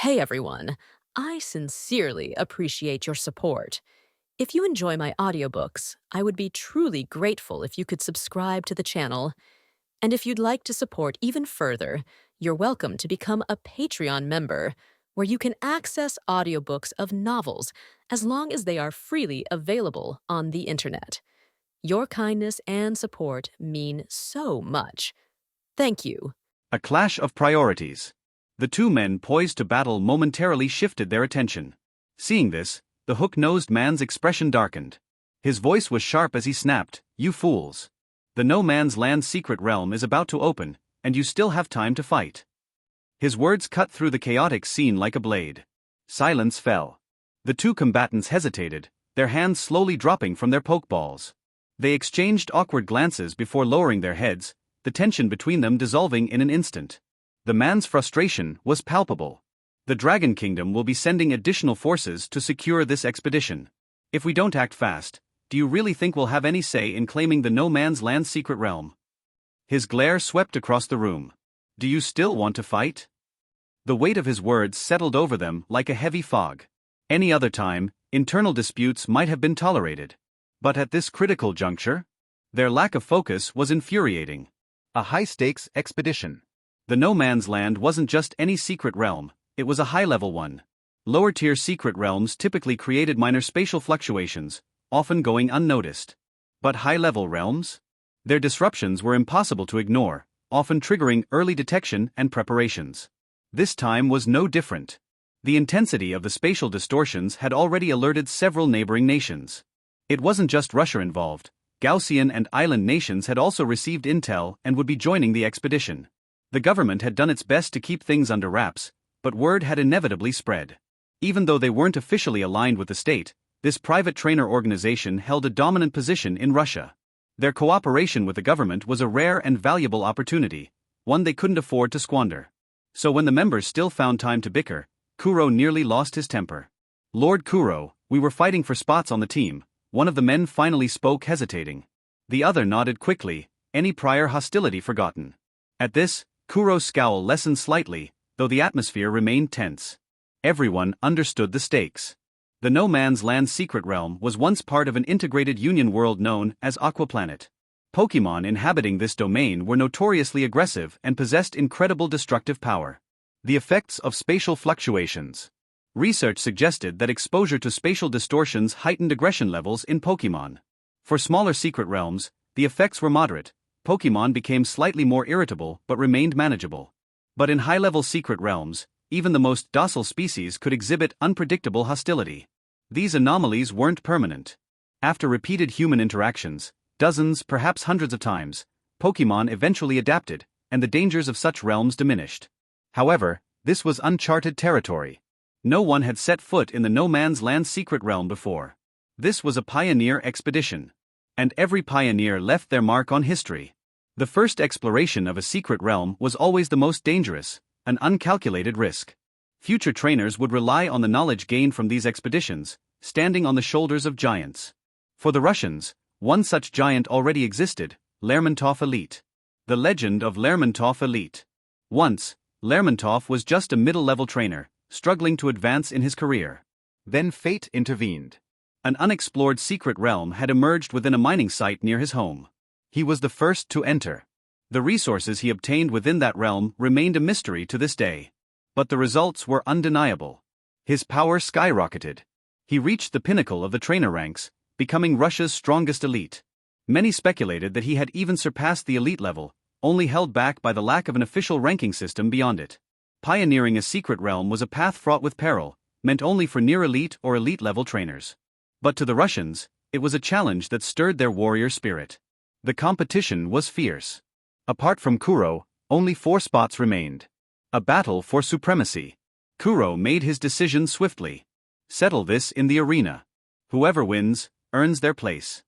Hey everyone, I sincerely appreciate your support. If you enjoy my audiobooks, I would be truly grateful if you could subscribe to the channel. And if you'd like to support even further, you're welcome to become a Patreon member, where you can access audiobooks of novels as long as they are freely available on the internet. Your kindness and support mean so much. Thank you. A clash of priorities. The two men poised to battle momentarily shifted their attention. Seeing this, the hook-nosed man's expression darkened. His voice was sharp as he snapped, "You fools. The No Man's Land secret realm is about to open, and you still have time to fight." His words cut through the chaotic scene like a blade. Silence fell. The two combatants hesitated, their hands slowly dropping from their pokeballs. They exchanged awkward glances before lowering their heads, the tension between them dissolving in an instant. The man's frustration was palpable. The Dragon Kingdom will be sending additional forces to secure this expedition. If we don't act fast, do you really think we'll have any say in claiming the No Man's Land secret realm? His glare swept across the room. Do you still want to fight? The weight of his words settled over them like a heavy fog. Any other time, internal disputes might have been tolerated. But at this critical juncture, their lack of focus was infuriating. A high-stakes expedition. The No Man's Land wasn't just any secret realm, it was a high-level one. Lower-tier secret realms typically created minor spatial fluctuations, often going unnoticed. But high-level realms? Their disruptions were impossible to ignore, often triggering early detection and preparations. This time was no different. The intensity of the spatial distortions had already alerted several neighboring nations. It wasn't just Russia involved. Gaussian and island nations had also received intel and would be joining the expedition. The government had done its best to keep things under wraps, but word had inevitably spread. Even though they weren't officially aligned with the state, this private trainer organization held a dominant position in Russia. Their cooperation with the government was a rare and valuable opportunity, one they couldn't afford to squander. So when the members still found time to bicker, Kuro nearly lost his temper. "Lord Kuro, we were fighting for spots on the team," one of the men finally spoke, hesitating. The other nodded quickly, any prior hostility forgotten. At this, Kuro's scowl lessened slightly, though the atmosphere remained tense. Everyone understood the stakes. The No Man's Land secret realm was once part of an integrated union world known as Aquaplanet. Pokémon inhabiting this domain were notoriously aggressive and possessed incredible destructive power. The effects of spatial fluctuations. Research suggested that exposure to spatial distortions heightened aggression levels in Pokémon. For smaller secret realms, the effects were moderate. Pokémon became slightly more irritable but remained manageable. But in high-level secret realms, even the most docile species could exhibit unpredictable hostility. These anomalies weren't permanent. After repeated human interactions, dozens, perhaps hundreds of times, Pokémon eventually adapted, and the dangers of such realms diminished. However, this was uncharted territory. No one had set foot in the No Man's Land secret realm before. This was a pioneer expedition. And every pioneer left their mark on history. The first exploration of a secret realm was always the most dangerous, an uncalculated risk. Future trainers would rely on the knowledge gained from these expeditions, standing on the shoulders of giants. For the Russians, one such giant already existed, Lermontov Elite. The legend of Lermontov Elite. Once, Lermontov was just a middle-level trainer, struggling to advance in his career. Then fate intervened. An unexplored secret realm had emerged within a mining site near his home. He was the first to enter. The resources he obtained within that realm remained a mystery to this day. But the results were undeniable. His power skyrocketed. He reached the pinnacle of the trainer ranks, becoming Russia's strongest elite. Many speculated that he had even surpassed the elite level, only held back by the lack of an official ranking system beyond it. Pioneering a secret realm was a path fraught with peril, meant only for near-elite or elite-level trainers. But to the Russians, it was a challenge that stirred their warrior spirit. The competition was fierce. Apart from Kuro, only 4 spots remained. A battle for supremacy. Kuro made his decision swiftly. Settle this in the arena. Whoever wins, earns their place.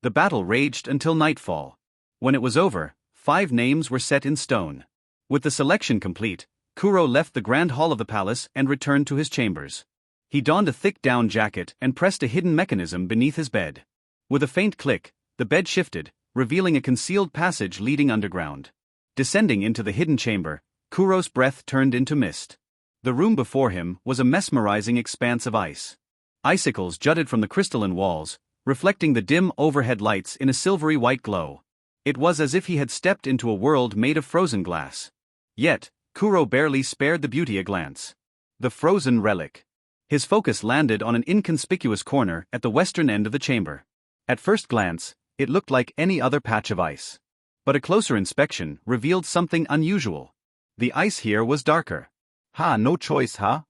The battle raged until nightfall. When it was over, 5 names were set in stone. With the selection complete, Kuro left the grand hall of the palace and returned to his chambers. He donned a thick down jacket and pressed a hidden mechanism beneath his bed. With a faint click, the bed shifted, revealing a concealed passage leading underground. Descending into the hidden chamber, Kuro's breath turned into mist. The room before him was a mesmerizing expanse of ice. Icicles jutted from the crystalline walls, reflecting the dim overhead lights in a silvery white glow. It was as if he had stepped into a world made of frozen glass. Yet, Kuro barely spared the beauty a glance. The frozen relic. His focus landed on an inconspicuous corner at the western end of the chamber. At first glance, it looked like any other patch of ice. But a closer inspection revealed something unusual. The ice here was darker. No choice, huh?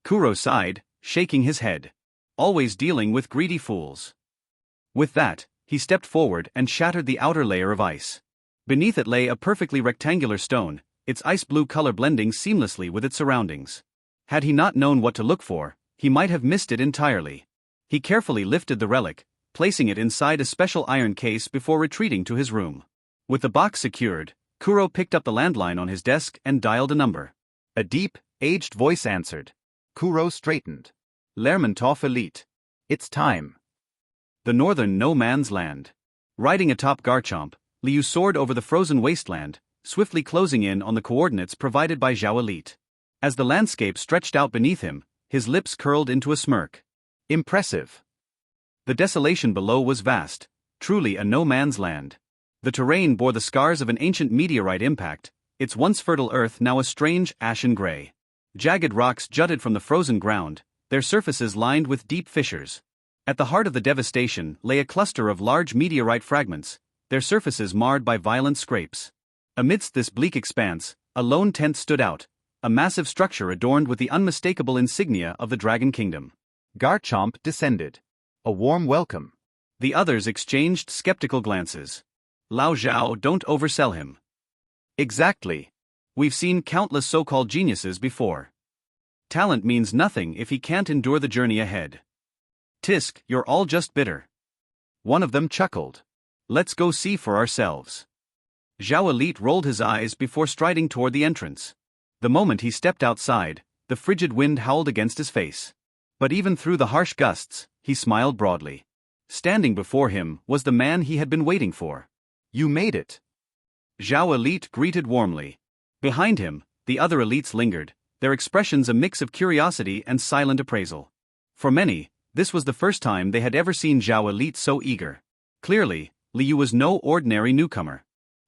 Kuro sighed, shaking his head. Always dealing with greedy fools. With that, he stepped forward and shattered the outer layer of ice. Beneath it lay a perfectly rectangular stone, its ice blue color blending seamlessly with its surroundings. Had he not known what to look for, he might have missed it entirely. He carefully lifted the relic, placing it inside a special iron case before retreating to his room. With the box secured, Kuro picked up the landline on his desk and dialed a number. A deep, aged voice answered. Kuro straightened. Lermontov Elite. It's time. The northern no man's land. Riding atop Garchomp, Liu soared over the frozen wasteland, swiftly closing in on the coordinates provided by Zhao Elite. As the landscape stretched out beneath him, his lips curled into a smirk. Impressive. The desolation below was vast, truly a no man's land. The terrain bore the scars of an ancient meteorite impact, its once fertile earth now a strange ashen gray. Jagged rocks jutted from the frozen ground, their surfaces lined with deep fissures. At the heart of the devastation lay a cluster of large meteorite fragments, their surfaces marred by violent scrapes. Amidst this bleak expanse, a lone tent stood out, a massive structure adorned with the unmistakable insignia of the Dragon Kingdom. Garchomp descended. A warm welcome. The others exchanged skeptical glances. Lao Zhao, don't oversell him. Exactly. We've seen countless so-called geniuses before. Talent means nothing if he can't endure the journey ahead. Tisk, you're all just bitter. One of them chuckled. Let's go see for ourselves. Zhao Elite rolled his eyes before striding toward the entrance. The moment he stepped outside, the frigid wind howled against his face. But even through the harsh gusts, he smiled broadly. Standing before him was the man he had been waiting for. You made it. Zhao Elite greeted warmly. Behind him, the other elites lingered, their expressions a mix of curiosity and silent appraisal. For many, this was the first time they had ever seen Zhao Elite so eager. Clearly, Liu was no ordinary newcomer.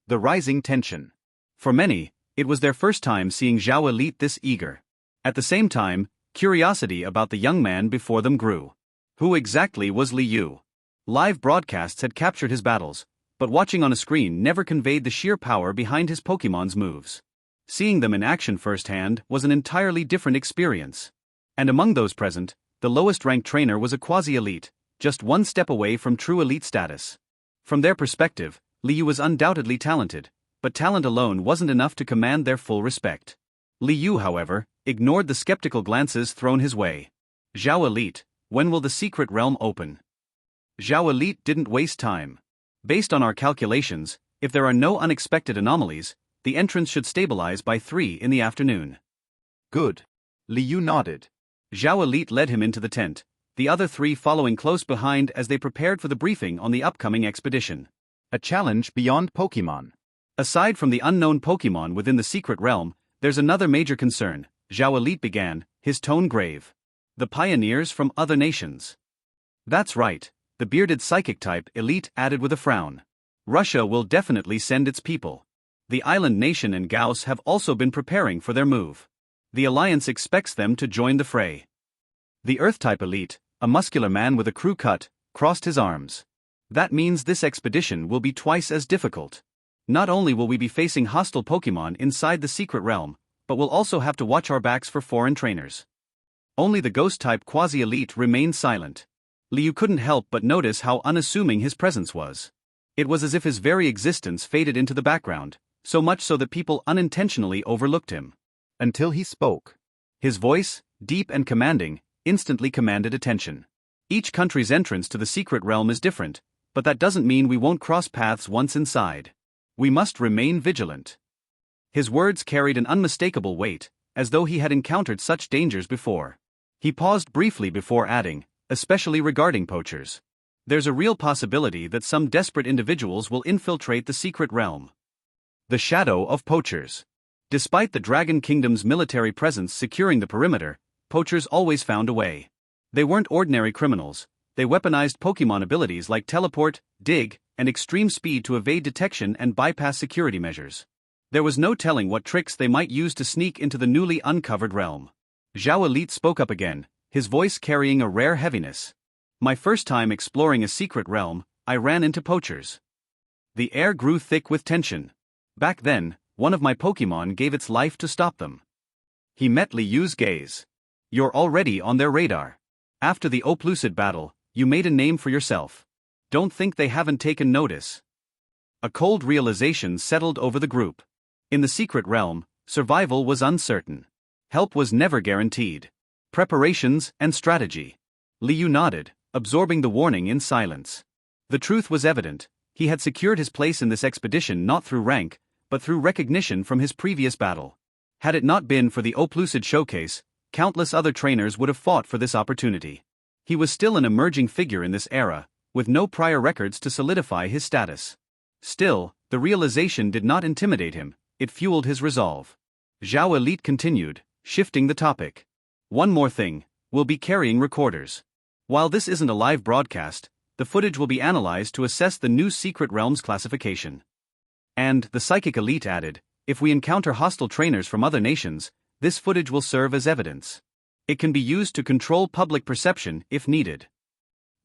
The rising tension. For many, it was their first time seeing Zhao Elite this eager. At the same time, curiosity about the young man before them grew. Who exactly was Liu? Live broadcasts had captured his battles, but watching on a screen never conveyed the sheer power behind his Pokémon's moves. Seeing them in action firsthand was an entirely different experience. And among those present, the lowest-ranked trainer was a quasi-elite, just one step away from true elite status. From their perspective, Liu was undoubtedly talented, but talent alone wasn't enough to command their full respect. Liu, however, ignored the skeptical glances thrown his way. Zhao Elite, when will the secret realm open? Zhao Elite didn't waste time. Based on our calculations, if there are no unexpected anomalies, the entrance should stabilize by 3 in the afternoon. Good. Liu nodded. Zhao Elite led him into the tent, the other 3 following close behind as they prepared for the briefing on the upcoming expedition. A challenge beyond Pokémon. Aside from the unknown Pokémon within the secret realm, there's another major concern, Zhao Elite began, his tone grave. The pioneers from other nations. That's right, the bearded psychic type elite added with a frown. Russia will definitely send its people. The island nation and Gauss have also been preparing for their move. The alliance expects them to join the fray. The Earth-type elite, a muscular man with a crew cut, crossed his arms. That means this expedition will be twice as difficult. Not only will we be facing hostile Pokémon inside the secret realm, but we'll also have to watch our backs for foreign trainers. Only the ghost-type quasi-elite remained silent. Liu couldn't help but notice how unassuming his presence was. It was as if his very existence faded into the background, so much so that people unintentionally overlooked him. Until he spoke. His voice, deep and commanding, instantly commanded attention. Each country's entrance to the secret realm is different, but that doesn't mean we won't cross paths once inside. We must remain vigilant. His words carried an unmistakable weight, as though he had encountered such dangers before. He paused briefly before adding, especially regarding poachers. There's a real possibility that some desperate individuals will infiltrate the secret realm. The shadow of poachers. Despite the Dragon Kingdom's military presence securing the perimeter, poachers always found a way. They weren't ordinary criminals. They weaponized Pokémon abilities like teleport, dig, and extreme speed to evade detection and bypass security measures. There was no telling what tricks they might use to sneak into the newly uncovered realm. Zhao Elite spoke up again, his voice carrying a rare heaviness. My first time exploring a secret realm, I ran into poachers. The air grew thick with tension. Back then, one of my Pokémon gave its life to stop them. He met Liyu's gaze. You're already on their radar. After the Oplucid battle, you made a name for yourself. Don't think they haven't taken notice. A cold realization settled over the group. In the secret realm, survival was uncertain. Help was never guaranteed. Preparations and strategy. Liu nodded, absorbing the warning in silence. The truth was evident. He had secured his place in this expedition not through rank, but through recognition from his previous battle. Had it not been for the Oplucid showcase, countless other trainers would have fought for this opportunity. He was still an emerging figure in this era, with no prior records to solidify his status. Still, the realization did not intimidate him, it fueled his resolve. Zhao Elite continued, shifting the topic. One more thing, we'll be carrying recorders. While this isn't a live broadcast, the footage will be analyzed to assess the new Secret Realms classification. And, the Psychic Elite added, if we encounter hostile trainers from other nations, this footage will serve as evidence. It can be used to control public perception if needed.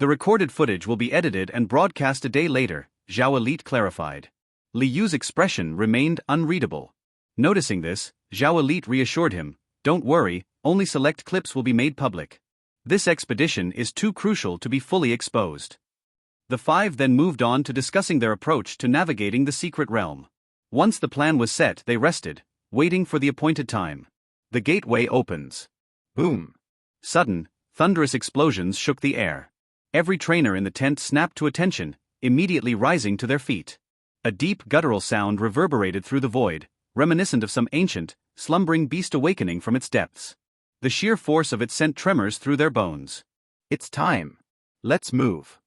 The recorded footage will be edited and broadcast a day later, Zhao Elite clarified. Liyu's expression remained unreadable. Noticing this, Zhao Elite reassured him, don't worry, only select clips will be made public. This expedition is too crucial to be fully exposed. The five then moved on to discussing their approach to navigating the secret realm. Once the plan was set, they rested, waiting for the appointed time. The gateway opens. Boom! Sudden, thunderous explosions shook the air. Every trainer in the tent snapped to attention, immediately rising to their feet. A deep guttural sound reverberated through the void, reminiscent of some ancient, slumbering beast awakening from its depths. The sheer force of it sent tremors through their bones. It's time. Let's move.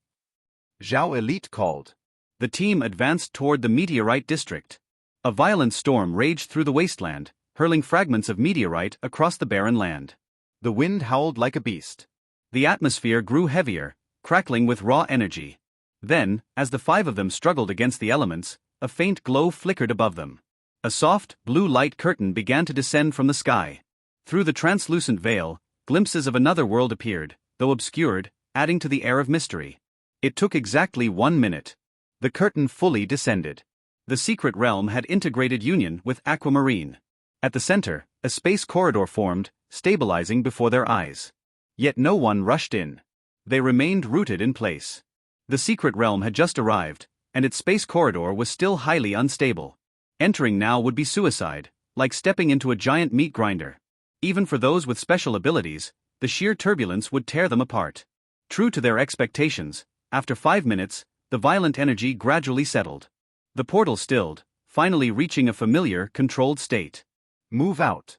Zhao Elite called. The team advanced toward the meteorite district. A violent storm raged through the wasteland, hurling fragments of meteorite across the barren land. The wind howled like a beast. The atmosphere grew heavier, crackling with raw energy. Then, as the five of them struggled against the elements, a faint glow flickered above them. A soft, blue light curtain began to descend from the sky. Through the translucent veil, glimpses of another world appeared, though obscured, adding to the air of mystery. It took exactly 1 minute. The curtain fully descended. The secret realm had integrated union with Aquamarine. At the center, a space corridor formed, stabilizing before their eyes. Yet no one rushed in. They remained rooted in place. The secret realm had just arrived, and its space corridor was still highly unstable. Entering now would be suicide, like stepping into a giant meat grinder. Even for those with special abilities, the sheer turbulence would tear them apart. True to their expectations, after 5 minutes, the violent energy gradually settled. The portal stilled, finally reaching a familiar, controlled state. Move out.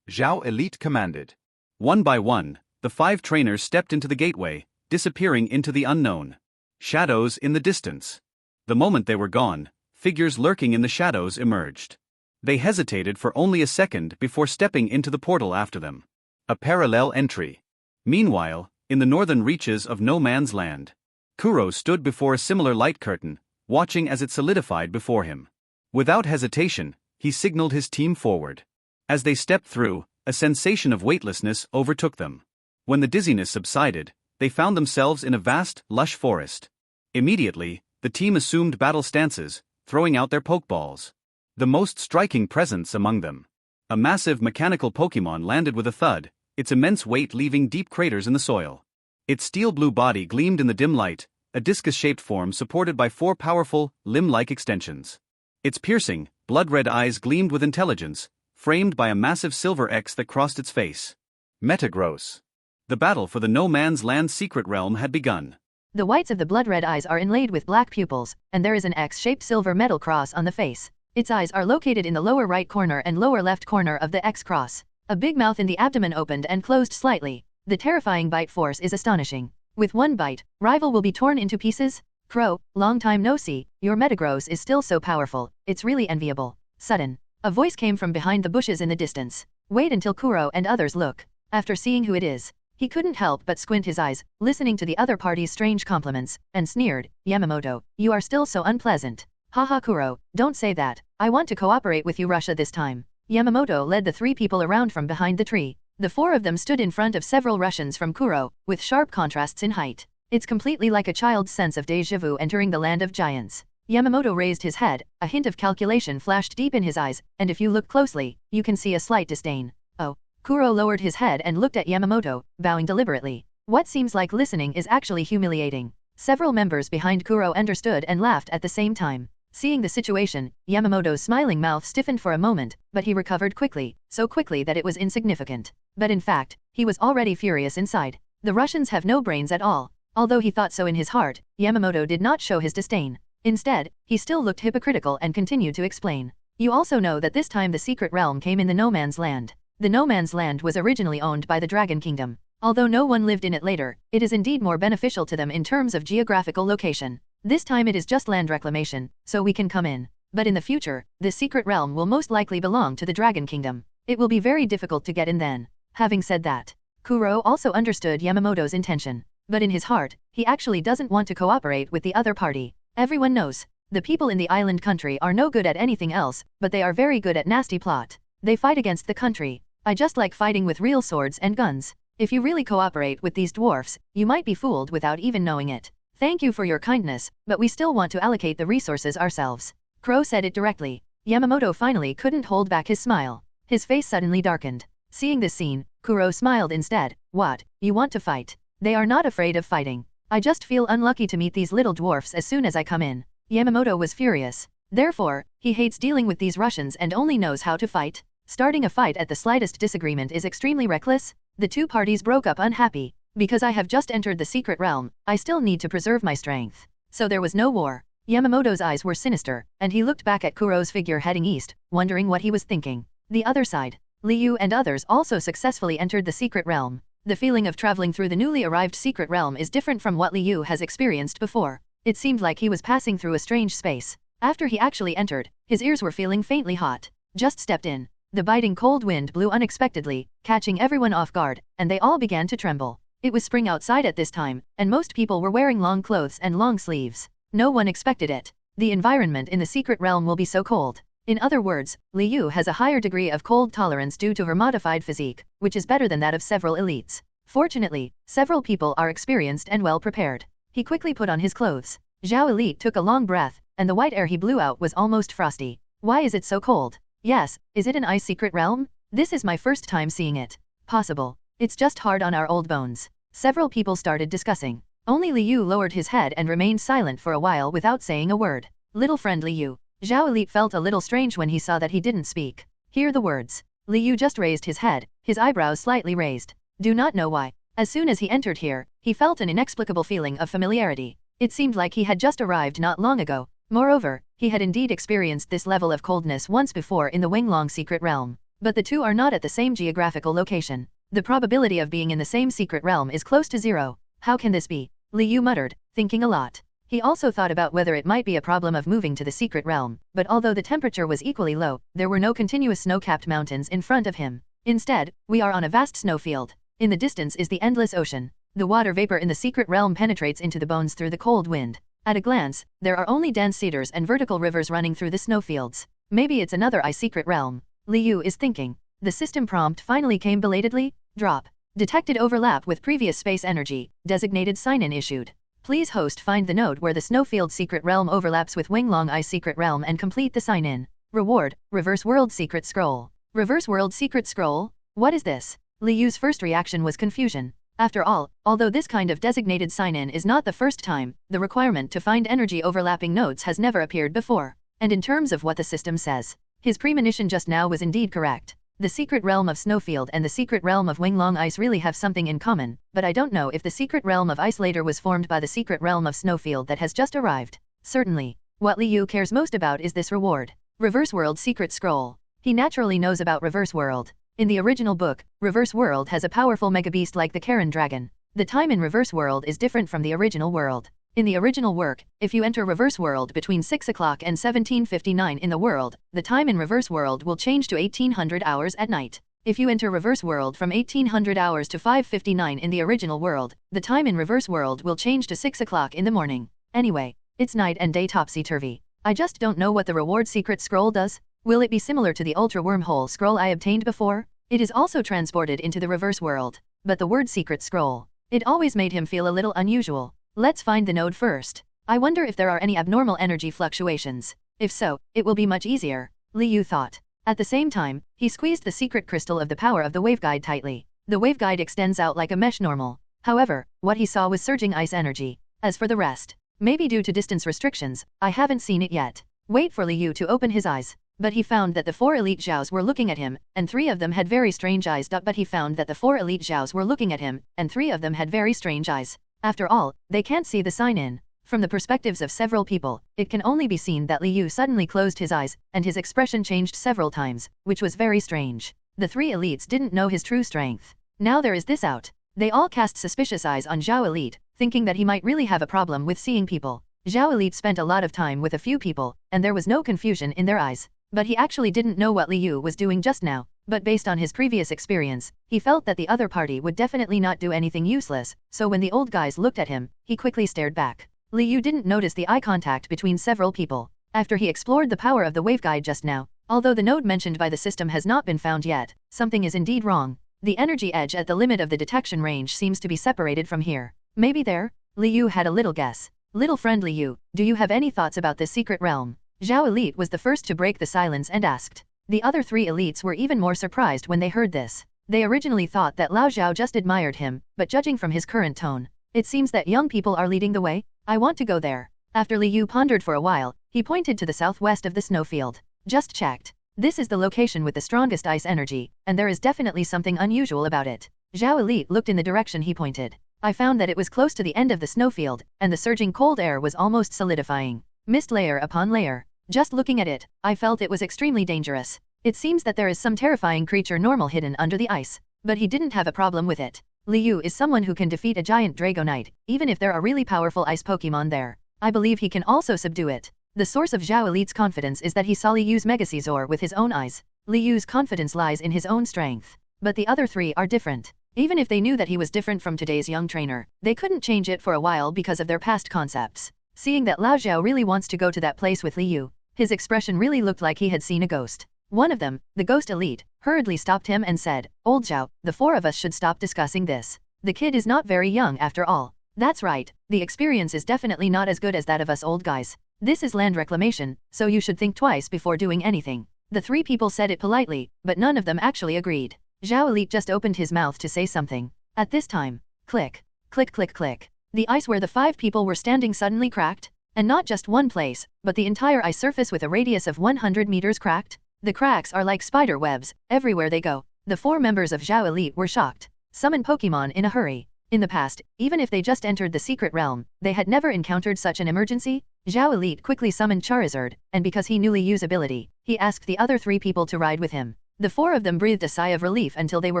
Zhao Elite commanded. One by one, the 5 trainers stepped into the gateway, disappearing into the unknown. Shadows in the distance. The moment they were gone, figures lurking in the shadows emerged. They hesitated for only a second before stepping into the portal after them. A parallel entry. Meanwhile, in the northern reaches of No Man's Land, Kuro stood before a similar light curtain, watching as it solidified before him. Without hesitation, he signaled his team forward. As they stepped through, a sensation of weightlessness overtook them. When the dizziness subsided, they found themselves in a vast, lush forest. Immediately, the team assumed battle stances, throwing out their Pokeballs. The most striking presence among them. A massive mechanical Pokémon landed with a thud, its immense weight leaving deep craters in the soil. Its steel-blue body gleamed in the dim light, a discus-shaped form supported by 4 powerful, limb-like extensions. Its piercing, blood-red eyes gleamed with intelligence, framed by a massive silver X that crossed its face. Metagross. The battle for the No Man's Land secret realm had begun. The whites of the blood-red eyes are inlaid with black pupils, and there is an X-shaped silver metal cross on the face. Its eyes are located in the lower right corner and lower left corner of the X cross. A big mouth in the abdomen opened and closed slightly. The terrifying bite force is astonishing. With one bite, rival will be torn into pieces. Crow, long time no see, your Metagross is still so powerful, it's really enviable. Sudden. A voice came from behind the bushes in the distance. Wait until Kuro and others look. After seeing who it is, he couldn't help but squint his eyes, listening to the other party's strange compliments, and sneered, Yamamoto, you are still so unpleasant. Haha Kuro, don't say that. I want to cooperate with you Russia this time. Yamamoto led the 3 people around from behind the tree. The 4 of them stood in front of several Russians from Kuro, with sharp contrasts in height. It's completely like a child's sense of déjà vu entering the land of giants. Yamamoto raised his head, a hint of calculation flashed deep in his eyes, and if you look closely, you can see a slight disdain. Oh. Kuro lowered his head and looked at Yamamoto, bowing deliberately. What seems like listening is actually humiliating. Several members behind Kuro understood and laughed at the same time. Seeing the situation, Yamamoto's smiling mouth stiffened for a moment, but he recovered quickly, so quickly that it was insignificant. But in fact, he was already furious inside. The Russians have no brains at all. Although he thought so in his heart, Yamamoto did not show his disdain. Instead, he still looked hypocritical and continued to explain. You also know that this time the secret realm came in the No Man's Land. The No Man's Land was originally owned by the Dragon Kingdom. Although no one lived in it later, it is indeed more beneficial to them in terms of geographical location. This time it is just land reclamation, so we can come in. But in the future, this secret realm will most likely belong to the Dragon Kingdom. It will be very difficult to get in then. Having said that, Kuro also understood Yamamoto's intention. But in his heart, he actually doesn't want to cooperate with the other party. Everyone knows, the people in the island country are no good at anything else, but they are very good at nasty plot. They fight against the country. I just like fighting with real swords and guns. If you really cooperate with these dwarfs, you might be fooled without even knowing it. Thank you for your kindness, but we still want to allocate the resources ourselves. Crow said it directly. Yamamoto finally couldn't hold back his smile. His face suddenly darkened. Seeing this scene, Kuro smiled instead. What, you want to fight? They are not afraid of fighting. I just feel unlucky to meet these little dwarfs as soon as I come in. Yamamoto was furious. Therefore, he hates dealing with these Russians and only knows how to fight. Starting a fight at the slightest disagreement is extremely reckless. The 2 parties broke up unhappy. Because I have just entered the secret realm, I still need to preserve my strength. So there was no war. Yamamoto's eyes were sinister, and he looked back at Kuro's figure heading east, wondering what he was thinking. The other side. Liu and others also successfully entered the secret realm. The feeling of traveling through the newly arrived secret realm is different from what Liu has experienced before. It seemed like he was passing through a strange space. After he actually entered, his ears were feeling faintly hot. Just stepped in. The biting cold wind blew unexpectedly, catching everyone off guard, and they all began to tremble. It was spring outside at this time, and most people were wearing long clothes and long sleeves. No one expected it. The environment in the secret realm will be so cold. In other words, Liu has a higher degree of cold tolerance due to her modified physique, which is better than that of several elites. Fortunately, several people are experienced and well prepared. He quickly put on his clothes. Zhao Elite took a long breath, and the white air he blew out was almost frosty. Why is it so cold? Yes, is it an ice secret realm? This is my first time seeing it. Possible. It's just hard on our old bones. Several people started discussing. Only Liu lowered his head and remained silent for a while without saying a word. Little friend Liu. Zhao Elite felt a little strange when he saw that he didn't speak. Hear the words. Liu just raised his head, his eyebrows slightly raised. Do not know why. As soon as he entered here, he felt an inexplicable feeling of familiarity. It seemed like he had just arrived not long ago. Moreover, he had indeed experienced this level of coldness once before in the Wenglong secret realm. But the 2 are not at the same geographical location. The probability of being in the same secret realm is close to 0. How can this be? Liu muttered, thinking a lot. He also thought about whether it might be a problem of moving to the secret realm, but although the temperature was equally low, there were no continuous snow-capped mountains in front of him. Instead, we are on a vast snowfield. In the distance is the endless ocean. The water vapor in the secret realm penetrates into the bones through the cold wind. At a glance, there are only dense cedars and vertical rivers running through the snowfields. Maybe it's another ice secret realm. Liu is thinking. The system prompt finally came belatedly. Drop. Detected overlap with previous space energy. Designated sign-in issued. Please host find the node where the snowfield secret realm overlaps with Wenglong Ice secret realm and complete the sign-in. Reward, Reverse World Secret Scroll. Reverse World Secret Scroll? What is this? Liu's first reaction was confusion. After all, although this kind of designated sign-in is not the first time, the requirement to find energy overlapping nodes has never appeared before. And in terms of what the system says, his premonition just now was indeed correct. The secret realm of Snowfield and the secret realm of Wenglong Ice really have something in common, but I don't know if the secret realm of Ice later was formed by the secret realm of Snowfield that has just arrived. Certainly, what Liu cares most about is this reward. Reverse World Secret Scroll. He naturally knows about Reverse World. In the original book, Reverse World has a powerful mega beast like the Karen Dragon. The time in Reverse World is different from the original world. In the original work, if you enter reverse world between 6 o'clock and 17:59 in the world, the time in reverse world will change to 1800 hours at night. If you enter reverse world from 1800 hours to 5:59 in the original world, the time in reverse world will change to 6 o'clock in the morning. Anyway, it's night and day topsy-turvy. I just don't know what the reward secret scroll does. Will it be similar to the ultra wormhole scroll I obtained before? It is also transported into the reverse world. But the word secret scroll, it always made him feel a little unusual. Let's find the node first. I wonder if there are any abnormal energy fluctuations. If so, it will be much easier, Liu thought. At the same time, he squeezed the secret crystal of the power of the waveguide tightly. The waveguide extends out like a mesh normal. However, what he saw was surging ice energy. As for the rest, maybe due to distance restrictions, I haven't seen it yet. Wait for Liu to open his eyes. But he found that the 4 elite Zhaos were looking at him, and 3 of them had very strange eyes. But he found that the 4 elite Zhaos were looking at him, and 3 of them had very strange eyes. After all, they can't see the sign-in. From the perspectives of several people, it can only be seen that Liu suddenly closed his eyes, and his expression changed several times, which was very strange. The 3 elites didn't know his true strength. Now there is this out. They all cast suspicious eyes on Zhao Elite, thinking that he might really have a problem with seeing people. Zhao Elite spent a lot of time with a few people, and there was no confusion in their eyes. But he actually didn't know what Liu was doing just now. But based on his previous experience, he felt that the other party would definitely not do anything useless, so when the old guys looked at him, he quickly stared back. Liu didn't notice the eye contact between several people. After he explored the power of the waveguide just now, although the node mentioned by the system has not been found yet, something is indeed wrong. The energy edge at the limit of the detection range seems to be separated from here. Maybe there? Liu had a little guess. Little friend Liu, do you have any thoughts about this secret realm? Zhao Elite was the first to break the silence and asked. The other 3 elites were even more surprised when they heard this. They originally thought that Lao Zhao just admired him, but judging from his current tone, it seems that young people are leading the way. I want to go there. After Liu pondered for a while, he pointed to the southwest of the snowfield. Just checked. This is the location with the strongest ice energy, and there is definitely something unusual about it. Zhao Elite looked in the direction he pointed. I found that it was close to the end of the snowfield, and the surging cold air was almost solidifying. Mist layer upon layer. Just looking at it, I felt it was extremely dangerous. It seems that there is some terrifying creature normal hidden under the ice, but he didn't have a problem with it. Liu is someone who can defeat a giant Dragonite, even if there are really powerful ice Pokémon there. I believe he can also subdue it. The source of Zhao Elite's confidence is that he saw Liu's Megacaesar with his own eyes. Liu's confidence lies in his own strength. But the other 3 are different. Even if they knew that he was different from today's young trainer, they couldn't change it for a while because of their past concepts. Seeing that Lao Zhao really wants to go to that place with Liu, his expression really looked like he had seen a ghost. One of them, the ghost elite, hurriedly stopped him and said, Old Zhao, the 4 of us should stop discussing this. The kid is not very young after all. That's right, the experience is definitely not as good as that of us old guys. This is land reclamation, so you should think twice before doing anything. The 3 people said it politely, but none of them actually agreed. Zhao Elite just opened his mouth to say something. At this time, click, click, click, click. The ice where the 5 people were standing suddenly cracked. And not just one place, but the entire ice surface with a radius of 100 meters cracked. The cracks are like spider webs, everywhere they go. The 4 members of Zhao Elite were shocked. Summon Pokémon in a hurry. In the past, even if they just entered the secret realm, they had never encountered such an emergency. Zhao Elite quickly summoned Charizard, and because he knew Liu's ability, he asked the other 3 people to ride with him. The 4 of them breathed a sigh of relief until they were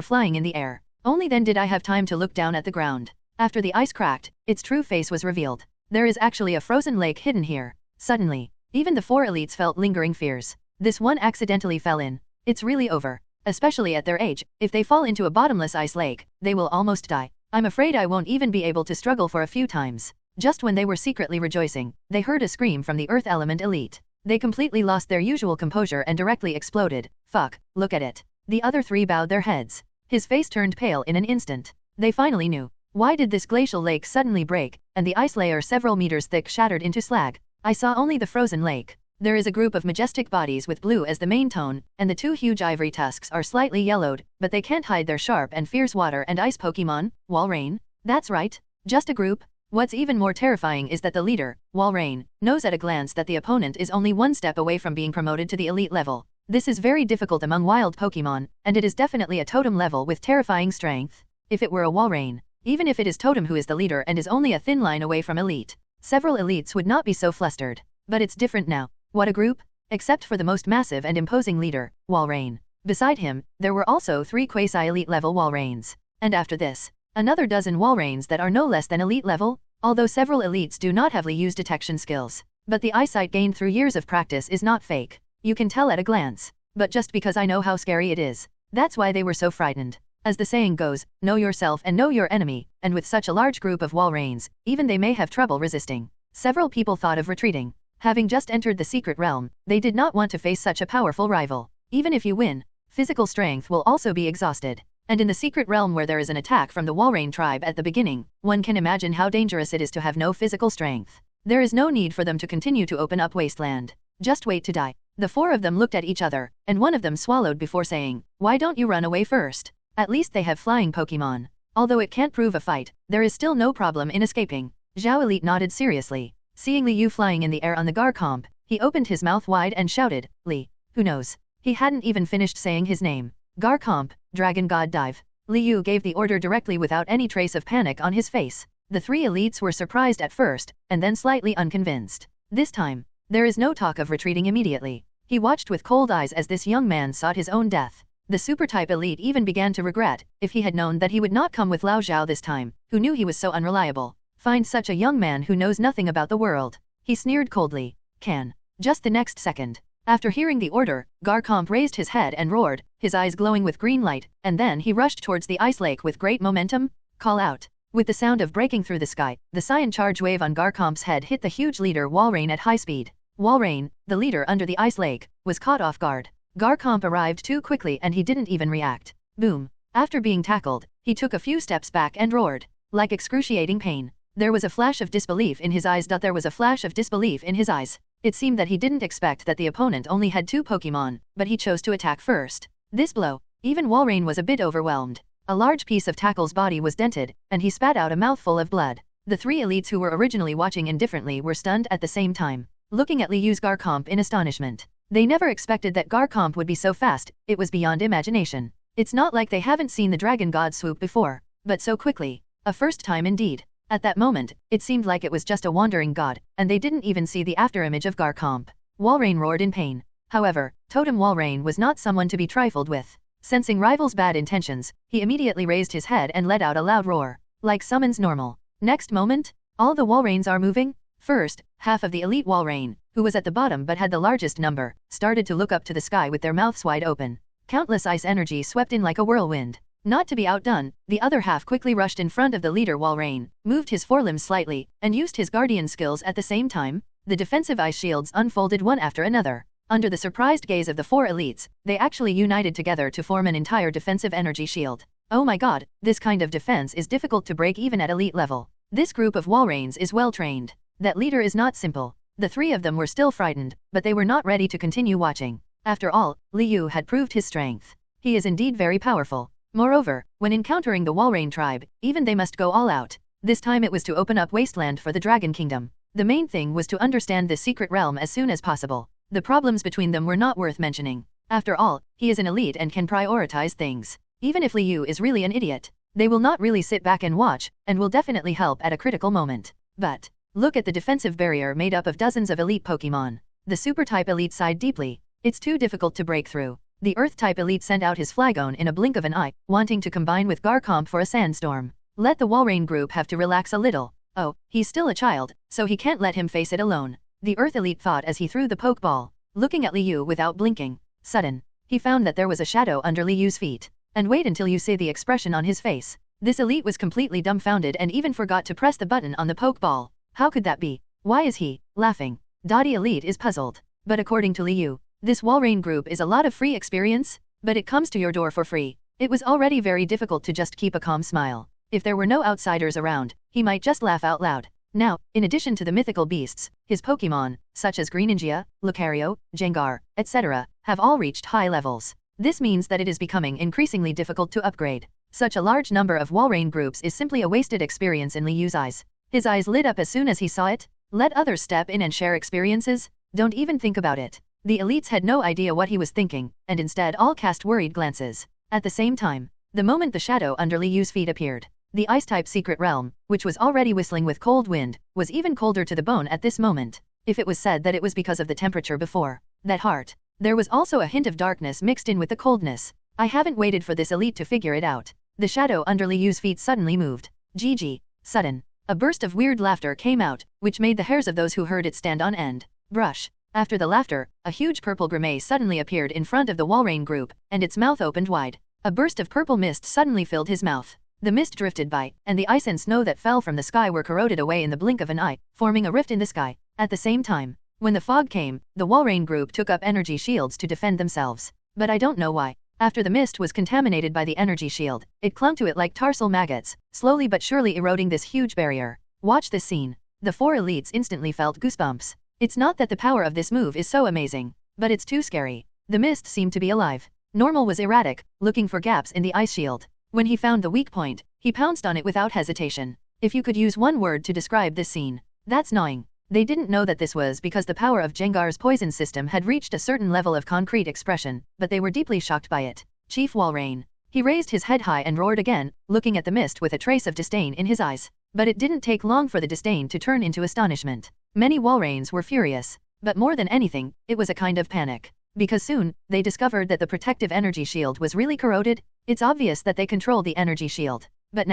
flying in the air. Only then did I have time to look down at the ground. After the ice cracked, its true face was revealed. There is actually a frozen lake hidden here. Suddenly, even the 4 elites felt lingering fears. This one accidentally fell in. It's really over. Especially at their age, if they fall into a bottomless ice lake, they will almost die. I'm afraid I won't even be able to struggle for a few times. Just when they were secretly rejoicing, they heard a scream from the Earth Element elite. They completely lost their usual composure and directly exploded. Fuck, look at it. The other 3 bowed their heads. His face turned pale in an instant. They finally knew. Why did this glacial lake suddenly break, and the ice layer several meters thick shattered into slag? I saw only the frozen lake. There is a group of majestic bodies with blue as the main tone, and the 2 huge ivory tusks are slightly yellowed, but they can't hide their sharp and fierce water and ice Pokémon, Walrein. That's right. Just a group. What's even more terrifying is that the leader, Walrein, knows at a glance that the opponent is only 1 step away from being promoted to the elite level. This is very difficult among wild Pokémon, and it is definitely a totem level with terrifying strength. If it were a Walrein, even if it is Totem who is the leader and is only a thin line away from elite, several elites would not be so flustered. But it's different now. What a group! Except for the most massive and imposing leader, Walrein. Beside him, there were also 3 quasi-elite level Walreins. And after this, another dozen Walreins that are no less than elite level. Although several elites do not have Liu's detection skills, but the eyesight gained through years of practice is not fake. You can tell at a glance. But just because I know how scary it is, that's why they were so frightened. As the saying goes, know yourself and know your enemy, and with such a large group of Walreins, even they may have trouble resisting. Several people thought of retreating. Having just entered the secret realm, they did not want to face such a powerful rival. Even if you win, physical strength will also be exhausted. And in the secret realm where there is an attack from the Walrein tribe at the beginning, one can imagine how dangerous it is to have no physical strength. There is no need for them to continue to open up wasteland. Just wait to die. The four of them looked at each other, and one of them swallowed before saying, "Why don't you run away first? At least they have flying Pokémon. Although it can't prove a fight, there is still no problem in escaping." Zhao Elite nodded seriously. Seeing Liu flying in the air on the Garcomp, he opened his mouth wide and shouted, "Li, who knows?" He hadn't even finished saying his name. Garcomp, Dragon God Dive. Liu gave the order directly without any trace of panic on his face. The three elites were surprised at first, and then slightly unconvinced. This time, there is no talk of retreating immediately. He watched with cold eyes as this young man sought his own death. The super-type elite even began to regret, if he had known that he would not come with Lao Zhao this time, who knew he was so unreliable. Find such a young man who knows nothing about the world. He sneered coldly. Can. Just the next second. After hearing the order, Garcomp raised his head and roared, his eyes glowing with green light, and then he rushed towards the ice lake with great momentum. Call out. With the sound of breaking through the sky, the cyan charge wave on Garcomp's head hit the huge leader Walrein at high speed. Walrein, the leader under the ice lake, was caught off guard. Garcomp arrived too quickly and he didn't even react. Boom. After being tackled, he took a few steps back and roared. Like excruciating pain. There was a flash of disbelief in his eyes. There was a flash of disbelief in his eyes. It seemed that he didn't expect that the opponent only had 2 Pokémon, but he chose to attack first. This blow, even Walrein was a bit overwhelmed. A large piece of Tackle's body was dented, and he spat out a mouthful of blood. The 3 elites who were originally watching indifferently were stunned at the same time, looking at Liu's Garcomp in astonishment. They never expected that Garcomp would be so fast, it was beyond imagination. It's not like they haven't seen the Dragon God swoop before, but so quickly. A first time indeed. At that moment, it seemed like it was just a wandering god, and they didn't even see the afterimage of Garcomp. Walrein roared in pain. However, Totem Walrein was not someone to be trifled with. Sensing rival's bad intentions, he immediately raised his head and let out a loud roar, like summons normal. Next moment, all the Walreins are moving. First, half of the elite Walrein, who was at the bottom but had the largest number, started to look up to the sky with their mouths wide open. Countless ice energy swept in like a whirlwind. Not to be outdone, the other half quickly rushed in front of the leader Walrein, moved his forelimbs slightly, and used his guardian skills at the same time. The defensive ice shields unfolded one after another. Under the surprised gaze of the 4 elites, they actually united together to form an entire defensive energy shield. Oh my god, this kind of defense is difficult to break even at elite level. This group of Walreins is well trained. That leader is not simple. The 3 of them were still frightened, but they were not ready to continue watching. After all, Liu had proved his strength. He is indeed very powerful. Moreover, when encountering the Walrein tribe, even they must go all out. This time it was to open up wasteland for the Dragon Kingdom. The main thing was to understand this secret realm as soon as possible. The problems between them were not worth mentioning. After all, he is an elite and can prioritize things. Even if Liu is really an idiot, they will not really sit back and watch, and will definitely help at a critical moment. But, look at the defensive barrier made up of dozens of elite Pokémon. The super-type elite sighed deeply. It's too difficult to break through. The Earth-type elite sent out his Flygon in a blink of an eye, wanting to combine with Garcomp for a sandstorm. Let the Walrein group have to relax a little. Oh, he's still a child, so he can't let him face it alone. The Earth elite thought as he threw the Pokeball, looking at Liu without blinking. Sudden, he found that there was a shadow under Liu's feet. And wait until you see the expression on his face. This elite was completely dumbfounded and even forgot to press the button on the Pokeball. How could that be? Why is he laughing? Dottie elite is puzzled. But according to Liu, this Walrein group is a lot of free experience, but it comes to your door for free. It was already very difficult to just keep a calm smile. If there were no outsiders around, he might just laugh out loud. Now, in addition to the mythical beasts, his Pokémon, such as Greninja, Lucario, Gengar, etc., have all reached high levels. This means that it is becoming increasingly difficult to upgrade. Such a large number of Walrein groups is simply a wasted experience in Liu's eyes. His eyes lit up as soon as he saw it. Let others step in and share experiences? Don't even think about it. The elites had no idea what he was thinking, and instead all cast worried glances. At the same time, the moment the shadow under Liu's feet appeared, the ice-type secret realm, which was already whistling with cold wind, was even colder to the bone at this moment. If it was said that it was because of the temperature before that heart, there was also a hint of darkness mixed in with the coldness. I haven't waited for this elite to figure it out. The shadow under Liu's feet suddenly moved. GG. Sudden. A burst of weird laughter came out, which made the hairs of those who heard it stand on end. Brush. After the laughter, a huge purple grimace suddenly appeared in front of the Walrein group, and its mouth opened wide. A burst of purple mist suddenly filled his mouth. The mist drifted by, and the ice and snow that fell from the sky were corroded away in the blink of an eye, forming a rift in the sky. At the same time, when the fog came, the Walrein group took up energy shields to defend themselves. But I don't know why. After the mist was contaminated by the energy shield, it clung to it like tarsal maggots, slowly but surely eroding this huge barrier. Watch this scene. The 4 elites instantly felt goosebumps. It's not that the power of this move is so amazing, but it's too scary. The mist seemed to be alive. Normal was erratic, looking for gaps in the ice shield. When he found the weak point, he pounced on it without hesitation. If you could use one word to describe this scene, that's gnawing. They didn't know that this was because the power of Jengar's poison system had reached a certain level of concrete expression, but they were deeply shocked by it. Chief Walrein. He raised his head high and roared again, looking at the mist with a trace of disdain in his eyes. But it didn't take long for the disdain to turn into astonishment. Many Walreins were furious. But more than anything, it was a kind of panic. Because soon, they discovered that the protective energy shield was really corroded. It's obvious that they control the energy shield. But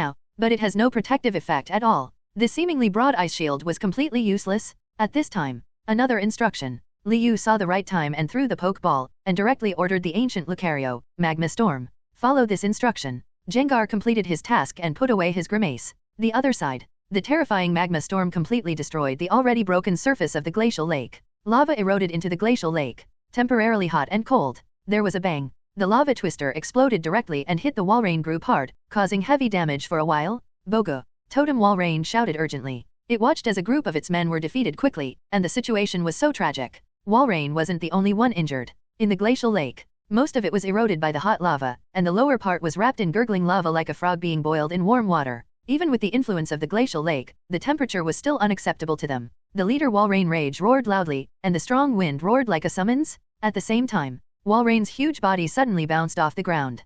it has no protective effect at all. This seemingly broad ice shield was completely useless. At this time, another instruction. Liu saw the right time and threw the Pokeball, and directly ordered the ancient Lucario, Magma Storm. Follow this instruction. Jengar completed his task and put away his grimace. The other side. The terrifying Magma Storm completely destroyed the already broken surface of the glacial lake. Lava eroded into the glacial lake. Temporarily hot and cold. There was a bang. The lava twister exploded directly and hit the Walrein group hard, causing heavy damage for a while. Boga. Totem Walrein shouted urgently. It watched as a group of its men were defeated quickly, and the situation was so tragic. Walrein wasn't the only one injured. In the glacial lake, most of it was eroded by the hot lava, and the lower part was wrapped in gurgling lava like a frog being boiled in warm water. Even with the influence of the glacial lake, the temperature was still unacceptable to them. The leader Walrein Rage roared loudly, and the strong wind roared like a summons. At the same time, Walrein's huge body suddenly bounced off the ground.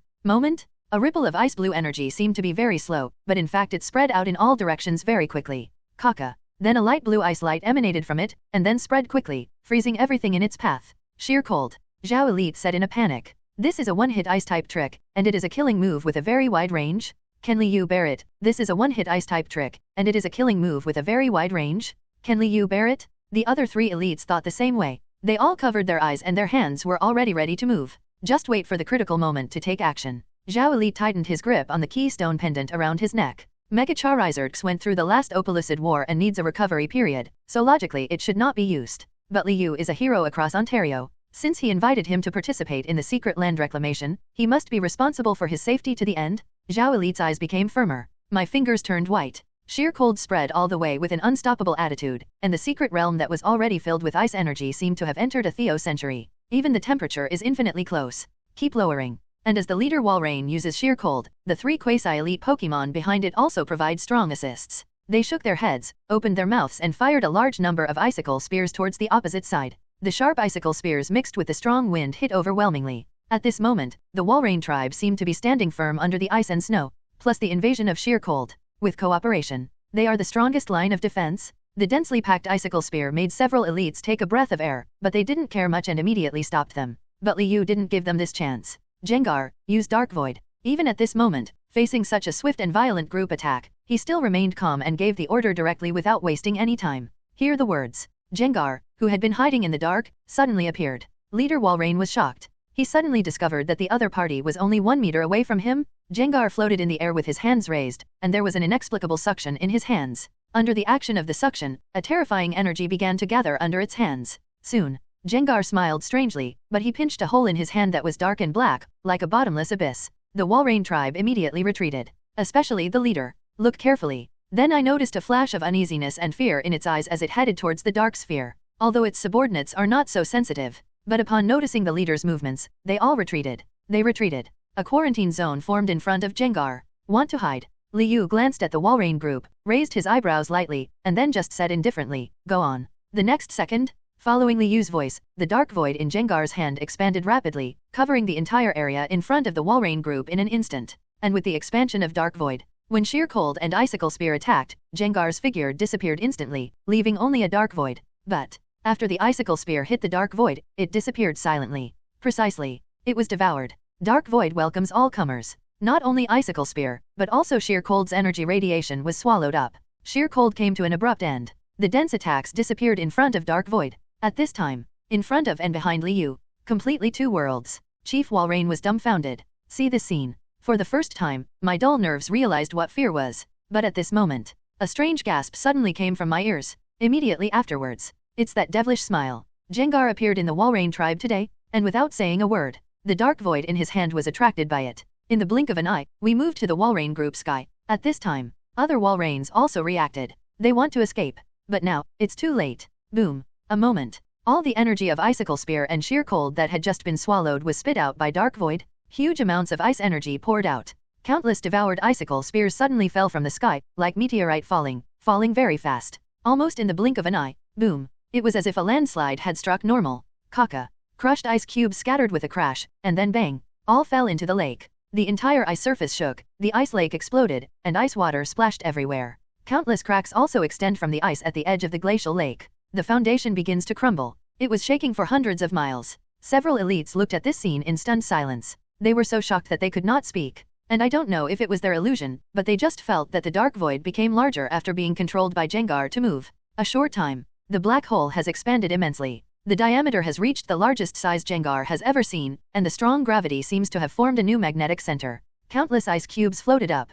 A ripple of ice blue energy seemed to be very slow, but in fact it spread out in all directions very quickly. Kaka. Then a light blue ice light emanated from it, and then spread quickly, freezing everything in its path. Sheer cold. Zhao Elite said in a panic. This is a one-hit ice-type trick, and it is a killing move with a very wide range. Can Liu bear it? This is a one-hit ice-type trick, and it is a killing move with a very wide range. Can Liu bear it? The other 3 elites thought the same way. They all covered their eyes and their hands were already ready to move. Just wait for the critical moment to take action. Zhao Elite tightened his grip on the keystone pendant around his neck. Mega Charizards went through the last Opalicid war and needs a recovery period, so logically it should not be used. But Liu is a hero across Ontario. Since he invited him to participate in the secret land reclamation, he must be responsible for his safety to the end. Zhao Elite's eyes became firmer. My fingers turned white. Sheer cold spread all the way with an unstoppable attitude, and the secret realm that was already filled with ice energy seemed to have entered a Theo-century. Even the temperature is infinitely close. Keep lowering. And as the leader Walrein uses sheer cold, the 3 quasi-elite Pokémon behind it also provide strong assists. They shook their heads, opened their mouths and fired a large number of icicle spears towards the opposite side. The sharp icicle spears mixed with the strong wind hit overwhelmingly. At this moment, the Walrein tribe seemed to be standing firm under the ice and snow, plus the invasion of sheer cold. With cooperation, they are the strongest line of defense. The densely packed icicle spear made several elites take a breath of air, but they didn't care much and immediately stopped them. But Liu didn't give them this chance. Jengar, use Dark Void. Even at this moment, facing such a swift and violent group attack, he still remained calm and gave the order directly without wasting any time. Hear the words. Jengar, who had been hiding in the dark, suddenly appeared. Leader Walrein was shocked. He suddenly discovered that the other party was only 1 meter away from him. Jengar floated in the air with his hands raised, and there was an inexplicable suction in his hands. Under the action of the suction, a terrifying energy began to gather under its hands. Soon, Jengar smiled strangely, but he pinched a hole in his hand that was dark and black, like a bottomless abyss. The Walrein tribe immediately retreated. Especially the leader. Look carefully. Then I noticed a flash of uneasiness and fear in its eyes as it headed towards the dark sphere. Although its subordinates are not so sensitive. But upon noticing the leader's movements, they all retreated. They retreated. A quarantine zone formed in front of Jengar. Want to hide? Liu glanced at the Walrein group, raised his eyebrows lightly, and then just said indifferently, go on. The next second, following Liu's voice, the dark void in Jengar's hand expanded rapidly, covering the entire area in front of the Walrein group in an instant. And with the expansion of dark void, when sheer cold and icicle spear attacked, Jengar's figure disappeared instantly, leaving only a dark void. But after the icicle spear hit the dark void, it disappeared silently. Precisely. It was devoured. Dark void welcomes all comers. Not only icicle spear, but also sheer cold's energy radiation was swallowed up. Sheer cold came to an abrupt end. The dense attacks disappeared in front of Dark Void. At this time, in front of and behind Liu, completely two worlds. Chief Walrein was dumbfounded. See this scene. For the first time, my dull nerves realized what fear was. But at this moment, a strange gasp suddenly came from my ears. Immediately afterwards, it's that devilish smile. Jengar appeared in the Walrein tribe today, and without saying a word, the dark void in his hand was attracted by it. In the blink of an eye, we moved to the Walrein group sky. At this time, other Walreins also reacted. They want to escape. But now, it's too late. Boom. A moment. All the energy of Icicle Spear and sheer cold that had just been swallowed was spit out by Dark Void. Huge amounts of ice energy poured out. Countless devoured icicle spears suddenly fell from the sky, like meteorite falling very fast. Almost in the blink of an eye. Boom. It was as if a landslide had struck normal. Caca. Crushed ice cubes scattered with a crash, and then bang. All fell into the lake. The entire ice surface shook, the ice lake exploded, and ice water splashed everywhere. Countless cracks also extend from the ice at the edge of the glacial lake. The foundation begins to crumble. It was shaking for hundreds of miles. Several elites looked at this scene in stunned silence. They were so shocked that they could not speak. And I don't know if it was their illusion, but they just felt that the dark void became larger after being controlled by Jengar to move. A short time. The black hole has expanded immensely. The diameter has reached the largest size Jengar has ever seen, and the strong gravity seems to have formed a new magnetic center. Countless ice cubes floated up.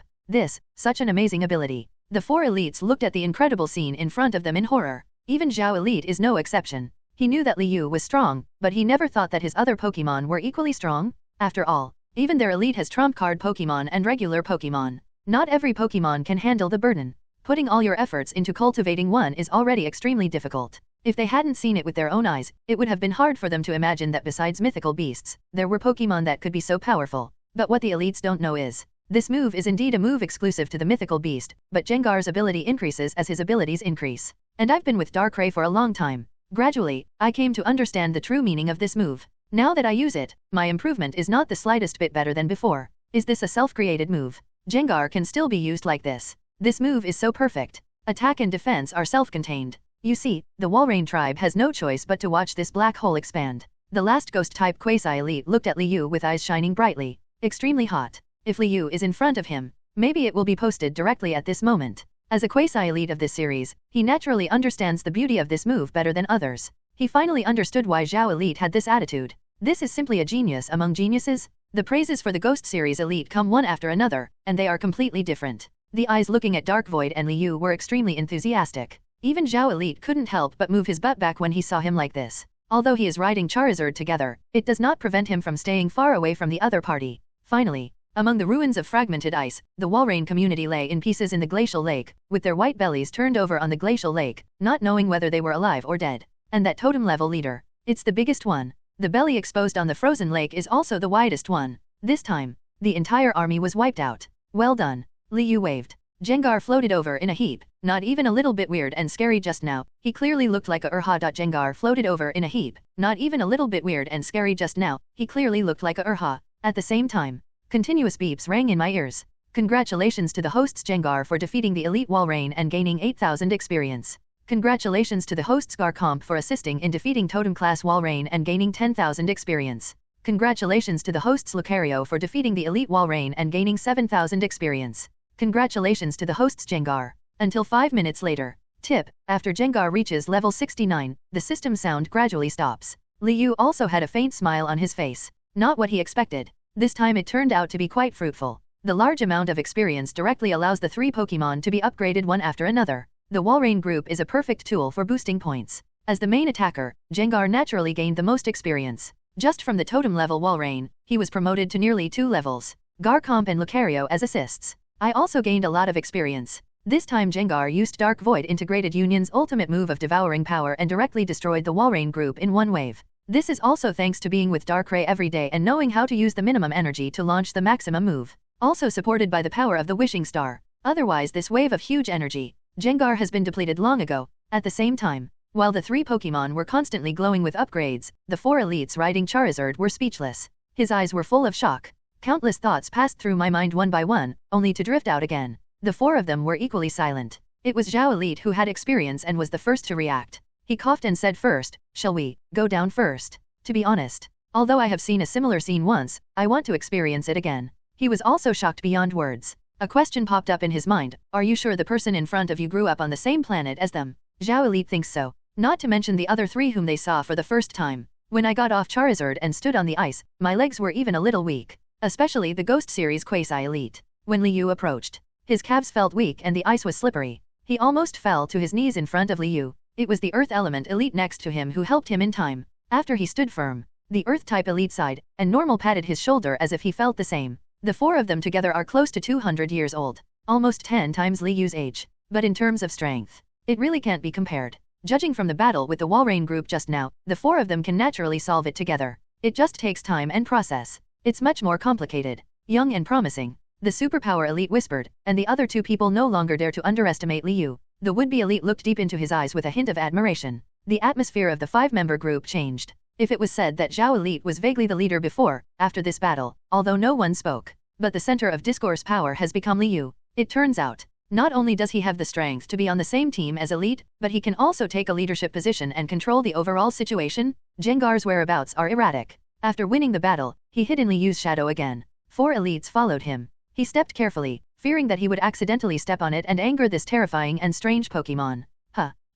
Such an amazing ability. The four elites looked at the incredible scene in front of them in horror. Even Zhao Elite is no exception. He knew that Liu was strong, but he never thought that his other Pokémon were equally strong. After all, even their elite has trump card Pokémon and regular Pokémon. Not every Pokémon can handle the burden. Putting all your efforts into cultivating one is already extremely difficult. If they hadn't seen it with their own eyes, it would have been hard for them to imagine that besides mythical beasts, there were Pokémon that could be so powerful. But what the elites don't know is, this move is indeed a move exclusive to the mythical beast, but Jengar's ability increases as his abilities increase. And I've been with Darkrai for a long time. Gradually, I came to understand the true meaning of this move. Now that I use it, my improvement is not the slightest bit better than before. Is this a self-created move? Jengar can still be used like this. This move is so perfect. Attack and defense are self-contained. You see, the Walrein tribe has no choice but to watch this black hole expand. The last ghost-type quasi-elite looked at Liu with eyes shining brightly. Extremely hot. If Liu is in front of him, maybe it will be posted directly at this moment. As a quasi-elite of this series, he naturally understands the beauty of this move better than others. He finally understood why Zhao Elite had this attitude. This is simply a genius among geniuses. The praises for the Ghost series Elite come one after another, and they are completely different. The eyes looking at Dark Void and Liu were extremely enthusiastic. Even Zhao Elite couldn't help but move his butt back when he saw him like this. Although he is riding Charizard together, it does not prevent him from staying far away from the other party. Finally, among the ruins of fragmented ice, the Walrein community lay in pieces in the glacial lake, with their white bellies turned over on the glacial lake, not knowing whether they were alive or dead. And that totem level leader. It's the biggest one. The belly exposed on the frozen lake is also the widest one. This time, the entire army was wiped out. Well done. Liu waved. Jengar floated over in a heap, not even a little bit weird and scary just now. He clearly looked like a Urha. Jengar floated over in a heap, not even a little bit weird and scary just now. He clearly looked like a Urha. At the same time, continuous beeps rang in my ears. Congratulations to the hosts Jengar for defeating the elite Walrein and gaining 8,000 experience. Congratulations to the hosts Garcomp for assisting in defeating Totem Class Walrein and gaining 10,000 experience. Congratulations to the hosts Lucario for defeating the elite Walrein and gaining 7,000 experience. Congratulations to the hosts Jengar. Until 5 minutes later. Tip, after Jengar reaches level 69, the system sound gradually stops. Liu also had a faint smile on his face. Not what he expected. This time it turned out to be quite fruitful. The large amount of experience directly allows the 3 Pokémon to be upgraded one after another. The Walrein group is a perfect tool for boosting points. As the main attacker, Jengar naturally gained the most experience. Just from the totem level Walrein, he was promoted to nearly 2 levels. Garcomp and Lucario as assists. I also gained a lot of experience. This time Jengar used Dark Void integrated Union's ultimate move of devouring power and directly destroyed the Walrein group in one wave. This is also thanks to being with Darkrai every day and knowing how to use the minimum energy to launch the maximum move. Also supported by the power of the Wishing Star. Otherwise this wave of huge energy, Jengar has been depleted long ago. At the same time, while the 3 Pokémon were constantly glowing with upgrades, the 4 elites riding Charizard were speechless. His eyes were full of shock. Countless thoughts passed through my mind one by one, only to drift out again. The 4 of them were equally silent. It was Zhao Elite who had experience and was the first to react. He coughed and said first, "Shall we go down first?" To be honest, although I have seen a similar scene once, I want to experience it again. He was also shocked beyond words. A question popped up in his mind. Are you sure the person in front of you grew up on the same planet as them? Zhao Elite thinks so. Not to mention the other three whom they saw for the first time. When I got off Charizard and stood on the ice, my legs were even a little weak. Especially the Ghost Series Quasi Elite. When Liu approached, his calves felt weak and the ice was slippery. He almost fell to his knees in front of Liu. It was the Earth Element Elite next to him who helped him in time. After he stood firm, the Earth-type Elite sighed, and Normal patted his shoulder as if he felt the same. The four of them together are close to 200 years old. Almost 10 times Liu's age. But in terms of strength, it really can't be compared. Judging from the battle with the Walrein group just now, the four of them can naturally solve it together. It just takes time and process. It's much more complicated. Young and promising. The superpower elite whispered, and the other two people no longer dare to underestimate Liu. The would-be elite looked deep into his eyes with a hint of admiration. The atmosphere of the five-member group changed. If it was said that Zhao Elite was vaguely the leader before, after this battle, although no one spoke. But the center of discourse power has become Liu. It turns out, not only does he have the strength to be on the same team as Elite, but he can also take a leadership position and control the overall situation. Jengar's whereabouts are erratic. After winning the battle, he hid in Liu's shadow again. 4 elites followed him. He stepped carefully, fearing that he would accidentally step on it and anger this terrifying and strange Pokémon.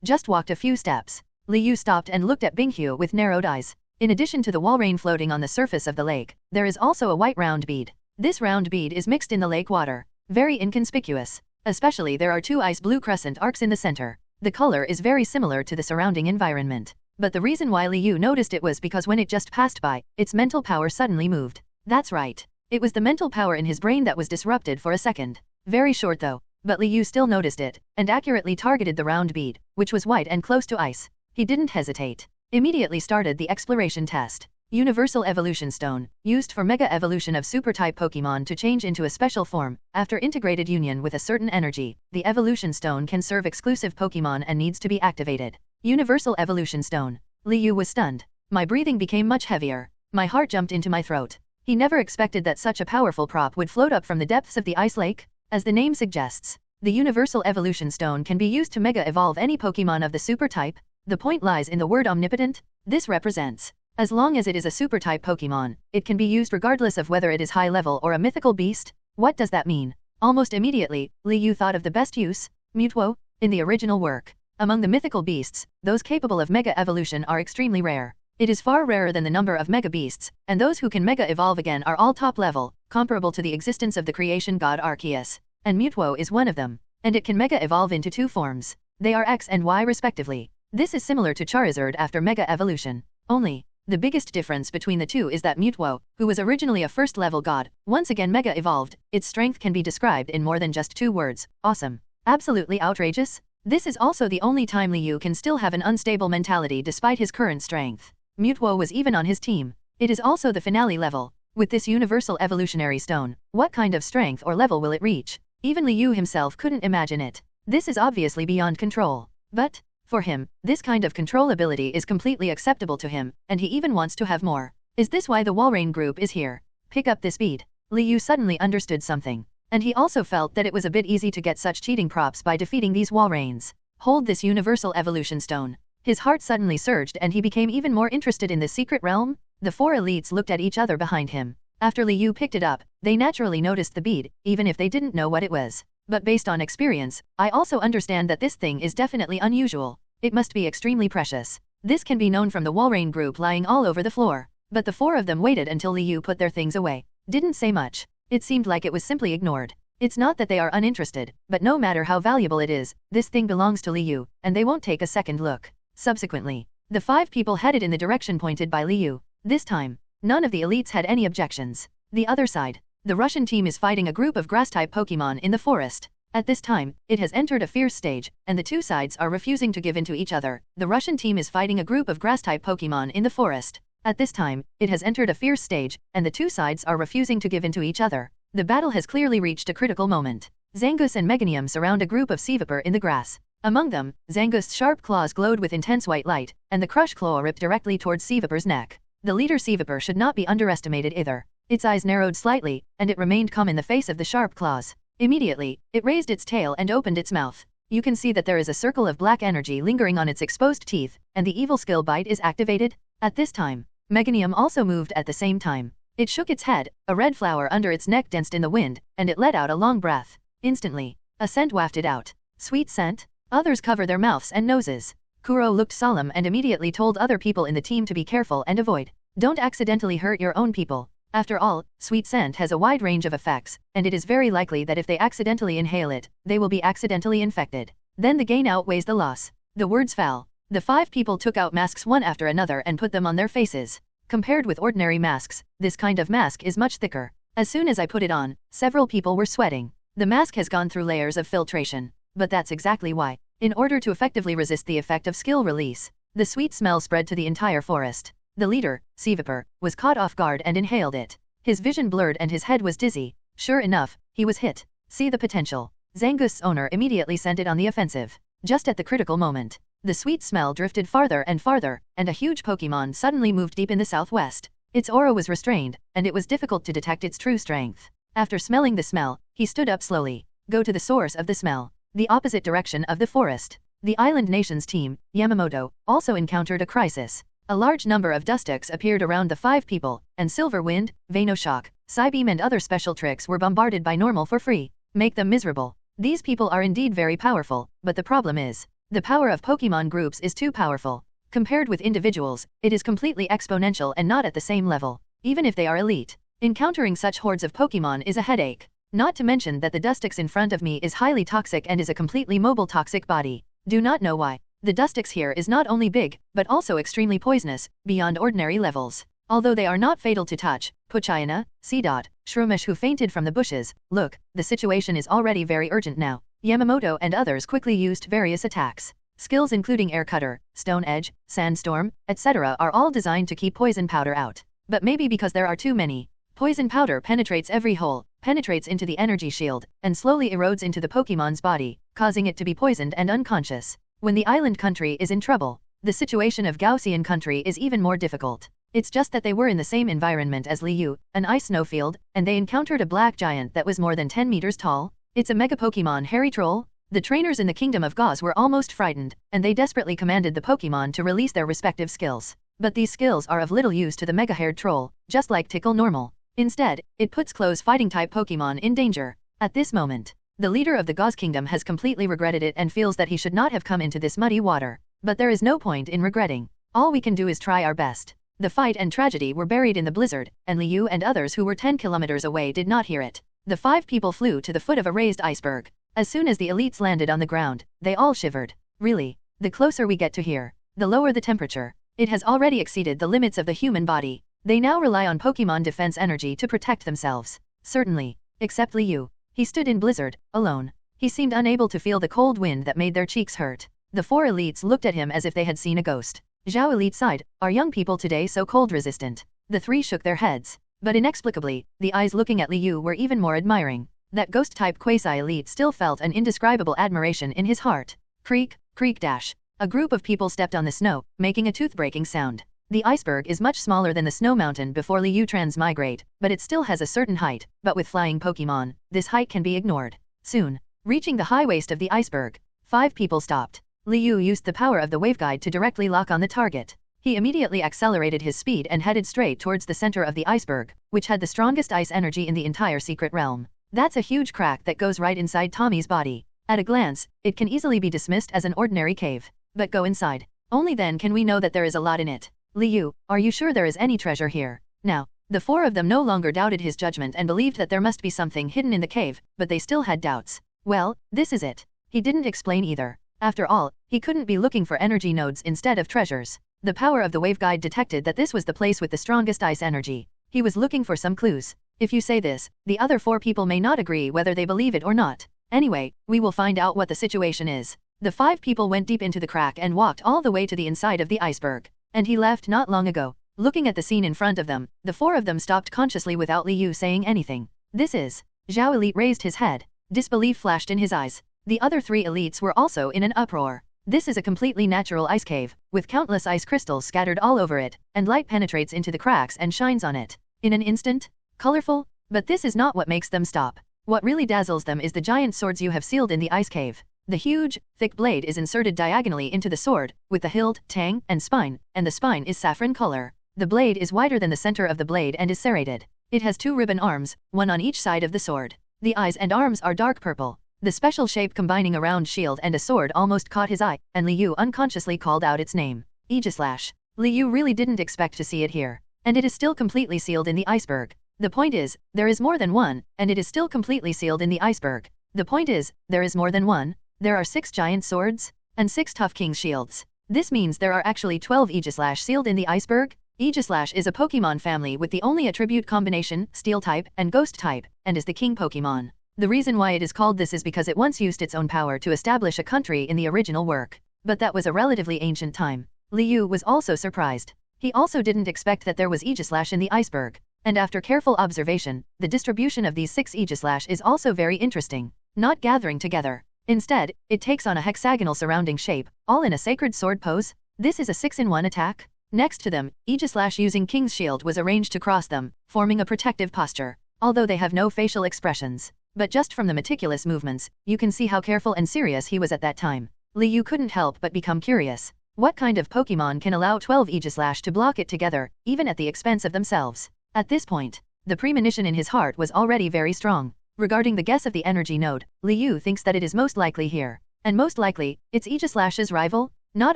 Just walked a few steps. Liu stopped and looked at Binghu with narrowed eyes. In addition to the Walrein floating on the surface of the lake, there is also a white round bead. This round bead is mixed in the lake water. Very inconspicuous. Especially there are 2 ice blue crescent arcs in the center. The color is very similar to the surrounding environment. But the reason why Liu noticed it was because when it just passed by, its mental power suddenly moved. That's right. It was the mental power in his brain that was disrupted for a second. Very short though. But Liu still noticed it, and accurately targeted the round bead, which was white and close to ice. He didn't hesitate. Immediately started the exploration test. Universal Evolution Stone, used for Mega Evolution of Super-type Pokémon to change into a special form. After integrated union with a certain energy, the Evolution Stone can serve exclusive Pokémon and needs to be activated. Universal Evolution Stone. Liu was stunned. My breathing became much heavier. My heart jumped into my throat. He never expected that such a powerful prop would float up from the depths of the ice lake. As the name suggests, the Universal Evolution Stone can be used to Mega Evolve any Pokémon of the Super type. The point lies in the word omnipotent. This represents, as long as it is a super-type Pokémon, it can be used regardless of whether it is high-level or a mythical beast. What does that mean? Almost immediately, Liu thought of the best use, Mewtwo, in the original work. Among the mythical beasts, those capable of Mega Evolution are extremely rare. It is far rarer than the number of Mega Beasts, and those who can Mega Evolve again are all top level, comparable to the existence of the creation god Arceus. And Mewtwo is one of them. And it can Mega Evolve into 2 forms. They are X and Y respectively. This is similar to Charizard after Mega Evolution. Only, the biggest difference between the two is that Mewtwo, who was originally a first-level god, once again Mega Evolved. Its strength can be described in more than just 2 words. Awesome. Absolutely outrageous. This is also the only time Liu can still have an unstable mentality despite his current strength. Mewtwo was even on his team. It is also the finale level. With this Universal Evolutionary Stone, what kind of strength or level will it reach? Even Liu himself couldn't imagine it. This is obviously beyond control. But, for him, this kind of control ability is completely acceptable to him, and he even wants to have more. Is this why the Walrein group is here? Pick up this bead. Liu suddenly understood something. And he also felt that it was a bit easy to get such cheating props by defeating these Walreins. Hold this Universal Evolution Stone. His heart suddenly surged and he became even more interested in this secret realm. The 4 elites looked at each other behind him. After Liu picked it up, they naturally noticed the bead, even if they didn't know what it was. But based on experience, I also understand that this thing is definitely unusual. It must be extremely precious. This can be known from the Walrein group lying all over the floor. But the 4 of them waited until Liu put their things away. Didn't say much. It seemed like it was simply ignored. It's not that they are uninterested, but no matter how valuable it is, this thing belongs to Liu, and they won't take a second look. Subsequently, the 5 people headed in the direction pointed by Liu. This time, none of the elites had any objections. The other side, the Russian team is fighting a group of grass-type Pokémon in the forest. At this time, it has entered a fierce stage, and the 2 sides are refusing to give in to each other. The Russian team is fighting a group of grass-type Pokémon in the forest. At this time, it has entered a fierce stage, and the 2 sides are refusing to give in to each other. The battle has clearly reached a critical moment. Zangoose and Meganium surround a group of Seavapor in the grass. Among them, Zangoose's sharp claws glowed with intense white light, and the crush claw ripped directly towards Seavapor's neck. The leader Seavapor should not be underestimated either. Its eyes narrowed slightly, and it remained calm in the face of the sharp claws. Immediately, it raised its tail and opened its mouth. You can see that there is a circle of black energy lingering on its exposed teeth, and the evil skill bite is activated. At this time, Meganium also moved at the same time. It shook its head, a red flower under its neck danced in the wind, and it let out a long breath. Instantly, a scent wafted out. Sweet scent? Others cover their mouths and noses. Kuro looked solemn and immediately told other people in the team to be careful and avoid. Don't accidentally hurt your own people. After all, sweet scent has a wide range of effects, and it is very likely that if they accidentally inhale it, they will be accidentally infected. Then the gain outweighs the loss. The words fell. The 5 people took out masks one after another and put them on their faces. Compared with ordinary masks, this kind of mask is much thicker. As soon as I put it on, several people were sweating. The mask has gone through layers of filtration. But that's exactly why. In order to effectively resist the effect of skill release, the sweet smell spread to the entire forest. The leader, Seavapor, was caught off guard and inhaled it. His vision blurred and his head was dizzy. Sure enough, he was hit. See the potential. Zangust's owner immediately sent it on the offensive. Just at the critical moment, the sweet smell drifted farther and farther, and a huge Pokémon suddenly moved deep in the southwest. Its aura was restrained, and it was difficult to detect its true strength. After smelling the smell, he stood up slowly. Go to the source of the smell. The opposite direction of the forest. The island nation's team, Yamamoto, also encountered a crisis. A large number of Dustics appeared around the 5 people, and Silver Wind, Venoshock, Psybeam and other special tricks were bombarded by normal for free. Make them miserable. These people are indeed very powerful, but the problem is, the power of Pokémon groups is too powerful. Compared with individuals, it is completely exponential and not at the same level, even if they are elite. Encountering such hordes of Pokémon is a headache. Not to mention that the Dustics in front of me is highly toxic and is a completely mobile toxic body. Do not know why. The Dustics here is not only big, but also extremely poisonous, beyond ordinary levels. Although they are not fatal to touch, Puchayana, C. Shroomish who fainted from the bushes, look, the situation is already very urgent now. Yamamoto and others quickly used various attacks. Skills including Air Cutter, Stone Edge, Sandstorm, etc. are all designed to keep poison powder out. But maybe because there are too many. Poison powder penetrates every hole, penetrates into the energy shield, and slowly erodes into the Pokémon's body, causing it to be poisoned and unconscious. When the island country is in trouble, the situation of Gaussian country is even more difficult. It's just that they were in the same environment as Liu, an ice snowfield, and they encountered a black giant that was more than 10 meters tall. It's a mega Pokémon hairy troll. The trainers in the Kingdom of Gauss were almost frightened, and they desperately commanded the Pokémon to release their respective skills. But these skills are of little use to the mega-haired troll, just like Tickle Normal. Instead, it puts close fighting-type Pokémon in danger. At this moment, the leader of the Gauss Kingdom has completely regretted it and feels that he should not have come into this muddy water. But there is no point in regretting. All we can do is try our best. The fight and tragedy were buried in the blizzard, and Liu and others who were 10 kilometers away did not hear it. The 5 people flew to the foot of a raised iceberg. As soon as the elites landed on the ground, they all shivered. Really, the closer we get to here, the lower the temperature. It has already exceeded the limits of the human body. They now rely on Pokémon defense energy to protect themselves. Certainly. Except Liu. He stood in blizzard, alone. He seemed unable to feel the cold wind that made their cheeks hurt. The 4 elites looked at him as if they had seen a ghost. Zhao Elite sighed, are young people today so cold resistant? The 3 shook their heads. But inexplicably, the eyes looking at Liu were even more admiring. That ghost-type quasi-elite still felt an indescribable admiration in his heart. Creak, creak dash. A group of people stepped on the snow, making a tooth-breaking sound. The iceberg is much smaller than the snow mountain before Liu transmigrate, but it still has a certain height, but with flying Pokémon, this height can be ignored. Soon, reaching the high waist of the iceberg, 5 people stopped. Liu used the power of the waveguide to directly lock on the target. He immediately accelerated his speed and headed straight towards the center of the iceberg, which had the strongest ice energy in the entire secret realm. That's a huge crack that goes right inside Tommy's body. At a glance, it can easily be dismissed as an ordinary cave. But go inside. Only then can we know that there is a lot in it. Liu, are you sure there is any treasure here? Now, the 4 of them no longer doubted his judgment and believed that there must be something hidden in the cave, but they still had doubts. Well, this is it. He didn't explain either. After all, he couldn't be looking for energy nodes instead of treasures. The power of the waveguide detected that this was the place with the strongest ice energy. He was looking for some clues. If you say this, the other 4 people may not agree whether they believe it or not. Anyway, we will find out what the situation is. The 5 people went deep into the crack and walked all the way to the inside of the iceberg. And he left not long ago. Looking at the scene in front of them, the 4 of them stopped consciously without Liu saying anything. This is. Zhao Elite raised his head. Disbelief flashed in his eyes. The other 3 elites were also in an uproar. This is a completely natural ice cave, with countless ice crystals scattered all over it, and light penetrates into the cracks and shines on it. In an instant? Colorful? But this is not what makes them stop. What really dazzles them is the giant swords you have sealed in the ice cave. The huge, thick blade is inserted diagonally into the sword, with the hilt, tang, and the spine is saffron color. The blade is wider than the center of the blade and is serrated. It has 2 ribbon arms, one on each side of the sword. The eyes and arms are dark purple. The special shape combining a round shield and a sword almost caught his eye, and Liu unconsciously called out its name. Aegislash. Liu really didn't expect to see it here. And it is still completely sealed in the iceberg. The point is, there is more than one, and it is still completely sealed in the iceberg. The point is, there is more than one. There are 6 giant swords, and 6 tough king's shields. This means there are actually 12 Aegislash sealed in the iceberg. Aegislash is a Pokémon family with the only attribute combination, Steel type, and Ghost type, and is the king Pokémon. The reason why it is called this is because it once used its own power to establish a country in the original work. But that was a relatively ancient time. Liu was also surprised. He also didn't expect that there was Aegislash in the iceberg. And after careful observation, the distribution of these 6 Aegislash is also very interesting. Not gathering together. Instead, it takes on a hexagonal surrounding shape, all in a sacred sword pose. This is a 6-in-1 attack. Next to them, Aegislash using King's Shield was arranged to cross them, forming a protective posture, although they have no facial expressions. But just from the meticulous movements, you can see how careful and serious he was at that time. Liu couldn't help but become curious. What kind of Pokémon can allow 12 Aegislash to block it together, even at the expense of themselves? At this point, the premonition in his heart was already very strong. Regarding the guess of the energy node, Liu thinks that it is most likely here. And most likely, it's Aegislash's rival? Not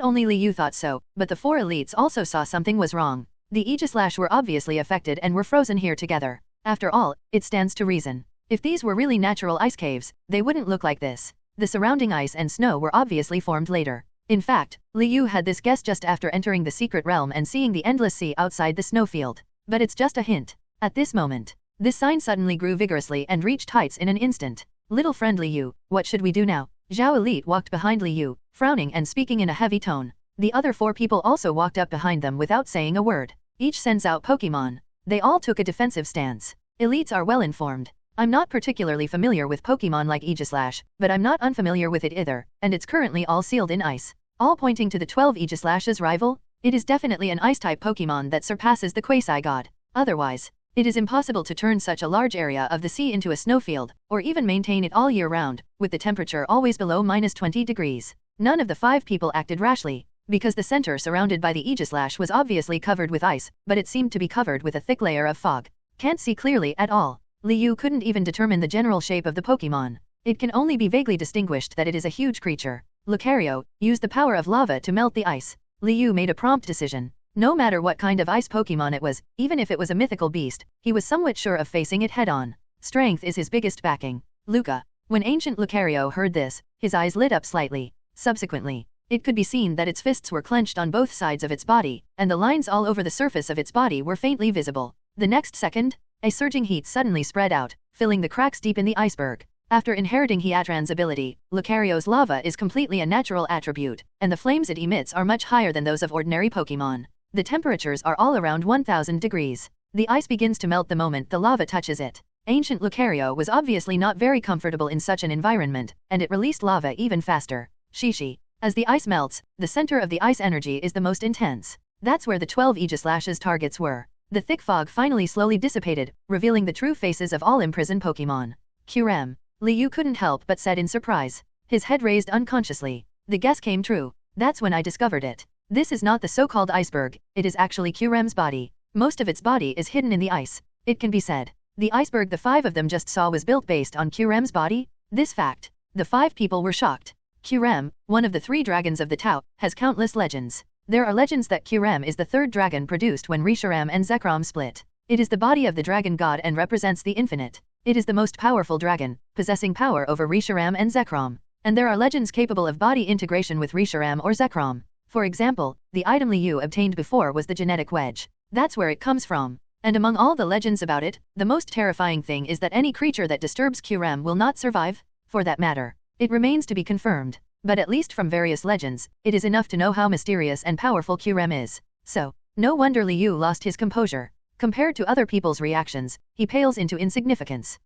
only Liu thought so, but the 4 elites also saw something was wrong. The Aegislash were obviously affected and were frozen here together. After all, it stands to reason. If these were really natural ice caves, they wouldn't look like this. The surrounding ice and snow were obviously formed later. In fact, Liu had this guess just after entering the secret realm and seeing the endless sea outside the snowfield. But it's just a hint. At this moment, this sign suddenly grew vigorously and reached heights in an instant. Little friend Liu, what should we do now? Zhao Elite walked behind Liu, frowning and speaking in a heavy tone. The other 4 people also walked up behind them without saying a word. Each sends out Pokémon. They all took a defensive stance. Elites are well informed. I'm not particularly familiar with Pokémon like Aegislash, but I'm not unfamiliar with it either, and it's currently all sealed in ice. All pointing to the 12 Aegislash's rival. It is definitely an ice-type Pokémon that surpasses the Quasi-God. Otherwise, it is impossible to turn such a large area of the sea into a snowfield, or even maintain it all year round, with the temperature always below -20 degrees. None of the 5 people acted rashly, because the center surrounded by the Aegislash was obviously covered with ice, but it seemed to be covered with a thick layer of fog. Can't see clearly at all. Liu couldn't even determine the general shape of the Pokémon. It can only be vaguely distinguished that it is a huge creature. Lucario used the power of lava to melt the ice. Liu made a prompt decision. No matter what kind of ice Pokémon it was, even if it was a mythical beast, he was somewhat sure of facing it head-on. Strength is his biggest backing. Luca. When ancient Lucario heard this, his eyes lit up slightly. Subsequently, it could be seen that its fists were clenched on both sides of its body, and the lines all over the surface of its body were faintly visible. The next second, a surging heat suddenly spread out, filling the cracks deep in the iceberg. After inheriting Heatran's ability, Lucario's lava is completely a natural attribute, and the flames it emits are much higher than those of ordinary Pokémon. The temperatures are all around 1000 degrees. The ice begins to melt the moment the lava touches it. Ancient Lucario was obviously not very comfortable in such an environment, and it released lava even faster. Shishi. As the ice melts, the center of the ice energy is the most intense. That's where the 12 Aegislash's targets were. The thick fog finally slowly dissipated, revealing the true faces of all imprisoned Pokémon. Qrem. Liu couldn't help but said in surprise. His head raised unconsciously. The guess came true. That's when I discovered it. This is not the so-called iceberg, it is actually Qrem's body. Most of its body is hidden in the ice. It can be said. The iceberg the 5 of them just saw was built based on Qrem's body. This fact. The 5 people were shocked. Qrem, one of the 3 dragons of the Tao, has countless legends. There are legends that Qrem is the 3rd dragon produced when Reshiram and Zekrom split. It is the body of the dragon god and represents the infinite. It is the most powerful dragon, possessing power over Reshiram and Zekrom. And there are legends capable of body integration with Reshiram or Zekrom. For example, the item Liu obtained before was the genetic wedge. That's where it comes from. And among all the legends about it, the most terrifying thing is that any creature that disturbs Qrem will not survive. For that matter, it remains to be confirmed. But at least from various legends, it is enough to know how mysterious and powerful Qrem is. So, no wonder Liu lost his composure. Compared to other people's reactions, he pales into insignificance.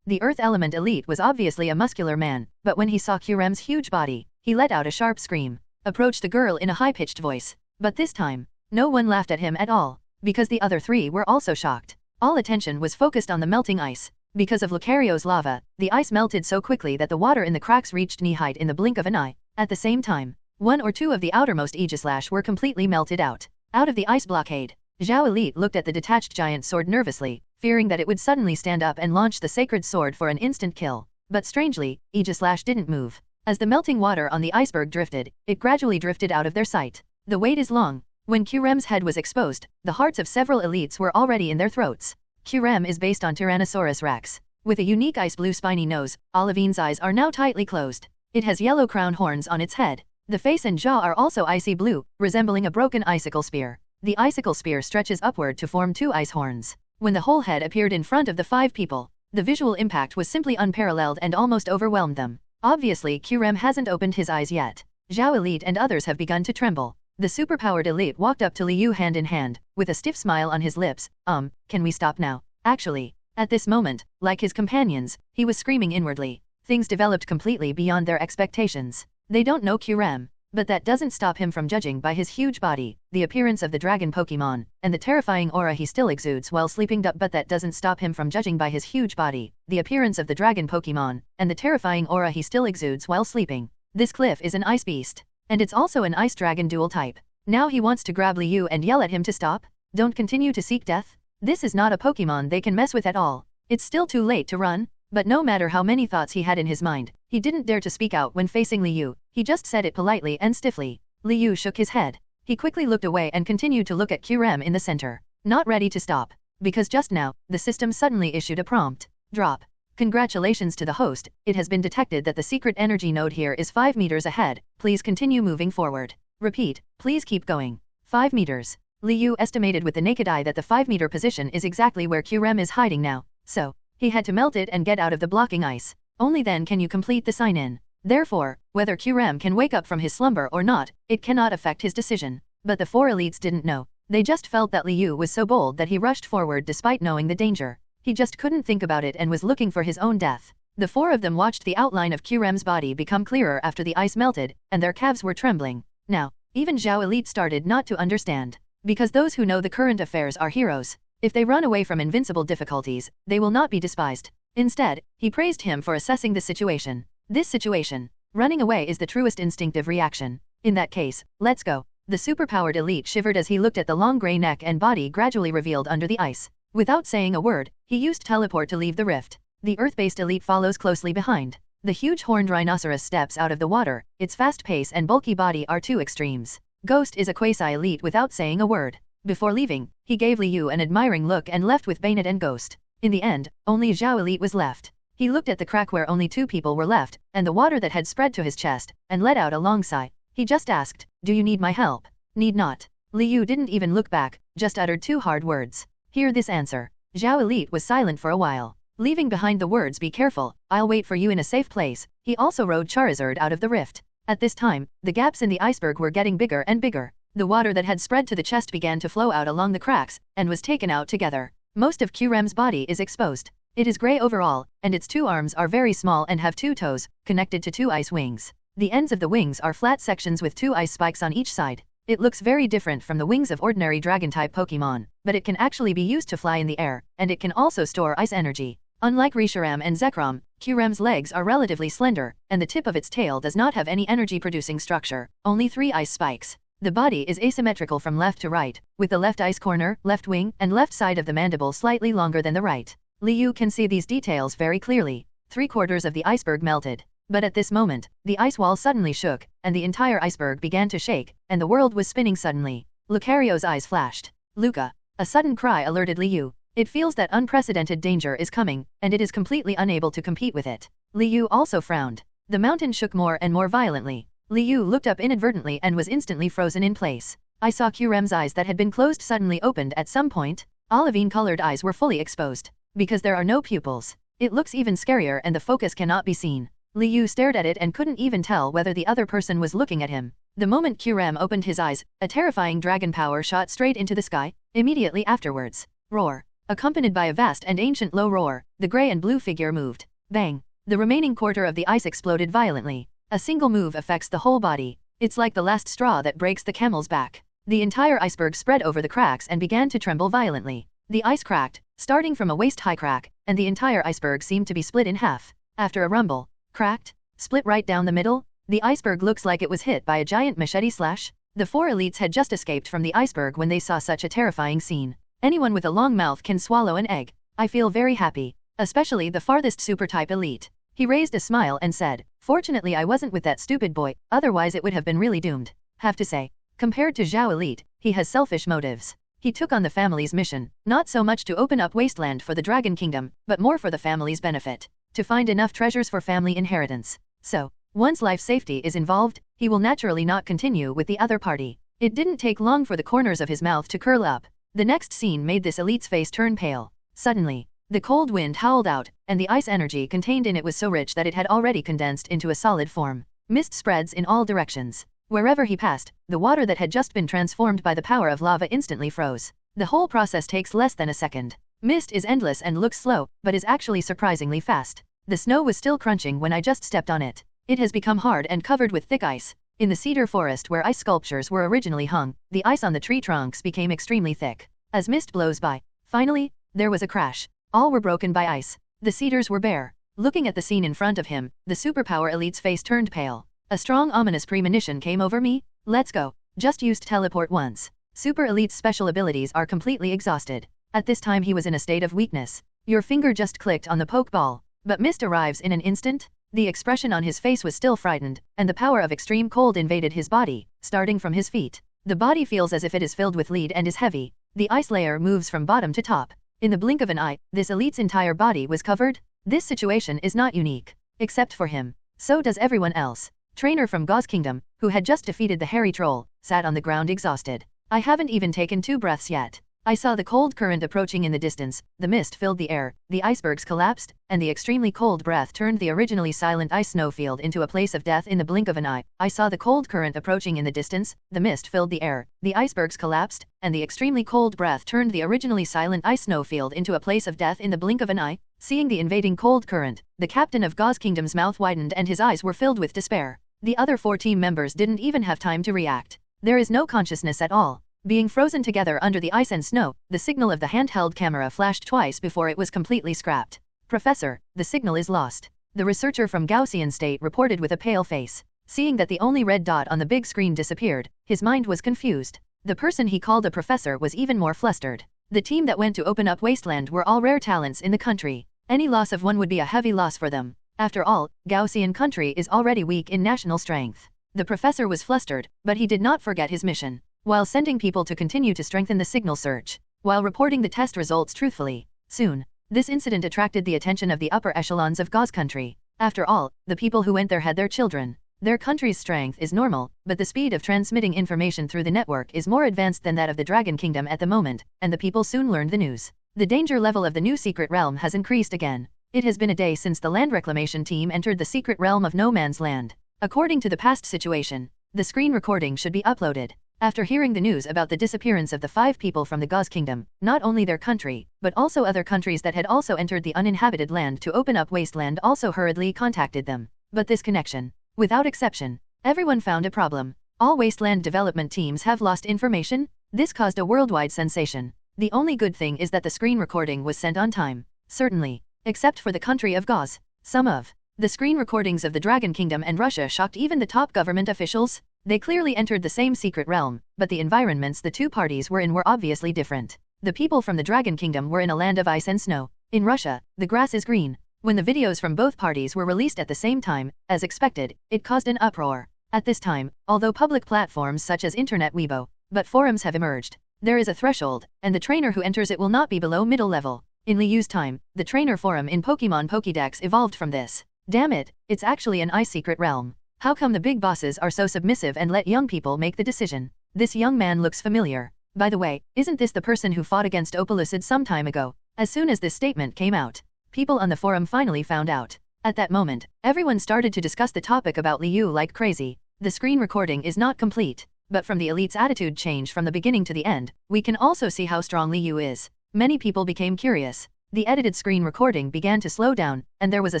The Earth Element Elite was obviously a muscular man, but when he saw Qrem's huge body, he let out a sharp scream. Approached the girl in a high-pitched voice. But this time, no one laughed at him at all, because the other 3 were also shocked. All attention was focused on the melting ice. Because of Lucario's lava, the ice melted so quickly that the water in the cracks reached knee height in the blink of an eye. At the same time, 1 or 2 of the outermost Aegislash were completely melted out. Out of the ice blockade, Zhao Elite looked at the detached giant sword nervously, fearing that it would suddenly stand up and launch the sacred sword for an instant kill. But strangely, Aegislash didn't move. As the melting water on the iceberg drifted, it gradually drifted out of their sight. The wait is long. When Qrem's head was exposed, the hearts of several elites were already in their throats. Qrem is based on Tyrannosaurus rex. With a unique ice blue spiny nose, Olivine's eyes are now tightly closed. It has yellow crown horns on its head. The face and jaw are also icy blue, resembling a broken icicle spear. The icicle spear stretches upward to form 2 ice horns. When the whole head appeared in front of the 5 people, the visual impact was simply unparalleled and almost overwhelmed them. Obviously Qrem hasn't opened his eyes yet. Zhao Elite and others have begun to tremble. The superpowered elite walked up to Liu hand in hand, with a stiff smile on his lips. Can we stop now? Actually, at this moment, like his companions, he was screaming inwardly. Things developed completely beyond their expectations. They don't know Qrem, but that doesn't stop him from judging by his huge body, the appearance of the dragon Pokémon, and the terrifying aura he still exudes while sleeping. But that doesn't stop him from judging by his huge body, the appearance of the dragon Pokémon, and the terrifying aura he still exudes while sleeping. This Cliff is an ice beast, and it's also an ice dragon dual type. Now he wants to grab Liu and yell at him to stop. Don't continue to seek death. This is not a Pokémon they can mess with at all. It's still too late to run. But no matter how many thoughts he had in his mind, he didn't dare to speak out when facing Liu. He just said it politely and stiffly. Liu shook his head. He quickly looked away and continued to look at Qrem in the center, not ready to stop. Because just now, the system suddenly issued a prompt. Drop. Congratulations to the host, it has been detected that the secret energy node here is 5 meters ahead. Please continue moving forward. Repeat, please keep going. 5 meters. Liu estimated with the naked eye that the 5-meter position is exactly where Qrem is hiding now, so he had to melt it and get out of the blocking ice. Only then can you complete the sign-in. Therefore, whether Qrem can wake up from his slumber or not, it cannot affect his decision. But the 4 elites didn't know. They just felt that Liu was so bold that he rushed forward despite knowing the danger. He just couldn't think about it and was looking for his own death. The 4 of them watched the outline of Qrem's body become clearer after the ice melted, and their calves were trembling. Now, even Zhao Elite started not to understand. Because those who know the current affairs are heroes. If they run away from invincible difficulties, they will not be despised. Instead, he praised him for assessing the situation. This situation, running away is the truest instinctive reaction. In that case, let's go. The superpowered elite shivered as he looked at the long gray neck and body gradually revealed under the ice. Without saying a word, he used teleport to leave the rift. The earth-based elite follows closely behind. The huge horned rhinoceros steps out of the water. Its fast pace and bulky body are 2 extremes. Ghost is a quasi-elite without saying a word. Before leaving, he gave Liu an admiring look and left with Bayonet and Ghost. In the end, only Zhao Elite was left. He looked at the crack where only 2 people were left, and the water that had spread to his chest, and let out a long sigh. He just asked, "Do you need my help?" "Need not." Liu didn't even look back, just uttered 2 hard words. Hear this answer. Zhao Elite was silent for a while, leaving behind the words "Be careful, I'll wait for you in a safe place." He also rode Charizard out of the rift. At this time, the gaps in the iceberg were getting bigger and bigger. The water that had spread to the chest began to flow out along the cracks, and was taken out together. Most of Qrem's body is exposed. It is gray overall, and its 2 arms are very small and have 2 toes, connected to 2 ice wings. The ends of the wings are flat sections with 2 ice spikes on each side. It looks very different from the wings of ordinary dragon-type Pokémon, but it can actually be used to fly in the air, and it can also store ice energy. Unlike Reshiram and Zekrom, Qrem's legs are relatively slender, and the tip of its tail does not have any energy-producing structure, only 3 ice spikes. The body is asymmetrical from left to right, with the left ice corner, left wing, and left side of the mandible slightly longer than the right. Liu can see these details very clearly. 3/4 of the iceberg melted. But at this moment, the ice wall suddenly shook, and the entire iceberg began to shake, and the world was spinning suddenly. Lucario's eyes flashed. "Luca!" A sudden cry alerted Liu. It feels that unprecedented danger is coming, and it is completely unable to compete with it. Liu also frowned. The mountain shook more and more violently. Liu looked up inadvertently and was instantly frozen in place. I saw Qrem's eyes that had been closed suddenly opened at some point. Olivine-colored eyes were fully exposed. Because there are no pupils, it looks even scarier and the focus cannot be seen. Liu stared at it and couldn't even tell whether the other person was looking at him. The moment Qrem opened his eyes, a terrifying dragon power shot straight into the sky. Immediately afterwards, roar. Accompanied by a vast and ancient low roar, the gray and blue figure moved. Bang! The remaining quarter of the ice exploded violently. A single move affects the whole body. It's like the last straw that breaks the camel's back. The entire iceberg spread over the cracks and began to tremble violently. The ice cracked, starting from a waist-high crack, and the entire iceberg seemed to be split in half. After a rumble, cracked, split right down the middle, the iceberg looks like it was hit by a giant machete slash. The 4 elites had just escaped from the iceberg when they saw such a terrifying scene. Anyone with a long mouth can swallow an egg. I feel very happy. Especially the farthest super-type elite. He raised a smile and said, "Fortunately I wasn't with that stupid boy, otherwise it would have been really doomed." Have to say, compared to Zhao Elite, he has selfish motives. He took on the family's mission, not so much to open up wasteland for the Dragon Kingdom, but more for the family's benefit. To find enough treasures for family inheritance. So, once life safety is involved, he will naturally not continue with the other party. It didn't take long for the corners of his mouth to curl up. The next scene made this elite's face turn pale. Suddenly, the cold wind howled out, and the ice energy contained in it was so rich that it had already condensed into a solid form. Mist spreads in all directions. Wherever he passed, the water that had just been transformed by the power of lava instantly froze. The whole process takes less than a second. Mist is endless and looks slow, but is actually surprisingly fast. The snow was still crunching when I just stepped on it. It has become hard and covered with thick ice. In the cedar forest where ice sculptures were originally hung, the ice on the tree trunks became extremely thick. As mist blows by, finally, there was a crash. All were broken by ice. The cedars were bare. Looking at the scene in front of him, the superpower elite's face turned pale. A strong ominous premonition came over me. Let's go. Just used teleport once. Super elite's special abilities are completely exhausted. At this time he was in a state of weakness. Your finger just clicked on the pokeball. But mist arrives in an instant. The expression on his face was still frightened, and the power of extreme cold invaded his body, starting from his feet. The body feels as if it is filled with lead and is heavy. The ice layer moves from bottom to top. In the blink of an eye, this elite's entire body was covered. This situation is not unique. Except for him. So does everyone else. Trainer from Gauze Kingdom, who had just defeated the hairy troll, sat on the ground exhausted. I haven't even taken 2 breaths yet. I saw the cold current approaching in the distance, the mist filled the air, the icebergs collapsed, and the extremely cold breath turned the originally silent ice snowfield into a place of death in the blink of an eye. I saw the cold current approaching in the distance, the mist filled the air, the icebergs collapsed, and the extremely cold breath turned the originally silent ice snowfield into a place of death in the blink of an eye. Seeing the invading cold current, the captain of Gauze Kingdom's mouth widened and his eyes were filled with despair. The other 4 team members didn't even have time to react. There is no consciousness at all. Being frozen together under the ice and snow, the signal of the handheld camera flashed twice before it was completely scrapped. "Professor, the signal is lost," the researcher from Gaussian State reported with a pale face. Seeing that the only red dot on the big screen disappeared, his mind was confused. The person he called a professor was even more flustered. The team that went to open up Wasteland were all rare talents in the country. Any loss of one would be a heavy loss for them. After all, Gaussian country is already weak in national strength. The professor was flustered, but he did not forget his mission. While sending people to continue to strengthen the signal search, while reporting the test results truthfully. Soon, this incident attracted the attention of the upper echelons of Gauze country. After all, the people who went there had their children. Their country's strength is normal, but the speed of transmitting information through the network is more advanced than that of the Dragon Kingdom at the moment, and the people soon learned the news. The danger level of the new secret realm has increased again. It has been a day since the land reclamation team entered the secret realm of No Man's Land. According to the past situation, the screen recording should be uploaded. After hearing the news about the disappearance of the 5 people from the Gauze Kingdom, not only their country, but also other countries that had also entered the uninhabited land to open up Wasteland also hurriedly contacted them. But this connection, without exception, everyone found a problem. All Wasteland development teams have lost information. This caused a worldwide sensation. The only good thing is that the screen recording was sent on time. Certainly, except for the country of Gauze. Some of the screen recordings of the Dragon Kingdom and Russia shocked even the top government officials. They clearly entered the same secret realm, but the environments the 2 parties were in were obviously different. The people from the Dragon Kingdom were in a land of ice and snow. In Russia, the grass is green. When the videos from both parties were released at the same time, as expected, it caused an uproar. At this time, although public platforms such as Internet Weibo, but forums have emerged, there is a threshold, and the trainer who enters it will not be below middle level. In Liu's time, the trainer forum in Pokémon Pokédex evolved from this. Damn it, it's actually an ice secret realm. How come the big bosses are so submissive and let young people make the decision? This young man looks familiar. By the way, isn't this the person who fought against Opalucid some time ago? As soon as this statement came out, people on the forum finally found out. At that moment, everyone started to discuss the topic about Liu like crazy. The screen recording is not complete, but from the elite's attitude change from the beginning to the end, we can also see how strong Liu is. Many people became curious. The edited screen recording began to slow down, and there was a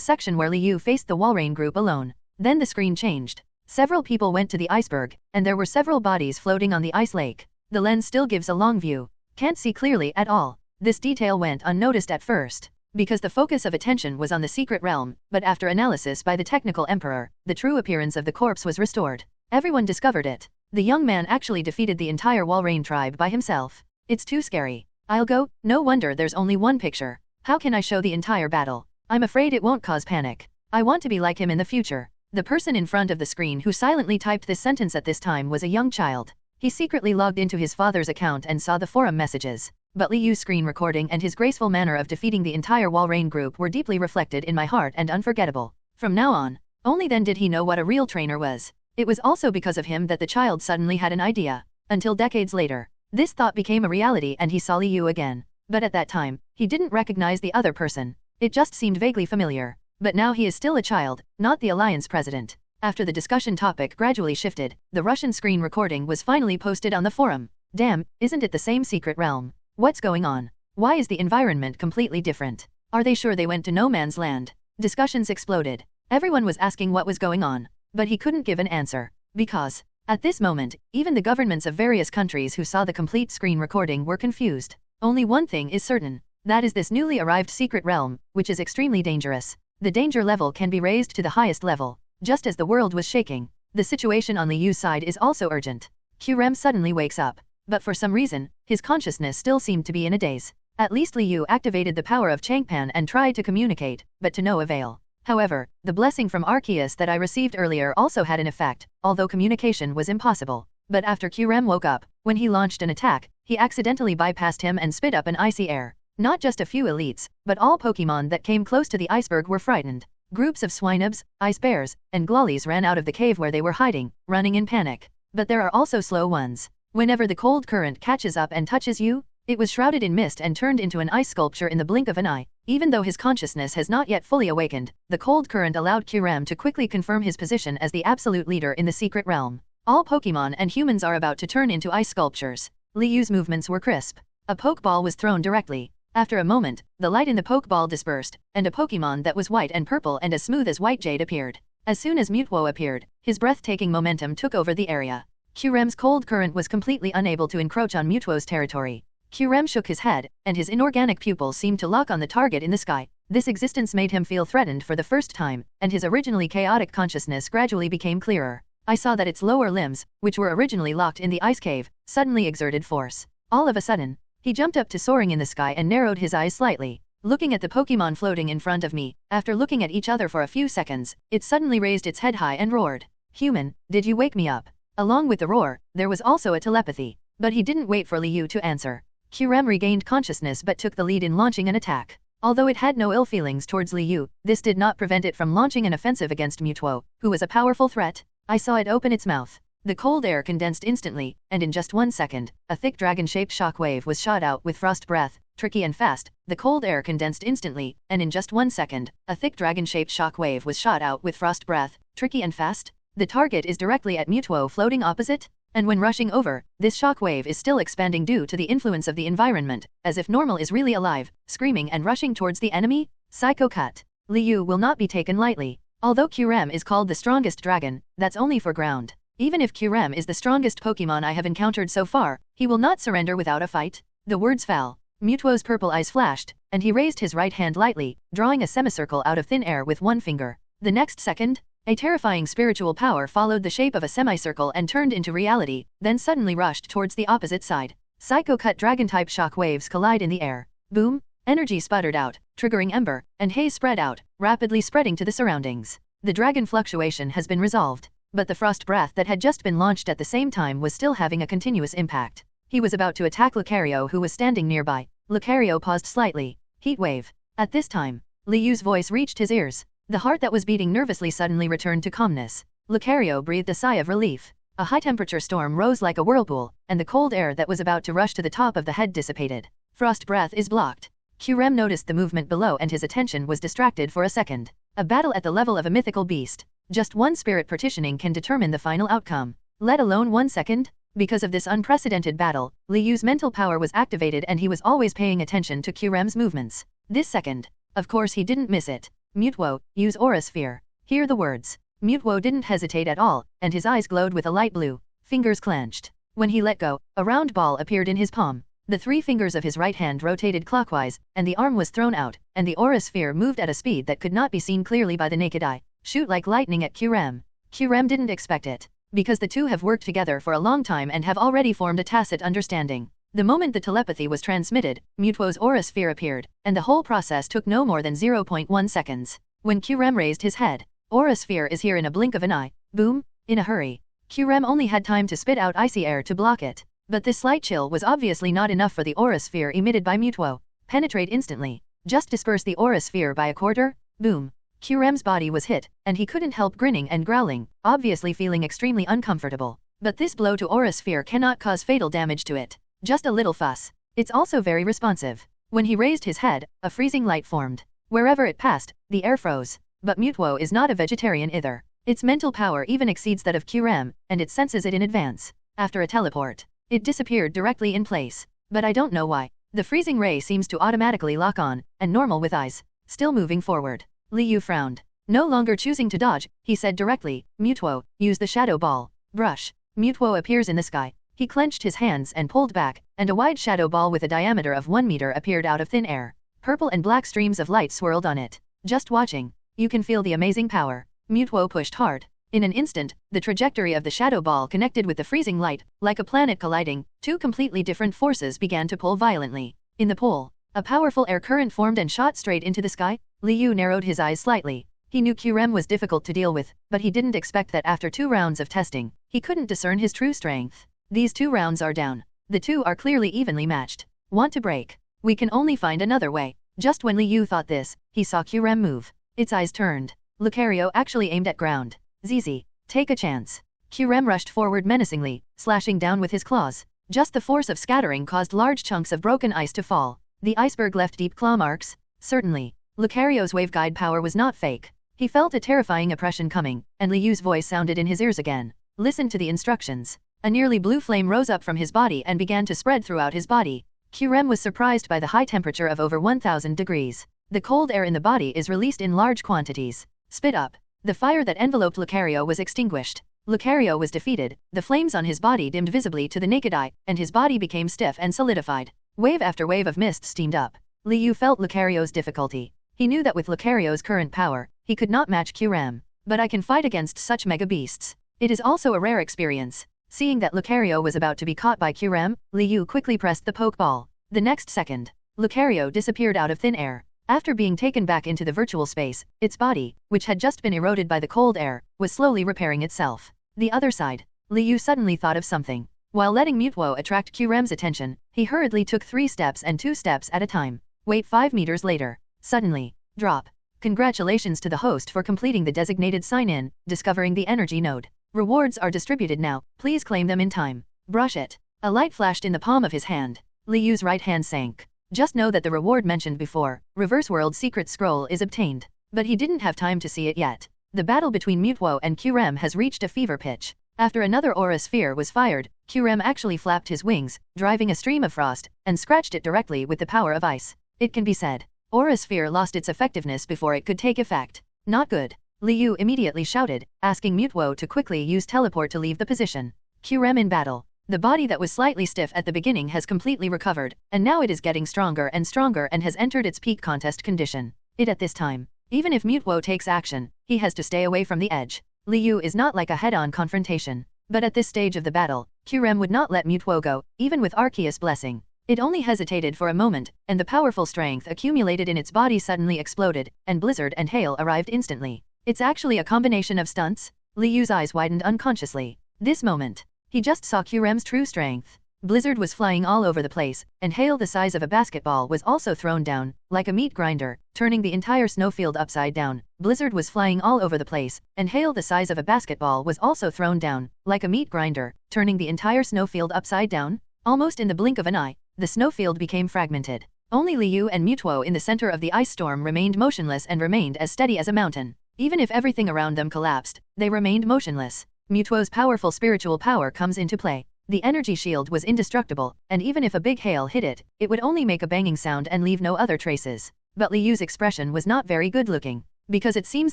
section where Liu faced the Walrein group alone. Then the screen changed. Several people went to the iceberg, and there were several bodies floating on the ice lake. The lens still gives a long view. Can't see clearly at all. This detail went unnoticed at first, because the focus of attention was on the secret realm, but after analysis by the technical emperor, the true appearance of the corpse was restored. Everyone discovered it. The young man actually defeated the entire Walrein tribe by himself. It's too scary. I'll go. No wonder there's only one picture. How can I show the entire battle? I'm afraid it won't cause panic. I want to be like him in the future. The person in front of the screen who silently typed this sentence at this time was a young child. He secretly logged into his father's account and saw the forum messages. But Li Yu's screen recording and his graceful manner of defeating the entire Walrein group were deeply reflected in my heart and unforgettable. From now on, only then did he know what a real trainer was. It was also because of him that the child suddenly had an idea. Until decades later, this thought became a reality and he saw Li Yu again. But at that time, he didn't recognize the other person. It just seemed vaguely familiar. But now he is still a child, not the Alliance president. After the discussion topic gradually shifted, the Russian screen recording was finally posted on the forum. Damn, isn't it the same secret realm? What's going on? Why is the environment completely different? Are they sure they went to no man's land? Discussions exploded. Everyone was asking what was going on. But he couldn't give an answer. Because, at this moment, even the governments of various countries who saw the complete screen recording were confused. Only one thing is certain. That is this newly arrived secret realm, which is extremely dangerous. The danger level can be raised to the highest level. Just as the world was shaking, the situation on Li Yu's side is also urgent. Qrem suddenly wakes up. But for some reason, his consciousness still seemed to be in a daze. At least Li Yu activated the power of Changpan and tried to communicate, but to no avail. However, the blessing from Arceus that I received earlier also had an effect, although communication was impossible. But after Qrem woke up, when he launched an attack, he accidentally bypassed him and spit up an icy air. Not just a few elites, but all Pokémon that came close to the iceberg were frightened. Groups of Swinubs, ice bears, and Glollies ran out of the cave where they were hiding, running in panic. But there are also slow ones. Whenever the cold current catches up and touches you, it was shrouded in mist and turned into an ice sculpture in the blink of an eye. Even though his consciousness has not yet fully awakened, the cold current allowed Qrem to quickly confirm his position as the absolute leader in the secret realm. All Pokémon and humans are about to turn into ice sculptures. Li Yu's movements were crisp. A Pokeball was thrown directly. After a moment, the light in the Pokeball dispersed, and a Pokémon that was white and purple and as smooth as white jade appeared. As soon as Mewtwo appeared, his breathtaking momentum took over the area. Qrem's cold current was completely unable to encroach on Mewtwo's territory. Qrem shook his head, and his inorganic pupils seemed to lock on the target in the sky. This existence made him feel threatened for the first time, and his originally chaotic consciousness gradually became clearer. I saw that its lower limbs, which were originally locked in the ice cave, suddenly exerted force. All of a sudden, he jumped up to soaring in the sky and narrowed his eyes slightly. Looking at the Pokémon floating in front of me, after looking at each other for a few seconds, it suddenly raised its head high and roared. Human, did you wake me up? Along with the roar, there was also a telepathy. But he didn't wait for Li Yu to answer. Qrem regained consciousness but took the lead in launching an attack. Although it had no ill feelings towards Li Yu, this did not prevent it from launching an offensive against Mewtwo, who was a powerful threat. I saw it open its mouth. The cold air condensed instantly, and in just 1 second, a thick dragon-shaped shockwave was shot out with frost breath, tricky and fast. The cold air condensed instantly, and in just 1 second, a thick dragon-shaped shockwave was shot out with frost breath, tricky and fast. The target is directly at Mewtwo floating opposite, and when rushing over, this shockwave is still expanding due to the influence of the environment, as if normal is really alive, screaming and rushing towards the enemy. Psycho Cut. Li Yu will not be taken lightly. Although Qrem is called the strongest dragon, that's only for ground. Even if Qrem is the strongest Pokémon I have encountered so far, he will not surrender without a fight. The words fell. Mewtwo's purple eyes flashed, and he raised his right hand lightly, drawing a semicircle out of thin air with one finger. The next second, a terrifying spiritual power followed the shape of a semicircle and turned into reality, then suddenly rushed towards the opposite side. Psycho Cut dragon-type shock waves collide in the air. Boom! Energy sputtered out, triggering ember, and haze spread out, rapidly spreading to the surroundings. The dragon fluctuation has been resolved. But the frost breath that had just been launched at the same time was still having a continuous impact. He was about to attack Lucario, who was standing nearby. Lucario paused slightly. Heat wave. At this time, Li Yu's voice reached his ears. The heart that was beating nervously suddenly returned to calmness. Lucario breathed a sigh of relief. A high-temperature storm rose like a whirlpool, and the cold air that was about to rush to the top of the head dissipated. Frost breath is blocked. Qrem noticed the movement below and his attention was distracted for a second. A battle at the level of a mythical beast. Just one spirit partitioning can determine the final outcome. Let alone 1 second? Because of this unprecedented battle, Li Yu's mental power was activated and he was always paying attention to Qrem's movements. This second. Of course he didn't miss it. Mewtwo, use Aura Sphere. Hear the words. Mewtwo didn't hesitate at all, and his eyes glowed with a light blue. Fingers clenched. When he let go, a round ball appeared in his palm. The 3 fingers of his right hand rotated clockwise, and the arm was thrown out, and the Aura Sphere moved at a speed that could not be seen clearly by the naked eye. Shoot like lightning at Qrem. Qrem didn't expect it. because the two have worked together for a long time and have already formed a tacit understanding. The moment the telepathy was transmitted, Mewtwo's aura sphere appeared, and the whole process took no more than 0.1 seconds. When Qrem raised his head, aura sphere is here in a blink of an eye. Boom! In a hurry. Qrem only had time to spit out icy air to block it. But this slight chill was obviously not enough for the aura sphere emitted by Mewtwo. Penetrate instantly. Just disperse the aura sphere by a quarter. Boom. Qrem's body was hit, and he couldn't help grinning and growling, obviously feeling extremely uncomfortable. But this blow to aura sphere cannot cause fatal damage to it. Just a little fuss. It's also very responsive. When he raised his head, a freezing light formed. Wherever it passed, the air froze. But Mewtwo is not a vegetarian either. Its mental power even exceeds that of Qrem, and it senses it in advance. After a teleport, it disappeared directly in place. But I don't know why. The freezing ray seems to automatically lock on, and normal with eyes. Still moving forward. Liu frowned. No longer choosing to dodge, he said directly, Mewtwo, use the shadow ball. Brush. Mewtwo appears in the sky. He clenched his hands and pulled back, and a wide shadow ball with a diameter of 1 meter appeared out of thin air. Purple and black streams of light swirled on it. Just watching. You can feel the amazing power. Mewtwo pushed hard. In an instant, the trajectory of the shadow ball connected with the freezing light, like a planet colliding. Two completely different forces began to pull violently. In the pull, a powerful air current formed and shot straight into the sky. Liu narrowed his eyes slightly. He knew Qrem was difficult to deal with, but he didn't expect that after 2 rounds of testing, he couldn't discern his true strength. These 2 rounds are down. The two are clearly evenly matched. Want to break? We can only find another way. Just when Liu thought this, he saw Qrem move. Its eyes turned. Lucario actually aimed at ground. ZZ, take a chance. Qrem rushed forward menacingly, slashing down with his claws. Just the force of scattering caused large chunks of broken ice to fall. The iceberg left deep claw marks. Certainly. Lucario's waveguide power was not fake. He felt a terrifying oppression coming, and Liu's voice sounded in his ears again. Listen to the instructions. A nearly blue flame rose up from his body and began to spread throughout his body. Qrem was surprised by the high temperature of over 1000 degrees. The cold air in the body is released in large quantities. Spit up. The fire that enveloped Lucario was extinguished. Lucario was defeated, the flames on his body dimmed visibly to the naked eye, and his body became stiff and solidified. Wave after wave of mist steamed up. Liu felt Lucario's difficulty. He knew that with Lucario's current power, he could not match Qrem. But I can fight against such mega beasts. It is also a rare experience. Seeing that Lucario was about to be caught by Qrem, Liu quickly pressed the Pokeball. The next second, Lucario disappeared out of thin air. After being taken back into the virtual space, its body, which had just been eroded by the cold air, was slowly repairing itself. The other side. Liu suddenly thought of something. While letting Mewtwo attract Qrem's attention, he hurriedly took 3 steps and 2 steps at a time. Wait 5 meters later. Suddenly. Drop. Congratulations to the host for completing the designated sign-in, discovering the energy node. Rewards are distributed now, please claim them in time. Brush it. A light flashed in the palm of his hand. Liu's right hand sank. Just know that the reward mentioned before, Reverse World Secret Scroll, is obtained. But he didn't have time to see it yet. The battle between Mewtwo and Qrem has reached a fever pitch. After another aura sphere was fired, Qrem actually flapped his wings, driving a stream of frost, and scratched it directly with the power of ice. It can be said. Aura sphere lost its effectiveness before it could take effect. Not good. Liu immediately shouted, asking Mewtwo to quickly use teleport to leave the position. Qrem in battle. The body that was slightly stiff at the beginning has completely recovered, and now it is getting stronger and has entered its peak contest condition. At this time, even if Mewtwo takes action, he has to stay away from the edge. Liu is not like a head-on confrontation. But at this stage of the battle, Qrem would not let Mewtwo go, even with Arceus' blessing. It only hesitated for a moment, and the powerful strength accumulated in its body suddenly exploded, and Blizzard and Hail arrived instantly. It's actually a combination of stunts? Liu's eyes widened unconsciously. This moment. He just saw Qrem's true strength. Blizzard was flying all over the place, and hail the size of a basketball was also thrown down, like a meat grinder, turning the entire snowfield upside down. Blizzard was flying all over the place, and hail the size of a basketball was also thrown down, like a meat grinder, turning the entire snowfield upside down. Almost in the blink of an eye, the snowfield became fragmented. Only Liu and Mewtwo in the center of the ice storm remained motionless and remained as steady as a mountain. Even if everything around them collapsed, they remained motionless. Mewtwo's powerful spiritual power comes into play. The energy shield was indestructible, and even if a big hail hit it, it would only make a banging sound and leave no other traces. But Liu's expression was not very good-looking, because it seems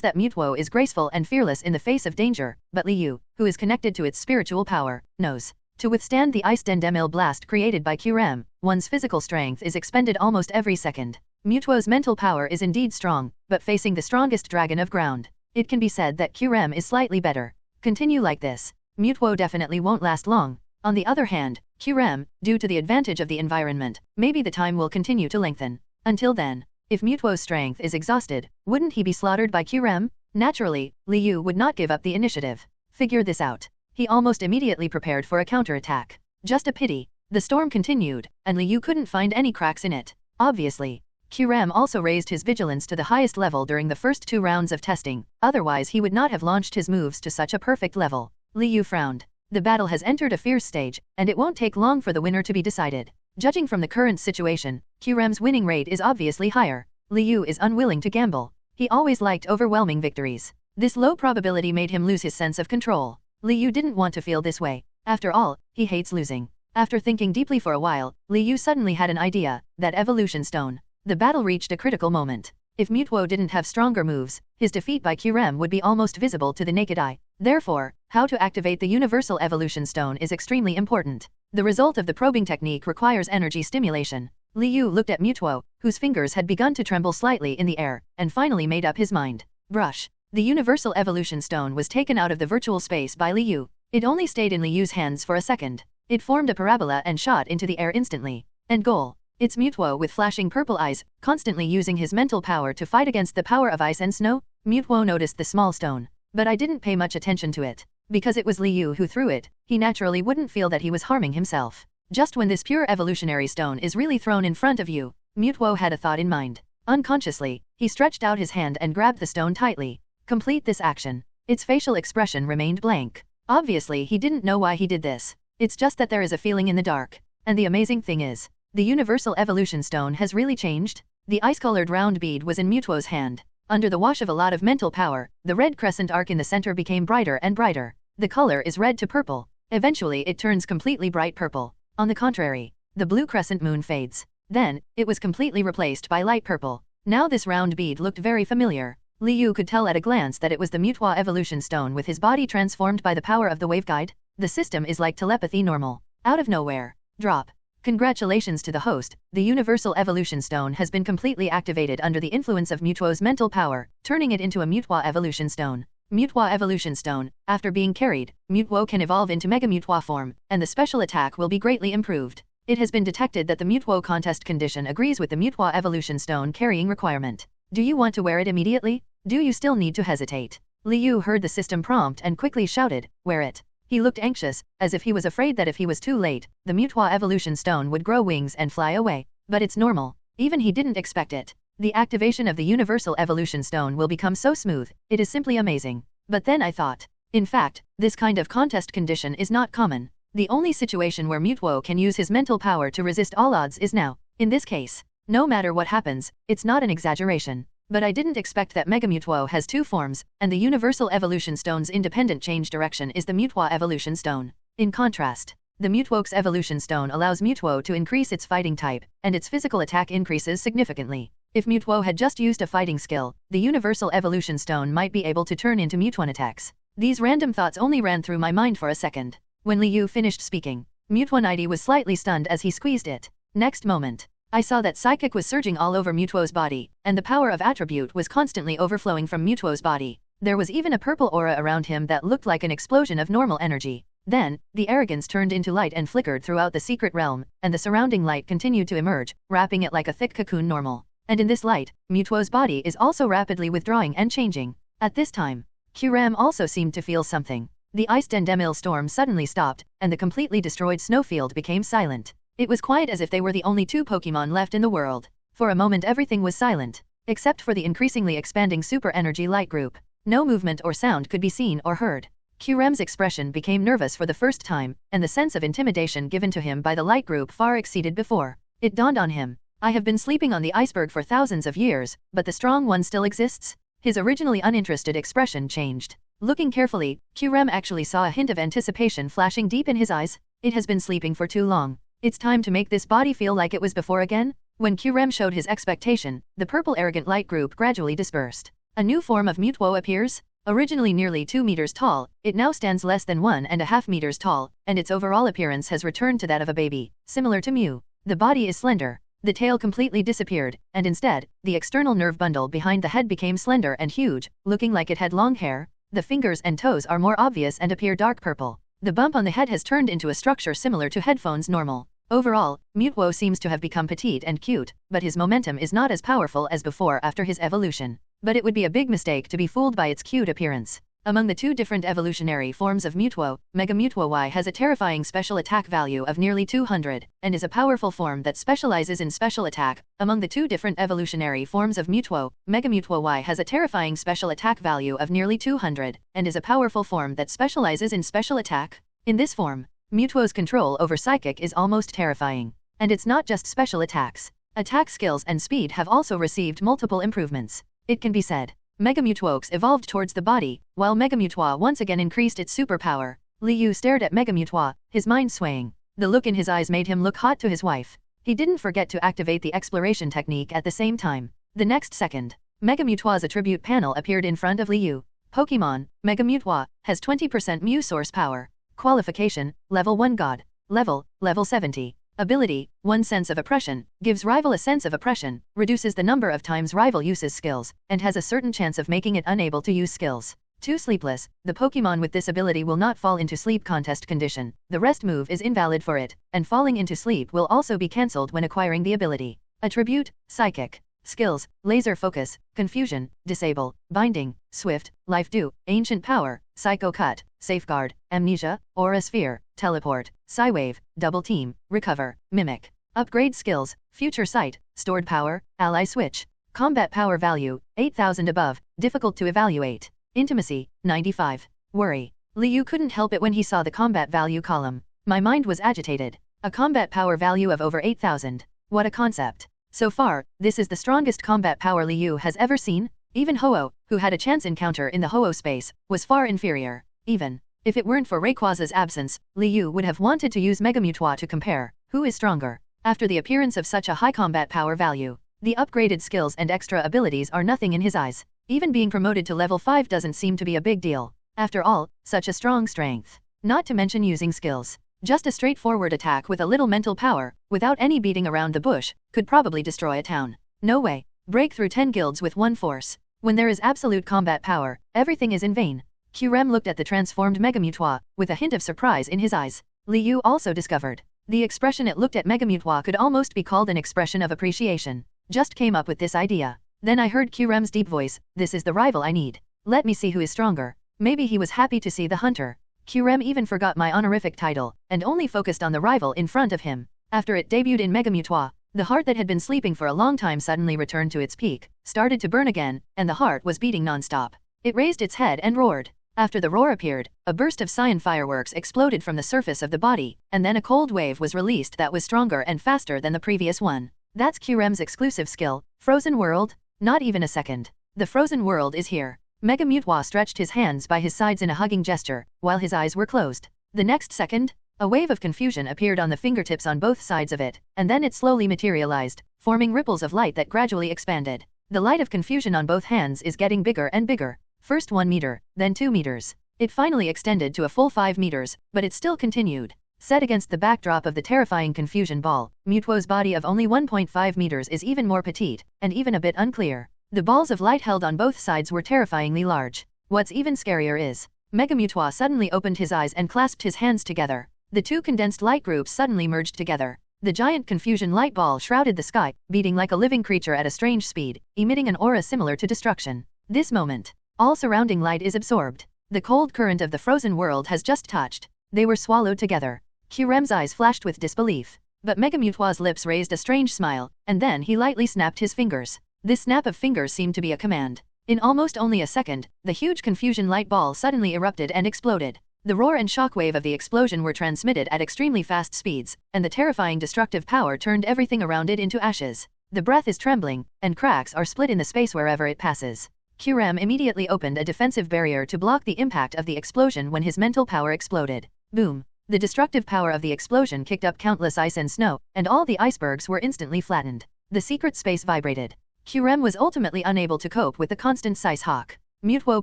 that Mewtwo is graceful and fearless in the face of danger, but Liu, who is connected to its spiritual power, knows. To withstand the ice Dendemil blast created by Qrem, one's physical strength is expended almost every second. Mewtwo's mental power is indeed strong, but facing the strongest dragon of ground, it can be said that Qrem is slightly better. Continue like this. Mewtwo definitely won't last long. On the other hand, Qrem, due to the advantage of the environment, maybe the time will continue to lengthen. Until then, if Mewtwo's strength is exhausted, wouldn't he be slaughtered by Qrem? Naturally, Liu would not give up the initiative. Figure this out. He almost immediately prepared for a counterattack. Just a pity. The storm continued, and Liu couldn't find any cracks in it. Obviously, Qrem also raised his vigilance to the highest level during the first 2 rounds of testing, otherwise he would not have launched his moves to such a perfect level. Liu frowned. The battle has entered a fierce stage, and it won't take long for the winner to be decided. Judging from the current situation, Qrem's winning rate is obviously higher. Liu is unwilling to gamble. He always liked overwhelming victories. This low probability made him lose his sense of control. Liu didn't want to feel this way. After all, he hates losing. After thinking deeply for a while, Liu suddenly had an idea, that evolution stone. The battle reached a critical moment. If Mewtwo didn't have stronger moves, his defeat by Qrem would be almost visible to the naked eye. Therefore, how to activate the Universal Evolution Stone is extremely important. The result of the probing technique requires energy stimulation. Liu looked at Mewtwo, whose fingers had begun to tremble slightly in the air, and finally made up his mind. Brush. The Universal Evolution Stone was taken out of the virtual space by Liu. It only stayed in Liu's hands for a second. It formed a parabola and shot into the air instantly. End goal. It's Mewtwo with flashing purple eyes, constantly using his mental power to fight against the power of ice and snow. Mewtwo noticed the small stone. But I didn't pay much attention to it. Because it was Liu who threw it, he naturally wouldn't feel that he was harming himself. Just when this pure evolutionary stone is really thrown in front of you, Mewtwo had a thought in mind. Unconsciously, he stretched out his hand and grabbed the stone tightly. Complete this action. Its facial expression remained blank. Obviously he didn't know why he did this. It's just that there is a feeling in the dark. And the amazing thing is, the Universal Evolution Stone has really changed. The ice-colored round bead was in Mewtwo's hand. Under the wash of a lot of mental power, the red crescent arc in the center became brighter and brighter. The color is red to purple. Eventually it turns completely bright purple. On the contrary, the blue crescent moon fades. Then, it was completely replaced by light purple. Now this round bead looked very familiar. Liu could tell at a glance that it was the Mewtwo Evolution Stone with his body transformed by the power of the waveguide. The system is like telepathy normal. Out of nowhere. Drop. Congratulations to the host, the Universal Evolution Stone has been completely activated under the influence of Mewtwo's mental power, turning it into a Mewtwo Evolution Stone. Mewtwo Evolution Stone. After being carried, Mewtwo can evolve into Mega Mewtwo form, and the special attack will be greatly improved. It has been detected that the Mewtwo contest condition agrees with the Mewtwo Evolution Stone carrying requirement. Do you want to wear it immediately? Do you still need to hesitate? Liu heard the system prompt and quickly shouted, "Wear it." He looked anxious, as if he was afraid that if he was too late, the Mewtwo Evolution Stone would grow wings and fly away. But it's normal. Even he didn't expect it. The activation of the Universal Evolution Stone will become so smooth, it is simply amazing. But then I thought. In fact, this kind of contest condition is not common. The only situation where Mewtwo can use his mental power to resist all odds is now. In this case, no matter what happens, it's not an exaggeration. But I didn't expect that Mega Mewtwo has 2 forms, and the Universal Evolution Stone's independent change direction is the Mewtwo Evolution Stone. In contrast, the Mewtwo's Evolution Stone allows Mewtwo to increase its fighting type, and its physical attack increases significantly. If Mewtwo had just used a fighting skill, the Universal Evolution Stone might be able to turn into Mewtwo attacks. These random thoughts only ran through my mind for a second. When Liu finished speaking, Mewtwo was slightly stunned as he squeezed it. Next moment, I saw that Psychic was surging all over Mewtwo's body, and the power of attribute was constantly overflowing from Mewtwo's body. There was even a purple aura around him that looked like an explosion of normal energy. Then, the arrogance turned into light and flickered throughout the secret realm, and the surrounding light continued to emerge, wrapping it like a thick cocoon normal. And in this light, Mewtwo's body is also rapidly withdrawing and changing. At this time, Qrem also seemed to feel something. The Ice Dendemil storm suddenly stopped, and the completely destroyed snowfield became silent. It was quiet as if they were the only 2 Pokémon left in the world. For a moment everything was silent, except for the increasingly expanding super energy light group. No movement or sound could be seen or heard. Qrem's expression became nervous for the first time, and the sense of intimidation given to him by the light group far exceeded before. It dawned on him. I have been sleeping on the iceberg for thousands of years, but the strong one still exists? His originally uninterested expression changed. Looking carefully, Qrem actually saw a hint of anticipation flashing deep in his eyes. It has been sleeping for too long. It's time to make this body feel like it was before again? When Qrem showed his expectation, the purple arrogant light group gradually dispersed. A new form of Mewtwo appears. Originally nearly 2 meters tall, it now stands less than 1.5 meters tall, and its overall appearance has returned to that of a baby, similar to Mew. The body is slender. The tail completely disappeared, and instead, the external nerve bundle behind the head became slender and huge, looking like it had long hair. The fingers and toes are more obvious and appear dark purple. The bump on the head has turned into a structure similar to headphones normal. Overall, Mewtwo seems to have become petite and cute, but his momentum is not as powerful as before after his evolution. But it would be a big mistake to be fooled by its cute appearance. Among the two different evolutionary forms of Mewtwo, Mega Mewtwo Y has a terrifying special attack value of nearly 200, and is a powerful form that specializes in special attack. Among the two different evolutionary forms of Mewtwo, Mega Mewtwo Y has a terrifying special attack value of nearly 200, and is a powerful form that specializes in special attack. In this form, Mewtwo's control over Psychic is almost terrifying. And it's not just special attacks. Attack skills and speed have also received multiple improvements. It can be said, Mega Mewtwox evolved towards the body, while Mega Mewtwo once again increased its superpower. Liu stared at Mega Mewtwo, his mind swaying. The look in his eyes made him look hot to his wife. He didn't forget to activate the exploration technique at the same time. The next second, Mega Mewtwo's attribute panel appeared in front of Liu. Pokemon, Mega Mewtwo, has 20% Mew Source Power. Qualification, Level 1 God. Level 70. Ability, 1 Sense of Oppression, gives rival a sense of oppression, reduces the number of times rival uses skills, and has a certain chance of making it unable to use skills. 2 Sleepless, the Pokemon with this ability will not fall into sleep contest condition, the rest move is invalid for it, and falling into sleep will also be cancelled when acquiring the ability. Attribute, Psychic. Skills, Laser Focus, Confusion, Disable, Binding, Swift, Life Dew, Ancient Power, Psycho Cut, Safeguard, Amnesia, Aura Sphere, Teleport, Psywave, Double Team, Recover, Mimic. Upgrade skills, Future Sight, Stored Power, Ally Switch. Combat Power Value, 8000 above, difficult to evaluate. Intimacy, 95. Worry. Liu couldn't help it when he saw the combat value column. My mind was agitated. A combat power value of over 8000. What a concept. So far, this is the strongest combat power Liu has ever seen. Even Ho-Oh, who had a chance encounter in the Ho-Oh space, was far inferior. Even if it weren't for Rayquaza's absence, Liu would have wanted to use Mega Mewtwo to compare who is stronger. After the appearance of such a high combat power value, the upgraded skills and extra abilities are nothing in his eyes. Even being promoted to level 5 doesn't seem to be a big deal. After all, such a strong strength. Not to mention using skills. Just a straightforward attack with a little mental power, without any beating around the bush, could probably destroy a town. No way. Break through 10 guilds with one force. When there is absolute combat power, everything is in vain. Qrem looked at the transformed Mega Mewtwo, with a hint of surprise in his eyes. Liu also discovered. The expression it looked at Mega Mewtwo could almost be called an expression of appreciation. Just came up with this idea. Then I heard Qrem's deep voice, this is the rival I need. Let me see who is stronger. Maybe he was happy to see the hunter. Qrem even forgot my honorific title, and only focused on the rival in front of him. After it debuted in Mega Mewtwo, the heart that had been sleeping for a long time suddenly returned to its peak, started to burn again, and the heart was beating non-stop. It raised its head and roared. After the roar appeared, a burst of cyan fireworks exploded from the surface of the body, and then a cold wave was released that was stronger and faster than the previous one. That's Qrem's exclusive skill, Frozen World? Not even a second. The Frozen World is here. Mega Mewtwo stretched his hands by his sides in a hugging gesture, while his eyes were closed. The next second, a wave of confusion appeared on the fingertips on both sides of it, and then it slowly materialized, forming ripples of light that gradually expanded. The light of confusion on both hands is getting bigger and bigger. First 1 meter, then 2 meters. It finally extended to a full 5 meters, but it still continued. Set against the backdrop of the terrifying confusion ball, Mewtwo's body of only 1.5 meters is even more petite, and even a bit unclear. The balls of light held on both sides were terrifyingly large. What's even scarier is, Mega Mewtwo suddenly opened his eyes and clasped his hands together. The two condensed light groups suddenly merged together. The giant confusion light ball shrouded the sky, beating like a living creature at a strange speed, emitting an aura similar to destruction. This moment, all surrounding light is absorbed. The cold current of the frozen world has just touched. They were swallowed together. Qrem's eyes flashed with disbelief. But Mega Mewtwo's lips raised a strange smile, and then he lightly snapped his fingers. This snap of fingers seemed to be a command. In almost only a second, the huge confusion light ball suddenly erupted and exploded. The roar and shockwave of the explosion were transmitted at extremely fast speeds, and the terrifying destructive power turned everything around it into ashes. The breath is trembling, and cracks are split in the space wherever it passes. Qrem immediately opened a defensive barrier to block the impact of the explosion when his mental power exploded. Boom! The destructive power of the explosion kicked up countless ice and snow, and all the icebergs were instantly flattened. The secret space vibrated. Qrem was ultimately unable to cope with the constant size hawk. Mewtwo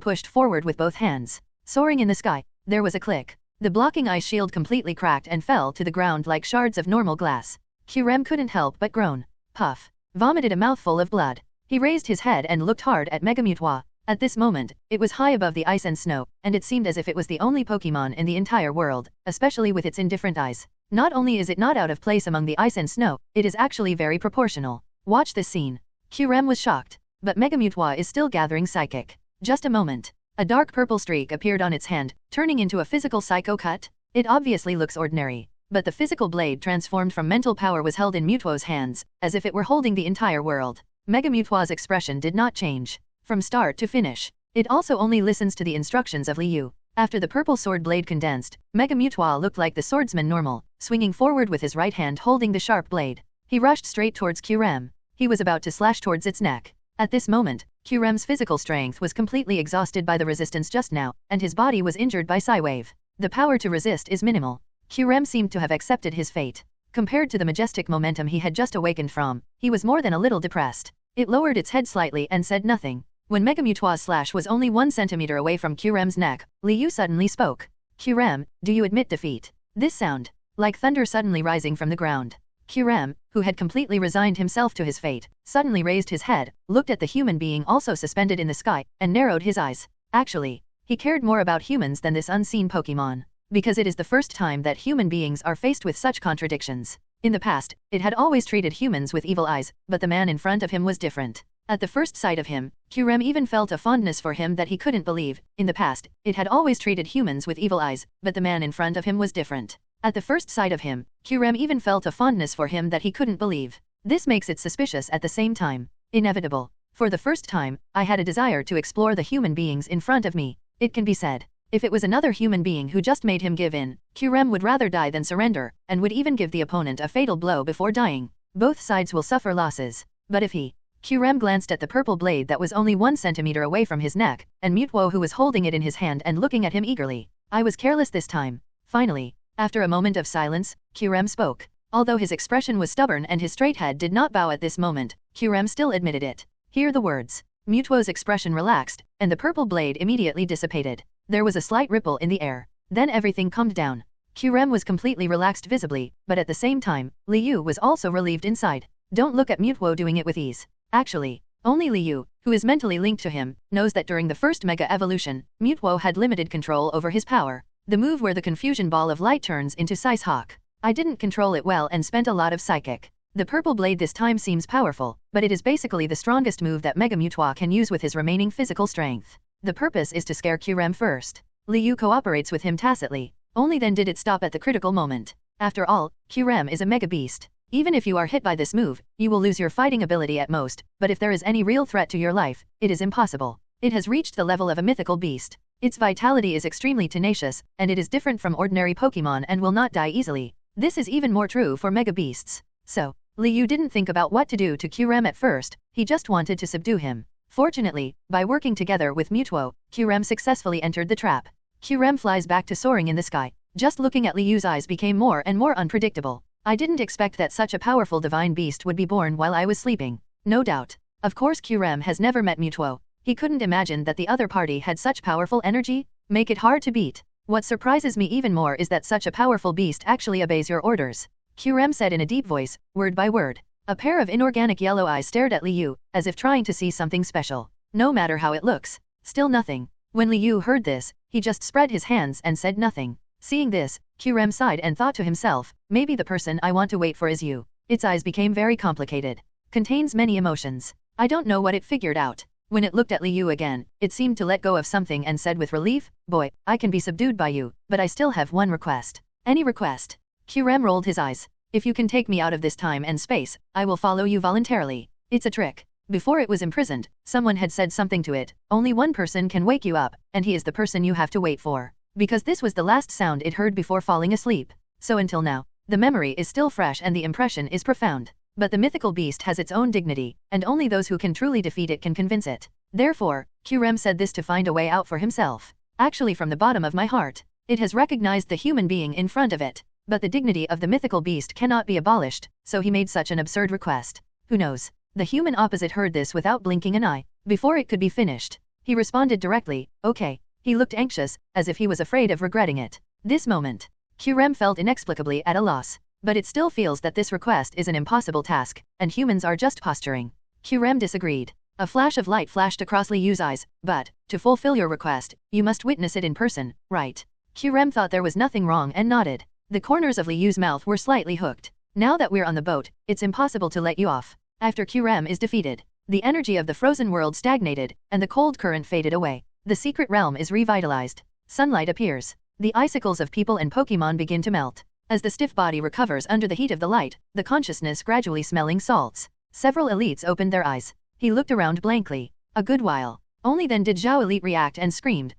pushed forward with both hands. Soaring in the sky, there was a click. The blocking ice shield completely cracked and fell to the ground like shards of normal glass. Qrem couldn't help but groan. Puff. Vomited a mouthful of blood. He raised his head and looked hard at Mega Mewtwo. At this moment, it was high above the ice and snow, and it seemed as if it was the only Pokémon in the entire world, especially with its indifferent eyes. Not only is it not out of place among the ice and snow, it is actually very proportional. Watch this scene. Kyurem was shocked, but Mega Mewtwo is still gathering psychic. Just a moment. A dark purple streak appeared on its hand, turning into a physical psycho cut. It obviously looks ordinary, but the physical blade transformed from mental power was held in Mewtwo's hands, as if it were holding the entire world. Mega Mewtwo's expression did not change. From start to finish, it also only listens to the instructions of Liu. After the purple sword blade condensed, Mega Mewtwo looked like the swordsman normal, swinging forward with his right hand holding the sharp blade. He rushed straight towards Kyurem. He was about to slash towards its neck. At this moment, Kyurem's physical strength was completely exhausted by the resistance just now, and his body was injured by Psy Wave. The power to resist is minimal. Kyurem seemed to have accepted his fate. Compared to the majestic momentum he had just awakened from, he was more than a little depressed. It lowered its head slightly and said nothing. When Mega Mewtwo's slash was only 1 centimeter away from Kyurem's neck, Liu suddenly spoke. Kyurem, do you admit defeat? This sound, like thunder suddenly rising from the ground. Kyurem, who had completely resigned himself to his fate, suddenly raised his head, looked at the human being also suspended in the sky, and narrowed his eyes. Actually, he cared more about humans than this unseen Pokémon, because it is the first time that human beings are faced with such contradictions. In the past, it had always treated humans with evil eyes, but the man in front of him was different. At the first sight of him, Kyurem even felt a fondness for him that he couldn't believe. In the past, it had always treated humans with evil eyes, but the man in front of him was different. At the first sight of him, Kyurem even felt a fondness for him that he couldn't believe. This makes it suspicious at the same time. Inevitable. For the first time, I had a desire to explore the human beings in front of me. It can be said. If it was another human being who just made him give in, Kyurem would rather die than surrender, and would even give the opponent a fatal blow before dying. Both sides will suffer losses. But if Kyurem glanced at the purple blade that was only 1 centimeter away from his neck, and Mewtwo who was holding it in his hand and looking at him eagerly. I was careless this time. Finally, after a moment of silence, Kyurem spoke. Although his expression was stubborn and his straight head did not bow at this moment, Kyurem still admitted it. Hear the words. Mewtwo's expression relaxed, and the purple blade immediately dissipated. There was a slight ripple in the air. Then everything calmed down. Kyurem was completely relaxed visibly, but at the same time, Liu was also relieved inside. Don't look at Mewtwo doing it with ease. Actually, only Liu, who is mentally linked to him, knows that during the first Mega Evolution, Mewtwo had limited control over his power. The move where the confusion ball of light turns into Size Hawk. I didn't control it well and spent a lot of psychic. The purple blade this time seems powerful, but it is basically the strongest move that Mega Mewtwo can use with his remaining physical strength. The purpose is to scare Kyurem first. Liu cooperates with him tacitly. Only then did it stop at the critical moment. After all, Kyurem is a Mega Beast. Even if you are hit by this move, you will lose your fighting ability at most, but if there is any real threat to your life, it is impossible. It has reached the level of a mythical beast. Its vitality is extremely tenacious, and it is different from ordinary Pokémon and will not die easily. This is even more true for Mega Beasts. So, Liu didn't think about what to do to Kyurem at first, he just wanted to subdue him. Fortunately, by working together with Mewtwo, Kyurem successfully entered the trap. Kyurem flies back to soaring in the sky. Just looking at Liu's eyes became more and more unpredictable. I didn't expect that such a powerful divine beast would be born while I was sleeping. No doubt. Of course Kyurem has never met Mewtwo. He couldn't imagine that the other party had such powerful energy. Make it hard to beat. What surprises me even more is that such a powerful beast actually obeys your orders. Kyurem said in a deep voice, word by word. A pair of inorganic yellow eyes stared at Liu, as if trying to see something special. No matter how it looks. Still nothing. When Liu heard this, he just spread his hands and said nothing. Seeing this, Kyurem sighed and thought to himself, maybe the person I want to wait for is you. Its eyes became very complicated. Contains many emotions. I don't know what it figured out. When it looked at Liu again, it seemed to let go of something and said with relief, boy, I can be subdued by you, but I still have one request. Any request? Kyurem rolled his eyes. If you can take me out of this time and space, I will follow you voluntarily. It's a trick. Before it was imprisoned, someone had said something to it, only one person can wake you up, and he is the person you have to wait for. Because this was the last sound it heard before falling asleep. So until now, the memory is still fresh and the impression is profound. But the mythical beast has its own dignity, and only those who can truly defeat it can convince it. Therefore, Kyurem said this to find a way out for himself. Actually from the bottom of my heart, it has recognized the human being in front of it. But the dignity of the mythical beast cannot be abolished, so he made such an absurd request. Who knows? The human opposite heard this without blinking an eye. Before it could be finished, he responded directly, okay. He looked anxious, as if he was afraid of regretting it. This moment, Kyurem felt inexplicably at a loss. But it still feels that this request is an impossible task, and humans are just posturing. Kyurem disagreed. A flash of light flashed across Liyu's eyes, but, to fulfill your request, you must witness it in person, right? Qrem thought there was nothing wrong and nodded. The corners of Liyu's mouth were slightly hooked. Now that we're on the boat, it's impossible to let you off. After Qrem is defeated, the energy of the frozen world stagnated, and the cold current faded away. The secret realm is revitalized. Sunlight appears. The icicles of people and Pokémon begin to melt. As the stiff body recovers under the heat of the light, the consciousness gradually smelling salts. Several elites opened their eyes. He looked around blankly. A good while. Only then did Zhao Elite react and screamed,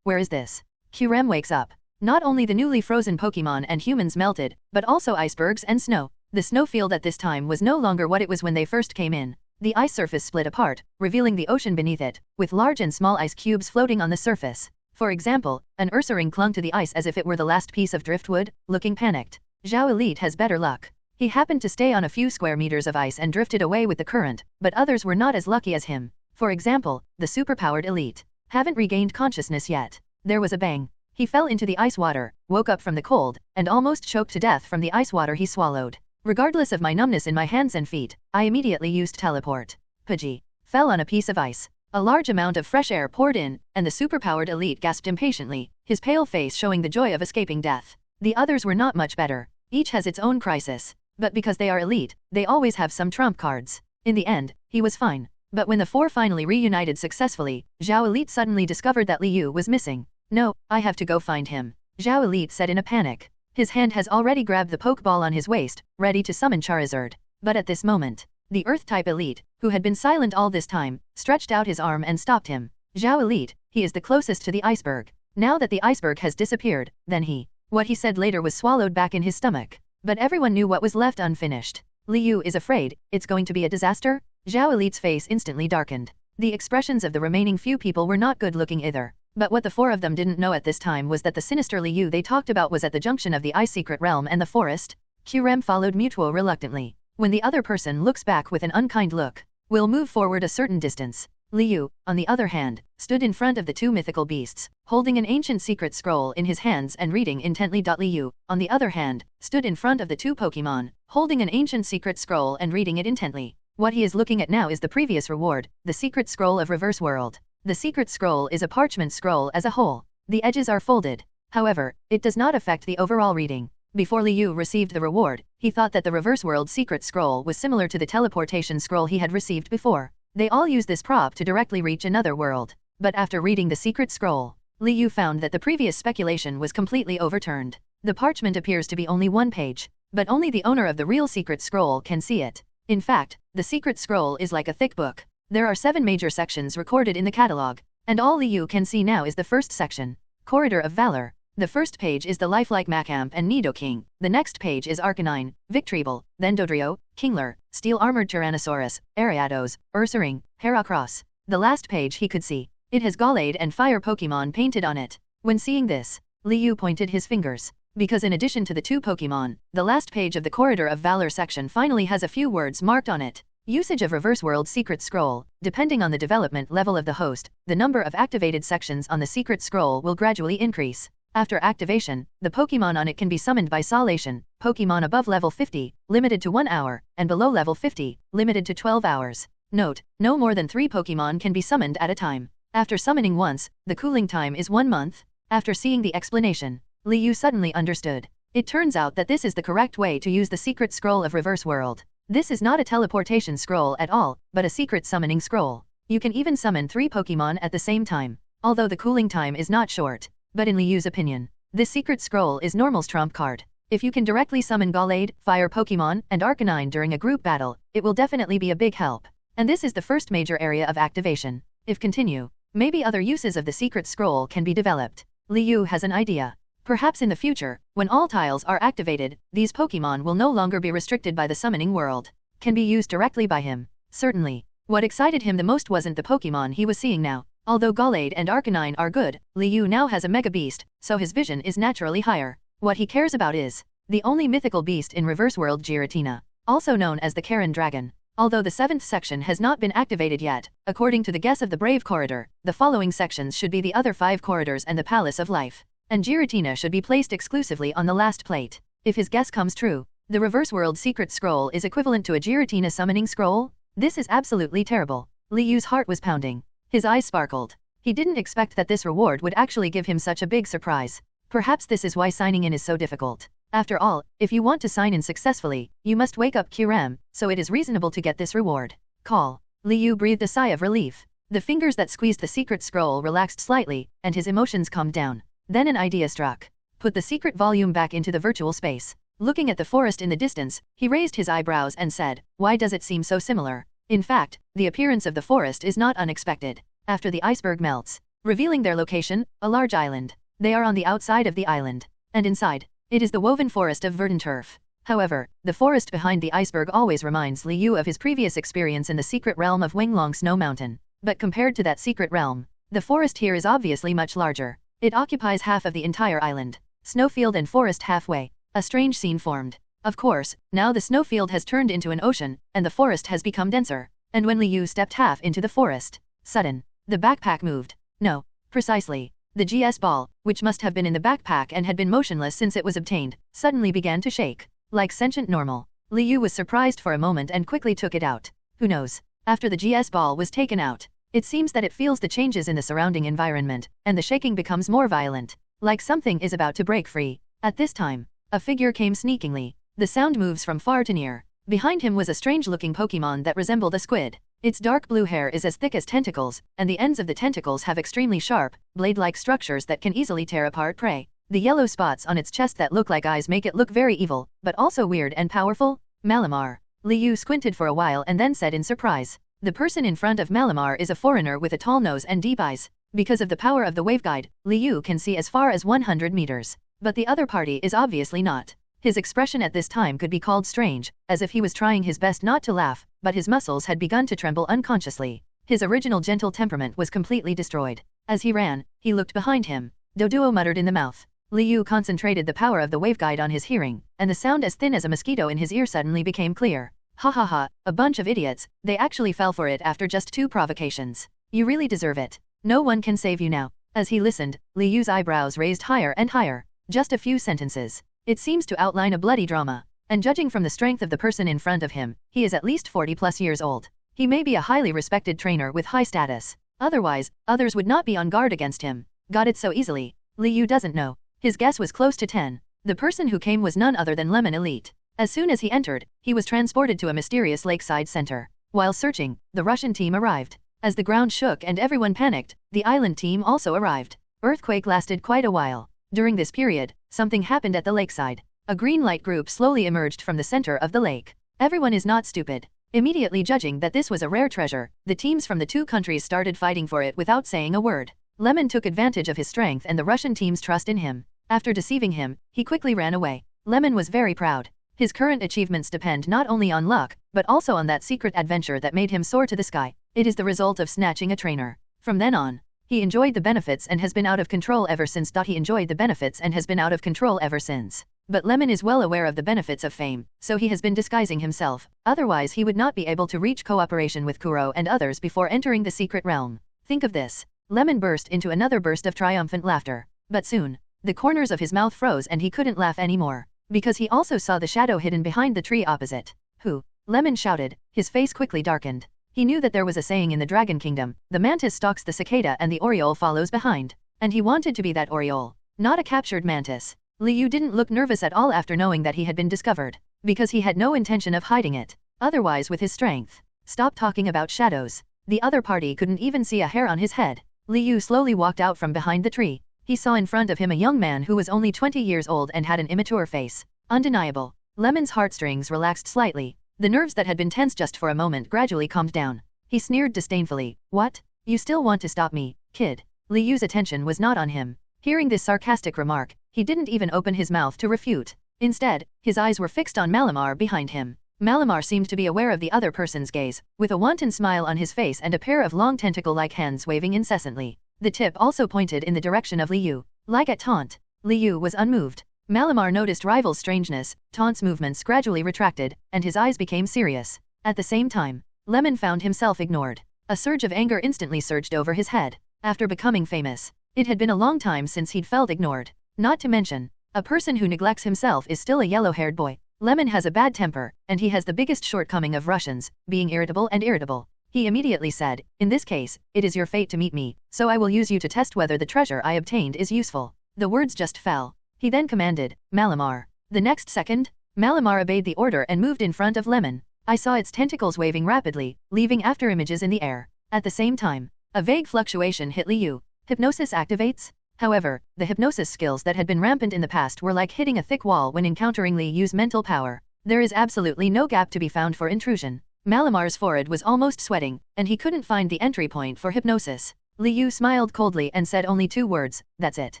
where is this? Qrem wakes up. Not only the newly frozen Pokémon and humans melted, but also icebergs and snow. The snow field at this time was no longer what it was when they first came in. The ice surface split apart, revealing the ocean beneath it, with large and small ice cubes floating on the surface. For example, an Ursaring clung to the ice as if it were the last piece of driftwood, looking panicked. Zhao Elite has better luck. He happened to stay on a few square meters of ice and drifted away with the current, but others were not as lucky as him. For example, the superpowered elite haven't regained consciousness yet. There was a bang. He fell into the ice water, woke up from the cold, and almost choked to death from the ice water he swallowed. Regardless of my numbness in my hands and feet, I immediately used teleport. Pidgey fell on a piece of ice. A large amount of fresh air poured in, and the superpowered elite gasped impatiently, his pale face showing the joy of escaping death. The others were not much better. Each has its own crisis. But because they are elite, they always have some trump cards. In the end, he was fine. But when the four finally reunited successfully, Zhao Elite suddenly discovered that Liu was missing. No, I have to go find him, Zhao Elite said in a panic. His hand has already grabbed the Pokeball on his waist, ready to summon Charizard. But at this moment, the Earth-type elite, who had been silent all this time, stretched out his arm and stopped him. Zhao Elite, he is the closest to the iceberg. Now that the iceberg has disappeared, then what he said later was swallowed back in his stomach. But everyone knew what was left unfinished. Liu is afraid, it's going to be a disaster? Zhao Elite's face instantly darkened. The expressions of the remaining few people were not good looking either. But what the four of them didn't know at this time was that the sinister Liu they talked about was at the junction of the ice secret realm and the forest. Qrem followed Mewtwo reluctantly. When the other person looks back with an unkind look, will move forward a certain distance. Liu, on the other hand, stood in front of the two mythical beasts, holding an ancient secret scroll in his hands and reading intently. Liu, on the other hand, stood in front of the two Pokémon, holding an ancient secret scroll and reading it intently. What he is looking at now is the previous reward, the secret scroll of Reverse World. The secret scroll is a parchment scroll as a whole. The edges are folded. However, it does not affect the overall reading. Before Liu received the reward, he thought that the Reverse World secret scroll was similar to the teleportation scroll he had received before. They all use this prop to directly reach another world. But after reading the secret scroll, Liu found that the previous speculation was completely overturned. The parchment appears to be only one page, but only the owner of the real secret scroll can see it. In fact, the secret scroll is like a thick book. There are 7 major sections recorded in the catalog, and all Liu can see now is the first section, Corridor of Valor. The first page is the lifelike Macamp and Nidoking, the next page is Arcanine, Victreebel, then Dodrio, Kingler, steel-armored Tyrannosaurus, Ariados, Ursaring, Heracross. The last page he could see. It has Gallade and Fire Pokémon painted on it. When seeing this, Liu pointed his fingers. Because in addition to the two Pokémon, the last page of the Corridor of Valor section finally has a few words marked on it. Usage of Reverse World Secret Scroll. Depending on the development level of the host, the number of activated sections on the Secret Scroll will gradually increase. After activation, the Pokémon on it can be summoned by Solation. Pokémon above level 50, limited to 1 hour, and below level 50, limited to 12 hours. Note, no more than 3 Pokémon can be summoned at a time. After summoning once, the cooling time is 1 month. After seeing the explanation, Liu suddenly understood. It turns out that this is the correct way to use the Secret Scroll of Reverse World. This is not a teleportation scroll at all, but a secret summoning scroll. You can even summon 3 Pokémon at the same time, although the cooling time is not short. But in Liu's opinion, this secret scroll is Normal's trump card. If you can directly summon Gallade, Fire Pokémon, and Arcanine during a group battle, it will definitely be a big help. And this is the first major area of activation. If continue, maybe other uses of the secret scroll can be developed. Liu has an idea. Perhaps in the future, when all tiles are activated, these Pokémon will no longer be restricted by the summoning world. Can be used directly by him. Certainly. What excited him the most wasn't the Pokémon he was seeing now. Although Gallade and Arcanine are good, Liu now has a Mega Beast, so his vision is naturally higher. What he cares about is the only mythical beast in Reverse World, Giratina, also known as the Karen Dragon. Although the 7th section has not been activated yet, according to the guess of the Brave Corridor, the following sections should be the other 5 corridors and the Palace of Life. And Giratina should be placed exclusively on the last plate. If his guess comes true, the Reverse World Secret Scroll is equivalent to a Giratina summoning scroll? This is absolutely terrible. Li Yu's heart was pounding. His eyes sparkled. He didn't expect that this reward would actually give him such a big surprise. Perhaps this is why signing in is so difficult. After all, if you want to sign in successfully, you must wake up QRAM, so it is reasonable to get this reward. Call. Li Yu breathed a sigh of relief. The fingers that squeezed the secret scroll relaxed slightly, and his emotions calmed down. Then an idea struck. Put the secret volume back into the virtual space. Looking at the forest in the distance, he raised his eyebrows and said, "Why does it seem so similar?" In fact, the appearance of the forest is not unexpected. After the iceberg melts, revealing their location, a large island. They are on the outside of the island. And inside, it is the woven forest of verdant turf. However, the forest behind the iceberg always reminds Li Yu of his previous experience in the secret realm of Winglong Snow Mountain. But compared to that secret realm, the forest here is obviously much larger. It occupies half of the entire island. Snowfield and forest halfway. A strange scene formed. Of course, now the snowfield has turned into an ocean, and the forest has become denser. And when Li Yu stepped half into the forest, the backpack moved. No, precisely. The GS ball, which must have been in the backpack and had been motionless since it was obtained, suddenly began to shake. Like sentient normal. Li Yu was surprised for a moment and quickly took it out. Who knows? After the GS ball was taken out, it seems that it feels the changes in the surrounding environment, and the shaking becomes more violent. Like something is about to break free. At this time, a figure came sneakingly. The sound moves from far to near. Behind him was a strange-looking Pokémon that resembled a squid. Its dark blue hair is as thick as tentacles, and the ends of the tentacles have extremely sharp, blade-like structures that can easily tear apart prey. The yellow spots on its chest that look like eyes make it look very evil, but also weird and powerful. Malamar. Li Yu squinted for a while and then said in surprise. The person in front of Malamar is a foreigner with a tall nose and deep eyes. Because of the power of the waveguide, Li Yu can see as far as 100 meters. But the other party is obviously not. His expression at this time could be called strange, as if he was trying his best not to laugh, but his muscles had begun to tremble unconsciously. His original gentle temperament was completely destroyed. As he ran, he looked behind him. Doduo muttered in the mouth. Li Yu concentrated the power of the waveguide on his hearing, and the sound as thin as a mosquito in his ear suddenly became clear. Ha ha ha, a bunch of idiots, they actually fell for it after just 2 provocations. You really deserve it. No one can save you now. As he listened, Li Yu's eyebrows raised higher and higher. Just a few sentences. It seems to outline a bloody drama. And judging from the strength of the person in front of him, he is at least 40+ years old. He may be a highly respected trainer with high status. Otherwise, others would not be on guard against him. Got it so easily. Li Yu doesn't know. His guess was close to 10. The person who came was none other than Lemon Elite. As soon as he entered, he was transported to a mysterious lakeside center. While searching, the Russian team arrived. As the ground shook and everyone panicked, the island team also arrived. Earthquake lasted quite a while. During this period, something happened at the lakeside. A green light group slowly emerged from the center of the lake. Everyone is not stupid. Immediately judging that this was a rare treasure, the teams from the 2 countries started fighting for it without saying a word. Lemon took advantage of his strength and the Russian team's trust in him. After deceiving him, he quickly ran away. Lemon was very proud. His current achievements depend not only on luck, but also on that secret adventure that made him soar to the sky. It is the result of snatching a trainer. From then on, he enjoyed the benefits and has been out of control ever since. He enjoyed the benefits and has been out of control ever since. But Lemon is well aware of the benefits of fame, so he has been disguising himself. Otherwise he would not be able to reach cooperation with Kuro and others before entering the secret realm. Think of this. Lemon burst into another burst of triumphant laughter. But soon, the corners of his mouth froze and he couldn't laugh anymore. Because he also saw the shadow hidden behind the tree opposite. Who? Lemon shouted, his face quickly darkened. He knew that there was a saying in the Dragon Kingdom, the mantis stalks the cicada and the oriole follows behind. And he wanted to be that oriole, not a captured mantis. Li Yu didn't look nervous at all after knowing that he had been discovered, because he had no intention of hiding it. Otherwise with his strength. Stop talking about shadows. The other party couldn't even see a hair on his head. Li Yu slowly walked out from behind the tree. He saw in front of him a young man who was only 20 years old and had an immature face. Undeniable. Lemon's heartstrings relaxed slightly. The nerves that had been tense just for a moment gradually calmed down. He sneered disdainfully. What? You still want to stop me, kid? Li Yu's attention was not on him. Hearing this sarcastic remark, he didn't even open his mouth to refute. Instead, his eyes were fixed on Malamar behind him. Malamar seemed to be aware of the other person's gaze, with a wanton smile on his face and a pair of long tentacle-like hands waving incessantly. The tip also pointed in the direction of Li Yu. Like a taunt. Li Yu was unmoved. Malamar noticed Rival's strangeness, Taunt's movements gradually retracted, and his eyes became serious. At the same time, Lemon found himself ignored. A surge of anger instantly surged over his head. After becoming famous, it had been a long time since he'd felt ignored. Not to mention, a person who neglects himself is still a yellow-haired boy. Lemon has a bad temper, and he has the biggest shortcoming of Russians, being irritable and irritable. He immediately said, "In this case, it is your fate to meet me, so I will use you to test whether the treasure I obtained is useful." The words just fell. He then commanded, "Malamar." The next second, Malamar obeyed the order and moved in front of Lemon. I saw its tentacles waving rapidly, leaving after images in the air. At the same time, a vague fluctuation hit Liu. Hypnosis activates? However, the hypnosis skills that had been rampant in the past were like hitting a thick wall when encountering Liu's mental power. There is absolutely no gap to be found for intrusion. Malamar's forehead was almost sweating, and he couldn't find the entry point for hypnosis. Liu smiled coldly and said only 2 words, "That's it."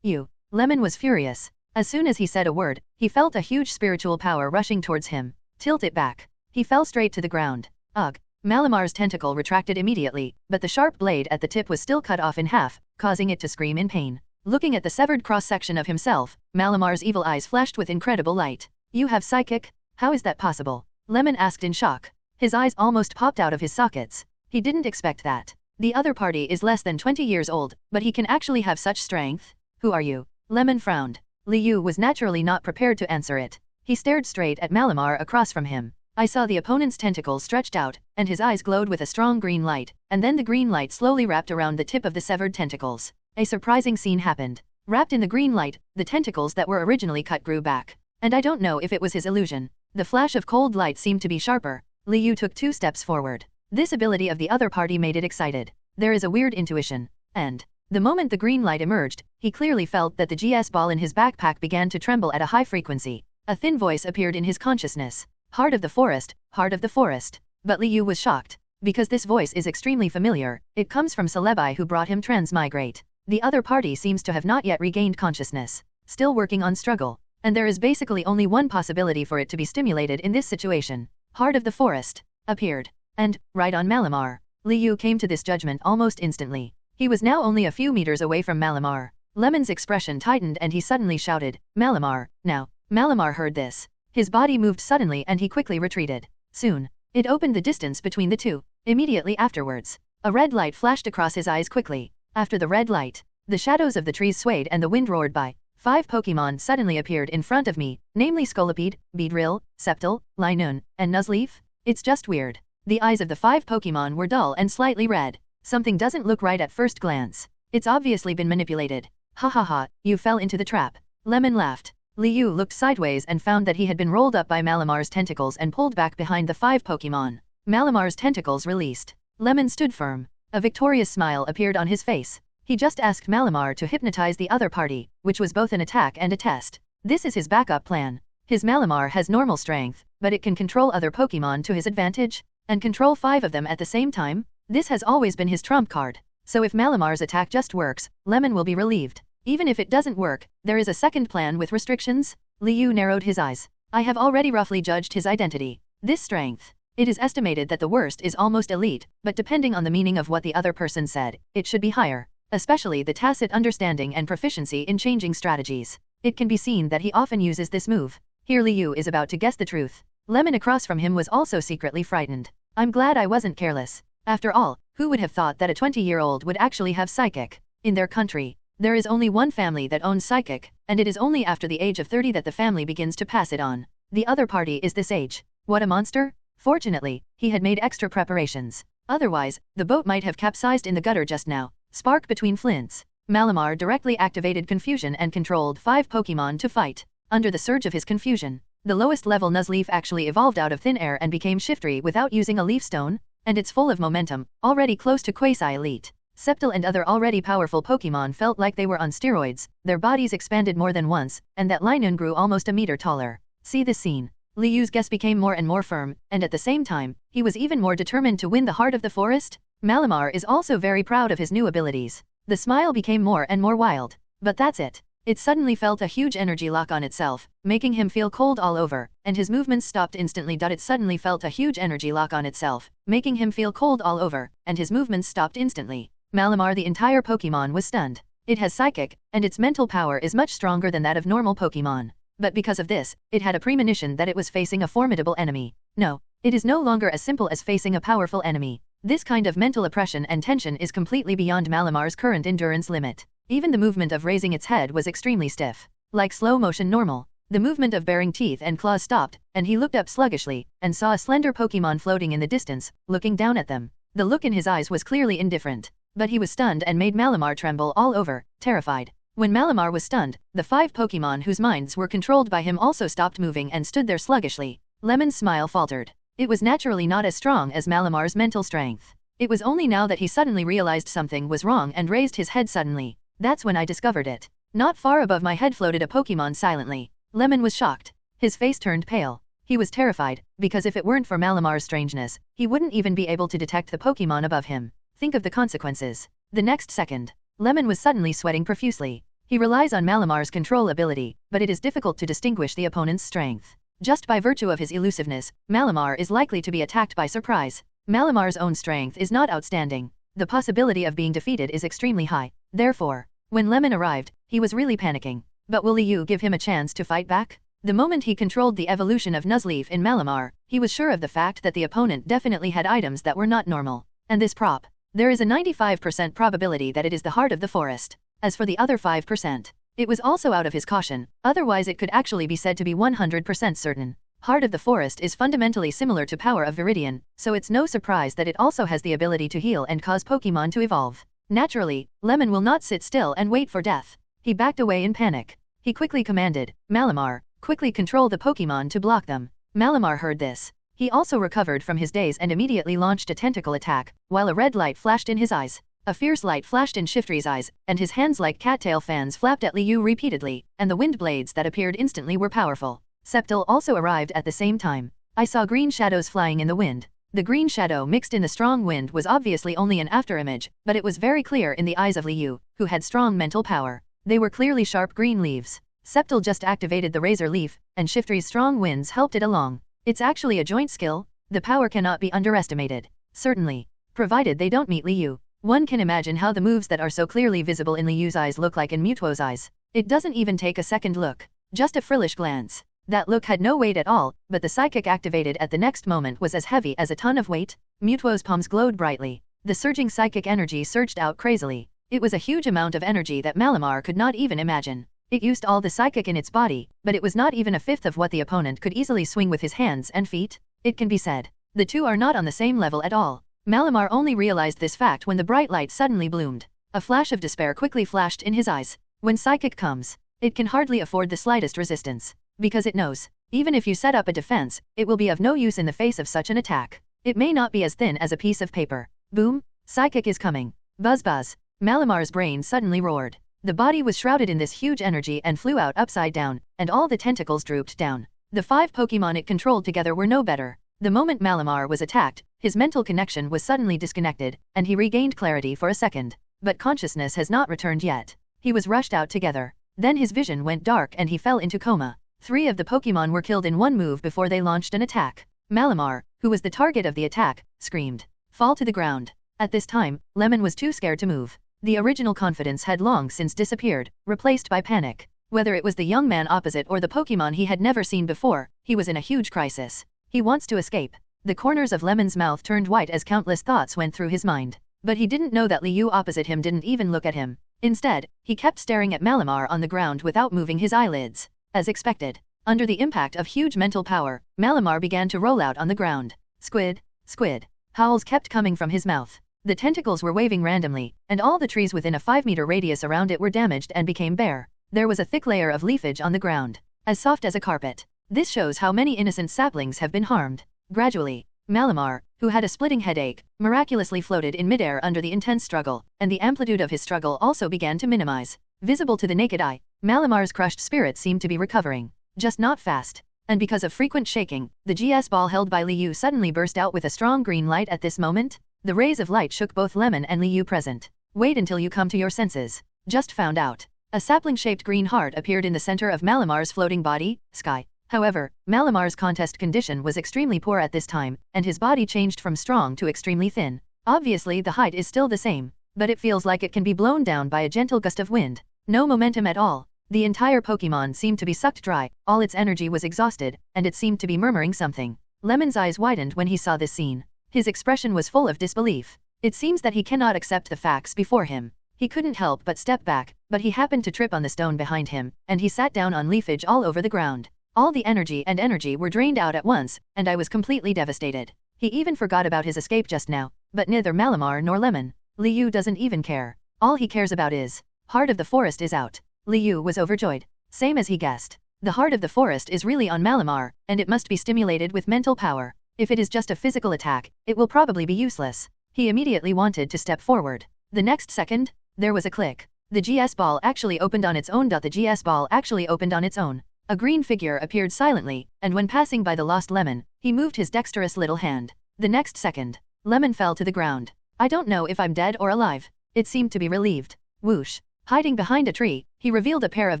"You." Lemon was furious. As soon as he said a word, he felt a huge spiritual power rushing towards him. "Tilt it back." He fell straight to the ground. Ugh. Malamar's tentacle retracted immediately, but the sharp blade at the tip was still cut off in half, causing it to scream in pain. Looking at the severed cross-section of himself, Malamar's evil eyes flashed with incredible light. "You have psychic? How is that possible?" Lemon asked in shock. His eyes almost popped out of his sockets. He didn't expect that. The other party is less than 20 years old, but he can actually have such strength? "Who are you?" Lemon frowned. Liu was naturally not prepared to answer it. He stared straight at Malamar across from him. I saw the opponent's tentacles stretched out, and his eyes glowed with a strong green light, and then the green light slowly wrapped around the tip of the severed tentacles. A surprising scene happened. Wrapped in the green light, the tentacles that were originally cut grew back. And I don't know if it was his illusion. The flash of cold light seemed to be sharper. Liu took 2 steps forward. This ability of the other party made it excited. There is a weird intuition. And the moment the green light emerged, he clearly felt that the GS ball in his backpack began to tremble at a high frequency. A thin voice appeared in his consciousness. "Heart of the forest, heart of the forest." But Liu was shocked. Because this voice is extremely familiar, it comes from Celebi who brought him transmigrate. The other party seems to have not yet regained consciousness. Still working on struggle. And there is basically only one possibility for it to be stimulated in this situation. Heart of the forest appeared. And, right on Malamar. Liu came to this judgment almost instantly. He was now only a few meters away from Malamar. Lemon's expression tightened and he suddenly shouted, "Malamar, now." Malamar heard this. His body moved suddenly and he quickly retreated. Soon, it opened the distance between the two. Immediately afterwards, a red light flashed across his eyes quickly. After the red light, the shadows of the trees swayed and the wind roared by. 5 Pokémon suddenly appeared in front of me, namely Scolipede, Beedrill, Sceptile, Linoon, and Nuzleaf. It's just weird. The eyes of the 5 Pokémon were dull and slightly red. Something doesn't look right at first glance. It's obviously been manipulated. "Ha ha ha, you fell into the trap." Lemon laughed. Liu looked sideways and found that he had been rolled up by Malamar's tentacles and pulled back behind the 5 Pokémon. Malamar's tentacles released. Lemon stood firm. A victorious smile appeared on his face. He just asked Malamar to hypnotize the other party, which was both an attack and a test. This is his backup plan. His Malamar has normal strength, but it can control other Pokémon to his advantage, and control 5 of them at the same time. This has always been his trump card. So if Malamar's attack just works, Lemon will be relieved. Even if it doesn't work, there is a second plan with restrictions. Liu narrowed his eyes. I have already roughly judged his identity. This strength. It is estimated that the worst is almost elite, but depending on the meaning of what the other person said, it should be higher. Especially the tacit understanding and proficiency in changing strategies. It can be seen that he often uses this move. Here Liu is about to guess the truth. Lemon across from him was also secretly frightened. I'm glad I wasn't careless. After all, who would have thought that a 20-year-old would actually have psychic? In their country, there is only one family that owns psychic, and it is only after the age of 30 that the family begins to pass it on. The other party is this age. What a monster! Fortunately, he had made extra preparations. Otherwise, the boat might have capsized in the gutter just now. Spark between flints. Malamar directly activated confusion and controlled 5 Pokémon to fight. Under the surge of his confusion, the lowest level Nuzleaf actually evolved out of thin air and became Shiftry without using a leaf stone, and it's full of momentum, already close to quasi-elite. Sceptile and other already powerful Pokémon felt like they were on steroids, their bodies expanded more than once, and that Linoon grew almost a meter taller. See this scene. Liu's guess became more and more firm, and at the same time, he was even more determined to win the heart of the forest. Malamar is also very proud of his new abilities. The smile became more and more wild. But that's it. It suddenly felt a huge energy lock on itself, making him feel cold all over, and his movements stopped instantly. It suddenly felt a huge energy lock on itself, making him feel cold all over, and his movements stopped instantly. Malamar, the entire Pokémon, was stunned. It has psychic, and its mental power is much stronger than that of normal Pokémon. But because of this, it had a premonition that it was facing a formidable enemy. No, it is no longer as simple as facing a powerful enemy. This kind of mental oppression and tension is completely beyond Malamar's current endurance limit. Even the movement of raising its head was extremely stiff. Like slow motion normal. The movement of baring teeth and claws stopped, and he looked up sluggishly, and saw a slender Pokémon floating in the distance, looking down at them. The look in his eyes was clearly indifferent. But he was stunned and made Malamar tremble all over, terrified. When Malamar was stunned, the 5 Pokémon whose minds were controlled by him also stopped moving and stood there sluggishly. Lemon's smile faltered. It was naturally not as strong as Malamar's mental strength. It was only now that he suddenly realized something was wrong and raised his head suddenly. That's when I discovered it. Not far above my head floated a Pokémon silently. Lemon was shocked. His face turned pale. He was terrified, because if it weren't for Malamar's strangeness, he wouldn't even be able to detect the Pokémon above him. Think of the consequences. The next second, Lemon was suddenly sweating profusely. He relies on Malamar's control ability, but it is difficult to distinguish the opponent's strength. Just by virtue of his elusiveness, Malamar is likely to be attacked by surprise. Malamar's own strength is not outstanding. The possibility of being defeated is extremely high. Therefore, when Lemon arrived, he was really panicking. But will Liu give him a chance to fight back? The moment he controlled the evolution of Nuzleaf in Malamar, he was sure of the fact that the opponent definitely had items that were not normal. And this prop. There is a 95% probability that it is the heart of the forest. As for the other 5%, it was also out of his caution, otherwise it could actually be said to be 100% certain. Heart of the Forest is fundamentally similar to Power of Viridian, so it's no surprise that it also has the ability to heal and cause Pokémon to evolve. Naturally, Lemon will not sit still and wait for death. He backed away in panic. He quickly commanded, Malamar, quickly control the Pokémon to block them. Malamar heard this. He also recovered from his daze and immediately launched a tentacle attack, while a red light flashed in his eyes. A fierce light flashed in Shiftry's eyes, and his hands like cattail fans flapped at Liu repeatedly, and the wind blades that appeared instantly were powerful. Septil also arrived at the same time. I saw green shadows flying in the wind. The green shadow mixed in the strong wind was obviously only an afterimage, but it was very clear in the eyes of Liu, who had strong mental power. They were clearly sharp green leaves. Septil just activated the razor leaf, and Shiftry's strong winds helped it along. It's actually a joint skill. The power cannot be underestimated. Certainly. Provided they don't meet Liu. One can imagine how the moves that are so clearly visible in Liu's eyes look like in Mewtwo's eyes. It doesn't even take a second look. Just a frillish glance. That look had no weight at all, but the psychic activated at the next moment was as heavy as a ton of weight. Mewtwo's palms glowed brightly. The surging psychic energy surged out crazily. It was a huge amount of energy that Malamar could not even imagine. It used all the psychic in its body, but it was not even a fifth of what the opponent could easily swing with his hands and feet. It can be said. The two are not on the same level at all. Malamar only realized this fact when the bright light suddenly bloomed. A flash of despair quickly flashed in his eyes. When psychic comes, it can hardly afford the slightest resistance. Because it knows, even if you set up a defense, it will be of no use in the face of such an attack. It may not be as thin as a piece of paper. Boom! Psychic is coming. Buzz buzz. Malamar's brain suddenly roared. The body was shrouded in this huge energy and flew out upside down, and all the tentacles drooped down. The 5 Pokémon it controlled together were no better. The moment Malamar was attacked, his mental connection was suddenly disconnected, and he regained clarity for a second. But consciousness has not returned yet. He was rushed out together. Then his vision went dark and he fell into coma. 3 of the Pokémon were killed in one move before they launched an attack. Malamar, who was the target of the attack, screamed, "Fall to the ground." At this time, Lemon was too scared to move. The original confidence had long since disappeared, replaced by panic. Whether it was the young man opposite or the Pokémon he had never seen before, he was in a huge crisis. He wants to escape. The corners of Lemon's mouth turned white as countless thoughts went through his mind. But he didn't know that Liu opposite him didn't even look at him. Instead, he kept staring at Malamar on the ground without moving his eyelids. As expected, under the impact of huge mental power, Malamar began to roll out on the ground. Squid, squid. Howls kept coming from his mouth. The tentacles were waving randomly, and all the trees within a 5-meter radius around it were damaged and became bare. There was a thick layer of leafage on the ground, as soft as a carpet. This shows how many innocent saplings have been harmed. Gradually, Malamar, who had a splitting headache, miraculously floated in midair under the intense struggle, and the amplitude of his struggle also began to minimize. Visible to the naked eye, Malamar's crushed spirit seemed to be recovering, just not fast. And because of frequent shaking, the GS ball held by Liu suddenly burst out with a strong green light at this moment. The rays of light shook both Lemon and Liu present. Wait until you come to your senses. Just found out. A sapling-shaped green heart appeared in the center of Malamar's floating body, sky. However, Malamar's contest condition was extremely poor at this time, and his body changed from strong to extremely thin. Obviously the height is still the same, but it feels like it can be blown down by a gentle gust of wind. No momentum at all. The entire Pokémon seemed to be sucked dry, all its energy was exhausted, and it seemed to be murmuring something. Lemon's eyes widened when he saw this scene. His expression was full of disbelief. It seems that he cannot accept the facts before him. He couldn't help but step back, but he happened to trip on the stone behind him, and he sat down on leafage all over the ground. All the energy were drained out at once, and I was completely devastated. He even forgot about his escape just now. but neither Malamar nor Lemon. Liu doesn't even care. All he cares about is, Heart of the Forest is out. Liu was overjoyed. Same as he guessed. The Heart of the Forest is really on Malamar, and it must be stimulated with mental power. If it is just a physical attack, it will probably be useless. He immediately wanted to step forward. The next second, there was a click. The GS ball actually opened on its own. The GS ball actually opened on its own. A green figure appeared silently, and when passing by the lost Lemon, he moved his dexterous little hand. The next second, Lemon fell to the ground. I don't know if I'm dead or alive. It seemed to be relieved. Whoosh. Hiding behind a tree, he revealed a pair of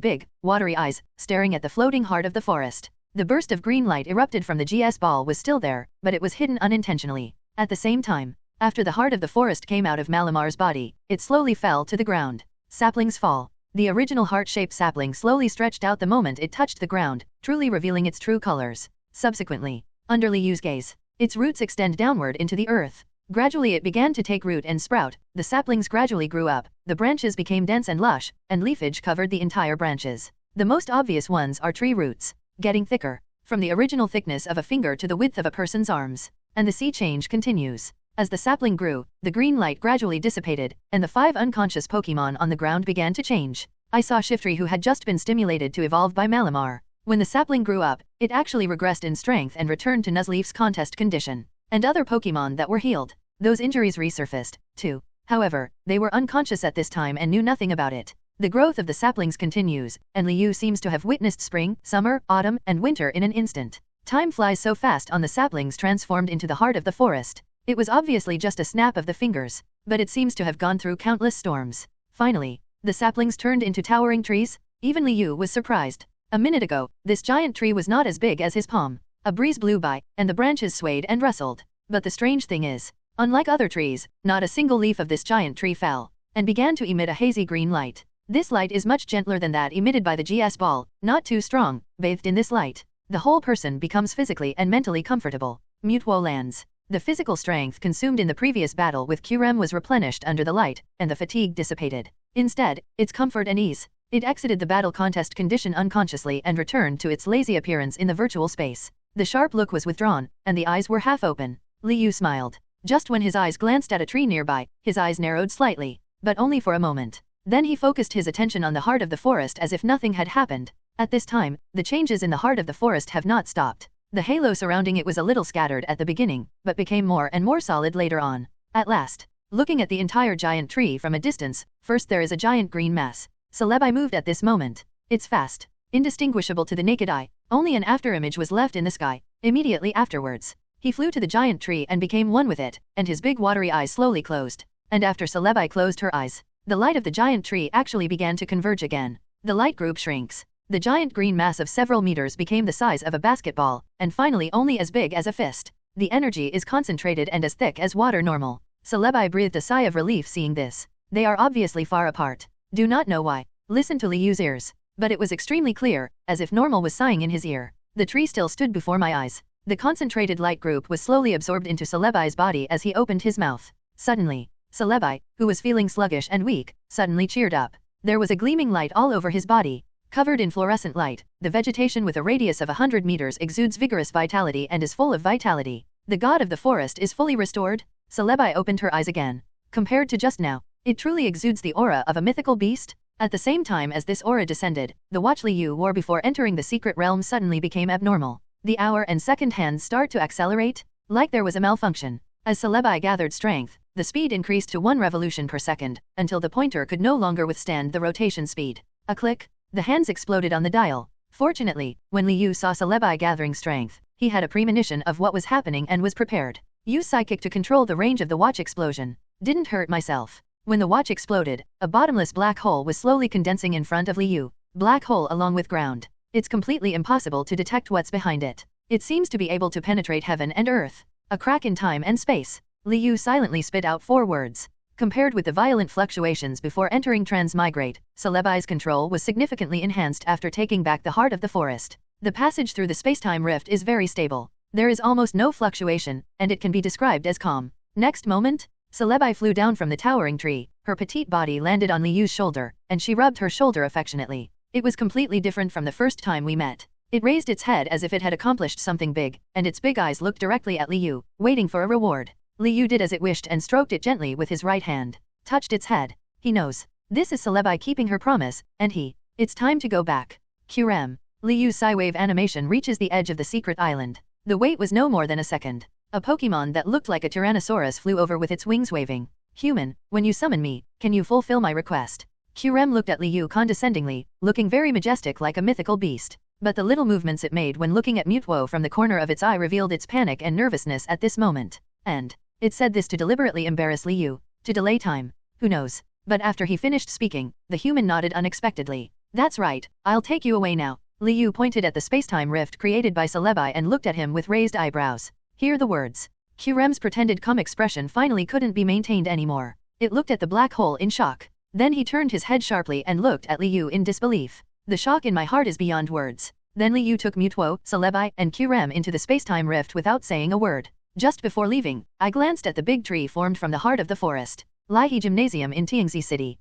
big, watery eyes, staring at the floating heart of the forest. The burst of green light erupted from the GS ball was still there, but it was hidden unintentionally. At the same time, after the heart of the forest came out of Malamar's body, it slowly fell to the ground. Saplings fall. The original heart-shaped sapling slowly stretched out the moment it touched the ground, truly revealing its true colors. Subsequently, under Liu's gaze, its roots extend downward into the earth. Gradually it began to take root and sprout, the saplings gradually grew up, the branches became dense and lush, and leafage covered the entire branches. The most obvious ones are tree roots, getting thicker, from the original thickness of a finger to the width of a person's arms. And the sea change continues. As the sapling grew, the green light gradually dissipated, and the 5 unconscious Pokémon on the ground began to change. I saw Shiftry, who had just been stimulated to evolve by Malamar. When the sapling grew up, it actually regressed in strength and returned to Nuzleaf's contest condition. And other Pokémon that were healed. Those injuries resurfaced, too. However, they were unconscious at this time and knew nothing about it. The growth of the saplings continues, and Liu seems to have witnessed spring, summer, autumn, and winter in an instant. Time flies so fast on the saplings transformed into the heart of the forest. It was obviously just a snap of the fingers, but it seems to have gone through countless storms. Finally, the saplings turned into towering trees. Even Liu was surprised. A minute ago, this giant tree was not as big as his palm. A breeze blew by, and the branches swayed and rustled. But the strange thing is, unlike other trees, not a single leaf of this giant tree fell, and began to emit a hazy green light. This light is much gentler than that emitted by the GS ball, not too strong. Bathed in this light, the whole person becomes physically and mentally comfortable. Mewtwo lands. The physical strength consumed in the previous battle with Qrem was replenished under the light, and the fatigue dissipated. Instead, its comfort and ease. It exited the battle contest condition unconsciously and returned to its lazy appearance in the virtual space. The sharp look was withdrawn, and the eyes were half open. Liu smiled. Just when his eyes glanced at a tree nearby, his eyes narrowed slightly, but only for a moment. Then he focused his attention on the heart of the forest as if nothing had happened. At this time, the changes in the heart of the forest have not stopped. The halo surrounding it was a little scattered at the beginning, but became more and more solid later on. At last, looking at the entire giant tree from a distance, first there is a giant green mass. Celebi moved at this moment. It's fast, indistinguishable to the naked eye. Only an afterimage was left in the sky. Immediately afterwards, he flew to the giant tree and became one with it, and his big watery eyes slowly closed. And after Celebi closed her eyes, the light of the giant tree actually began to converge again. The light group shrinks. The giant green mass of several meters became the size of a basketball, and finally only as big as a fist. The energy is concentrated and as thick as water normal. Celebi breathed a sigh of relief seeing this. They are obviously far apart. Do not know why. Listen to Liu's ears. But it was extremely clear, as if normal was sighing in his ear. The tree still stood before my eyes. The concentrated light group was slowly absorbed into Celebi's body as he opened his mouth. Suddenly, Celebi, who was feeling sluggish and weak, suddenly cheered up. There was a gleaming light all over his body. Covered in fluorescent light, the vegetation with a radius of 100 meters exudes vigorous vitality and is full of vitality. The god of the forest is fully restored. Celebi opened her eyes again. Compared to just now, it truly exudes the aura of a mythical beast. At the same time as this aura descended, the watch Liu wore before entering the secret realm suddenly became abnormal. The hour and second hands start to accelerate, like there was a malfunction. As Celebi gathered strength, the speed increased to 1 revolution per second, until the pointer could no longer withstand the rotation speed. A click. The hands exploded on the dial. Fortunately, when Liu saw Celebi gathering strength, he had a premonition of what was happening and was prepared. Use psychic to control the range of the watch explosion. Didn't hurt myself. When the watch exploded, a bottomless black hole was slowly condensing in front of Liu. Black hole along with ground. It's completely impossible to detect what's behind it. It seems to be able to penetrate heaven and earth. A crack in time and space. Liu silently spit out 4 words. Compared with the violent fluctuations before entering transmigrate, Celebi's control was significantly enhanced after taking back the heart of the forest. The passage through the spacetime rift is very stable. There is almost no fluctuation, and it can be described as calm. Next moment, Celebi flew down from the towering tree. Her petite body landed on Liu's shoulder, and she rubbed her shoulder affectionately. It was completely different from the first time we met. It raised its head as if it had accomplished something big, and its big eyes looked directly at Liu, waiting for a reward. Li Yu did as it wished and stroked it gently with his right hand. Touched its head. He knows. This is Celebi keeping her promise, and it's time to go back. QREM. Li Yu's Psywave animation reaches the edge of the secret island. The wait was no more than a second. A Pokémon that looked like a Tyrannosaurus flew over with its wings waving. Human, when you summon me, can you fulfill my request? QREM looked at Li Yu condescendingly, looking very majestic like a mythical beast. But the little movements it made when looking at Mewtwo from the corner of its eye revealed its panic and nervousness at this moment. And it said this to deliberately embarrass Li Yu, to delay time. Who knows? But after he finished speaking, the human nodded unexpectedly. That's right, I'll take you away now. Li Yu pointed at the spacetime rift created by Celebi and looked at him with raised eyebrows. Hear the words. QREM's pretended calm expression finally couldn't be maintained anymore. It looked at the black hole in shock. Then he turned his head sharply and looked at Li Yu in disbelief. The shock in my heart is beyond words. Then Li Yu took Mewtwo, Celebi, and QREM into the spacetime rift without saying a word. Just before leaving, I glanced at the big tree formed from the heart of the forest. Laihe Gymnasium in Tiangzi City.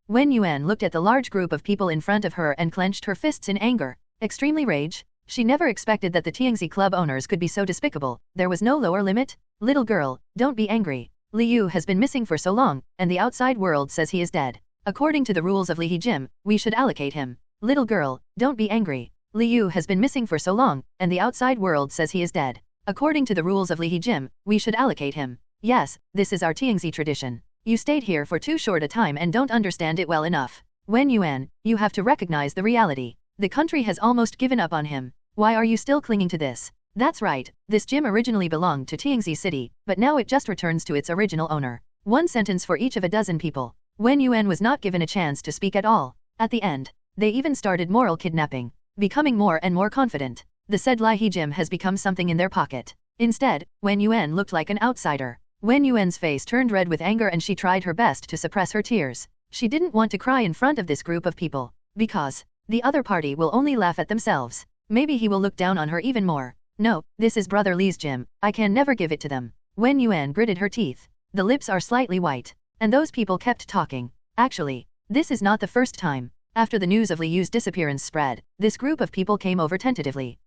Wen Yuan looked at the large group of people in front of her and clenched her fists in anger. Extremely rage. She never expected that the Tiangzi club owners could be so despicable. There was no lower limit. Little girl, don't be angry. Li Yu has been missing for so long, and the outside world says he is dead. According to the rules of Laihe Gym, we should allocate him. Little girl, don't be angry. Li Yu has been missing for so long, and the outside world says he is dead. According to the rules of Laihe Gym, we should allocate him. Yes, this is our Tiangzi tradition. You stayed here for too short a time and don't understand it well enough. Wen Yuan, you have to recognize the reality. The country has almost given up on him. Why are you still clinging to this? That's right, this gym originally belonged to Tiangzi City, but now it just returns to its original owner. One sentence for each of a dozen people. Wen Yuan was not given a chance to speak at all. At the end, they even started moral kidnapping. Becoming more and more confident. The said Laihe Gym has become something in their pocket. Instead, Wen Yuan looked like an outsider. Wen Yuan's face turned red with anger and she tried her best to suppress her tears. She didn't want to cry in front of this group of people. Because the other party will only laugh at themselves. Maybe he will look down on her even more. No, this is Brother Li's gym. I can never give it to them. Wen Yuan gritted her teeth. The lips are slightly white. And those people kept talking. Actually, this is not the first time. After the news of Li Yu's disappearance spread, this group of people came over tentatively.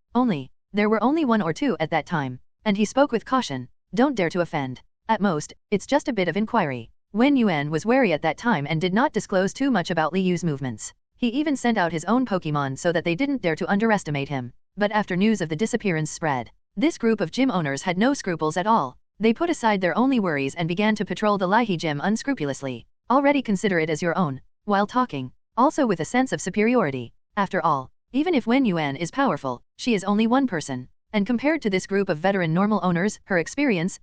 There were only one or two at that time. And he spoke with caution. Don't dare to offend. At most, it's just a bit of inquiry. Wen Yuan was wary at that time and did not disclose too much about Li Yu's movements. He even sent out his own Pokémon so that they didn't dare to underestimate him. But after news of the disappearance spread, this group of gym owners had no scruples at all. They put aside their only worries and began to patrol the Laihe Gym unscrupulously. Already consider it as your own. While talking, also with a sense of superiority. After all, even if Wen Yuan is powerful, she is only one person. And compared to this group of veteran normal owners, her experience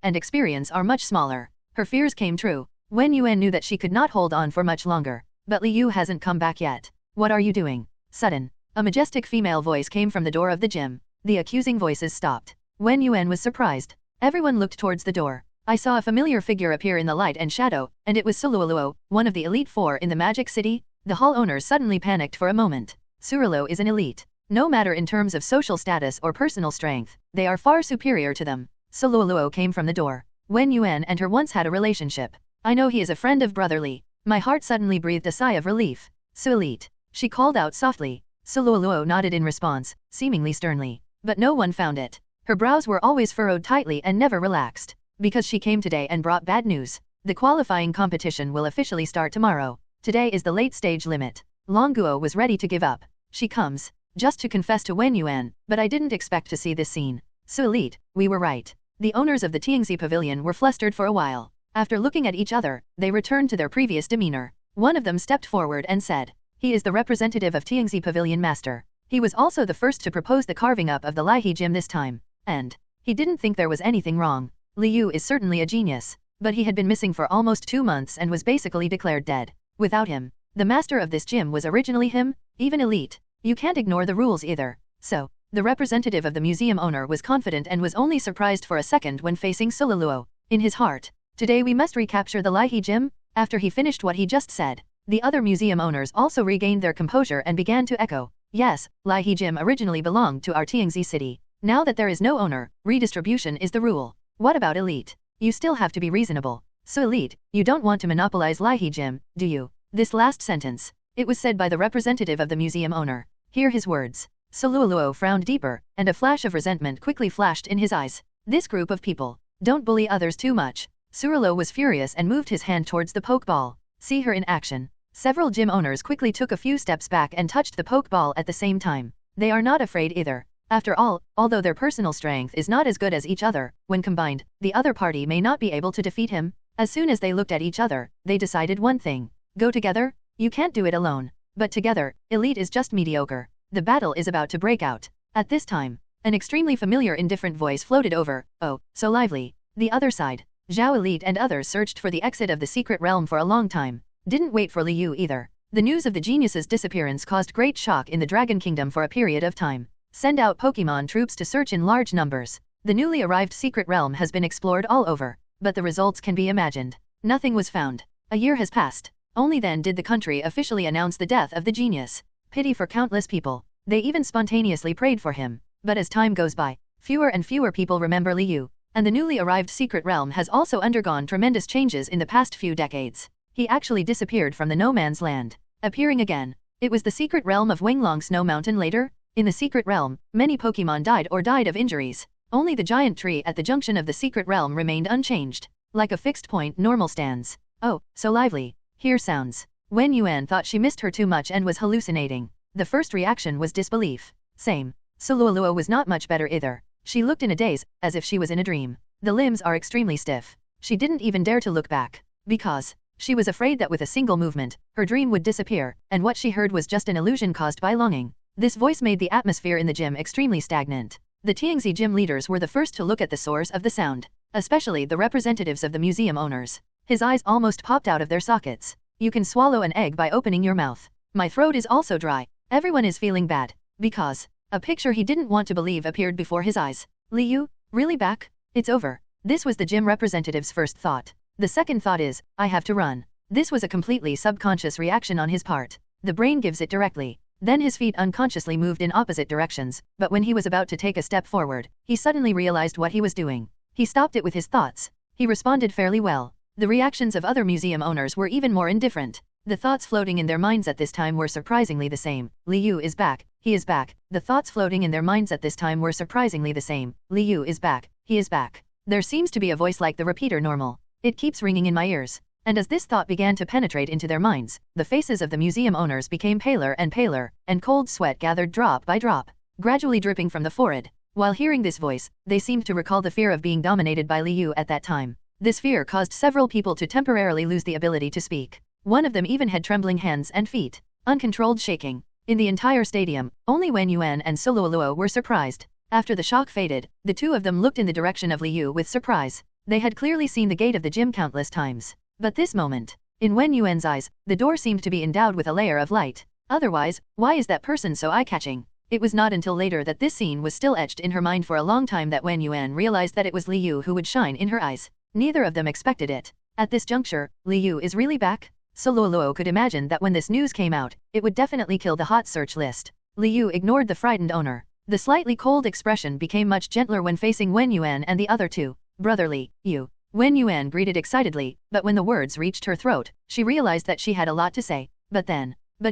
are much smaller. Her fears came true. Wen Yuan knew that she could not hold on for much longer. But Li Yu hasn't come back yet. What are you doing? Sudden, a majestic female voice came from the door of the gym. The accusing voices stopped. Wen Yuan was surprised. Everyone looked towards the door. I saw a familiar figure appear in the light and shadow, and it was Suruluo, one of the Elite Four in the Magic City. The hall owners suddenly panicked for a moment. Suruluo is an elite. No matter in terms of social status or personal strength, they are far superior to them. Suruluo came from the door. Wen Yuan and her once had a relationship. I know he is a friend of Brother Li. My heart suddenly breathed a sigh of relief. Su Elite. She called out softly. Suruluo nodded in response, seemingly sternly. But no one found it. Her brows were always furrowed tightly and never relaxed. Because she came today and brought bad news. The qualifying competition will officially start tomorrow. Today is the late stage limit. Longguo was ready to give up. She comes. Just to confess to Wen Yuan, but I didn't expect to see this scene. Su Elite, we were right. The owners of the Tiangzi Pavilion were flustered for a while. After looking at each other, they returned to their previous demeanor. One of them stepped forward and said, he is the representative of Tiangzi Pavilion Master. He was also the first to propose the carving up of the Laihe Gym this time. And he didn't think there was anything wrong. Li Yu is certainly a genius. But he had been missing for almost 2 months and was basically declared dead. Without him, the master of this gym was originally him, even elite. You can't ignore the rules either. So, the representative of the museum owner was confident and was only surprised for a second when facing Suruluo. In his heart, today we must recapture the Laihe Gym. After he finished what he just said, the other museum owners also regained their composure and began to echo. Yes, Laihe Gym originally belonged to our Tiangzi City. Now that there is no owner, redistribution is the rule. What about Elite? You still have to be reasonable. So Elite, you don't want to monopolize Laihe Gym, do you? This last sentence. It was said by the representative of the museum owner. Hear his words. Suruluo frowned deeper, and a flash of resentment quickly flashed in his eyes. This group of people. Don't bully others too much. Surilo was furious and moved his hand towards the Pokeball. See her in action. Several gym owners quickly took a few steps back and touched the Pokeball at the same time. They are not afraid either. After all, although their personal strength is not as good as each other, when combined, the other party may not be able to defeat him. As soon as they looked at each other, they decided one thing. Go together? You can't do it alone. But together, Elite is just mediocre. The battle is about to break out. At this time, an extremely familiar indifferent voice floated over. Oh, so lively. The other side. Zhao Elite and others searched for the exit of the secret realm for a long time. Didn't wait for Liu either. The news of the genius's disappearance caused great shock in the Dragon Kingdom for a period of time. Send out Pokémon troops to search in large numbers. The newly arrived secret realm has been explored all over, but the results can be imagined. Nothing was found. A year has passed. Only then did the country officially announce the death of the genius. Pity for countless people. They even spontaneously prayed for him. But as time goes by, fewer and fewer people remember Liu, and the newly arrived secret realm has also undergone tremendous changes in the past few decades. He actually disappeared from the no man's land, appearing again. It was the secret realm of Wenglong Snow Mountain later. In the secret realm, many Pokémon died or died of injuries. Only the giant tree at the junction of the secret realm remained unchanged, like a fixed point normal stands. Oh, so lively. Hear sounds. Wen Yuan thought she missed her too much and was hallucinating. The first reaction was disbelief. Same. Sululuo was not much better either. She looked in a daze, as if she was in a dream. The limbs are extremely stiff. She didn't even dare to look back, because she was afraid that with a single movement, her dream would disappear, and what she heard was just an illusion caused by longing. This voice made the atmosphere in the gym extremely stagnant. The Tiangzi gym leaders were the first to look at the source of the sound, especially the representatives of the museum owners. His eyes almost popped out of their sockets. You can swallow an egg by opening your mouth. My throat is also dry. Everyone is feeling bad, because a picture he didn't want to believe appeared before his eyes. Liu, really back? It's over. This was the gym representative's first thought. The second thought is, I have to run. This was a completely subconscious reaction on his part. The brain gives it directly. Then his feet unconsciously moved in opposite directions, but when he was about to take a step forward, he suddenly realized what he was doing. He stopped it with his thoughts. He responded fairly well. The reactions of other museum owners were even more indifferent. The thoughts floating in their minds at this time were surprisingly the same. Liu is back. He is back. The thoughts floating in their minds at this time were surprisingly the same. Liu is back. He is back. There seems to be a voice like the repeater normal. It keeps ringing in my ears. And as this thought began to penetrate into their minds, the faces of the museum owners became paler, and cold sweat gathered drop by drop, gradually dripping from the forehead. While hearing this voice, they seemed to recall the fear of being dominated by Liu at that time. This fear caused several people to temporarily lose the ability to speak. One of them even had trembling hands and feet, uncontrolled shaking. In the entire stadium, only Wen Yuan and Sululuo were surprised. After the shock faded, the two of them looked in the direction of Liu with surprise. They had clearly seen the gate of the gym countless times. But this moment, in Wen Yuan's eyes, the door seemed to be endowed with a layer of light. Otherwise, why is that person so eye-catching? It was not until later that this scene was still etched in her mind for a long time that Wen Yuan realized that it was Liu who would shine in her eyes. Neither of them expected it. At this juncture, Liu is really back? Sululuo could imagine that when this news came out, it would definitely kill the hot search list. Liu ignored the frightened owner. The slightly cold expression became much gentler when facing Wen Yuan and the other two. Brotherly, you. Wen Yuan greeted excitedly, but when the words reached her throat, she realized that she had a lot to say. But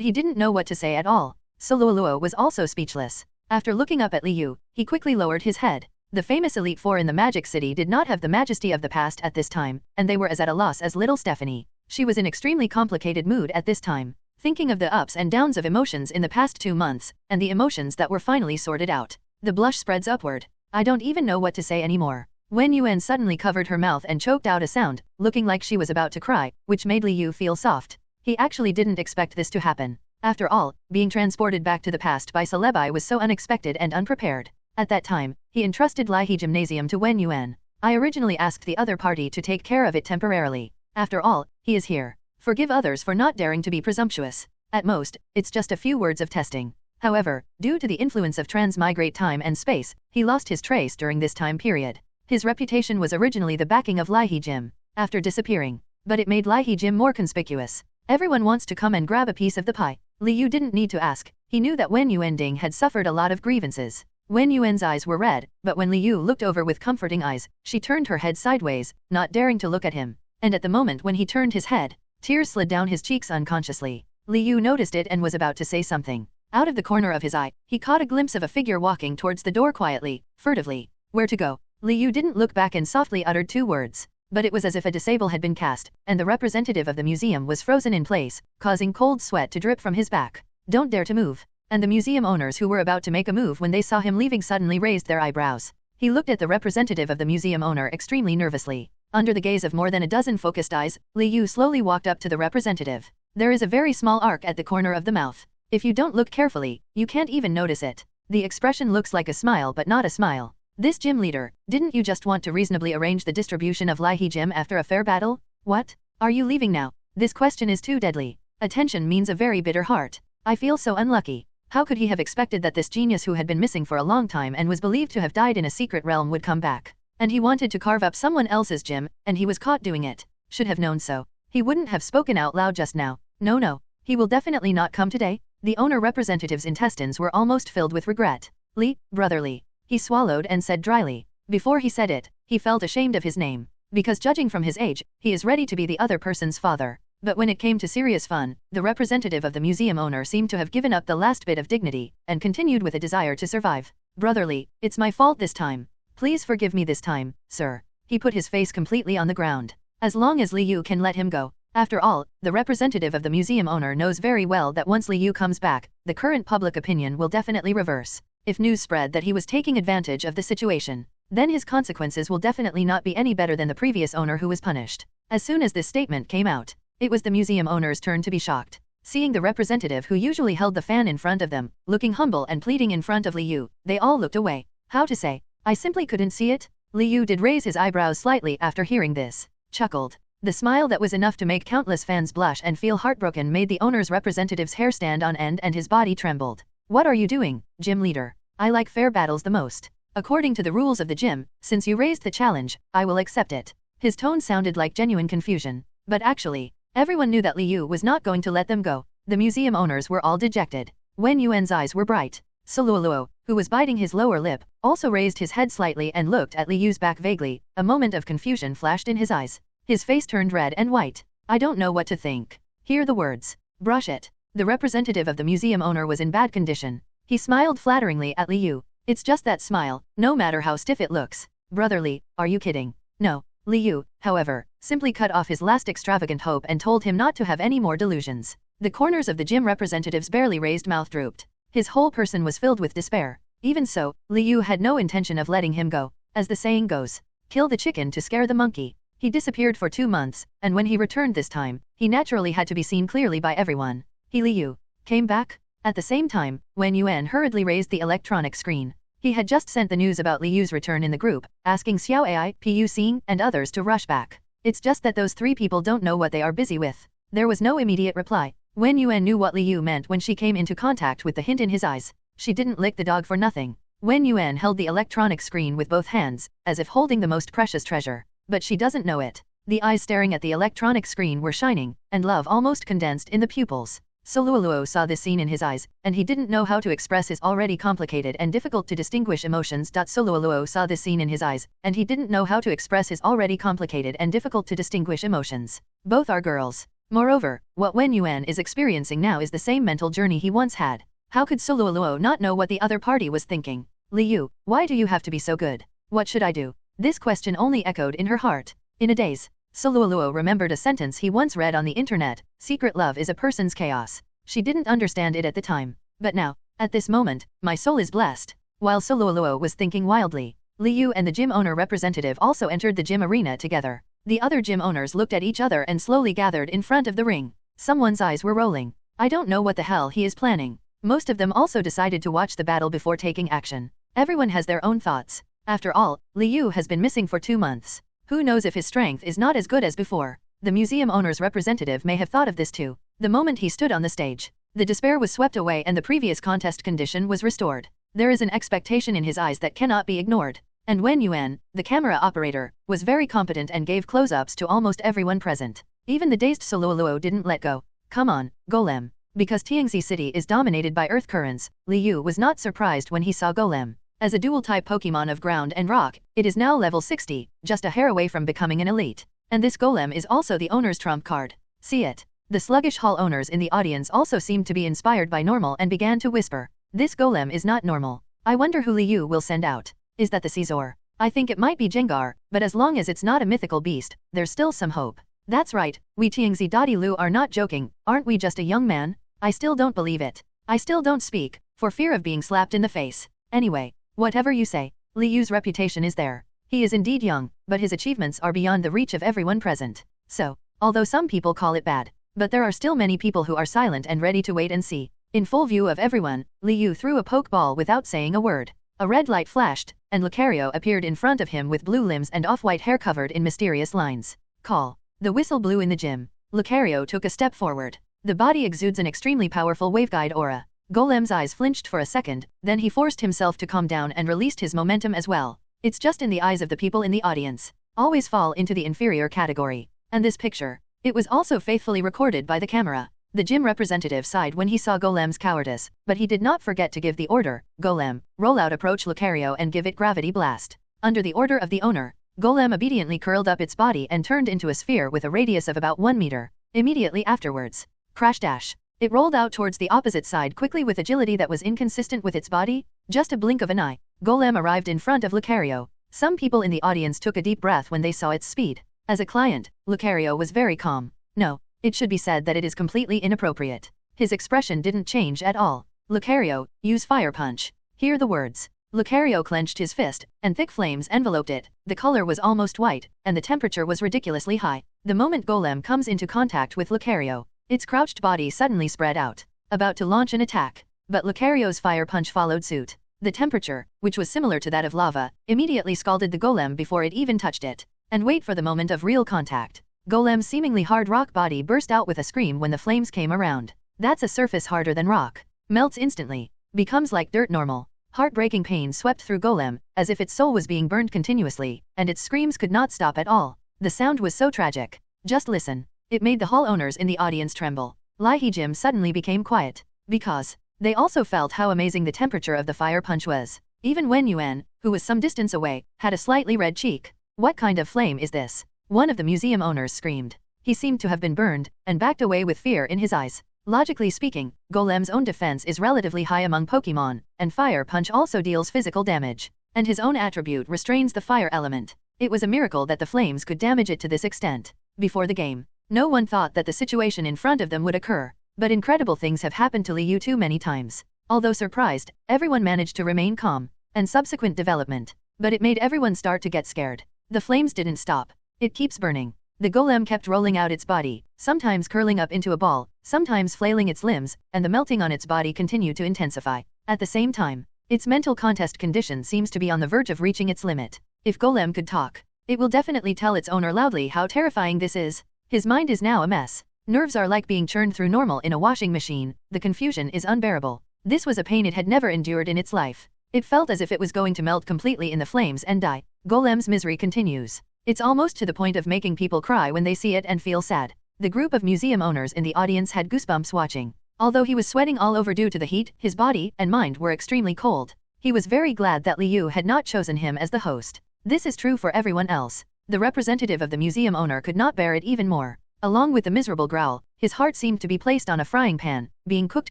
he didn't know what to say at all. Sululuo was also speechless. After looking up at Liu, he quickly lowered his head. The famous Elite Four in the Magic City did not have the majesty of the past at this time, and they were as at a loss as little Stephanie. She was in extremely complicated mood at this time, thinking of the ups and downs of emotions in the past 2 months, and the emotions that were finally sorted out. The blush spreads upward. I don't even know what to say anymore. Wen Yuan suddenly covered her mouth and choked out a sound, looking like she was about to cry, which made Liu feel soft. He actually didn't expect this to happen. After all, being transported back to the past by Celebi was so unexpected and unprepared. At that time, he entrusted Laihe Gymnasium to Wen Yuan. I originally asked the other party to take care of it temporarily. After all, he is here. Forgive others for not daring to be presumptuous. At most, it's just a few words of testing. However, due to the influence of transmigrate time and space, he lost his trace during this time period. His reputation was originally the backing of Laihe Gym, after disappearing. But it made Laihe Gym more conspicuous. Everyone wants to come and grab a piece of the pie. Liu didn't need to ask. He knew that Wen Yuanding had suffered a lot of grievances. Wen Yuan's eyes were red, but when Liu looked over with comforting eyes, she turned her head sideways, not daring to look at him. And at the moment when he turned his head, tears slid down his cheeks unconsciously. Liu noticed it and was about to say something. Out of the corner of his eye, he caught a glimpse of a figure walking towards the door quietly, furtively. Where to go? Li Yu didn't look back and softly uttered 2 words. But it was as if a disable had been cast, and the representative of the museum was frozen in place, causing cold sweat to drip from his back. Don't dare to move. And the museum owners who were about to make a move when they saw him leaving suddenly raised their eyebrows. He looked at the representative of the museum owner extremely nervously. Under the gaze of more than a dozen focused eyes, Li Yu slowly walked up to the representative. There is a very small arc at the corner of the mouth. If you don't look carefully, you can't even notice it. The expression looks like a smile but not a smile. This gym leader, didn't you just want to reasonably arrange the distribution of Laihe Gym after a fair battle? What? Are you leaving now? This question is too deadly. Attention means a very bitter heart. I feel so unlucky. How could he have expected that this genius who had been missing for a long time and was believed to have died in a secret realm would come back? And he wanted to carve up someone else's gym, and he was caught doing it. Should have known so. He wouldn't have spoken out loud just now. No. He will definitely not come today. The owner representative's intestines were almost filled with regret. Li, brotherly. He swallowed and said dryly. Before he said it, he felt ashamed of his name. Because judging from his age, he is ready to be the other person's father. But when it came to serious fun, the representative of the museum owner seemed to have given up the last bit of dignity, and continued with a desire to survive. Brotherly, it's my fault this time. Please forgive me this time, sir. He put his face completely on the ground. As long as Li Yu can let him go. After all, the representative of the museum owner knows very well that once Li Yu comes back, the current public opinion will definitely reverse. If news spread that he was taking advantage of the situation, then his consequences will definitely not be any better than the previous owner who was punished. As soon as this statement came out, it was the museum owner's turn to be shocked. Seeing the representative who usually held the fan in front of them, looking humble and pleading in front of Li Yu, they all looked away. How to say? I simply couldn't see it. Li Yu did raise his eyebrows slightly after hearing this, chuckled. The smile that was enough to make countless fans blush and feel heartbroken made the owner's representative's hair stand on end and his body trembled. What are you doing, gym leader? I like fair battles the most. According to the rules of the gym, since you raised the challenge, I will accept it. His tone sounded like genuine confusion. But actually, everyone knew that Li Yu was not going to let them go. The museum owners were all dejected. Wen Yuan's eyes were bright. Suluoluo, who was biting his lower lip, also raised his head slightly and looked at Li Yu's back vaguely. A moment of confusion flashed in his eyes. His face turned red and white. I don't know what to think. Hear the words. Brush it. The representative of the museum owner was in bad condition. He smiled flatteringly at Li Yu. It's just that smile, no matter how stiff it looks. Brotherly, are you kidding? No. Li Yu, however, simply cut off his last extravagant hope and told him not to have any more delusions. The corners of the gym representative's barely raised mouth drooped. His whole person was filled with despair. Even so, Li Yu had no intention of letting him go. As the saying goes, kill the chicken to scare the monkey. He disappeared for 2 months, and when he returned this time, he naturally had to be seen clearly by everyone. Li Yu came back? At the same time, Wen Yuan hurriedly raised the electronic screen. He had just sent the news about Li Yu's return in the group, asking Xiao Ai, Pu Xing, and others to rush back. It's just that those 3 people don't know what they are busy with. There was no immediate reply. Wen Yuan knew what Li Yu meant when she came into contact with the hint in his eyes. She didn't lick the dog for nothing. Wen Yuan held the electronic screen with both hands, as if holding the most precious treasure. But she doesn't know it. The eyes staring at the electronic screen were shining, and love almost condensed in the pupils. Suluoluo saw this scene in his eyes, and he didn't know how to express his already complicated and difficult to distinguish emotions. Suluoluo saw this scene in his eyes, and he didn't know how to express his already complicated and difficult to distinguish emotions. Both are girls. Moreover, what Wen Yuan is experiencing now is the same mental journey he once had. How could Suluoluo not know what the other party was thinking? Li Yu, why do you have to be so good? What should I do? This question only echoed in her heart. In a daze, Suluoluo remembered a sentence he once read on the internet, secret love is a person's chaos. She didn't understand it at the time. But now, at this moment, my soul is blessed. While Suluoluo was thinking wildly, Li Yu and the gym owner representative also entered the gym arena together. The other gym owners looked at each other and slowly gathered in front of the ring. Someone's eyes were rolling. I don't know what the hell he is planning. Most of them also decided to watch the battle before taking action. Everyone has their own thoughts. After all, Li Yu has been missing for 2 months. Who knows if his strength is not as good as before? The museum owner's representative may have thought of this too. The moment he stood on the stage, the despair was swept away and the previous contest condition was restored. There is an expectation in his eyes that cannot be ignored. And Wen Yuan, the camera operator, was very competent and gave close-ups to almost everyone present. Even the dazed Suluoluo didn't let go. Come on, Golem. Because Tiangxi City is dominated by earth currents, Li Yu was not surprised when he saw Golem. As a dual-type Pokémon of ground and rock, it is now level 60, just a hair away from becoming an elite. And this Golem is also the owner's trump card. See it. The sluggish hall owners in the audience also seemed to be inspired by normal and began to whisper. This Golem is not normal. I wonder who Li Yu will send out. Is that the Caesar? I think it might be Jengar, but as long as it's not a mythical beast, there's still some hope. That's right, we Tiangzi Dadi Lu are not joking, aren't we just a young man? I still don't believe it. I still don't speak, for fear of being slapped in the face. Anyway, whatever you say, Li Yu's reputation is there. He is indeed young, but his achievements are beyond the reach of everyone present. So, although some people call it bad, but there are still many people who are silent and ready to wait and see. In full view of everyone, Li Yu threw a pokeball without saying a word. A red light flashed, and Lucario appeared in front of him with blue limbs and off-white hair covered in mysterious lines. Call. The whistle blew in the gym. Lucario took a step forward. The body exudes an extremely powerful waveguide aura. Golem's eyes flinched for a second, then he forced himself to calm down and released his momentum as well. It's just in the eyes of the people in the audience. Always fall into the inferior category. And this picture. It was also faithfully recorded by the camera. The gym representative sighed when he saw Golem's cowardice, but he did not forget to give the order. Golem, roll out, approach Lucario and give it gravity blast. Under the order of the owner, Golem obediently curled up its body and turned into a sphere with a radius of about 1 meter. Immediately afterwards, crash dash. It rolled out towards the opposite side quickly with agility that was inconsistent with its body. Just a blink of an eye, Golem arrived in front of Lucario. Some people in the audience took a deep breath when they saw its speed. As a client, Lucario was very calm. No, it should be said that it is completely inappropriate. His expression didn't change at all. Lucario, use Fire Punch. Hear the words. Lucario clenched his fist, and thick flames enveloped it. The color was almost white, and the temperature was ridiculously high. The moment Golem comes into contact with Lucario, its crouched body suddenly spread out, about to launch an attack. But Lucario's Fire Punch followed suit. The temperature, which was similar to that of lava, immediately scalded the Golem before it even touched it. And wait for the moment of real contact. Golem's seemingly hard rock body burst out with a scream when the flames came around. That's a surface harder than rock. Melts instantly. Becomes like dirt normal. Heartbreaking pain swept through Golem, as if its soul was being burned continuously, and its screams could not stop at all. The sound was so tragic. Just listen. It made the hall owners in the audience tremble. Laihe Jim suddenly became quiet. Because they also felt how amazing the temperature of the Fire Punch was. Even Wen Yuan, who was some distance away, had a slightly red cheek. What kind of flame is this? One of the museum owners screamed. He seemed to have been burned, and backed away with fear in his eyes. Logically speaking, Golem's own defense is relatively high among Pokémon, and Fire Punch also deals physical damage. And his own attribute restrains the fire element. It was a miracle that the flames could damage it to this extent. Before the game, no one thought that the situation in front of them would occur. But incredible things have happened to Li Yu too many times. Although surprised, everyone managed to remain calm. And subsequent development. But it made everyone start to get scared. The flames didn't stop. It keeps burning. The Golem kept rolling out its body, sometimes curling up into a ball, sometimes flailing its limbs, and the melting on its body continued to intensify. At the same time, its mental contest condition seems to be on the verge of reaching its limit. If Golem could talk, it will definitely tell its owner loudly how terrifying this is. His mind is now a mess. Nerves are like being churned through normal in a washing machine. The confusion is unbearable. This was a pain it had never endured in its life. It felt as if it was going to melt completely in the flames and die. Golem's misery continues. It's almost to the point of making people cry when they see it and feel sad. The group of museum owners in the audience had goosebumps watching. Although he was sweating all over due to the heat, his body and mind were extremely cold. He was very glad that Li Yu had not chosen him as the host. This is true for everyone else. The representative of the museum owner could not bear it even more. Along with the miserable growl, his heart seemed to be placed on a frying pan, being cooked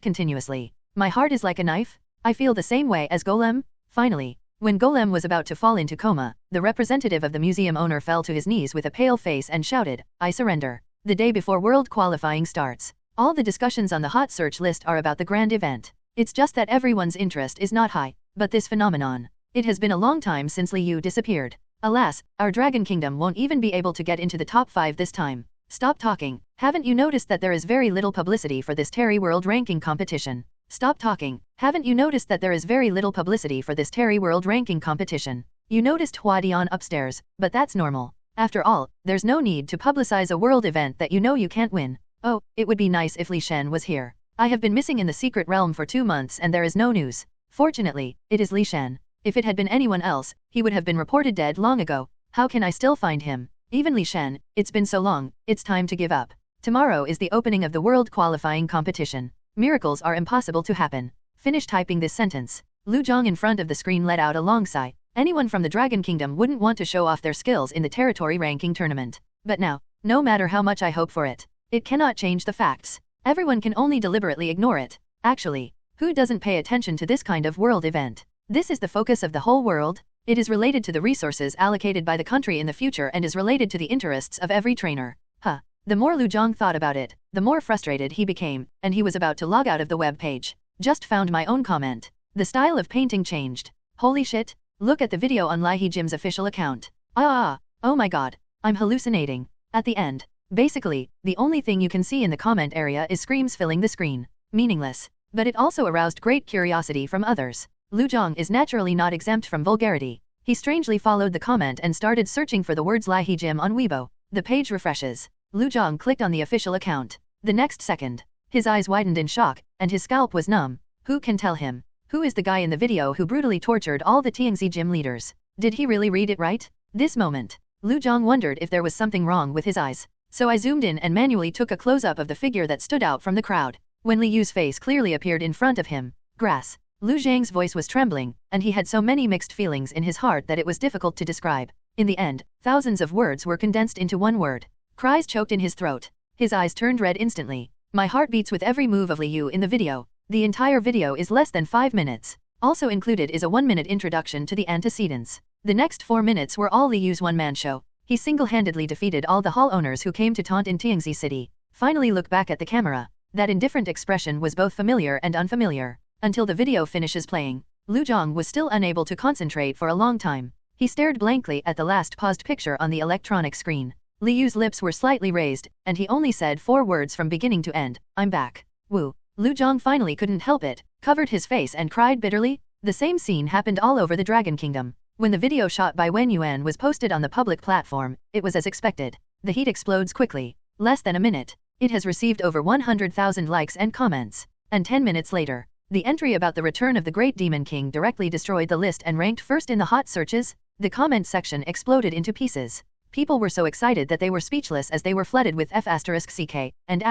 continuously. My heart is like a knife? I feel the same way as Golem? Finally, when Golem was about to fall into coma, the representative of the museum owner fell to his knees with a pale face and shouted, "I surrender." The day before world qualifying starts, all the discussions on the hot search list are about the grand event. It's just that everyone's interest is not high. But this phenomenon, it has been a long time since Li Yu disappeared. Alas, our Dragon Kingdom won't even be able to get into the top 5 this time. Stop talking. Haven't you noticed that there is very little publicity for this Terry World Ranking competition? Stop talking. Haven't you noticed that there is very little publicity for this Terry World Ranking competition? You noticed Hua Dian upstairs, but that's normal. After all, there's no need to publicize a world event that you know you can't win. Oh, it would be nice if Li Shen was here. I have been missing in the secret realm for 2 months and there is no news. Fortunately, it is Li Shen. If it had been anyone else, he would have been reported dead long ago. How can I still find him? Even Li Shen, it's been so long, it's time to give up. Tomorrow is the opening of the world qualifying competition. Miracles are impossible to happen. Finish typing this sentence. Lu Zhong in front of the screen let out a long sigh. Anyone from the Dragon Kingdom wouldn't want to show off their skills in the territory ranking tournament. But now, no matter how much I hope for it, it cannot change the facts. Everyone can only deliberately ignore it. Actually, who doesn't pay attention to this kind of world event? This is the focus of the whole world. It is related to the resources allocated by the country in the future and is related to the interests of every trainer. Huh. The more Lu Zhang thought about it, the more frustrated he became, and he was about to log out of the web page. Just found my own comment. The style of painting changed. Holy shit, look at the video on Lai He Jim's official account. Oh my god, I'm hallucinating. At the end, basically, the only thing you can see in the comment area is screams filling the screen. Meaningless. But it also aroused great curiosity from others. Lu Zhang is naturally not exempt from vulgarity. He strangely followed the comment and started searching for the words Lai He Jim on Weibo. The page refreshes. Lu Zhang clicked on the official account. The next second, his eyes widened in shock, and his scalp was numb. Who can tell him? Who is the guy in the video who brutally tortured all the Tianxi gym leaders? Did he really read it right? This moment, Lu Zhang wondered if there was something wrong with his eyes. So I zoomed in and manually took a close-up of the figure that stood out from the crowd. When Li Yu's face clearly appeared in front of him, grass. Lu Zhang's voice was trembling, and he had so many mixed feelings in his heart that it was difficult to describe. In the end, thousands of words were condensed into one word. Cries choked in his throat. His eyes turned red instantly. My heart beats with every move of Li Yu in the video. The entire video is less than 5 minutes. Also included is a 1-minute introduction to the antecedents. The next 4 minutes were all Li Yu's one-man show. He single-handedly defeated all the hall owners who came to taunt in Tianxi City. Finally look back at the camera. That indifferent expression was both familiar and unfamiliar. Until the video finishes playing, Lu Zhang was still unable to concentrate for a long time. He stared blankly at the last paused picture on the electronic screen. Li Yu's lips were slightly raised, and he only said 4 words from beginning to end. I'm back. Woo. Lu Zhang finally couldn't help it, covered his face and cried bitterly. The same scene happened all over the Dragon Kingdom. When the video shot by Wen Yuan was posted on the public platform, it was as expected. The heat explodes quickly. Less than a minute. It has received over 100,000 likes and comments. And 10 minutes later, the entry about the return of the Great Demon King directly destroyed the list and ranked first in the hot searches. The comment section exploded into pieces. People were so excited that they were speechless as they were flooded with F***ck, and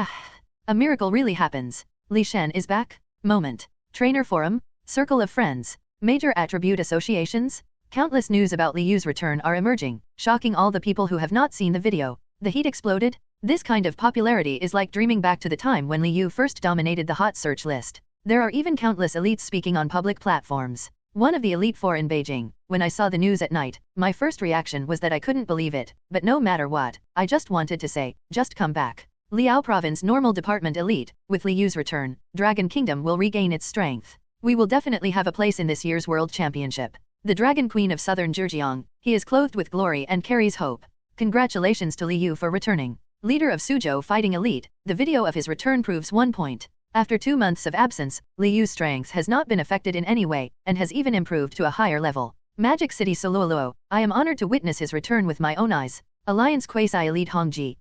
a miracle really happens. Li Shen is back? Moment. Trainer forum? Circle of friends? Major attribute associations? Countless news about Li Yu's return are emerging, shocking all the people who have not seen the video. The heat exploded? This kind of popularity is like dreaming back to the time when Li Yu first dominated the hot search list. There are even countless elites speaking on public platforms. One of the Elite Four in Beijing. When I saw the news at night, my first reaction was that I couldn't believe it, but no matter what, I just wanted to say, just come back. Liao Province Normal Department Elite, with Li Yu's return, Dragon Kingdom will regain its strength. We will definitely have a place in this year's World Championship. The Dragon Queen of Southern Zhejiang, he is clothed with glory and carries hope. Congratulations to Li Yu for returning. Leader of Suzhou Fighting Elite, the video of his return proves one point. After 2 months of absence, Li Yu's strength has not been affected in any way, and has even improved to a higher level. Magic City Soluoluo, I am honored to witness his return with my own eyes. Alliance Quasi-Elite Hongji.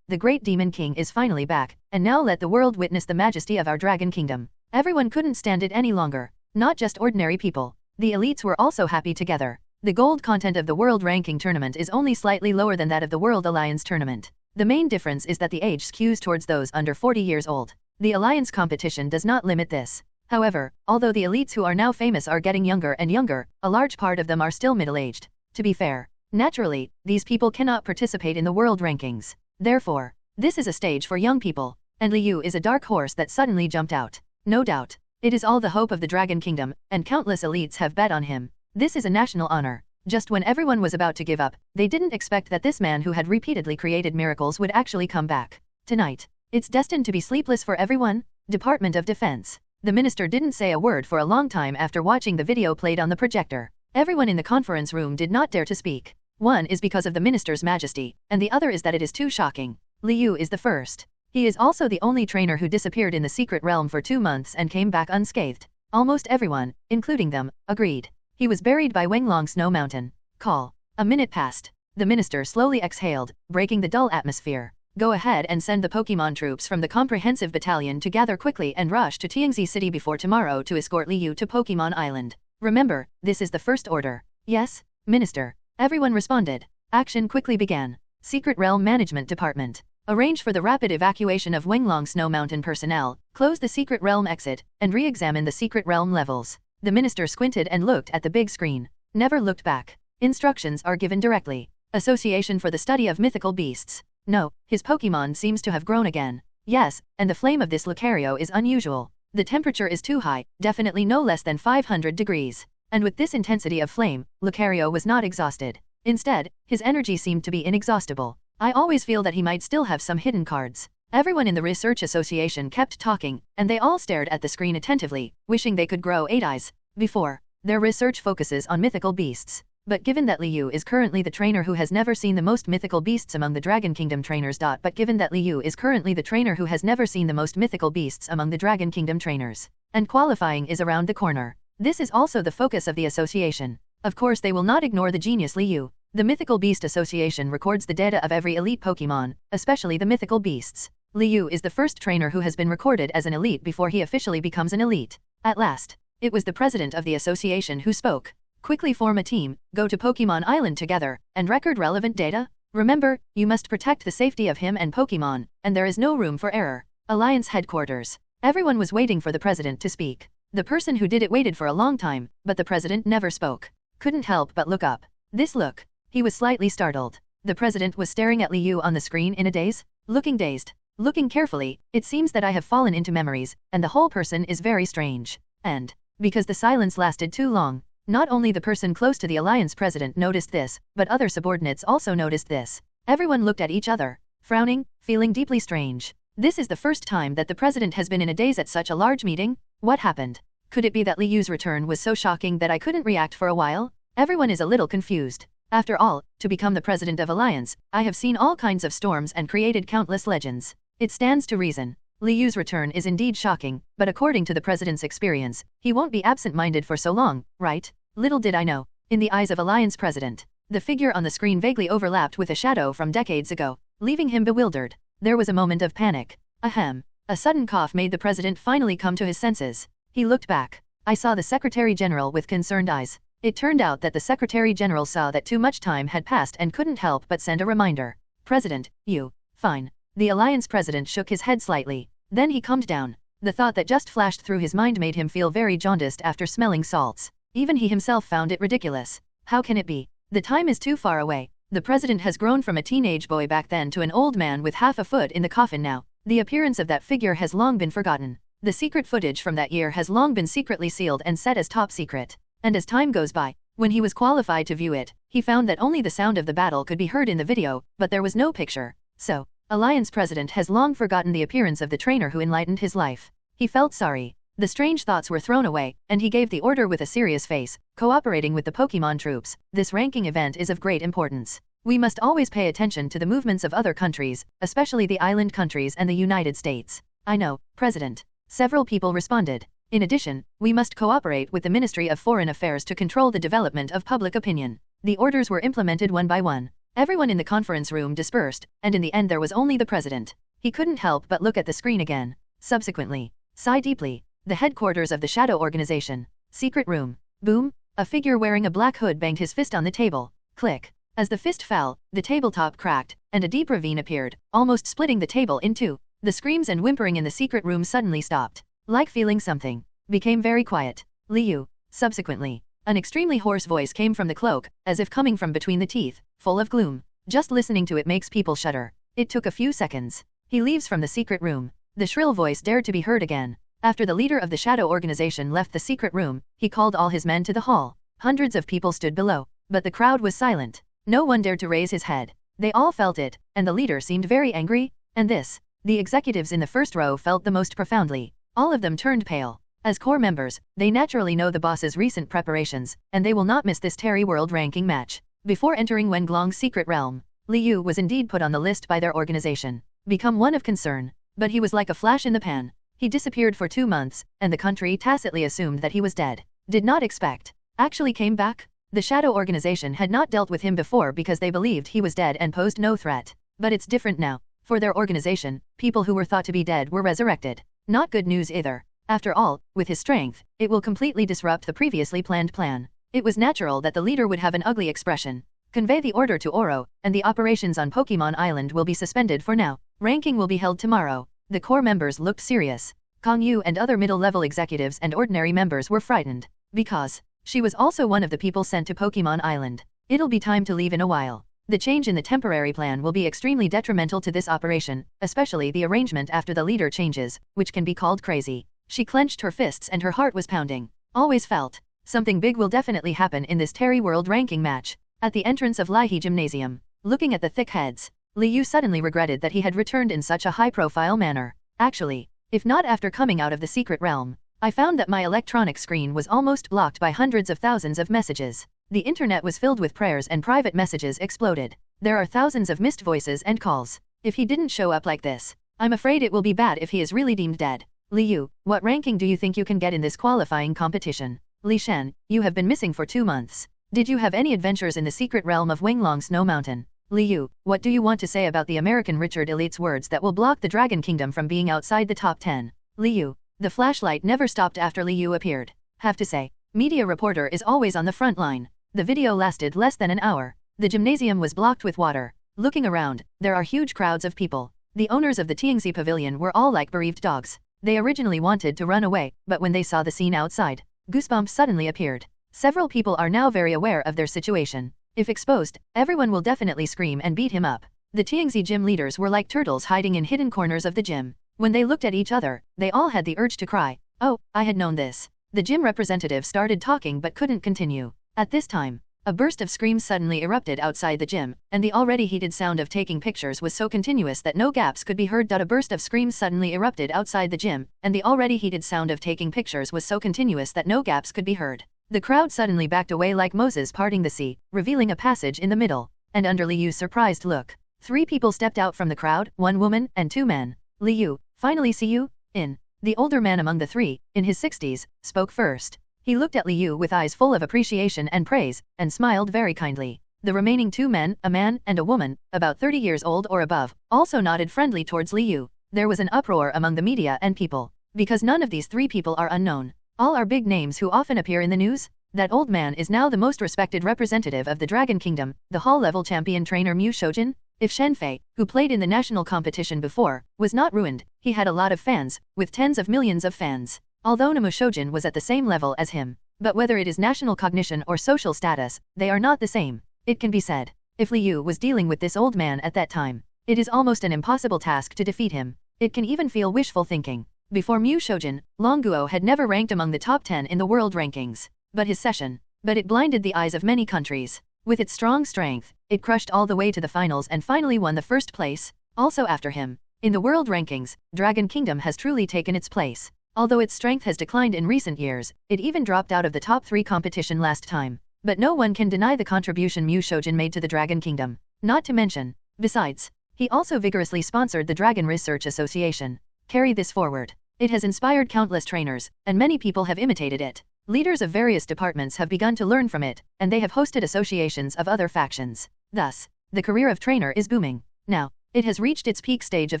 The Great Demon King is finally back, and now let the world witness the majesty of our Dragon Kingdom. Everyone couldn't stand it any longer. Not just ordinary people. The elites were also happy together. The gold content of the World Ranking Tournament is only slightly lower than that of the World Alliance Tournament. The main difference is that the age skews towards those under 40 years old. The Alliance competition does not limit this. However, although the elites who are now famous are getting younger and younger, a large part of them are still middle-aged. To be fair, naturally, these people cannot participate in the world rankings. Therefore, this is a stage for young people, and Li Yu is a dark horse that suddenly jumped out. No doubt, it is all the hope of the Dragon Kingdom, and countless elites have bet on him. This is a national honor. Just when everyone was about to give up, they didn't expect that this man who had repeatedly created miracles would actually come back. Tonight, it's destined to be sleepless for everyone. Department of Defense. The minister didn't say a word for a long time after watching the video played on the projector. Everyone in the conference room did not dare to speak. One is because of the minister's majesty, and the other is that it is too shocking. Li Yu is the first. He is also the only trainer who disappeared in the secret realm for 2 months and came back unscathed. Almost everyone, including them, agreed. He was buried by Wenglong Snow Mountain. Call. A minute passed. The minister slowly exhaled, breaking the dull atmosphere. Go ahead and send the Pokémon troops from the comprehensive battalion to gather quickly and rush to Tianxi City before tomorrow to escort Li Yu to Pokémon Island. Remember, this is the first order. Yes, Minister. Everyone responded. Action quickly began. Secret Realm Management Department. Arrange for the rapid evacuation of Wenglong Snow Mountain personnel, close the Secret Realm exit, and re-examine the Secret Realm levels. The minister squinted and looked at the big screen. Never looked back. Instructions are given directly. Association for the Study of Mythical Beasts. No, his Pokémon seems to have grown again. Yes, and the flame of this Lucario is unusual. The temperature is too high, definitely no less than 500 degrees. And with this intensity of flame, Lucario was not exhausted. Instead, his energy seemed to be inexhaustible. I always feel that he might still have some hidden cards. Everyone in the research association kept talking, and they all stared at the screen attentively, wishing they could grow 8 eyes. Before, their research focuses on mythical beasts. But given that Liu is currently the trainer who has never seen the most mythical beasts among the Dragon Kingdom trainers. But given that Liu is currently the trainer who has never seen the most mythical beasts among the Dragon Kingdom trainers. And qualifying is around the corner. This is also the focus of the association. Of course they will not ignore the genius Liu. The Mythical Beast Association records the data of every elite Pokémon, especially the mythical beasts. Liu is the first trainer who has been recorded as an elite before he officially becomes an elite. At last, it was the president of the association who spoke. Quickly form a team, go to Pokémon Island together, and record relevant data. Remember, you must protect the safety of him and Pokémon, and there is no room for error. Alliance headquarters. Everyone was waiting for the president to speak. The person who did it waited for a long time, but the president never spoke. Couldn't help but look up. This look. He was slightly startled. The president was staring at Liu on the screen in a daze, looking dazed. Looking carefully, it seems that I have fallen into memories, and the whole person is very strange. And, because the silence lasted too long, not only the person close to the Alliance president noticed this, but other subordinates also noticed this. Everyone looked at each other, frowning, feeling deeply strange. This is the first time that the president has been in a daze at such a large meeting. What happened? Could it be that Liu's return was so shocking that I couldn't react for a while? Everyone is a little confused. After all, to become the president of Alliance, I have seen all kinds of storms and created countless legends. It stands to reason. Liu's return is indeed shocking, but according to the president's experience, he won't be absent-minded for so long, right? Little did I know. In the eyes of Alliance president, the figure on the screen vaguely overlapped with a shadow from decades ago, leaving him bewildered. There was a moment of panic. Ahem. A sudden cough made the president finally come to his senses. He looked back. I saw the Secretary General with concerned eyes. It turned out that the Secretary General saw that too much time had passed and couldn't help but send a reminder. President, you. Fine. The Alliance president shook his head slightly. Then he calmed down. The thought that just flashed through his mind made him feel very jaundiced after smelling salts. Even he himself found it ridiculous. How can it be? The time is too far away. The president has grown from a teenage boy back then to an old man with half a foot in the coffin now. The appearance of that figure has long been forgotten. The secret footage from that year has long been secretly sealed and set as top secret. And as time goes by, when he was qualified to view it, he found that only the sound of the battle could be heard in the video, but there was no picture. So, Alliance president has long forgotten the appearance of the trainer who enlightened his life. He felt sorry. The strange thoughts were thrown away, and he gave the order with a serious face, cooperating with the Pokémon troops. This ranking event is of great importance. We must always pay attention to the movements of other countries, especially the island countries and the United States. I know, President. Several people responded. In addition, we must cooperate with the Ministry of Foreign Affairs to control the development of public opinion. The orders were implemented one by one. Everyone in the conference room dispersed, and in the end there was only the president. He couldn't help but look at the screen again. Subsequently, sigh deeply. The headquarters of the Shadow Organization. Secret room. Boom! A figure wearing a black hood banged his fist on the table. Click. As the fist fell, the tabletop cracked, and a deep ravine appeared, almost splitting the table in two. The screams and whimpering in the secret room suddenly stopped. Like feeling something. Became very quiet. Liu. Subsequently, an extremely hoarse voice came from the cloak, as if coming from between the teeth, full of gloom. Just listening to it makes people shudder. It took a few seconds. He leaves from the secret room. The shrill voice dared to be heard again. After the leader of the Shadow Organization left the secret room, he called all his men to the hall. Hundreds of people stood below, but the crowd was silent. No one dared to raise his head. They all felt it, and the leader seemed very angry, and this, the executives in the first row felt the most profoundly. All of them turned pale. As core members, they naturally know the boss's recent preparations, and they will not miss this Terry World ranking match. Before entering Wenglong's secret realm, Liu was indeed put on the list by their organization. Become one of concern. But he was like a flash in the pan. He disappeared for 2 months, and the country tacitly assumed that he was dead. Did not expect. Actually came back? The Shadow Organization had not dealt with him before because they believed he was dead and posed no threat. But it's different now. For their organization, people who were thought to be dead were resurrected. Not good news either. After all, with his strength, it will completely disrupt the previously planned plan. It was natural that the leader would have an ugly expression. Convey the order to Oro, and the operations on Pokémon Island will be suspended for now. Ranking will be held tomorrow. The core members looked serious. Kong Yu and other middle-level executives and ordinary members were frightened. Because she was also one of the people sent to Pokémon Island. It'll be time to leave in a while. The change in the temporary plan will be extremely detrimental to this operation, especially the arrangement after the leader changes, which can be called crazy. She clenched her fists and her heart was pounding. Always felt. Something big will definitely happen in this Terry World ranking match. At the entrance of Laihe Gymnasium, looking at the thick heads, Li Yu suddenly regretted that he had returned in such a high-profile manner. Actually, if not after coming out of the secret realm, I found that my electronic screen was almost blocked by hundreds of thousands of messages. The internet was filled with prayers and private messages exploded. There are thousands of missed voices and calls. If he didn't show up like this, I'm afraid it will be bad if he is really deemed dead. Li Yu, what ranking do you think you can get in this qualifying competition? Li Shen, you have been missing for 2 months. Did you have any adventures in the secret realm of Winglong Snow Mountain? Li Yu, what do you want to say about the American Richard Elite's words that will block the Dragon Kingdom from being outside the top 10? Li Yu, the flashlight never stopped after Li Yu appeared. Have to say, media reporter is always on the front line. The video lasted less than an hour. The gymnasium was blocked with water. Looking around, there are huge crowds of people. The owners of the Tiangxi Pavilion were all like bereaved dogs. They originally wanted to run away, but when they saw the scene outside, goosebumps suddenly appeared. Several people are now very aware of their situation. If exposed, everyone will definitely scream and beat him up. The Tiangxi gym leaders were like turtles hiding in hidden corners of the gym. When they looked at each other, they all had the urge to cry. Oh, I had known this. The gym representative started talking but couldn't continue. At this time, a burst of screams suddenly erupted outside the gym, and the already heated sound of taking pictures was so continuous that no gaps could be heard. A burst of screams suddenly erupted outside the gym, and the already heated sound of taking pictures was so continuous that no gaps could be heard. The crowd suddenly backed away like Moses parting the sea, revealing a passage in the middle, and under Li Yu's surprised look, 3 people stepped out from the crowd, 1 woman and 2 men. Li Yu, finally see you, in. The older man among the 3, in his 60s, spoke first. He looked at Li Yu with eyes full of appreciation and praise, and smiled very kindly. The remaining 2 men, a man and a woman, about 30 years old or above, also nodded friendly towards Li Yu. There was an uproar among the media and people, because none of these 3 people are unknown. All are big names who often appear in the news. That old man is now the most respected representative of the Dragon Kingdom, the hall-level champion trainer Mew Shojin. If Shenfei, who played in the national competition before, was not ruined, he had a lot of fans, with tens of millions of fans. Although Mew Shojin was at the same level as him, but whether it is national cognition or social status, they are not the same. It can be said, if Li Yu was dealing with this old man at that time, it is almost an impossible task to defeat him. It can even feel wishful thinking. Before Mew Shojin, Longguo had never ranked among the top 10 in the world rankings. But it blinded the eyes of many countries. With its strong strength, it crushed all the way to the finals and finally won the first place. Also after him, in the world rankings, Dragon Kingdom has truly taken its place. Although its strength has declined in recent years, it even dropped out of the top 3 competition last time. But no one can deny the contribution Mew Shojin made to the Dragon Kingdom. Not to mention, besides, he also vigorously sponsored the Dragon Research Association. Carry this forward. It has inspired countless trainers, and many people have imitated it. Leaders of various departments have begun to learn from it, and they have hosted associations of other factions. Thus, the career of trainer is booming. Now, it has reached its peak stage of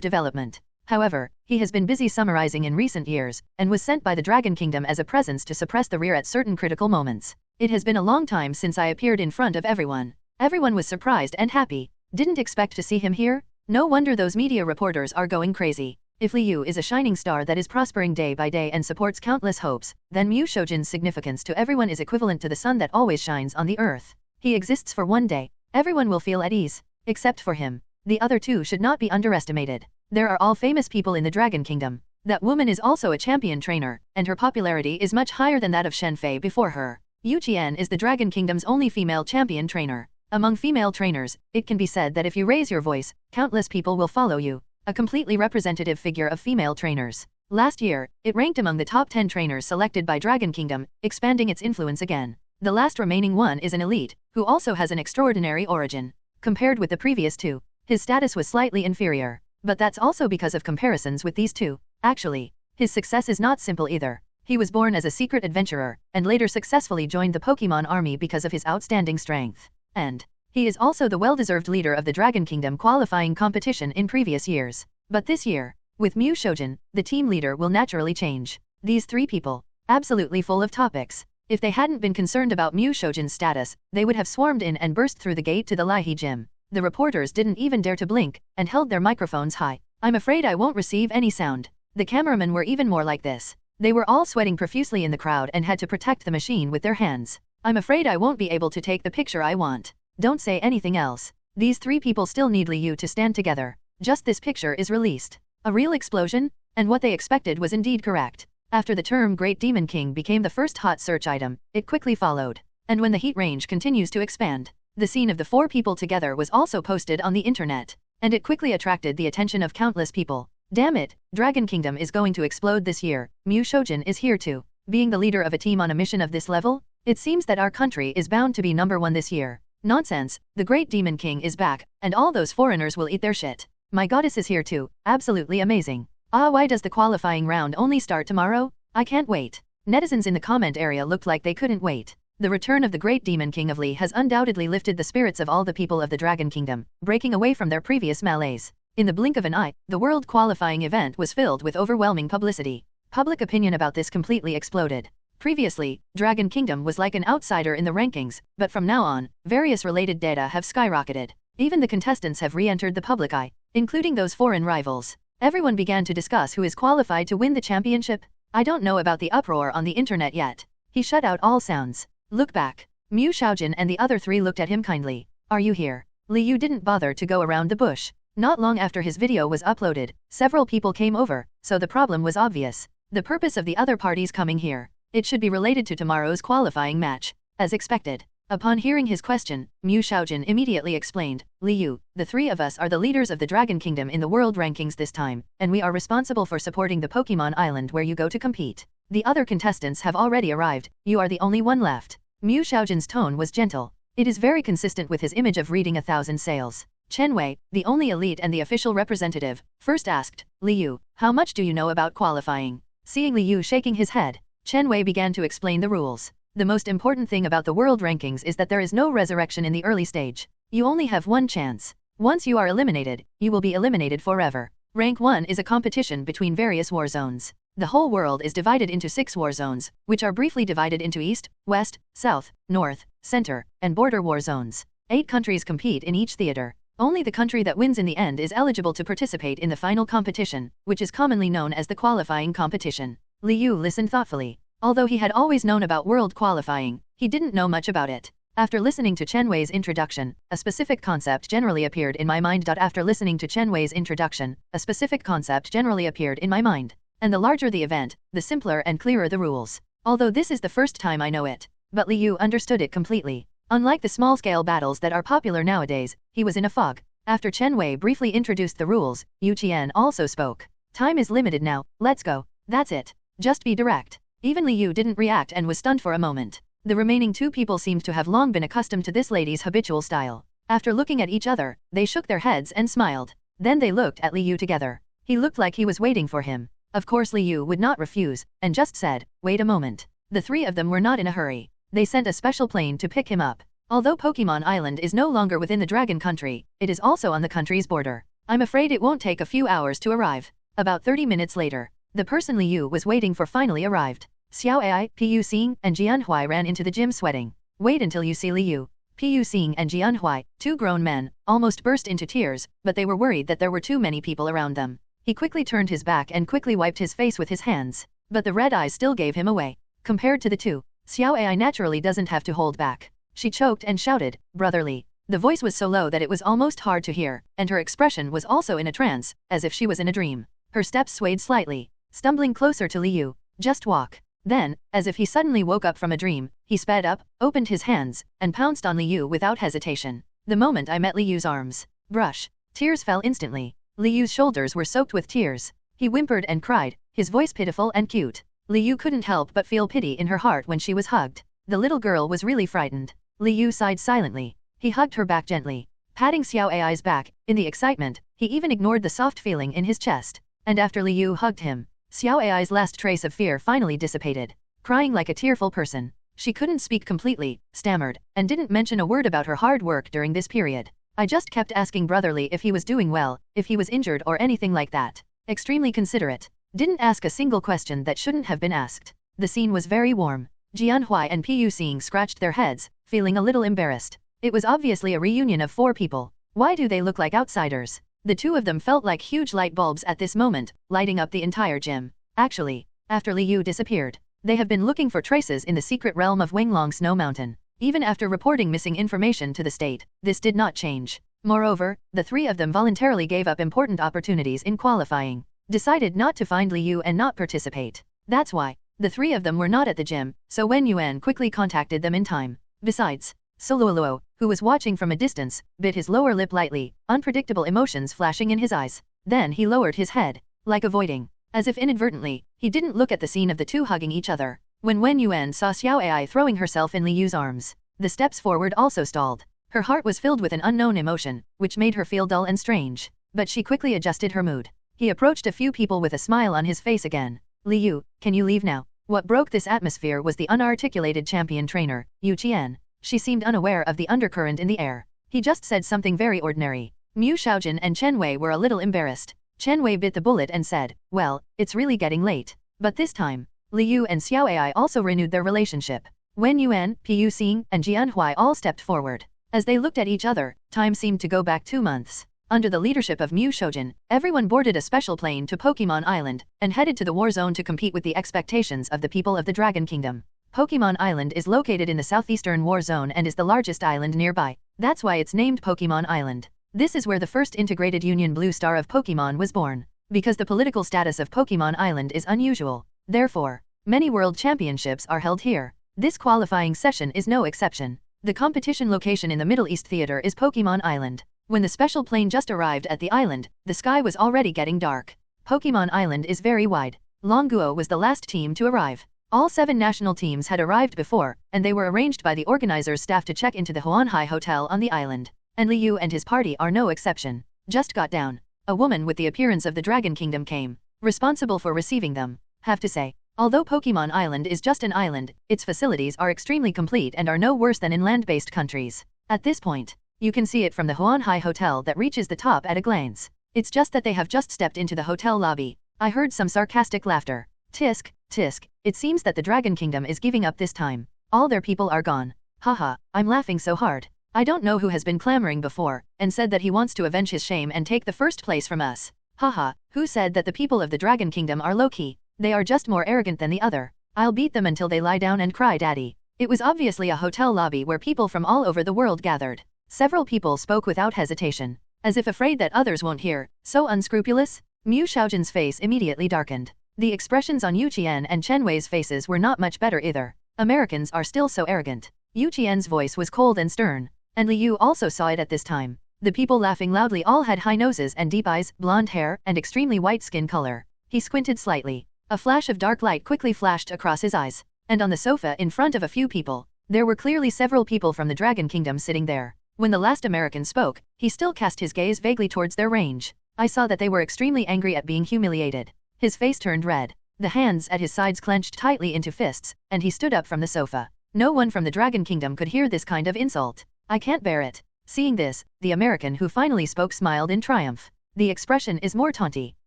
development. However, he has been busy summarizing in recent years, and was sent by the Dragon Kingdom as a presence to suppress the rear at certain critical moments. It has been a long time since I appeared in front of everyone. Everyone was surprised and happy. Didn't expect to see him here? No wonder those media reporters are going crazy. If Li Yu is a shining star that is prospering day by day and supports countless hopes, then Mew Shojin's significance to everyone is equivalent to the sun that always shines on the earth. He exists for one day. Everyone will feel at ease, except for him. The other 2 should not be underestimated. There are all famous people in the Dragon Kingdom. That woman is also a champion trainer, and her popularity is much higher than that of Shenfei before her. Yu Qian is the Dragon Kingdom's only female champion trainer. Among female trainers, it can be said that if you raise your voice, countless people will follow you. A completely representative figure of female trainers. Last year, it ranked among the top 10 trainers selected by Dragon Kingdom, expanding its influence again. The last remaining one is an elite, who also has an extraordinary origin. Compared with the previous 2, his status was slightly inferior. But that's also because of comparisons with these 2. Actually, his success is not simple either. He was born as a secret adventurer, and later successfully joined the Pokémon army because of his outstanding strength. And he is also the well-deserved leader of the Dragon Kingdom qualifying competition in previous years. But this year, with Mew Shojin, the team leader will naturally change. These 3 people, absolutely full of topics. If they hadn't been concerned about Mew Shojin's status, they would have swarmed in and burst through the gate to the Laihe gym. The reporters didn't even dare to blink, and held their microphones high. I'm afraid I won't receive any sound. The cameramen were even more like this. They were all sweating profusely in the crowd and had to protect the machine with their hands. I'm afraid I won't be able to take the picture I want. Don't say anything else. These 3 people still need Li Yu to stand together. Just this picture is released. A real explosion? And what they expected was indeed correct. After the term Great Demon King became the first hot search item, it quickly followed. And when the heat range continues to expand, the scene of the 4 people together was also posted on the internet, and it quickly attracted the attention of countless people. Damn it, Dragon Kingdom is going to explode this year. Mewtwo is here too. Being the leader of a team on a mission of this level, it seems that our country is bound to be #1 this year. Nonsense, the Great Demon King is back, and all those foreigners will eat their shit. My goddess is here too, absolutely amazing. Why does the qualifying round only start tomorrow? I can't wait. Netizens in the comment area looked like they couldn't wait. The return of the Great Demon King of Lee has undoubtedly lifted the spirits of all the people of the Dragon Kingdom, breaking away from their previous malaise. In the blink of an eye, the world qualifying event was filled with overwhelming publicity. Public opinion about this completely exploded. Previously, Dragon Kingdom was like an outsider in the rankings, but from now on, various related data have skyrocketed. Even the contestants have re-entered the public eye, including those foreign rivals. Everyone began to discuss who is qualified to win the championship. I don't know about the uproar on the internet yet. He shut out all sounds. Look back. Mu Xiaojin and the other 3 looked at him kindly. Are you here? Li Yu didn't bother to go around the bush. Not long after his video was uploaded, several people came over, so the problem was obvious. The purpose of the other parties coming here. It should be related to tomorrow's qualifying match. As expected. Upon hearing his question, Mu Xiaojin immediately explained, Li Yu, the 3 of us are the leaders of the Dragon Kingdom in the world rankings this time, and we are responsible for supporting the Pokémon Island where you go to compete. The other contestants have already arrived, you are the only one left. Mu Xiaojin's tone was gentle. It is very consistent with his image of reading 1,000 sales. Chen Wei, the only elite and the official representative, first asked, Li Yu, how much do you know about qualifying? Seeing Li Yu shaking his head, Chen Wei began to explain the rules. The most important thing about the world rankings is that there is no resurrection in the early stage. You only have one chance. Once you are eliminated, you will be eliminated forever. Rank 1 is a competition between various war zones. The whole world is divided into 6 war zones, which are briefly divided into East, West, South, North, Center, and Border war zones. 8 countries compete in each theater. Only the country that wins in the end is eligible to participate in the final competition, which is commonly known as the qualifying competition. Li Yu listened thoughtfully. Although he had always known about world qualifying, he didn't know much about it. After listening to Chen Wei's introduction, a specific concept generally appeared in my mind. After listening to Chen Wei's introduction, a specific concept generally appeared in my mind. And the larger the event, the simpler and clearer the rules. Although this is the first time I know it. But Li Yu understood it completely. Unlike the small-scale battles that are popular nowadays, he was in a fog. After Chen Wei briefly introduced the rules, Yu Qian also spoke. Time is limited now, let's go. That's it. Just be direct. Even Li Yu didn't react and was stunned for a moment. The remaining 2 people seemed to have long been accustomed to this lady's habitual style. After looking at each other, they shook their heads and smiled. Then they looked at Li Yu together. He looked like he was waiting for him. Of course Li Yu would not refuse, and just said, wait a moment. The 3 of them were not in a hurry. They sent a special plane to pick him up. Although Pokémon Island is no longer within the Dragon Country, it is also on the country's border. I'm afraid it won't take a few hours to arrive. About 30 minutes later, the person Li Yu was waiting for finally arrived. Xiao Ai, Pu Xing, and Jian Hui ran into the gym sweating. Wait until you see Li Yu. Pu Xing and Jian Hui, 2 grown men, almost burst into tears, but they were worried that there were too many people around them. He quickly turned his back and quickly wiped his face with his hands. But the red eyes still gave him away. Compared to the 2, Xiao Ai naturally doesn't have to hold back. She choked and shouted, brotherly. The voice was so low that it was almost hard to hear, and her expression was also in a trance, as if she was in a dream. Her steps swayed slightly, stumbling closer to Li Yu. Just walk. Then, as if he suddenly woke up from a dream, he sped up, opened his hands, and pounced on Li Yu without hesitation. The moment I met Li Yu's arms, brush, tears fell instantly. Li Yu's shoulders were soaked with tears. He whimpered and cried, his voice pitiful and cute. Li Yu couldn't help but feel pity in her heart when she was hugged. The little girl was really frightened. Li Yu sighed silently. He hugged her back gently, patting Xiao Ai's back. In the excitement, he even ignored the soft feeling in his chest. And after Li Yu hugged him, Xiao Ai's last trace of fear finally dissipated. Crying like a tearful person, she couldn't speak completely, stammered, and didn't mention a word about her hard work during this period. I just kept asking brotherly if he was doing well, if he was injured or anything like that. Extremely considerate. Didn't ask a single question that shouldn't have been asked. The scene was very warm. Jian Hui and Pu Xing scratched their heads, feeling a little embarrassed. It was obviously a reunion of 4 people. Why do they look like outsiders? The 2 of them felt like huge light bulbs at this moment, lighting up the entire gym. Actually, after Li Yu disappeared, they have been looking for traces in the secret realm of Wenglong Snow Mountain. Even after reporting missing information to the state, this did not change. Moreover, the 3 of them voluntarily gave up important opportunities in qualifying, decided not to find Li Yu and not participate. That's why. The three of them were not at the gym, so Wen Yuan quickly contacted them in time. Besides, Soluoluo, who was watching from a distance, bit his lower lip lightly, unpredictable emotions flashing in his eyes. Then he lowered his head, like avoiding. As if inadvertently, he didn't look at the scene of the two hugging each other. When Wen Yuan saw Xiao Ai throwing herself in Li Yu's arms, the steps forward also stalled. Her heart was filled with an unknown emotion, which made her feel dull and strange. But she quickly adjusted her mood. He approached a few people with a smile on his face again. Li Yu, can you leave now? What broke this atmosphere was the unarticulated champion trainer, Yu Qian. She seemed unaware of the undercurrent in the air. He just said something very ordinary. Mu Xiaojun and Chen Wei were a little embarrassed. Chen Wei bit the bullet and said, well, it's really getting late. But this time, Li Yu and Xiao Ai also renewed their relationship. Wen Yuan, Pu Xing, and Jian Hui all stepped forward. As they looked at each other, time seemed to go back 2 months. Under the leadership of Mu Xiaojun, everyone boarded a special plane to Pokémon Island and headed to the war zone to compete with the expectations of the people of the Dragon Kingdom. Pokémon Island is located in the southeastern war zone and is the largest island nearby. That's why it's named Pokémon Island. This is where the first integrated Union Blue Star of Pokémon was born. Because the political status of Pokémon Island is unusual, therefore, many world championships are held here. This qualifying session is no exception. The competition location in the Middle East Theater is Pokémon Island. When the special plane just arrived at the island, the sky was already getting dark. Pokémon Island is very wide. Longguo was the last team to arrive. All 7 national teams had arrived before, and they were arranged by the organizers' staff to check into the Huanhai Hotel on the island. And Li Yu and his party are no exception. Just got down. A woman with the appearance of the Dragon Kingdom came, responsible for receiving them. Have to say, although Pokémon Island is just an island, its facilities are extremely complete and are no worse than in land-based countries. At this point, you can see it from the Huanhai Hotel that reaches the top at a glance. It's just that they have just stepped into the hotel lobby. I heard some sarcastic laughter. Tisk, tisk, it seems that the Dragon Kingdom is giving up this time. All their people are gone. Haha, I'm laughing so hard. I don't know who has been clamoring before, and said that he wants to avenge his shame and take the first place from us. Haha, who said that the people of the Dragon Kingdom are low-key? They are just more arrogant than the other. I'll beat them until they lie down and cry daddy. It was obviously a hotel lobby where people from all over the world gathered. Several people spoke without hesitation, as if afraid that others won't hear. So unscrupulous? Mu Xiaojun's face immediately darkened. The expressions on Yu Qian and Chen Wei's faces were not much better either. Americans are still so arrogant. Yu Qian's voice was cold and stern, and Li Yu also saw it at this time. The people laughing loudly all had high noses and deep eyes, blonde hair, and extremely white skin color. He squinted slightly. A flash of dark light quickly flashed across his eyes, and on the sofa in front of a few people, there were clearly several people from the Dragon Kingdom sitting there. When the last American spoke, he still cast his gaze vaguely towards their range. I saw that they were extremely angry at being humiliated. His face turned red. The hands at his sides clenched tightly into fists, and he stood up from the sofa. No one from the Dragon Kingdom could hear this kind of insult. I can't bear it. Seeing this, the American who finally spoke smiled in triumph. The expression is more taunty.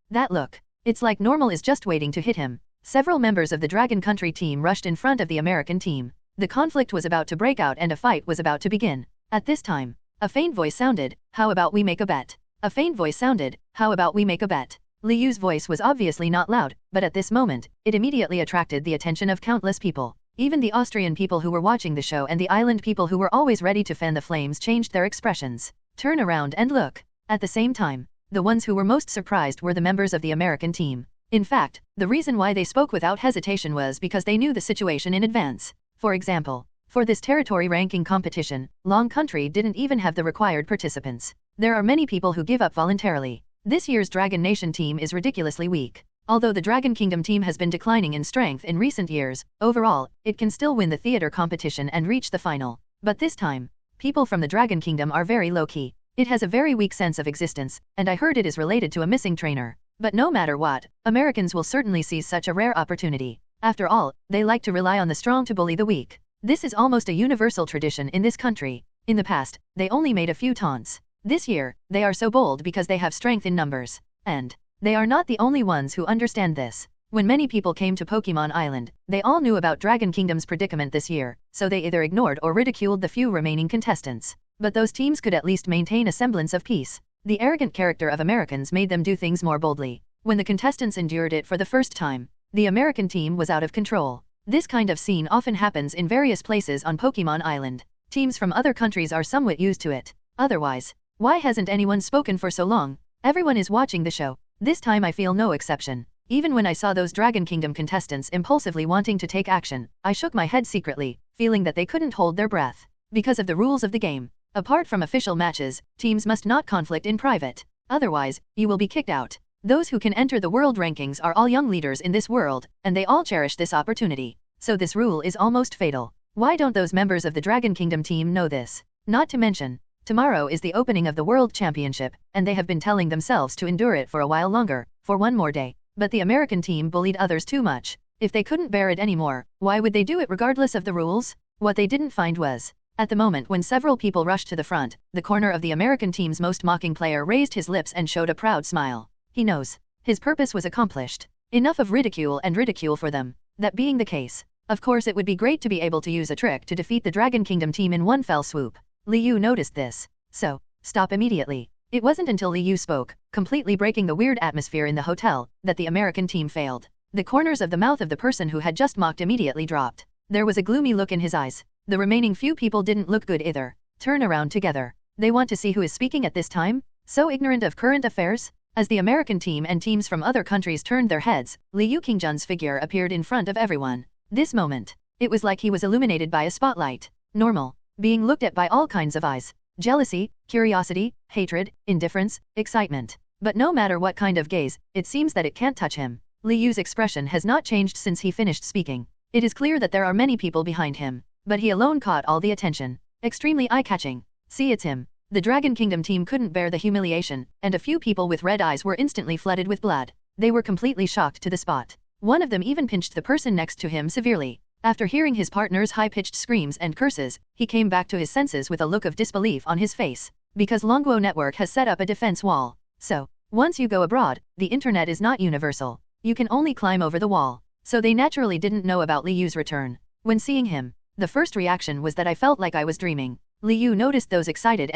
That look. It's like Normal is just waiting to hit him. Several members of the Dragon Country team rushed in front of the American team. The conflict was about to break out and a fight was about to begin. At this time, a faint voice sounded, how about we make a bet? A faint voice sounded, how about we make a bet? Li Yu's voice was obviously not loud, but at this moment, it immediately attracted the attention of countless people. Even the Austrian people who were watching the show and the island people who were always ready to fan the flames changed their expressions. Turn around and look. At the same time, the ones who were most surprised were the members of the American team. In fact, the reason why they spoke without hesitation was because they knew the situation in advance. For example, for this territory ranking competition, Long Country didn't even have the required participants. There are many people who give up voluntarily. This year's Dragon Nation team is ridiculously weak. Although the Dragon Kingdom team has been declining in strength in recent years, overall, it can still win the theater competition and reach the final. But this time, people from the Dragon Kingdom are very low-key. It has a very weak sense of existence, and I heard it is related to a missing trainer. But no matter what, Americans will certainly seize such a rare opportunity. After all, they like to rely on the strong to bully the weak. This is almost a universal tradition in this country. In the past, they only made a few taunts. This year, they are so bold because they have strength in numbers. And they are not the only ones who understand this. When many people came to Pokémon Island, they all knew about Dragon Kingdom's predicament this year, so they either ignored or ridiculed the few remaining contestants. But those teams could at least maintain a semblance of peace. The arrogant character of Americans made them do things more boldly. When the contestants endured it for the first time, the American team was out of control. This kind of scene often happens in various places on Pokémon Island. Teams from other countries are somewhat used to it. Otherwise, why hasn't anyone spoken for so long? Everyone is watching the show. This time I feel no exception. Even when I saw those Dragon Kingdom contestants impulsively wanting to take action, I shook my head secretly, feeling that they couldn't hold their breath. Because of the rules of the game. Apart from official matches, teams must not conflict in private. Otherwise, you will be kicked out. Those who can enter the world rankings are all young leaders in this world, and they all cherish this opportunity. So this rule is almost fatal. Why don't those members of the Dragon Kingdom team know this? Not to mention, tomorrow is the opening of the World Championship, and they have been telling themselves to endure it for a while longer, for one more day. But the American team bullied others too much. If they couldn't bear it anymore, why would they do it regardless of the rules? What they didn't find was, at the moment when several people rushed to the front, the corner of the American team's most mocking player raised his lips and showed a proud smile. He knows. His purpose was accomplished. Enough of ridicule and ridicule for them. That being the case, of course it would be great to be able to use a trick to defeat the Dragon Kingdom team in one fell swoop. Liu noticed this. So, stop immediately. It wasn't until Liu spoke, completely breaking the weird atmosphere in the hotel, that the American team failed. The corners of the mouth of the person who had just mocked immediately dropped. There was a gloomy look in his eyes. The remaining few people didn't look good either. Turn around together. They want to see who is speaking at this time? So ignorant of current affairs? As the American team and teams from other countries turned their heads, Liu Qingjun's figure appeared in front of everyone. This moment, it was like he was illuminated by a spotlight. Normal. Being looked at by all kinds of eyes. Jealousy, curiosity, hatred, indifference, excitement. But no matter what kind of gaze, it seems that it can't touch him. Liu's expression has not changed since he finished speaking. It is clear that there are many people behind him. But he alone caught all the attention. Extremely eye-catching. See, it's him. The Dragon Kingdom team couldn't bear the humiliation, and a few people with red eyes were instantly flooded with blood. They were completely shocked to the spot. One of them even pinched the person next to him severely. After hearing his partner's high-pitched screams and curses, he came back to his senses with a look of disbelief on his face. Because Longguo Network has set up a defense wall. So, once you go abroad, the internet is not universal. You can only climb over the wall. So they naturally didn't know about Liu's return. When seeing him, the first reaction was that I felt like I was dreaming. Liu noticed those excited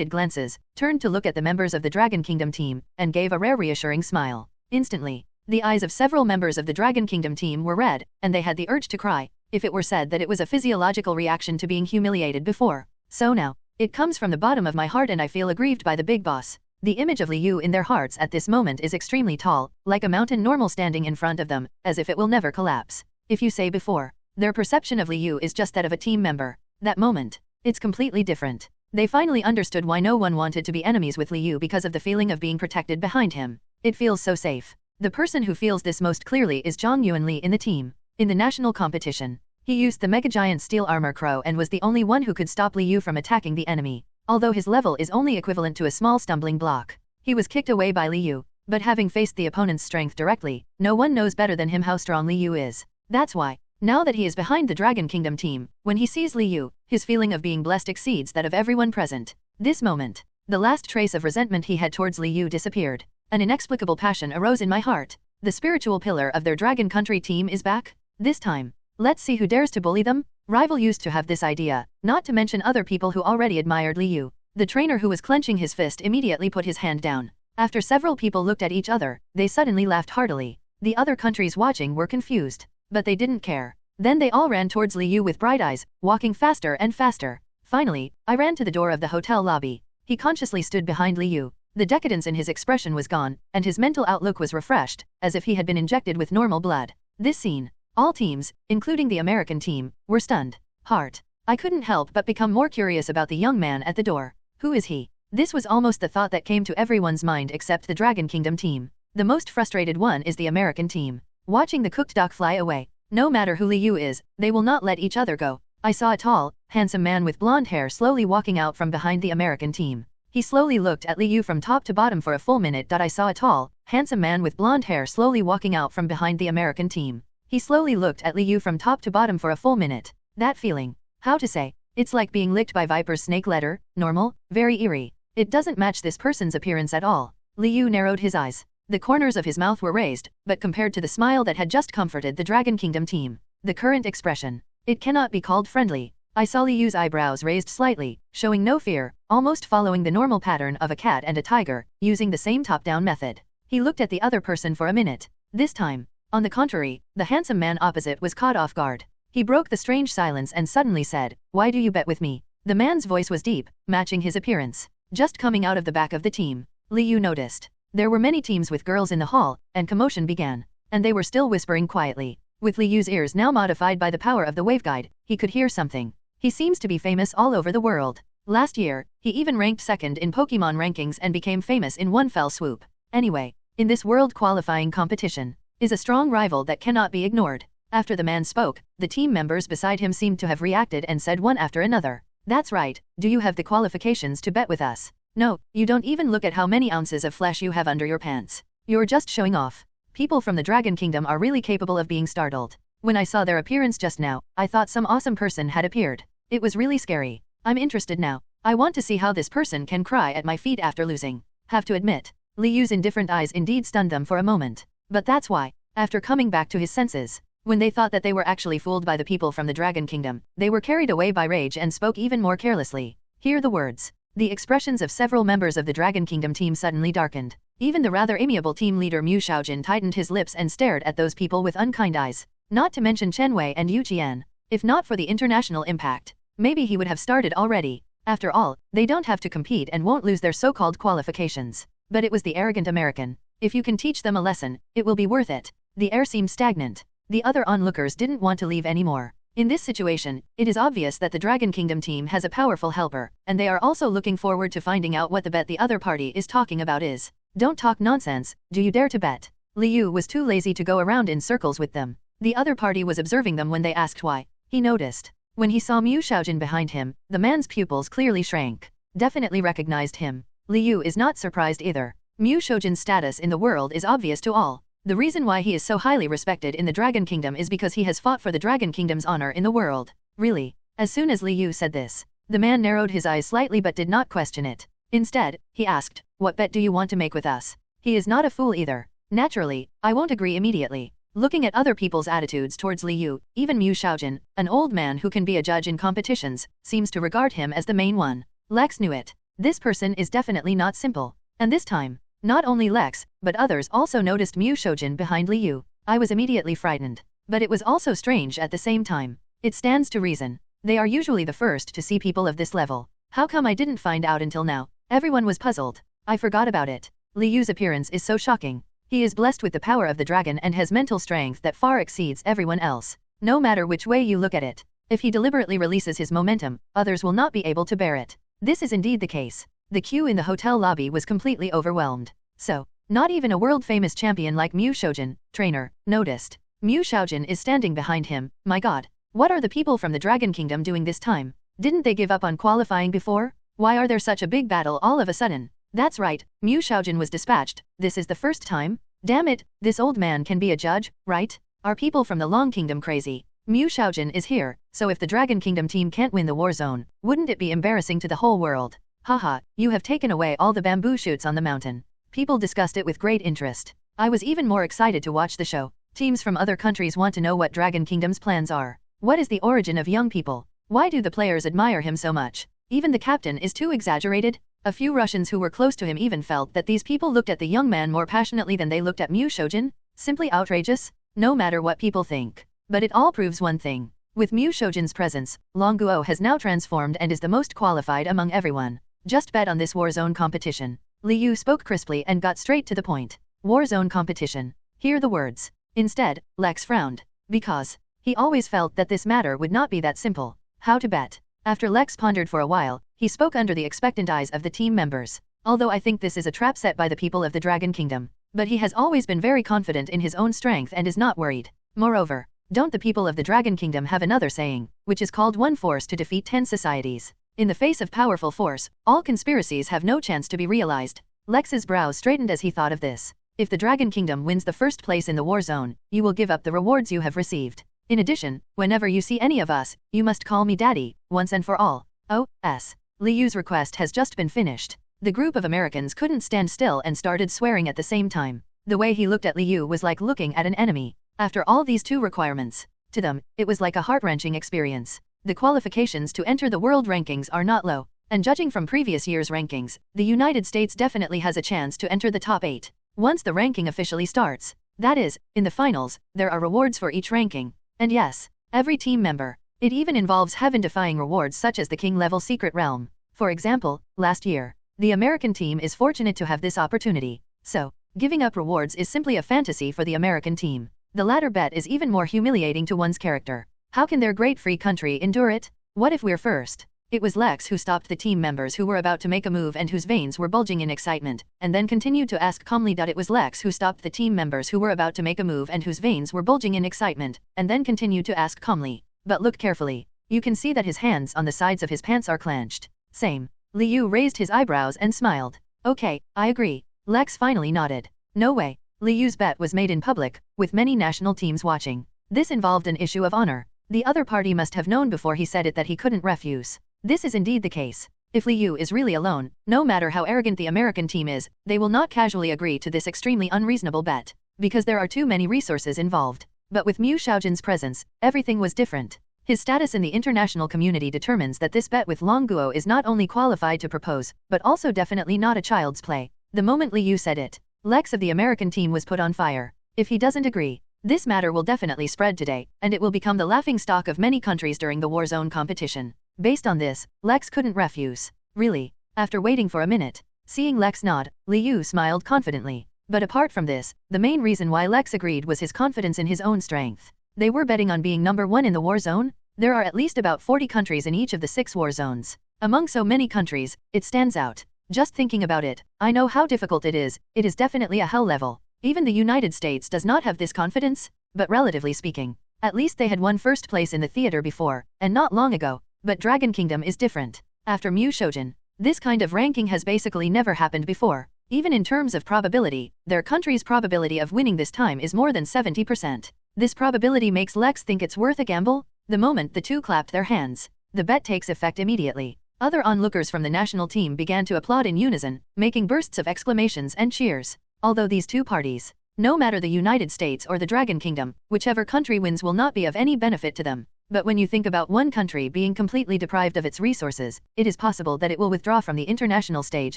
glances, turned to look at the members of the Dragon Kingdom team, and gave a rare reassuring smile. Instantly, the eyes of several members of the Dragon Kingdom team were red, and they had the urge to cry, if it were said that it was a physiological reaction to being humiliated before. So now, it comes from the bottom of my heart and I feel aggrieved by the big boss. The image of Liu in their hearts at this moment is extremely tall, like a mountain normal standing in front of them, as if it will never collapse. If you say before, their perception of Liu is just that of a team member. That moment, it's completely different. They finally understood why no one wanted to be enemies with Liu because of the feeling of being protected behind him. It feels so safe. The person who feels this most clearly is Zhang Yuanli in the team. In the national competition, he used the Mega Giant Steel Armor Crow and was the only one who could stop Liu from attacking the enemy. Although his level is only equivalent to a small stumbling block, he was kicked away by Liu. But having faced the opponent's strength directly, no one knows better than him how strong Liu is. That's why, now that he is behind the Dragon Kingdom team, when he sees Liu, his feeling of being blessed exceeds that of everyone present. This moment, the last trace of resentment he had towards Liu disappeared. An inexplicable passion arose in my heart. The spiritual pillar of their Dragon Country team is back? This time, let's see who dares to bully them? Rival used to have this idea, not to mention other people who already admired Liu. The trainer who was clenching his fist immediately put his hand down. After several people looked at each other, they suddenly laughed heartily. The other countries watching were confused. But they didn't care. Then they all ran towards Liu with bright eyes, walking faster and faster. Finally, I ran to the door of the hotel lobby. He consciously stood behind Liu. The decadence in his expression was gone, and his mental outlook was refreshed, as if he had been injected with normal blood. This scene, all teams, including the American team, were stunned. Heart. I couldn't help but become more curious about the young man at the door. Who is he? This was almost the thought that came to everyone's mind except the Dragon Kingdom team. The most frustrated one is the American team. Watching the cooked duck fly away. No matter who Liu is, they will not let each other go. I saw a tall, handsome man with blonde hair slowly walking out from behind the American team. He slowly looked at Liu from top to bottom for a full minute. I saw a tall, handsome man with blonde hair slowly walking out from behind the American team. He slowly looked at Liu from top to bottom for a full minute. That feeling. How to say? It's like being licked by Viper's snake letter, normal, very eerie. It doesn't match this person's appearance at all. Liu narrowed his eyes. The corners of his mouth were raised, but compared to the smile that had just comforted the Dragon Kingdom team, the current expression, it cannot be called friendly. I saw Liu's eyebrows raised slightly, showing no fear, almost following the normal pattern of a cat and a tiger, using the same top-down method. He looked at the other person for a minute. This time, on the contrary, the handsome man opposite was caught off guard. He broke the strange silence and suddenly said, "Why do you bet with me?" The man's voice was deep, matching his appearance. Just coming out of the back of the team, Liu noticed. There were many teams with girls in the hall, and commotion began. and they were still whispering quietly. With Liyu's ears now modified by the power of the waveguide, he could hear something. He seems to be famous all over the world. Last year, he even ranked second in Pokémon rankings and became famous in one fell swoop. Anyway, in this world qualifying competition, is a strong rival that cannot be ignored. After the man spoke, the team members beside him seemed to have reacted and said one after another. That's right, do you have the qualifications to bet with us? No, you don't even look at how many ounces of flesh you have under your pants. You're just showing off. People from the Dragon Kingdom are really capable of being startled. When I saw their appearance just now, I thought some awesome person had appeared. It was really scary. I'm interested now. I want to see how this person can cry at my feet after losing. Have to admit, Liyu's indifferent eyes indeed stunned them for a moment. But that's why, after coming back to his senses, when they thought that they were actually fooled by the people from the Dragon Kingdom, they were carried away by rage and spoke even more carelessly. Hear the words. The expressions of several members of the Dragon Kingdom team suddenly darkened. Even the rather amiable team leader Mu Xiaojin tightened his lips and stared at those people with unkind eyes. Not to mention Chen Wei and Yu Qian. If not for the international impact, maybe he would have started already. After all, they don't have to compete and won't lose their so-called qualifications. But it was the arrogant American. If you can teach them a lesson, it will be worth it. The air seemed stagnant. The other onlookers didn't want to leave anymore. In this situation, it is obvious that the Dragon Kingdom team has a powerful helper, and they are also looking forward to finding out what the bet the other party is talking about is. Don't talk nonsense, do you dare to bet? Liu was too lazy to go around in circles with them. The other party was observing them when they asked why. He noticed. When he saw Mu Xiaojin behind him, the man's pupils clearly shrank. Definitely recognized him. Liu is not surprised either. Mu Xiaojin's status in the world is obvious to all. The reason why he is so highly respected in the Dragon Kingdom is because he has fought for the Dragon Kingdom's honor in the world. Really? As soon as Liu said this, the man narrowed his eyes slightly but did not question it. Instead, he asked, "What bet do you want to make with us?" He is not a fool either. Naturally, I won't agree immediately. Looking at other people's attitudes towards Liu, even Mu Xiaojin, an old man who can be a judge in competitions, seems to regard him as the main one. Lex knew it. This person is definitely not simple. And this time, not only Lex, but others also noticed Mu Xiaojin behind Liu. I was immediately frightened. But it was also strange at the same time. It stands to reason. They are usually the first to see people of this level. How come I didn't find out until now? Everyone was puzzled. I forgot about it. Liu's appearance is so shocking. He is blessed with the power of the dragon and has mental strength that far exceeds everyone else. No matter which way you look at it. If he deliberately releases his momentum, others will not be able to bear it. This is indeed the case. The queue in the hotel lobby was completely overwhelmed. So, not even a world-famous champion like Mu Xiaojin, trainer, noticed. Mu Xiaojin is standing behind him. My god. What are the people from the Dragon Kingdom doing this time? Didn't they give up on qualifying before? Why are there such a big battle all of a sudden? That's right, Mu Xiaojin was dispatched. This is the first time? Damn it, this old man can be a judge, right? Are people from the Long Kingdom crazy? Mu Xiaojin is here, so if the Dragon Kingdom team can't win the war zone, wouldn't it be embarrassing to the whole world? Haha, you have taken away all the bamboo shoots on the mountain. People discussed it with great interest. I was even more excited to watch the show. Teams from other countries want to know what Dragon Kingdom's plans are. What is the origin of young people? Why do the players admire him so much? Even the captain is too exaggerated. A few Russians who were close to him even felt that these people looked at the young man more passionately than they looked at Mu Xiaojin. Simply outrageous. No matter what people think. But it all proves one thing. With Mu Xiaojin's presence, Long Guo has now transformed and is the most qualified among everyone. Just bet on this Warzone competition. Liu spoke crisply and got straight to the point. Warzone competition. Hear the words. Instead, Lex frowned. Because he always felt that this matter would not be that simple. How to bet? After Lex pondered for a while, he spoke under the expectant eyes of the team members. Although I think this is a trap set by the people of the Dragon Kingdom. But he has always been very confident in his own strength and is not worried. Moreover, don't the people of the Dragon Kingdom have another saying, which is called one force to defeat 10 societies? In the face of powerful force, all conspiracies have no chance to be realized. Lex's brows straightened as he thought of this. If the Dragon Kingdom wins the first place in the war zone, you will give up the rewards you have received. In addition, whenever you see any of us, you must call me Daddy, once and for all. O.S. Liu's request has just been finished. The group of Americans couldn't stand still and started swearing at the same time. The way he looked at Liu was like looking at an enemy. After all these 2 requirements, to them, it was like a heart-wrenching experience. The qualifications to enter the world rankings are not low, and judging from previous year's rankings, the United States definitely has a chance to enter the top 8. Once the ranking officially starts, that is, in the finals, there are rewards for each ranking. And yes, every team member. It even involves heaven-defying rewards such as the King-level Secret Realm. For example, last year, the American team is fortunate to have this opportunity. So, Giving up rewards is simply a fantasy for the American team. The latter bet is even more humiliating to one's character. How can their great free country endure it? What if we're first? It was Lex who stopped the team members who were about to make a move and whose veins were bulging in excitement, and then continued to ask calmly. It was Lex who stopped the team members who were about to make a move and whose veins were bulging in excitement, and then continued to ask calmly. But look carefully. You can see that his hands on the sides of his pants are clenched. Same. Liu raised his eyebrows and smiled. Okay, I agree. Lex finally nodded. No way. Liu's bet was made in public, with many national teams watching. This involved an issue of honor. The other party must have known before he said it that he couldn't refuse. This is indeed the case. If Liu is really alone, no matter how arrogant the American team is, they will not casually agree to this extremely unreasonable bet, because there are too many resources involved. But with Mu Xiaojin's presence, everything was different. His status in the international community determines that this bet with Long Guo is not only qualified to propose, but also definitely not a child's play. The moment Liu said it, Lex of the American team was put on fire. If he doesn't agree, this matter will definitely spread today, and it will become the laughingstock of many countries during the Warzone competition. Based on this, Lex couldn't refuse. Really? After waiting for a minute, seeing Lex nod, Liu smiled confidently. But apart from this, the main reason why Lex agreed was his confidence in his own strength. They were betting on being number 1 in the war zone. There are at least about 40 countries in each of the 6 war zones. Among so many countries, it stands out. Just thinking about it, I know how difficult it is definitely a hell level. Even the United States does not have this confidence, but relatively speaking, at least they had won first place in the theater before, and not long ago. But Dragon Kingdom is different. After Mu Xiaojin, this kind of ranking has basically never happened before. Even in terms of probability, their country's probability of winning this time is more than 70%. This probability makes Lex think it's worth a gamble. The moment the two clapped their hands, the bet takes effect immediately. Other onlookers from the national team began to applaud in unison, making bursts of exclamations and cheers. Although these two parties, no matter the United States or the Dragon Kingdom, whichever country wins will not be of any benefit to them. But when you think about one country being completely deprived of its resources, it is possible that it will withdraw from the international stage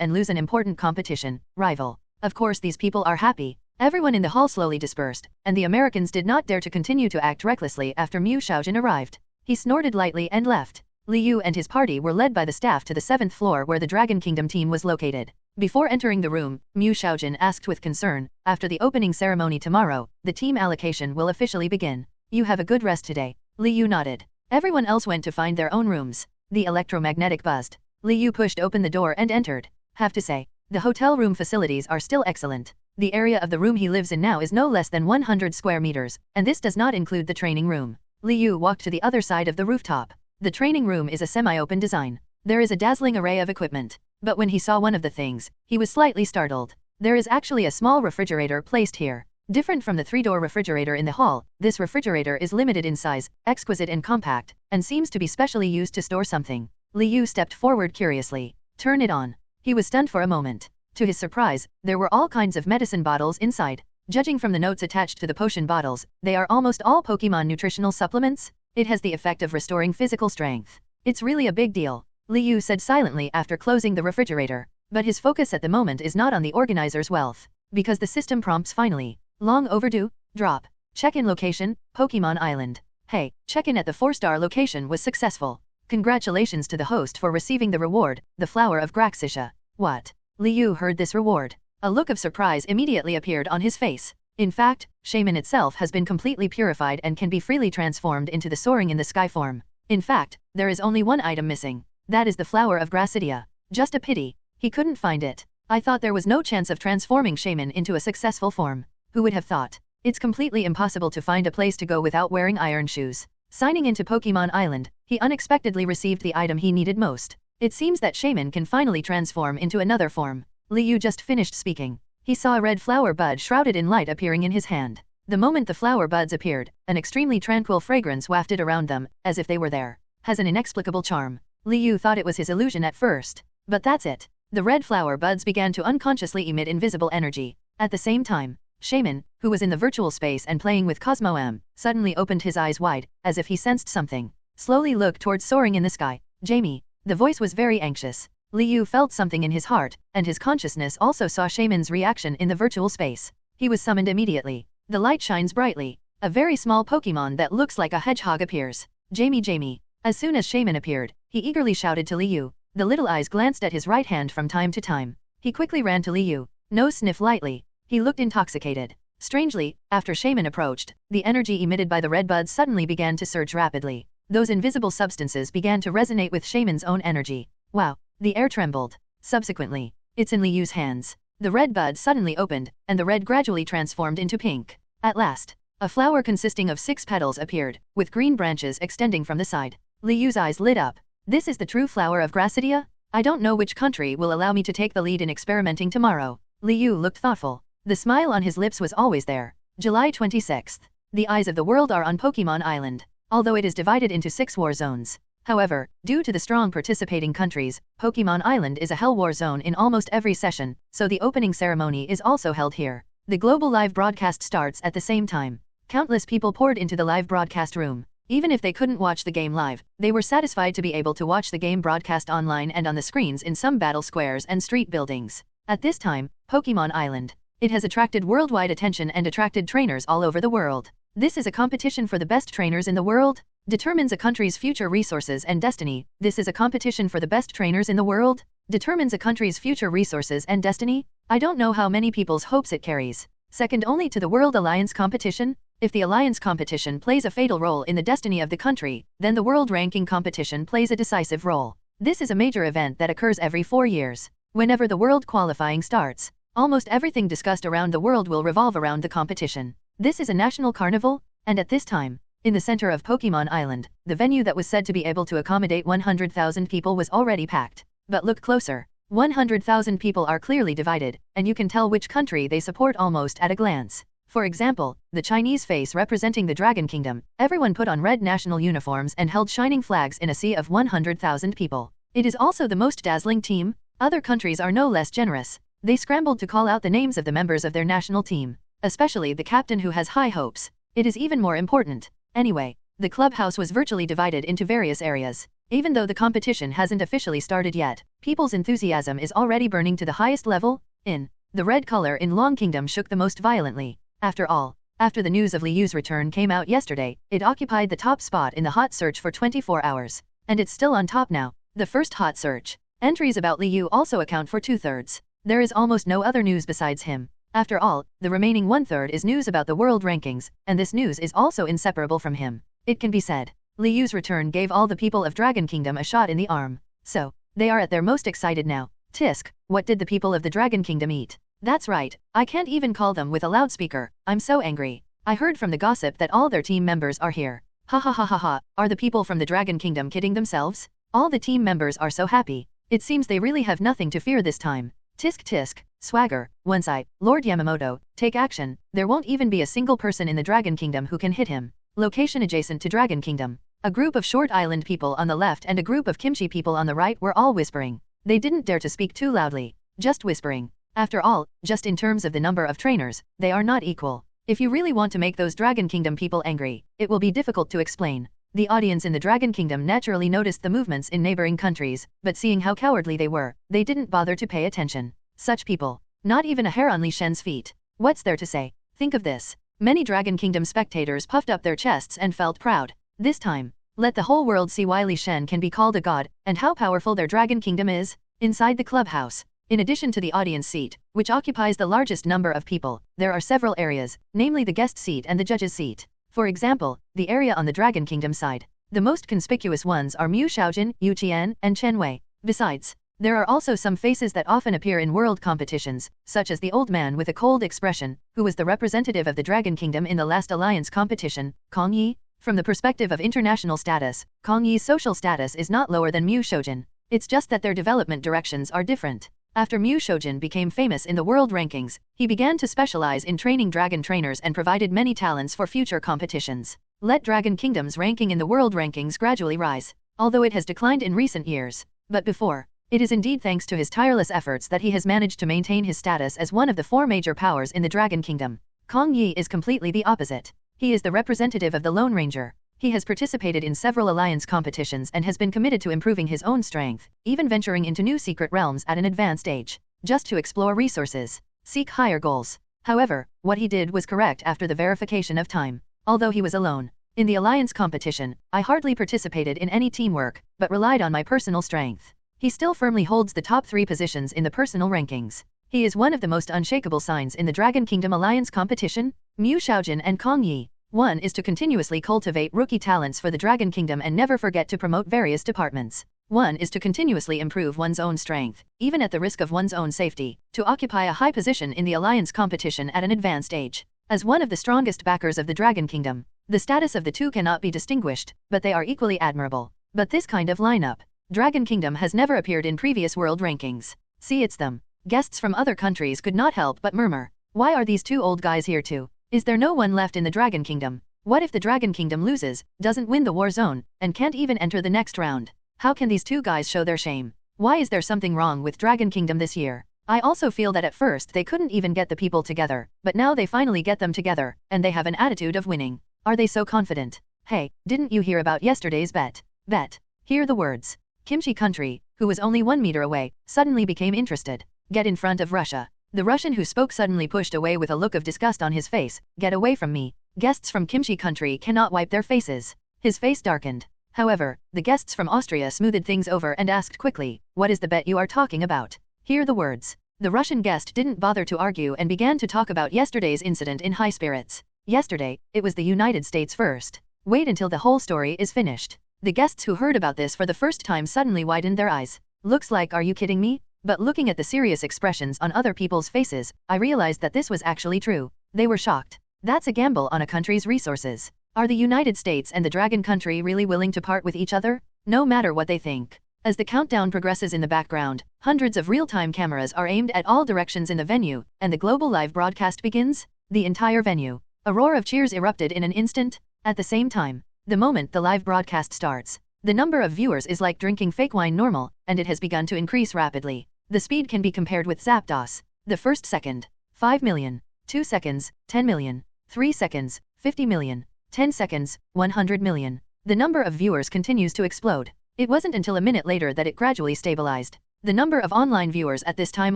and lose an important competition rival. Of course, these people are happy. Everyone in the hall slowly dispersed, and the Americans did not dare to continue to act recklessly after Mu Xiaojin arrived. He snorted lightly and left. Liu and his party were led by the staff to the 7th floor where the Dragon Kingdom team was located. Before entering the room, Mu Xiaojin asked with concern, after the opening ceremony tomorrow, the team allocation will officially begin. You have a good rest today. Liu nodded. Everyone else went to find their own rooms. The electromagnetic buzzed. Liu pushed open the door and entered. Have to say, the hotel room facilities are still excellent. The area of the room he lives in now is no less than 100 square meters, and this does not include the training room. Liu walked to the other side of the rooftop. The training room is a semi-open design. There is a dazzling array of equipment. But when he saw one of the things, he was slightly startled. There is actually a small refrigerator placed here. Different from the 3-door refrigerator in the hall, this refrigerator is limited in size, exquisite and compact, and seems to be specially used to store something. Liu stepped forward curiously. Turn it on. He was stunned for a moment. To his surprise, there were all kinds of medicine bottles inside. Judging from the notes attached to the potion bottles, they are almost all Pokémon nutritional supplements. It has the effect of restoring physical strength. It's really a big deal, Liu said silently after closing the refrigerator. But his focus at the moment is not on the organizer's wealth. Because the system prompts finally. Long overdue? Drop. Check-in location, Pokémon Island. Hey, check-in at the 4-star location was successful. Congratulations to the host for receiving the reward, the Flower of Graxisha. What? Liu heard this reward. A look of surprise immediately appeared on his face. In fact, Shaman itself has been completely purified and can be freely transformed into the soaring in the sky form. In fact, there is only one item missing. That is the Flower of Gracidia. Just a pity. He couldn't find it. I thought there was no chance of transforming Shaman into a successful form. Who would have thought? It's completely impossible to find a place to go without wearing iron shoes. Signing into Pokémon Island, he unexpectedly received the item he needed most. It seems that Shaman can finally transform into another form. Liu just finished speaking. He saw a red flower bud shrouded in light appearing in his hand. The moment the flower buds appeared, an extremely tranquil fragrance wafted around them, as if they were there. Has an inexplicable charm. Liu thought it was his illusion at first. But that's it. The red flower buds began to unconsciously emit invisible energy. At the same time, Shaman, who was in the virtual space and playing with Cosmo M, suddenly opened his eyes wide, as if he sensed something. Slowly looked towards soaring in the sky. Jamie. The voice was very anxious. Liu felt something in his heart, and his consciousness also saw Shaman's reaction in the virtual space. He was summoned immediately. The light shines brightly. A very small Pokémon that looks like a hedgehog appears. Jamie. As soon as Shaman appeared, he eagerly shouted to Liu. The little eyes glanced at his right hand from time to time. He quickly ran to Liu. Nose sniff lightly. He looked intoxicated. Strangely, after Shaman approached, the energy emitted by the red buds suddenly began to surge rapidly. Those invisible substances began to resonate with Shaman's own energy. Wow, the air trembled. Subsequently, it's in Liyu's hands. The red bud suddenly opened, and the red gradually transformed into pink. At last, a flower consisting of 6 petals appeared, with green branches extending from the side. Liyu's eyes lit up. This is the true flower of Gracidia? I don't know which country will allow me to take the lead in experimenting tomorrow. Liyu looked thoughtful. The smile on his lips was always there. July 26th. The eyes of the world are on Pokémon Island, although it is divided into 6 war zones. However, due to the strong participating countries, Pokémon Island is a Hell War zone in almost every session, so the opening ceremony is also held here. The global live broadcast starts at the same time. Countless people poured into the live broadcast room. Even if they couldn't watch the game live, they were satisfied to be able to watch the game broadcast online and on the screens in some battle squares and street buildings. At this time, Pokémon Island. It has attracted worldwide attention and attracted trainers all over the world. This is a competition for the best trainers in the world? Determines a country's future resources and destiny. This is a competition for the best trainers in the world? Determines a country's future resources and destiny? I don't know how many people's hopes it carries. Second only to the World Alliance competition? If the Alliance competition plays a fatal role in the destiny of the country, then the World Ranking competition plays a decisive role. This is a major event that occurs every 4 years. Whenever the World qualifying starts, almost everything discussed around the world will revolve around the competition. This is a national carnival, and at this time, in the center of Pokémon Island, the venue that was said to be able to accommodate 100,000 people was already packed. But look closer. 100,000 people are clearly divided, and you can tell which country they support almost at a glance. For example, the Chinese face representing the Dragon Kingdom, everyone put on red national uniforms and held shining flags in a sea of 100,000 people. It is also the most dazzling team. Other countries are no less generous. They scrambled to call out the names of the members of their national team, especially the captain who has high hopes. It is even more important. Anyway, the clubhouse was virtually divided into various areas. Even though the competition hasn't officially started yet, people's enthusiasm is already burning to the highest level. The red color in Long Kingdom shook the most violently. After all, after the news of Liyu's return came out yesterday, it occupied the top spot in the hot search for 24 hours. And it's still on top now. The first hot search. Entries about Liyu also account for 2/3. There is almost no other news besides him. After all, the remaining 1/3 is news about the world rankings, and this news is also inseparable from him. It can be said, Liyu's return gave all the people of Dragon Kingdom a shot in the arm. So, they are at their most excited now. Tisk, what did the people of the Dragon Kingdom eat? That's right, I can't even call them with a loudspeaker. I'm so angry. I heard from the gossip that all their team members are here. Ha ha ha ha ha, are the people from the Dragon Kingdom kidding themselves? All the team members are so happy. It seems they really have nothing to fear this time. Tisk tisk, swagger, One-Sight, Lord Yamamoto, take action. There won't even be a single person in the Dragon Kingdom who can hit him. Location adjacent to Dragon Kingdom. A group of Short Island people on the left and a group of Kimchi people on the right were all whispering. They didn't dare to speak too loudly. Just whispering. After all, just in terms of the number of trainers, they are not equal. If you really want to make those Dragon Kingdom people angry, it will be difficult to explain. The audience in the Dragon Kingdom naturally noticed the movements in neighboring countries, but seeing how cowardly they were, they didn't bother to pay attention. Such people. Not even a hair on Li Shen's feet. What's there to say? Think of this. Many Dragon Kingdom spectators puffed up their chests and felt proud. This time, let the whole world see why Li Shen can be called a god, and how powerful their Dragon Kingdom is. Inside the clubhouse, in addition to the audience seat, which occupies the largest number of people, there are several areas, namely the guest seat and the judge's seat. For example, the area on the Dragon Kingdom side. The most conspicuous ones are Mu Xiaojin, Yu Qian, and Chen Wei. Besides, there are also some faces that often appear in world competitions, such as the old man with a cold expression, who was the representative of the Dragon Kingdom in the last alliance competition, Kong Yi. From the perspective of international status, Kong Yi's social status is not lower than Mu Xiaojin. It's just that their development directions are different. After Mu Xiaojin became famous in the world rankings, he began to specialize in training dragon trainers and provided many talents for future competitions. Let Dragon Kingdom's ranking in the world rankings gradually rise, although it has declined in recent years. But before, it is indeed thanks to his tireless efforts that he has managed to maintain his status as one of the 4 major powers in the Dragon Kingdom. Kong Yi is completely the opposite. He is the representative of the Lone Ranger. He has participated in several alliance competitions and has been committed to improving his own strength, even venturing into new secret realms at an advanced age, just to explore resources, seek higher goals. However, what he did was correct after the verification of time. Although he was alone in the alliance competition, I hardly participated in any teamwork, but relied on my personal strength. He still firmly holds the top 3 positions in the personal rankings. He is one of the most unshakable signs in the Dragon Kingdom Alliance competition. Mu Xiaojin and Kong Yi. One is to continuously cultivate rookie talents for the Dragon Kingdom and never forget to promote various departments. One is to continuously improve one's own strength, even at the risk of one's own safety, to occupy a high position in the Alliance competition at an advanced age. As one of the strongest backers of the Dragon Kingdom, the status of the two cannot be distinguished, but they are equally admirable. But this kind of lineup, Dragon Kingdom has never appeared in previous world rankings. See, it's them. Guests from other countries could not help but murmur. Why are these two old guys here too? Is there no one left in the Dragon Kingdom? What if the Dragon Kingdom loses, doesn't win the war zone, and can't even enter the next round? How can these two guys show their shame? Why is there something wrong with Dragon Kingdom this year? I also feel that at first they couldn't even get the people together, but now they finally get them together, and they have an attitude of winning. Are they so confident? Hey, didn't you hear about yesterday's bet? Bet. Hear the words. Kimchi country, who was only 1 meter away, suddenly became interested. Get in front of Russia. The Russian who spoke suddenly pushed away with a look of disgust on his face. Get away from me. Guests from Kimchi country cannot wipe their faces. His face darkened. However, the guests from Austria smoothed things over and asked quickly, what is the bet you are talking about? Hear the words. The Russian guest didn't bother to argue and began to talk about yesterday's incident in high spirits. Yesterday, it was the United States first. Wait until the whole story is finished. The guests who heard about this for the first time suddenly widened their eyes. Looks like, are you kidding me? But looking at the serious expressions on other people's faces, I realized that this was actually true. They were shocked. That's a gamble on a country's resources. Are the United States and the Dragon country really willing to part with each other? No matter what they think. As the countdown progresses in the background, hundreds of real-time cameras are aimed at all directions in the venue, and the global live broadcast begins. The entire venue. A roar of cheers erupted in an instant. At the same time, the moment the live broadcast starts, the number of viewers is like drinking fake wine normal, and it has begun to increase rapidly. The speed can be compared with Zapdos. The first second, 5 million. 2 seconds, 10 million. 3 seconds, 50 million. 10 seconds, 100 million. The number of viewers continues to explode. It wasn't until a minute later that it gradually stabilized. The number of online viewers at this time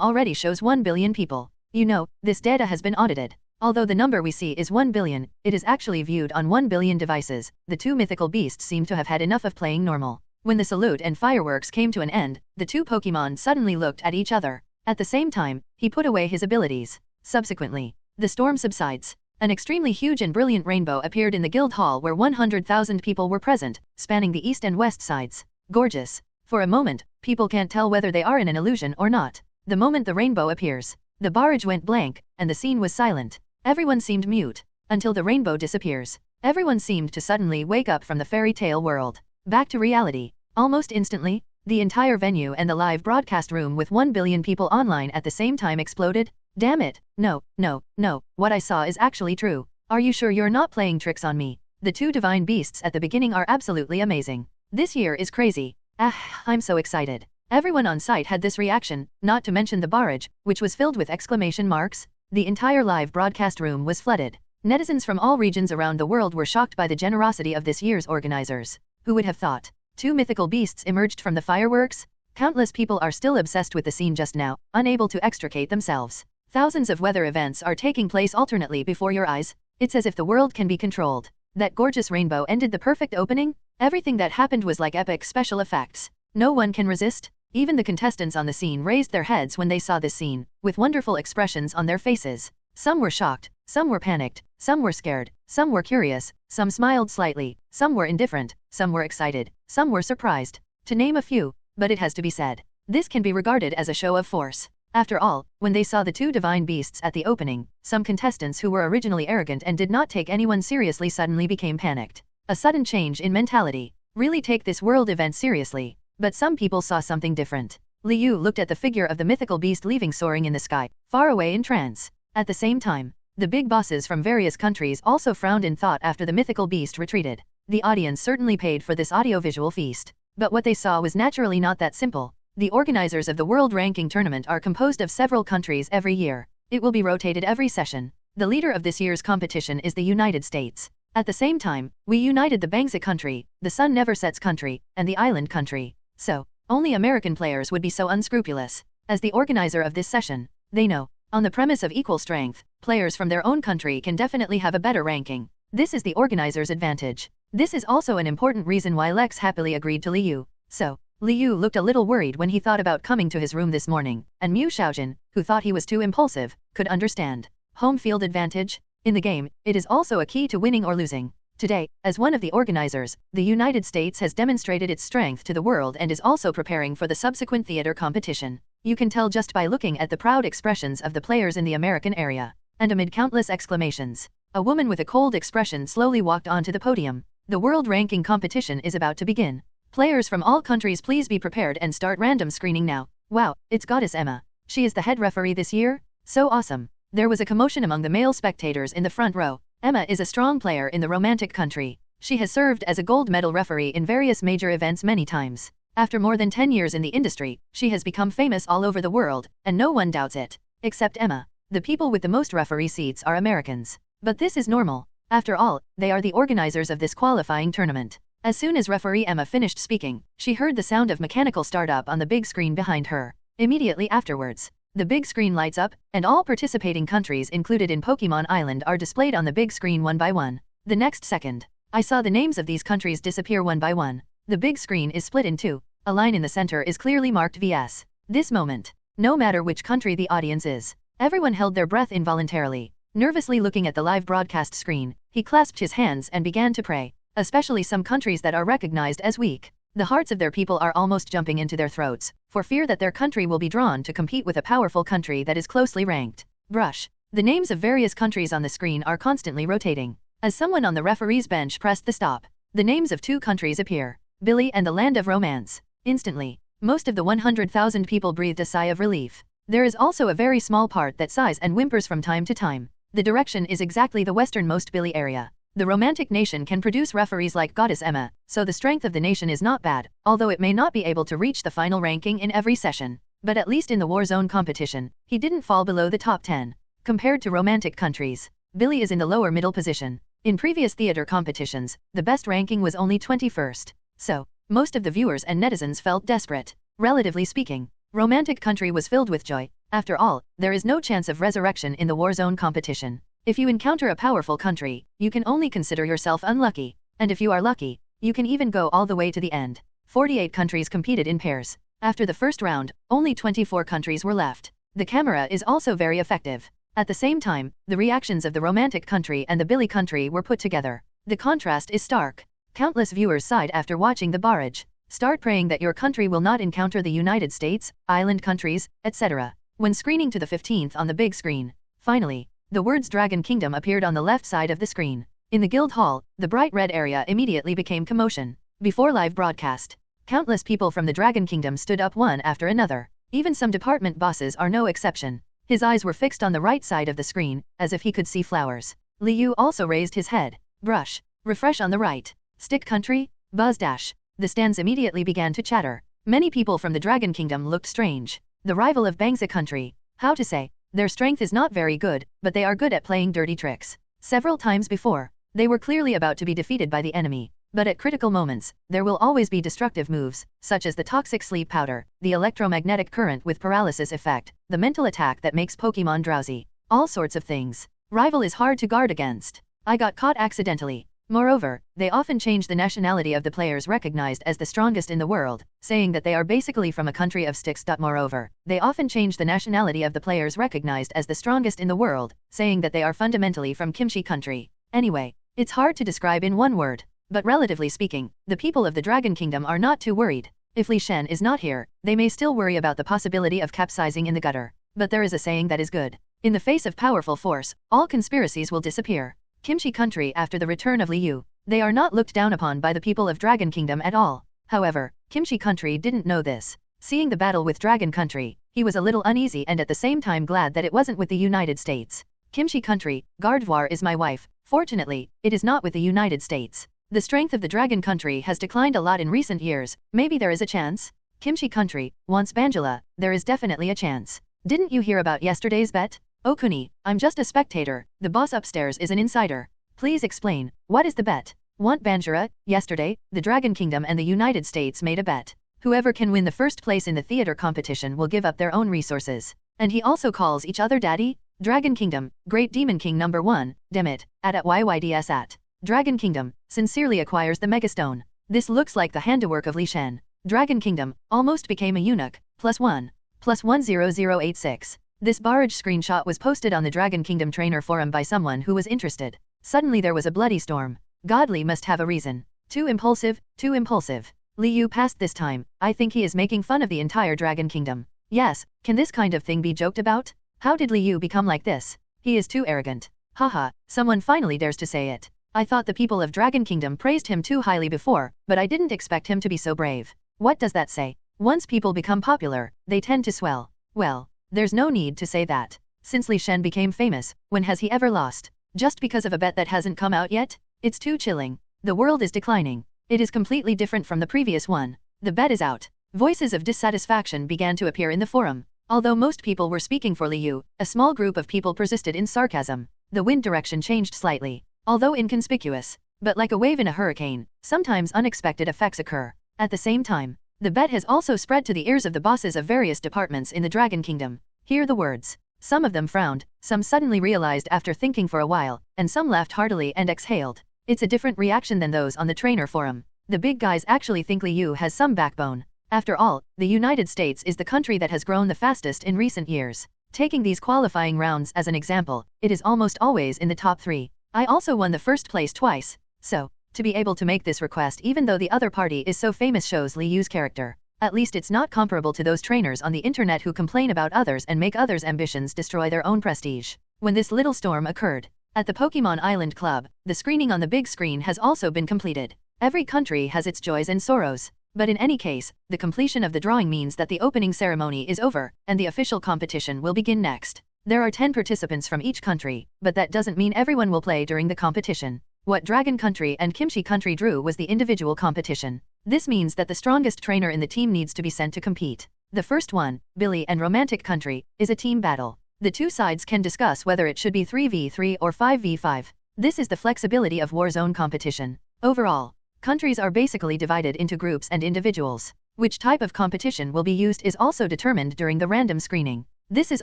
already shows 1 billion people. You know, this data has been audited. Although the number we see is 1 billion, it is actually viewed on 1 billion devices. The two mythical beasts seem to have had enough of playing normal. When the salute and fireworks came to an end, the two Pokémon suddenly looked at each other. At the same time, he put away his abilities. Subsequently, the storm subsides. An extremely huge and brilliant rainbow appeared in the guild hall where 100,000 people were present, spanning the east and west sides. Gorgeous. For a moment, people can't tell whether they are in an illusion or not. The moment the rainbow appears, the barrage went blank, and the scene was silent. Everyone seemed mute. Until the rainbow disappears. Everyone seemed to suddenly wake up from the fairy tale world. Back to reality. Almost instantly, the entire venue and the live broadcast room with 1 billion people online at the same time exploded. Damn it. No, no, no, what I saw is actually true. Are you sure you're not playing tricks on me? The two divine beasts at the beginning are absolutely amazing. This year is crazy. I'm so excited. Everyone on site had this reaction, not to mention the barrage, which was filled with exclamation marks. The entire live broadcast room was flooded. Netizens from all regions around the world were shocked by the generosity of this year's organizers. Who would have thought? Two mythical beasts emerged from the fireworks? Countless people are still obsessed with the scene just now, unable to extricate themselves. Thousands of weather events are taking place alternately before your eyes. It's as if the world can be controlled. That gorgeous rainbow ended the perfect opening? Everything that happened was like epic special effects. No one can resist. Even the contestants on the scene raised their heads when they saw this scene, with wonderful expressions on their faces. Some were shocked, some were panicked, some were scared, some were curious, some smiled slightly, some were indifferent, some were excited, some were surprised. To name a few, but it has to be said. This can be regarded as a show of force. After all, when they saw the two divine beasts at the opening, some contestants who were originally arrogant and did not take anyone seriously suddenly became panicked. A sudden change in mentality. Really take this world event seriously. But some people saw something different. Liu looked at the figure of the mythical beast leaving soaring in the sky, far away in trance. At the same time, the big bosses from various countries also frowned in thought after the mythical beast retreated. The audience certainly paid for this audiovisual feast. But what they saw was naturally not that simple. The organizers of the World Ranking Tournament are composed of several countries every year. It will be rotated every session. The leader of this year's competition is the United States. At the same time, we united the Bangsa country, the Sun Never Sets country, and the Island country. So, only American players would be so unscrupulous. As the organizer of this session, they know, on the premise of equal strength, players from their own country can definitely have a better ranking. This is the organizer's advantage. This is also an important reason why Lex happily agreed to Liu. So, Liu looked a little worried when he thought about coming to his room this morning, and Mu Xiaojin, who thought he was too impulsive, could understand. Home field advantage? In the game, it is also a key to winning or losing. Today, as one of the organizers, the United States has demonstrated its strength to the world and is also preparing for the subsequent theater competition. You can tell just by looking at the proud expressions of the players in the American area. And amid countless exclamations, a woman with a cold expression slowly walked onto the podium. The world ranking competition is about to begin. Players from all countries, please be prepared and start random screening now. Wow, it's Goddess Emma. She is the head referee this year? So awesome. There was a commotion among the male spectators in the front row. Emma is a strong player in the romantic country. She has served as a gold medal referee in various major events many times. After more than 10 years in the industry, she has become famous all over the world, and no one doubts it. Except Emma. The people with the most referee seats are Americans. But this is normal. After all, they are the organizers of this qualifying tournament. As soon as referee Emma finished speaking, she heard the sound of mechanical startup on the big screen behind her. Immediately afterwards, the big screen lights up, and all participating countries included in Pokémon Island are displayed on the big screen one by one. The next second, I saw the names of these countries disappear one by one. The big screen is split in two. A line in the center is clearly marked VS. This moment, no matter which country the audience is, everyone held their breath involuntarily. Nervously looking at the live broadcast screen, he clasped his hands and began to pray. Especially some countries that are recognized as weak. The hearts of their people are almost jumping into their throats, for fear that their country will be drawn to compete with a powerful country that is closely ranked. Brush. The names of various countries on the screen are constantly rotating. As someone on the referee's bench pressed the stop, the names of two countries appear. Billy and the Land of Romance. Instantly, most of the 100,000 people breathed a sigh of relief. There is also a very small part that sighs and whimpers from time to time. The direction is exactly the westernmost Billy area. The romantic nation can produce referees like Goddess Emma, so the strength of the nation is not bad, although it may not be able to reach the final ranking in every session. But at least in the Warzone competition, he didn't fall below the top 10. Compared to romantic countries, Billy is in the lower middle position. In previous theater competitions, the best ranking was only 21st. So, most of the viewers and netizens felt desperate. Relatively speaking, romantic country was filled with joy. After all, there is no chance of resurrection in the Warzone competition. If you encounter a powerful country, you can only consider yourself unlucky. And if you are lucky, you can even go all the way to the end. 48 countries competed in pairs. After the first round, only 24 countries were left. The camera is also very effective. At the same time, the reactions of the romantic country and the Billy country were put together. The contrast is stark. Countless viewers sighed after watching the barrage. Start praying that your country will not encounter the United States, island countries, etc. When screening to the 15th on the big screen, finally, the words Dragon Kingdom appeared on the left side of the screen. In the guild hall, the bright red area immediately became commotion. Before live broadcast, countless people from the Dragon Kingdom stood up one after another. Even some department bosses are no exception. His eyes were fixed on the right side of the screen, as if he could see flowers. Liu also raised his head. Brush. Refresh on the right. Stick country? Buzz dash. The stands immediately began to chatter. Many people from the Dragon Kingdom looked strange. The rival of Bangsa country. How to say? Their strength is not very good, but they are good at playing dirty tricks. Several times before, they were clearly about to be defeated by the enemy. But at critical moments, there will always be destructive moves, such as the toxic sleep powder, the electromagnetic current with paralysis effect, the mental attack that makes Pokémon drowsy. All sorts of things. Rival is hard to guard against. I got caught accidentally. Moreover, they often change the nationality of the players recognized as the strongest in the world, saying that they are basically from a country of sticks. Moreover, they often change the nationality of the players recognized as the strongest in the world, saying that they are fundamentally from Kimchi country. Anyway, it's hard to describe in one word. But relatively speaking, the people of the Dragon Kingdom are not too worried. If Li Shen is not here, they may still worry about the possibility of capsizing in the gutter. But there is a saying that is good. In the face of powerful force, all conspiracies will disappear. Kimchi country after the return of Liu, they are not looked down upon by the people of Dragon Kingdom at all. However, Kimchi country didn't know this. Seeing the battle with Dragon country, he was a little uneasy and at the same time glad that it wasn't with the United States. Kimchi country, Gardevoir is my wife. Fortunately, it is not with the United States. The strength of the Dragon country has declined a lot in recent years. Maybe there is a chance. Kimchi country wants Bangela. There is definitely a chance. Didn't you hear about yesterday's bet? Okuni, I'm just a spectator. The boss upstairs is an insider. Please explain. What is the bet? Want Bangela? Yesterday, the Dragon Kingdom and the United States made a bet. Whoever can win the first place in the theater competition will give up their own resources. And he also calls each other daddy? Dragon Kingdom, Great Demon King number 1, Demit, at YYDS at. Dragon Kingdom, sincerely acquires the Megastone. This looks like the handiwork of Li Shen. Dragon Kingdom almost became a eunuch, +1, +10086. This barrage screenshot was posted on the Dragon Kingdom trainer forum by someone who was interested. Suddenly there was a bloody storm. Godly must have a reason. Too impulsive, too impulsive. Liu passed this time. I think he is making fun of the entire Dragon Kingdom. Yes, can this kind of thing be joked about? How did Liu become like this? He is too arrogant. Haha, someone finally dares to say it. I thought the people of Dragon Kingdom praised him too highly before, but I didn't expect him to be so brave. What does that say? Once people become popular, they tend to swell. Well, there's no need to say that. Since Li Shen became famous, when has he ever lost? Just because of a bet that hasn't come out yet? It's too chilling. The world is declining. It is completely different from the previous one. The bet is out. Voices of dissatisfaction began to appear in the forum. Although most people were speaking for Liu, a small group of people persisted in sarcasm. The wind direction changed slightly, although inconspicuous. But like a wave in a hurricane, sometimes unexpected effects occur. At the same time, the bet has also spread to the ears of the bosses of various departments in the Dragon Kingdom. Hear the words. Some of them frowned, some suddenly realized after thinking for a while, and some laughed heartily and exhaled. It's a different reaction than those on the trainer forum. The big guys actually think Liu has some backbone. After all, the United States is the country that has grown the fastest in recent years. Taking these qualifying rounds as an example, it is almost always in the top 3. I also won the first place twice. So, to be able to make this request even though the other party is so famous shows Liu's character. At least it's not comparable to those trainers on the internet who complain about others and make others' ambitions destroy their own prestige. When this little storm occurred, at the Pokémon Island Club, the screening on the big screen has also been completed. Every country has its joys and sorrows. But in any case, the completion of the drawing means that the opening ceremony is over, and the official competition will begin next. There are 10 participants from each country, but that doesn't mean everyone will play during the competition. What Dragon Country and Kimchi Country drew was the individual competition. This means that the strongest trainer in the team needs to be sent to compete. The first one, Billy and Romantic Country, is a team battle. The two sides can discuss whether it should be 3v3 or 5v5. This is the flexibility of Warzone competition. Overall, countries are basically divided into groups and individuals. Which type of competition will be used is also determined during the random screening. This is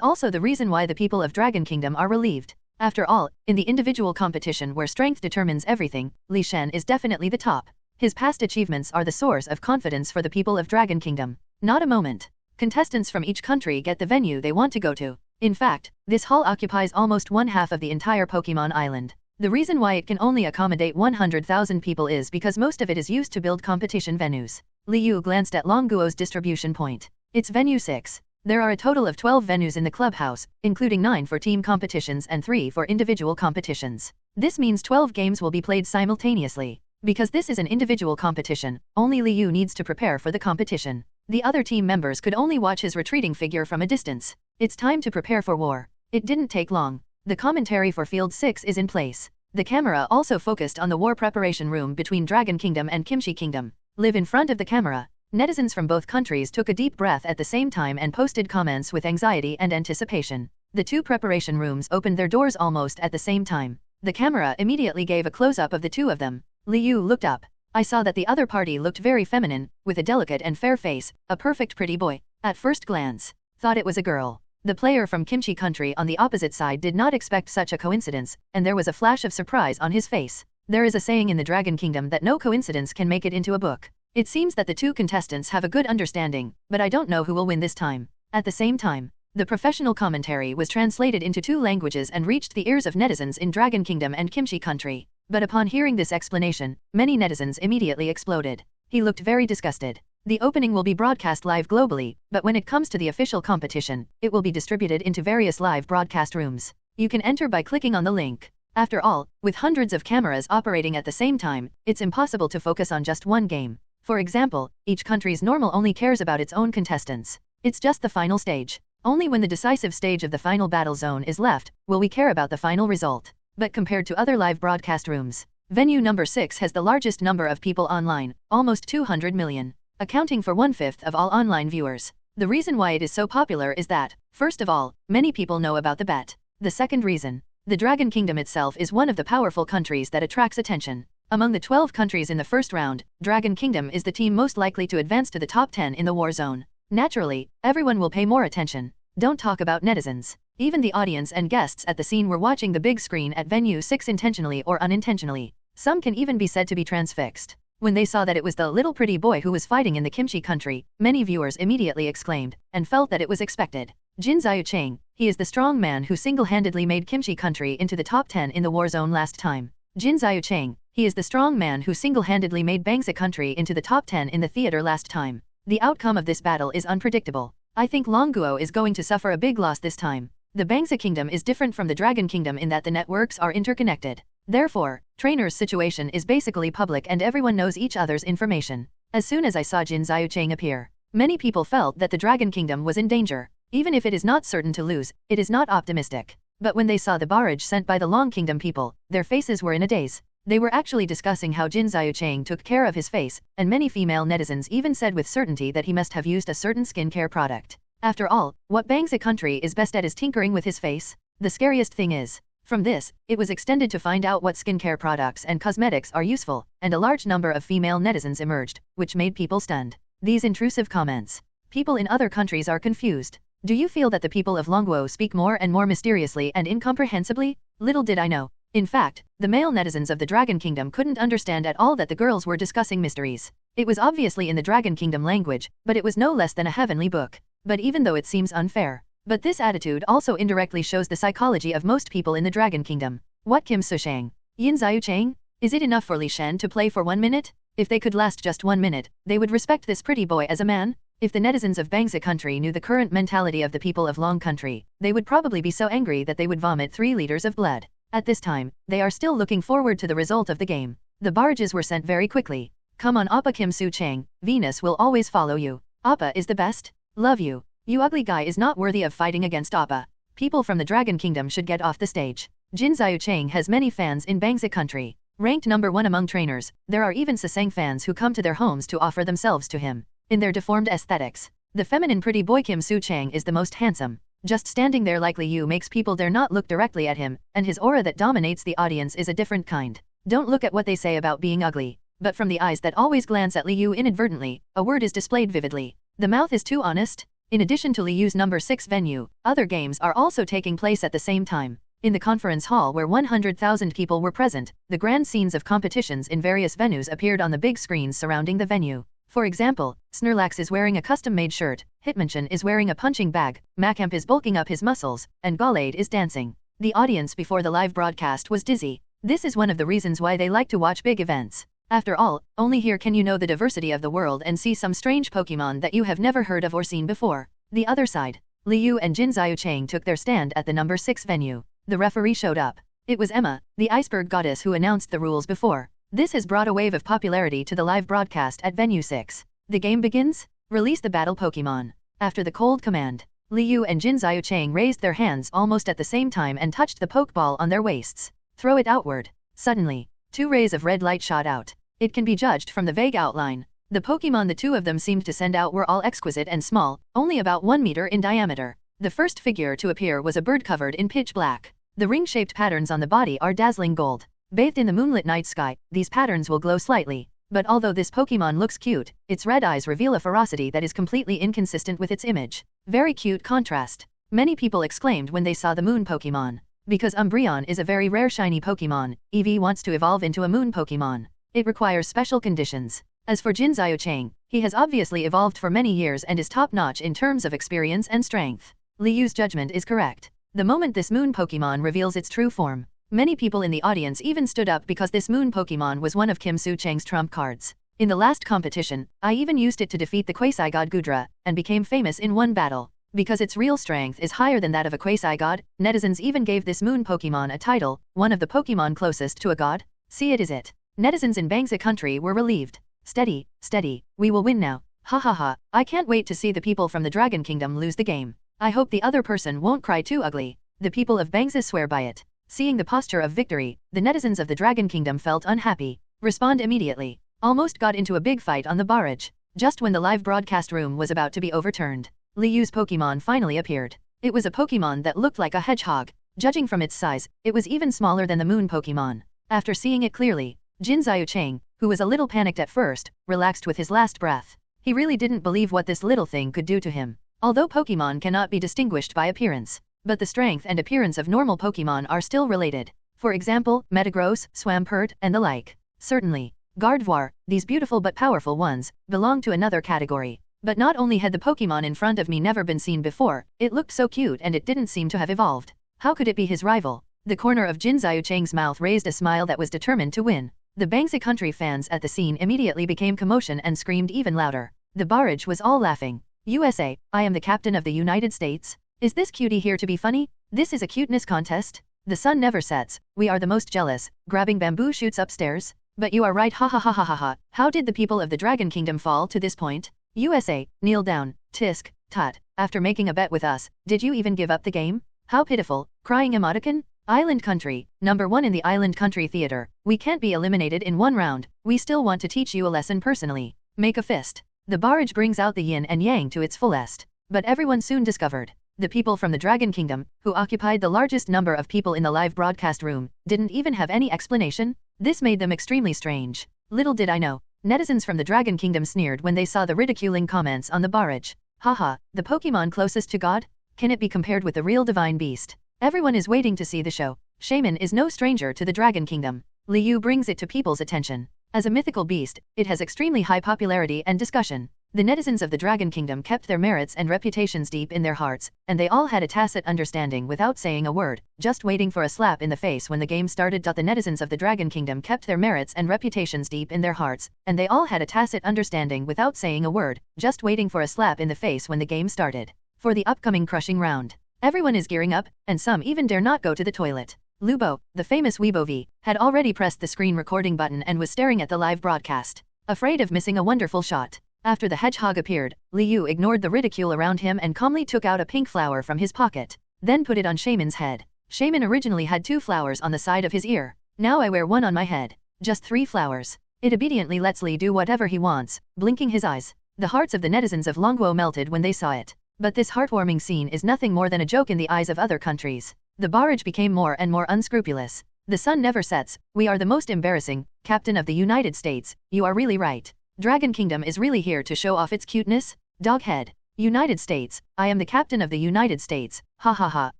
also the reason why the people of Dragon Kingdom are relieved. After all, in the individual competition where strength determines everything, Li Shen is definitely the top. His past achievements are the source of confidence for the people of Dragon Kingdom. Not a moment. Contestants from each country get the venue they want to go to. In fact, this hall occupies almost 1/2 of the entire Pokémon Island. The reason why it can only accommodate 100,000 people is because most of it is used to build competition venues. Liu glanced at Longguo's distribution point. It's venue 6. There are a total of 12 venues in the clubhouse, including 9 for team competitions and 3 for individual competitions. This means 12 games will be played simultaneously. Because this is an individual competition, only Liu needs to prepare for the competition. The other team members could only watch his retreating figure from a distance. It's time to prepare for war. It didn't take long. The commentary for Field 6 is in place. The camera also focused on the war preparation room between Dragon Kingdom and Kimchi Kingdom. Live in front of the camera. Netizens from both countries took a deep breath at the same time and posted comments with anxiety and anticipation. The two preparation rooms opened their doors almost at the same time. The camera immediately gave a close-up of the two of them. Liu looked up. I saw that the other party looked very feminine, with a delicate and fair face, a perfect pretty boy. At first glance, thought it was a girl. The player from Kimchi Country on the opposite side did not expect such a coincidence, and there was a flash of surprise on his face. There is a saying in the Dragon Kingdom that no coincidence can make it into a book. It seems that the two contestants have a good understanding, but I don't know who will win this time. At the same time, the professional commentary was translated into 2 languages and reached the ears of netizens in Dragon Kingdom and Kimchi Country. But upon hearing this explanation, many netizens immediately exploded. He looked very disgusted. The opening will be broadcast live globally, but when it comes to the official competition, it will be distributed into various live broadcast rooms. You can enter by clicking on the link. After all, with hundreds of cameras operating at the same time, it's impossible to focus on just one game. For example, each country's normal only cares about its own contestants. It's just the final stage. Only when the decisive stage of the final battle zone is left, will we care about the final result. But compared to other live broadcast rooms, venue number 6 has the largest number of people online, almost 200 million. Accounting for 1/5 of all online viewers. The reason why it is so popular is that, first of all, many people know about the bet. The second reason, the Dragon Kingdom itself is one of the powerful countries that attracts attention. Among the 12 countries in the first round, Dragon Kingdom is the team most likely to advance to the top 10 in the war zone. Naturally, everyone will pay more attention. Don't talk about netizens. Even the audience and guests at the scene were watching the big screen at venue 6 intentionally or unintentionally. Some can even be said to be transfixed. When they saw that it was the little pretty boy who was fighting in the kimchi country, many viewers immediately exclaimed, and felt that it was expected. Jin Xiaocheng, he is the strong man who single-handedly made kimchi country into the top 10 in the war zone last time. Jin Xiaocheng, he is the strong man who single-handedly made Bangsa country into the top 10 in the theater last time. The outcome of this battle is unpredictable. I think Longguo is going to suffer a big loss this time. The Bangsa Kingdom is different from the Dragon Kingdom in that the networks are interconnected. Therefore, trainers' situation is basically public and everyone knows each other's information. As soon as I saw Jin Xiaocheng appear, many people felt that the Dragon Kingdom was in danger. Even if it is not certain to lose, it is not optimistic. But when they saw the barrage sent by the Long Kingdom people, their faces were in a daze. They were actually discussing how Jin Xiaocheng took care of his face, and many female netizens even said with certainty that he must have used a certain skincare product. After all, what Bangsa country is best at is tinkering with his face. The scariest thing is, from this, it was extended to find out what skincare products and cosmetics are useful, and a large number of female netizens emerged, which made people stunned. These intrusive comments. People in other countries are confused. Do you feel that the people of Longguo speak more and more mysteriously and incomprehensibly? Little did I know. In fact, the male netizens of the Dragon Kingdom couldn't understand at all that the girls were discussing mysteries. It was obviously in the Dragon Kingdom language, but it was no less than a heavenly book. But even though it seems unfair, but this attitude also indirectly shows the psychology of most people in the Dragon Kingdom. What Kim Sushang? Yin Xiaocheng? Is it enough for Li Shen to play for 1 minute? If they could last just 1 minute, they would respect this pretty boy as a man? If the netizens of Bangsa country knew the current mentality of the people of Long country, they would probably be so angry that they would vomit 3 liters of blood. At this time, they are still looking forward to the result of the game. The barrages were sent very quickly. Come on Appa Kim Su Chang, Venus will always follow you. Appa is the best. Love you. You ugly guy is not worthy of fighting against Appa. People from the Dragon Kingdom should get off the stage. Jin Xiaocheng has many fans in Bangsa country. Ranked number 1 among trainers, there are even Sasang fans who come to their homes to offer themselves to him. In their deformed aesthetics, the feminine pretty boy Kim Su Chang is the most handsome. Just standing there like Liu makes people dare not look directly at him, and his aura that dominates the audience is a different kind. Don't look at what they say about being ugly, but from the eyes that always glance at Liu inadvertently, a word is displayed vividly. The mouth is too honest. In addition to Liu's number 6 venue, other games are also taking place at the same time. In the conference hall where 100,000 people were present, the grand scenes of competitions in various venues appeared on the big screens surrounding the venue. For example, Snorlax is wearing a custom-made shirt, Hitmonchan is wearing a punching bag, Macamp is bulking up his muscles, and Gallade is dancing. The audience before the live broadcast was dizzy. This is one of the reasons why they like to watch big events. After all, only here can you know the diversity of the world and see some strange Pokémon that you have never heard of or seen before. The other side. Liu and Jin Xiaocheng took their stand at the number 6 venue. The referee showed up. It was Emma, the iceberg goddess who announced the rules before. This has brought a wave of popularity to the live broadcast at Venue 6. The game begins? Release the battle Pokémon. After the cold command, Liu and Jin Xiaocheng raised their hands almost at the same time and touched the Pokeball on their waists. Throw it outward. Suddenly, 2 rays of red light shot out. It can be judged from the vague outline. The Pokémon the 2 of them seemed to send out were all exquisite and small, only about 1 meter in diameter. The first figure to appear was a bird covered in pitch black. The ring-shaped patterns on the body are dazzling gold. Bathed in the moonlit night sky, these patterns will glow slightly. But although this Pokémon looks cute, its red eyes reveal a ferocity that is completely inconsistent with its image. Very cute contrast. Many people exclaimed when they saw the moon Pokémon. Because Umbreon is a very rare shiny Pokémon, Eevee wants to evolve into a moon Pokémon. It requires special conditions. As for Jin Xiaocheng, he has obviously evolved for many years and is top-notch in terms of experience and strength. Liu's judgment is correct. The moment this moon Pokémon reveals its true form, many people in the audience even stood up because this moon Pokémon was one of Kim Su Chang's trump cards. In the last competition, I even used it to defeat the quasi-god Gudra, and became famous in one battle. Because its real strength is higher than that of a quasi-god, netizens even gave this moon Pokémon a title, one of the Pokémon closest to a god. See it is it. Netizens in Bangsa country were relieved. Steady, steady, we will win now. Ha ha ha, I can't wait to see the people from the Dragon Kingdom lose the game. I hope the other person won't cry too ugly. The people of Bangsa swear by it. Seeing the posture of victory, the netizens of the Dragon Kingdom felt unhappy. Respond immediately. Almost got into a big fight on the barrage. Just when the live broadcast room was about to be overturned, Liu's Pokémon finally appeared. It was a Pokémon that looked like a hedgehog. Judging from its size, it was even smaller than the moon Pokémon. After seeing it clearly, Jin Xiaocheng, who was a little panicked at first, relaxed with his last breath. He really didn't believe what this little thing could do to him. Although Pokémon cannot be distinguished by appearance, but the strength and appearance of normal Pokémon are still related. For example, Metagross, Swampert, and the like. Certainly, Gardevoir, these beautiful but powerful ones, belong to another category. But not only had the Pokémon in front of me never been seen before, it looked so cute and it didn't seem to have evolved. How could it be his rival? The corner of Jin Xiaocheng's mouth raised a smile that was determined to win. The Bangsa country fans at the scene immediately became commotion and screamed even louder. The barrage was all laughing. USA, I am the captain of the United States. Is this cutie here to be funny? This is a cuteness contest? The sun never sets, we are the most jealous, grabbing bamboo shoots upstairs. But you are right, ha ha ha ha ha ha. How did the people of the Dragon Kingdom fall to this point? USA, kneel down, tisk, tut. After making a bet with us, did you even give up the game? How pitiful, crying emoticon? Island country, number 1 in the island country theater. We can't be eliminated in one round, we still want to teach you a lesson personally. Make a fist. The barrage brings out the yin and yang to its fullest. But everyone soon discovered. The people from the Dragon Kingdom, who occupied the largest number of people in the live broadcast room, didn't even have any explanation. This made them extremely strange. Little did I know. Netizens from the Dragon Kingdom sneered when they saw the ridiculing comments on the barrage. Haha, the Pokémon closest to God? Can it be compared with the real Divine Beast? Everyone is waiting to see the show. Shaman is no stranger to the Dragon Kingdom. Liu brings it to people's attention. As a mythical beast, it has extremely high popularity and discussion. The netizens of the Dragon Kingdom kept their merits and reputations deep in their hearts, and they all had a tacit understanding without saying a word, just waiting for a slap in the face when the game started. The netizens of the Dragon Kingdom kept their merits and reputations deep in their hearts, and they all had a tacit understanding without saying a word, just waiting for a slap in the face when the game started. For the upcoming crushing round, everyone is gearing up, and some even dare not go to the toilet. Lubo, the famous Weibo V, had already pressed the screen recording button and was staring at the live broadcast, afraid of missing a wonderful shot. After the hedgehog appeared, Liu ignored the ridicule around him and calmly took out a pink flower from his pocket, then put it on Shaman's head. Shaman originally had 2 flowers on the side of his ear. Now I wear 1 on my head. Just 3 flowers. It obediently lets Li do whatever he wants, blinking his eyes. The hearts of the netizens of Longguo melted when they saw it. But this heartwarming scene is nothing more than a joke in the eyes of other countries. The barrage became more and more unscrupulous. The sun never sets, we are the most embarrassing, Captain of the United States, you are really right. Dragon Kingdom is really here to show off its cuteness? Doghead. United States, I am the Captain of the United States, ha ha ha,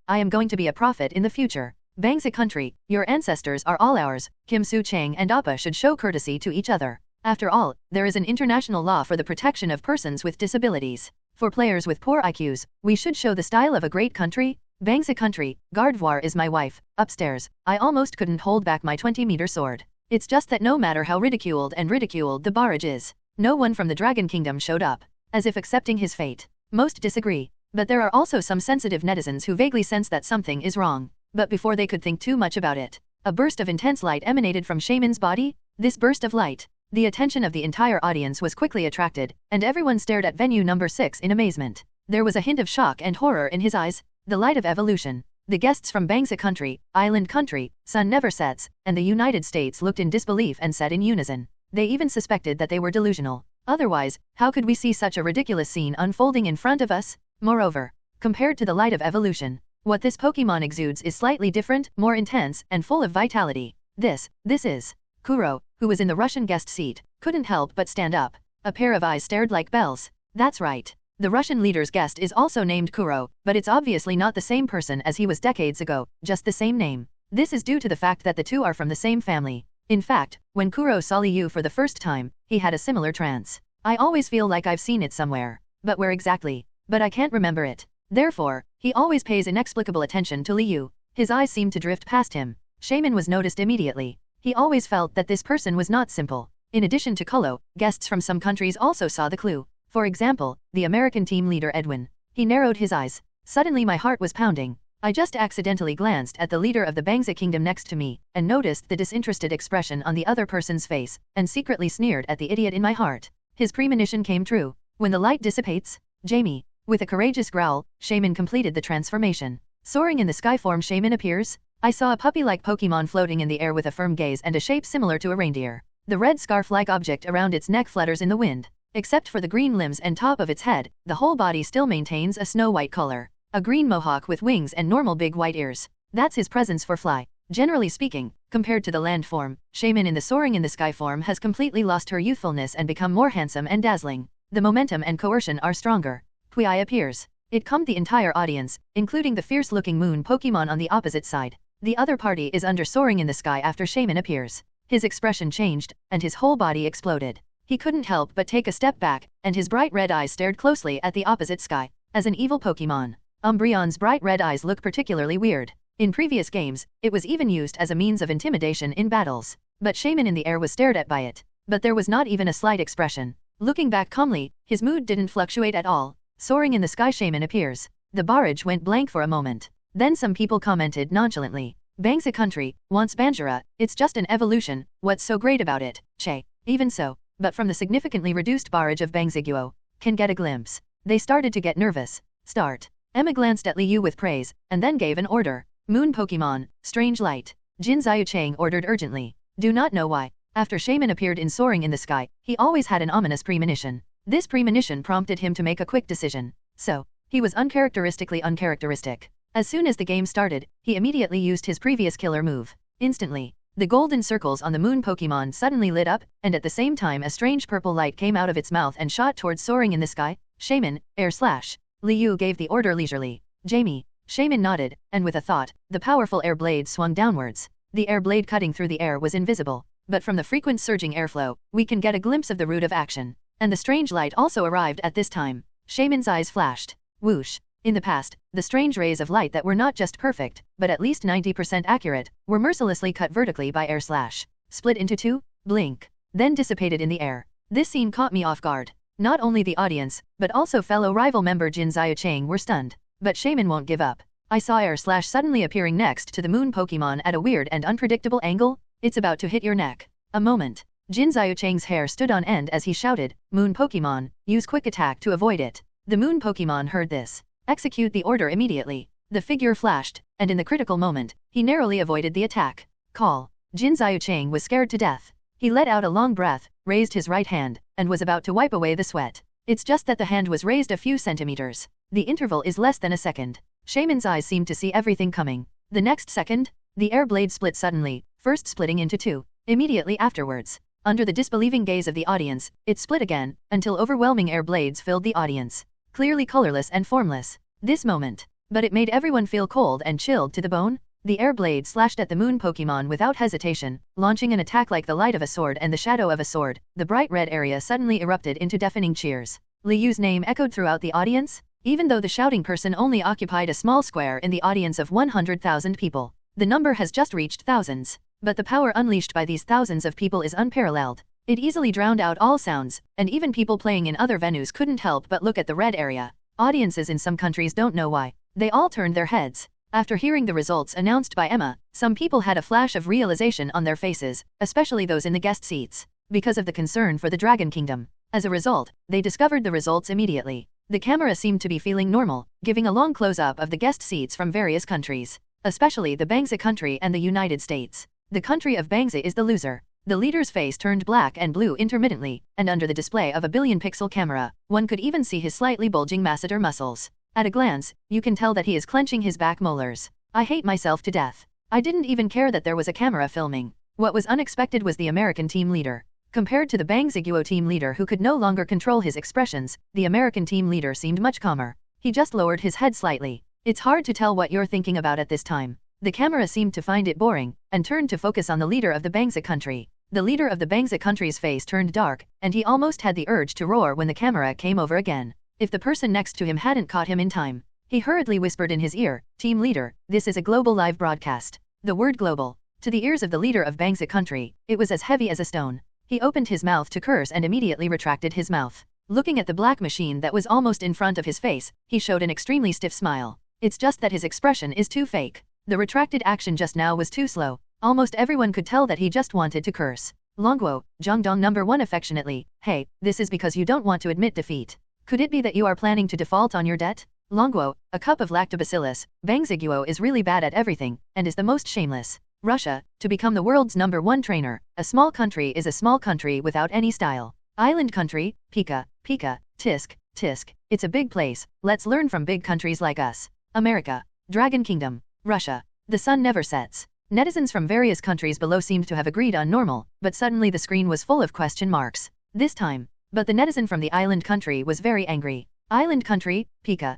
I am going to be a prophet in the future. Bangsa country, your ancestors are all ours, Kim Su Chang and Appa should show courtesy to each other. After all, there is an international law for the protection of persons with disabilities. For players with poor IQs, we should show the style of a great country. Bangsa country, Gardevoir is my wife, upstairs, I almost couldn't hold back my 20-meter sword. It's just that no matter how ridiculed the barrage is, no one from the Dragon Kingdom showed up, as if accepting his fate. Most disagree, but there are also some sensitive netizens who vaguely sense that something is wrong. But before they could think too much about it, a burst of intense light emanated from Shaman's body. This burst of light, the attention of the entire audience was quickly attracted, and everyone stared at venue number 6 in amazement. There was a hint of shock and horror in his eyes. The light of evolution. The guests from Bangsa country, Island country, Sun never sets, and the United States looked in disbelief and said in unison. They even suspected that they were delusional. Otherwise, how could we see such a ridiculous scene unfolding in front of us? Moreover, compared to the light of evolution, what this Pokémon exudes is slightly different, more intense, and full of vitality. This is. Kuro, who was in the Russian guest seat, couldn't help but stand up. A pair of eyes stared like bells. That's right. The Russian leader's guest is also named Kuro, but it's obviously not the same person as he was decades ago, just the same name. This is due to the fact that the two are from the same family. In fact, when Kuro saw Liu for the first time, he had a similar trance. I always feel like I've seen it somewhere. But where exactly? But I can't remember it. Therefore, he always pays inexplicable attention to Liu. His eyes seemed to drift past him. Shaman was noticed immediately. He always felt that this person was not simple. In addition to Kolo, guests from some countries also saw the clue. For example, the American team leader Edwin. He narrowed his eyes. Suddenly my heart was pounding. I just accidentally glanced at the leader of the Bangsa kingdom next to me, and noticed the disinterested expression on the other person's face, and secretly sneered at the idiot in my heart. His premonition came true. When the light dissipates, Jamie. With a courageous growl, Shaman completed the transformation. Soaring in the sky form Shaman appears. I saw a puppy-like Pokémon floating in the air with a firm gaze and a shape similar to a reindeer. The red scarf-like object around its neck flutters in the wind. Except for the green limbs and top of its head, the whole body still maintains a snow-white color. A green mohawk with wings and normal big white ears. That's his presence for fly. Generally speaking, compared to the land form, Shaman in the soaring in the sky form has completely lost her youthfulness and become more handsome and dazzling. The momentum and coercion are stronger. Pui appears. It calmed the entire audience, including the fierce-looking moon Pokémon on the opposite side. The other party is under soaring in the sky after Shaman appears. His expression changed, and his whole body exploded. He couldn't help but take a step back, and his bright red eyes stared closely at the opposite sky. As an evil Pokémon, Umbreon's bright red eyes look particularly weird. In previous games, it was even used as a means of intimidation in battles. But Shaman in the air was stared at by it. But there was not even a slight expression. Looking back calmly, his mood didn't fluctuate at all. Soaring in the sky, Shaman appears. The barrage went blank for a moment. Then some people commented nonchalantly. Bangsa country wants Banjura, it's just an evolution, what's so great about it, che? Even so, but from the significantly reduced barrage of Bangziguo, can get a glimpse. They started to get nervous. Start. Emma glanced at Liu with praise, and then gave an order. Moon Pokemon, strange light. Jin Xiaochang ordered urgently. Do not know why. After Shaman appeared in soaring in the sky, he always had an ominous premonition. This premonition prompted him to make a quick decision. So, he was uncharacteristically uncharacteristic. As soon as the game started, he immediately used his previous killer move. Instantly, the golden circles on the moon Pokemon suddenly lit up, and at the same time a strange purple light came out of its mouth and shot towards soaring in the sky. Shaman, air slash. Liu gave the order leisurely. Jamie. Shaman nodded, and with a thought, the powerful air blade swung downwards. The air blade cutting through the air was invisible, but from the frequent surging airflow, we can get a glimpse of the root of action. And the strange light also arrived at this time. Shaman's eyes flashed. Whoosh. In the past, the strange rays of light that were not just perfect, but at least 90% accurate, were mercilessly cut vertically by air slash. Split into two, blink, then dissipated in the air. This scene caught me off guard. Not only the audience, but also fellow rival member Jin Xiaochang were stunned. But Shaman won't give up. I saw air slash suddenly appearing next to the moon Pokemon at a weird and unpredictable angle. It's about to hit your neck. A moment. Jin Xiaochang's hair stood on end as he shouted, Moon Pokemon, use quick attack to avoid it. The moon Pokemon heard this. Execute the order immediately. The figure flashed, and in the critical moment, he narrowly avoided the attack. Call. Jin Xiaochang was scared to death. He let out a long breath, raised his right hand, and was about to wipe away the sweat. It's just that the hand was raised a few centimeters. The interval is less than a second. Shaman's eyes seemed to see everything coming. The next second, the air blade split suddenly, first splitting into two. Immediately afterwards, under the disbelieving gaze of the audience, it split again, until overwhelming air blades filled the audience. Clearly colorless and formless. This moment. But it made everyone feel cold and chilled to the bone. The air blade slashed at the moon Pokemon without hesitation, launching an attack like the light of a sword and the shadow of a sword. The bright red area suddenly erupted into deafening cheers. Liu's name echoed throughout the audience, even though the shouting person only occupied a small square in the audience of 100,000 people. The number has just reached thousands, but the power unleashed by these thousands of people is unparalleled. It easily drowned out all sounds, and even people playing in other venues couldn't help but look at the red area. Audiences in some countries don't know why. They all turned their heads. After hearing the results announced by Emma, some people had a flash of realization on their faces, especially those in the guest seats, because of the concern for the Dragon Kingdom. As a result, they discovered the results immediately. The camera seemed to be feeling normal, giving a long close-up of the guest seats from various countries, especially the Bangsa country and the United States. The country of Bangsa is the loser. The leader's face turned black and blue intermittently, and under the display of a billion-pixel camera, one could even see his slightly bulging masseter muscles. At a glance, you can tell that he is clenching his back molars. I hate myself to death. I didn't even care that there was a camera filming. What was unexpected was the American team leader. Compared to the Bangziguo team leader who could no longer control his expressions, the American team leader seemed much calmer. He just lowered his head slightly. It's hard to tell what you're thinking about at this time. The camera seemed to find it boring, and turned to focus on the leader of the Bangsa country. The leader of the Bangsa country's face turned dark, and he almost had the urge to roar when the camera came over again. If the person next to him hadn't caught him in time. He hurriedly whispered in his ear, Team leader, this is a global live broadcast. The word global. To the ears of the leader of Bangsa country, it was as heavy as a stone. He opened his mouth to curse and immediately retracted his mouth. Looking at the black machine that was almost in front of his face, he showed an extremely stiff smile. It's just that his expression is too fake. The retracted action just now was too slow. Almost everyone could tell that he just wanted to curse. Longguo, Zhongdong #1 affectionately, hey, this is because you don't want to admit defeat. Could it be that you are planning to default on your debt? Longguo, a cup of lactobacillus, Bangziguo is really bad at everything, and is the most shameless. Russia, to become the world's #1 trainer, a small country is a small country without any style. Island country, Pika, Tisk, it's a big place, let's learn from big countries like us. America, Dragon Kingdom, Russia, the sun never sets. Netizens from various countries below seemed to have agreed on normal, but suddenly the screen was full of question marks. This time. But the netizen from the island country was very angry. Island country, Pika,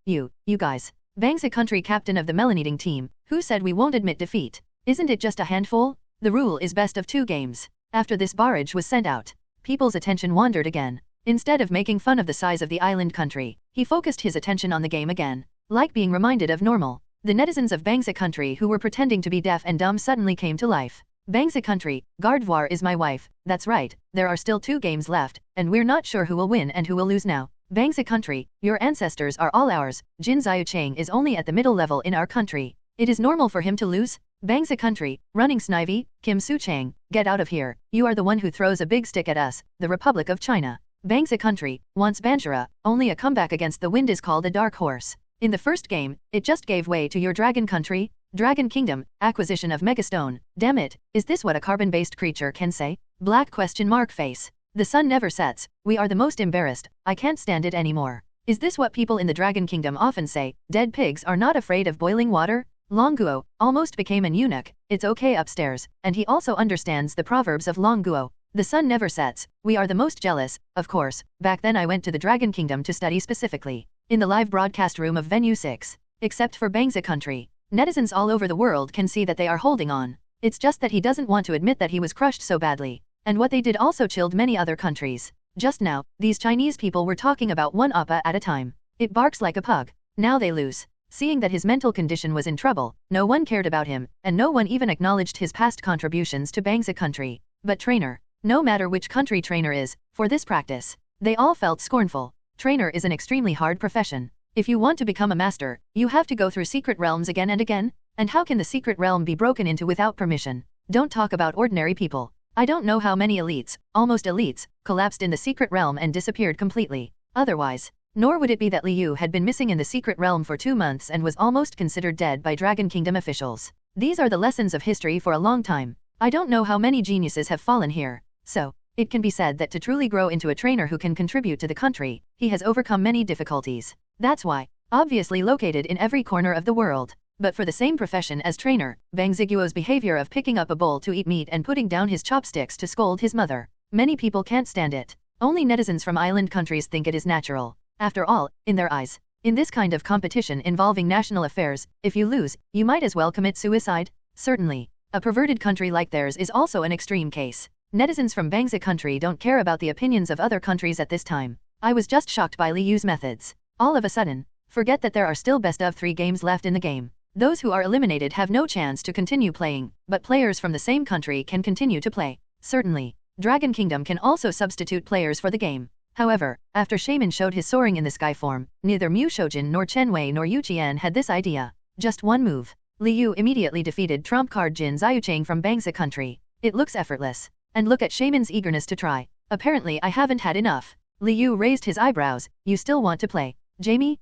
you guys. Bangsa country captain of the Melaneating team, who said we won't admit defeat? Isn't it just a handful? The rule is best of 2 games. After this barrage was sent out, people's attention wandered again. Instead of making fun of the size of the island country, he focused his attention on the game again. Like being reminded of normal, the netizens of Bangsa country who were pretending to be deaf and dumb suddenly came to life. Bangsa country, Gardevoir is my wife. That's right, there are still 2 games left, and we're not sure who will win and who will lose now. Bangsa country, your ancestors are all ours. Jin Xiuchang is only at the middle level in our country. It is normal for him to lose. Bangsa country, running Snivy, Kim Su-chang, get out of here. You are the one who throws a big stick at us, the Republic of China. Bangsa country, wants Banjara, only a comeback against the wind is called a dark horse. In the first game, it just gave way to your Dragon country, Dragon Kingdom, acquisition of Megastone. Damn it, is this what a carbon-based creature can say? Black question mark face. The sun never sets, we are the most embarrassed, I can't stand it anymore. Is this what people in the Dragon Kingdom often say, dead pigs are not afraid of boiling water? Longuo almost became an eunuch, it's okay upstairs, and he also understands the proverbs of Longuo. The sun never sets, we are the most jealous, of course. Back then I went to the Dragon Kingdom to study specifically, in the live broadcast room of Venue 6. Except for Bangsa country, netizens all over the world can see that they are holding on. It's just that he doesn't want to admit that he was crushed so badly. And what they did also chilled many other countries. Just now, these Chinese people were talking about one appa at a time. It barks like a pug. Now they lose. Seeing that his mental condition was in trouble, no one cared about him, and no one even acknowledged his past contributions to Bangsa country. But trainer, no matter which country trainer is, for this practice, they all felt scornful. Trainer is an extremely hard profession. If you want to become a master, you have to go through secret realms again and again, and how can the secret realm be broken into without permission? Don't talk about ordinary people. I don't know how many elites, almost elites, collapsed in the secret realm and disappeared completely. Otherwise, nor would it be that Liu had been missing in the secret realm for 2 months and was almost considered dead by Dragon Kingdom officials. These are the lessons of history for a long time. I don't know how many geniuses have fallen here. So, it can be said that to truly grow into a trainer who can contribute to the country, he has overcome many difficulties. That's why, obviously located in every corner of the world. But for the same profession as trainer, Bang Ziguo's behavior of picking up a bowl to eat meat and putting down his chopsticks to scold his mother. Many people can't stand it. Only netizens from island countries think it is natural. After all, in their eyes, in this kind of competition involving national affairs, if you lose, you might as well commit suicide. Certainly, a perverted country like theirs is also an extreme case. Netizens from Bangsa country don't care about the opinions of other countries at this time. I was just shocked by Liu's methods. All of a sudden, forget that there are still best of 3 games left in the game. Those who are eliminated have no chance to continue playing, but players from the same country can continue to play. Certainly, Dragon Kingdom can also substitute players for the game. However, after Shaman showed his soaring in the sky form, neither Mu Shoujin nor Chen Wei nor Yu Qian had this idea. Just one move. Liu immediately defeated trump card Jin Xiuchang from Bangsa country. It looks effortless. And look at Shaman's eagerness to try. Apparently I haven't had enough. Liu raised his eyebrows. You still want to play? Jamie?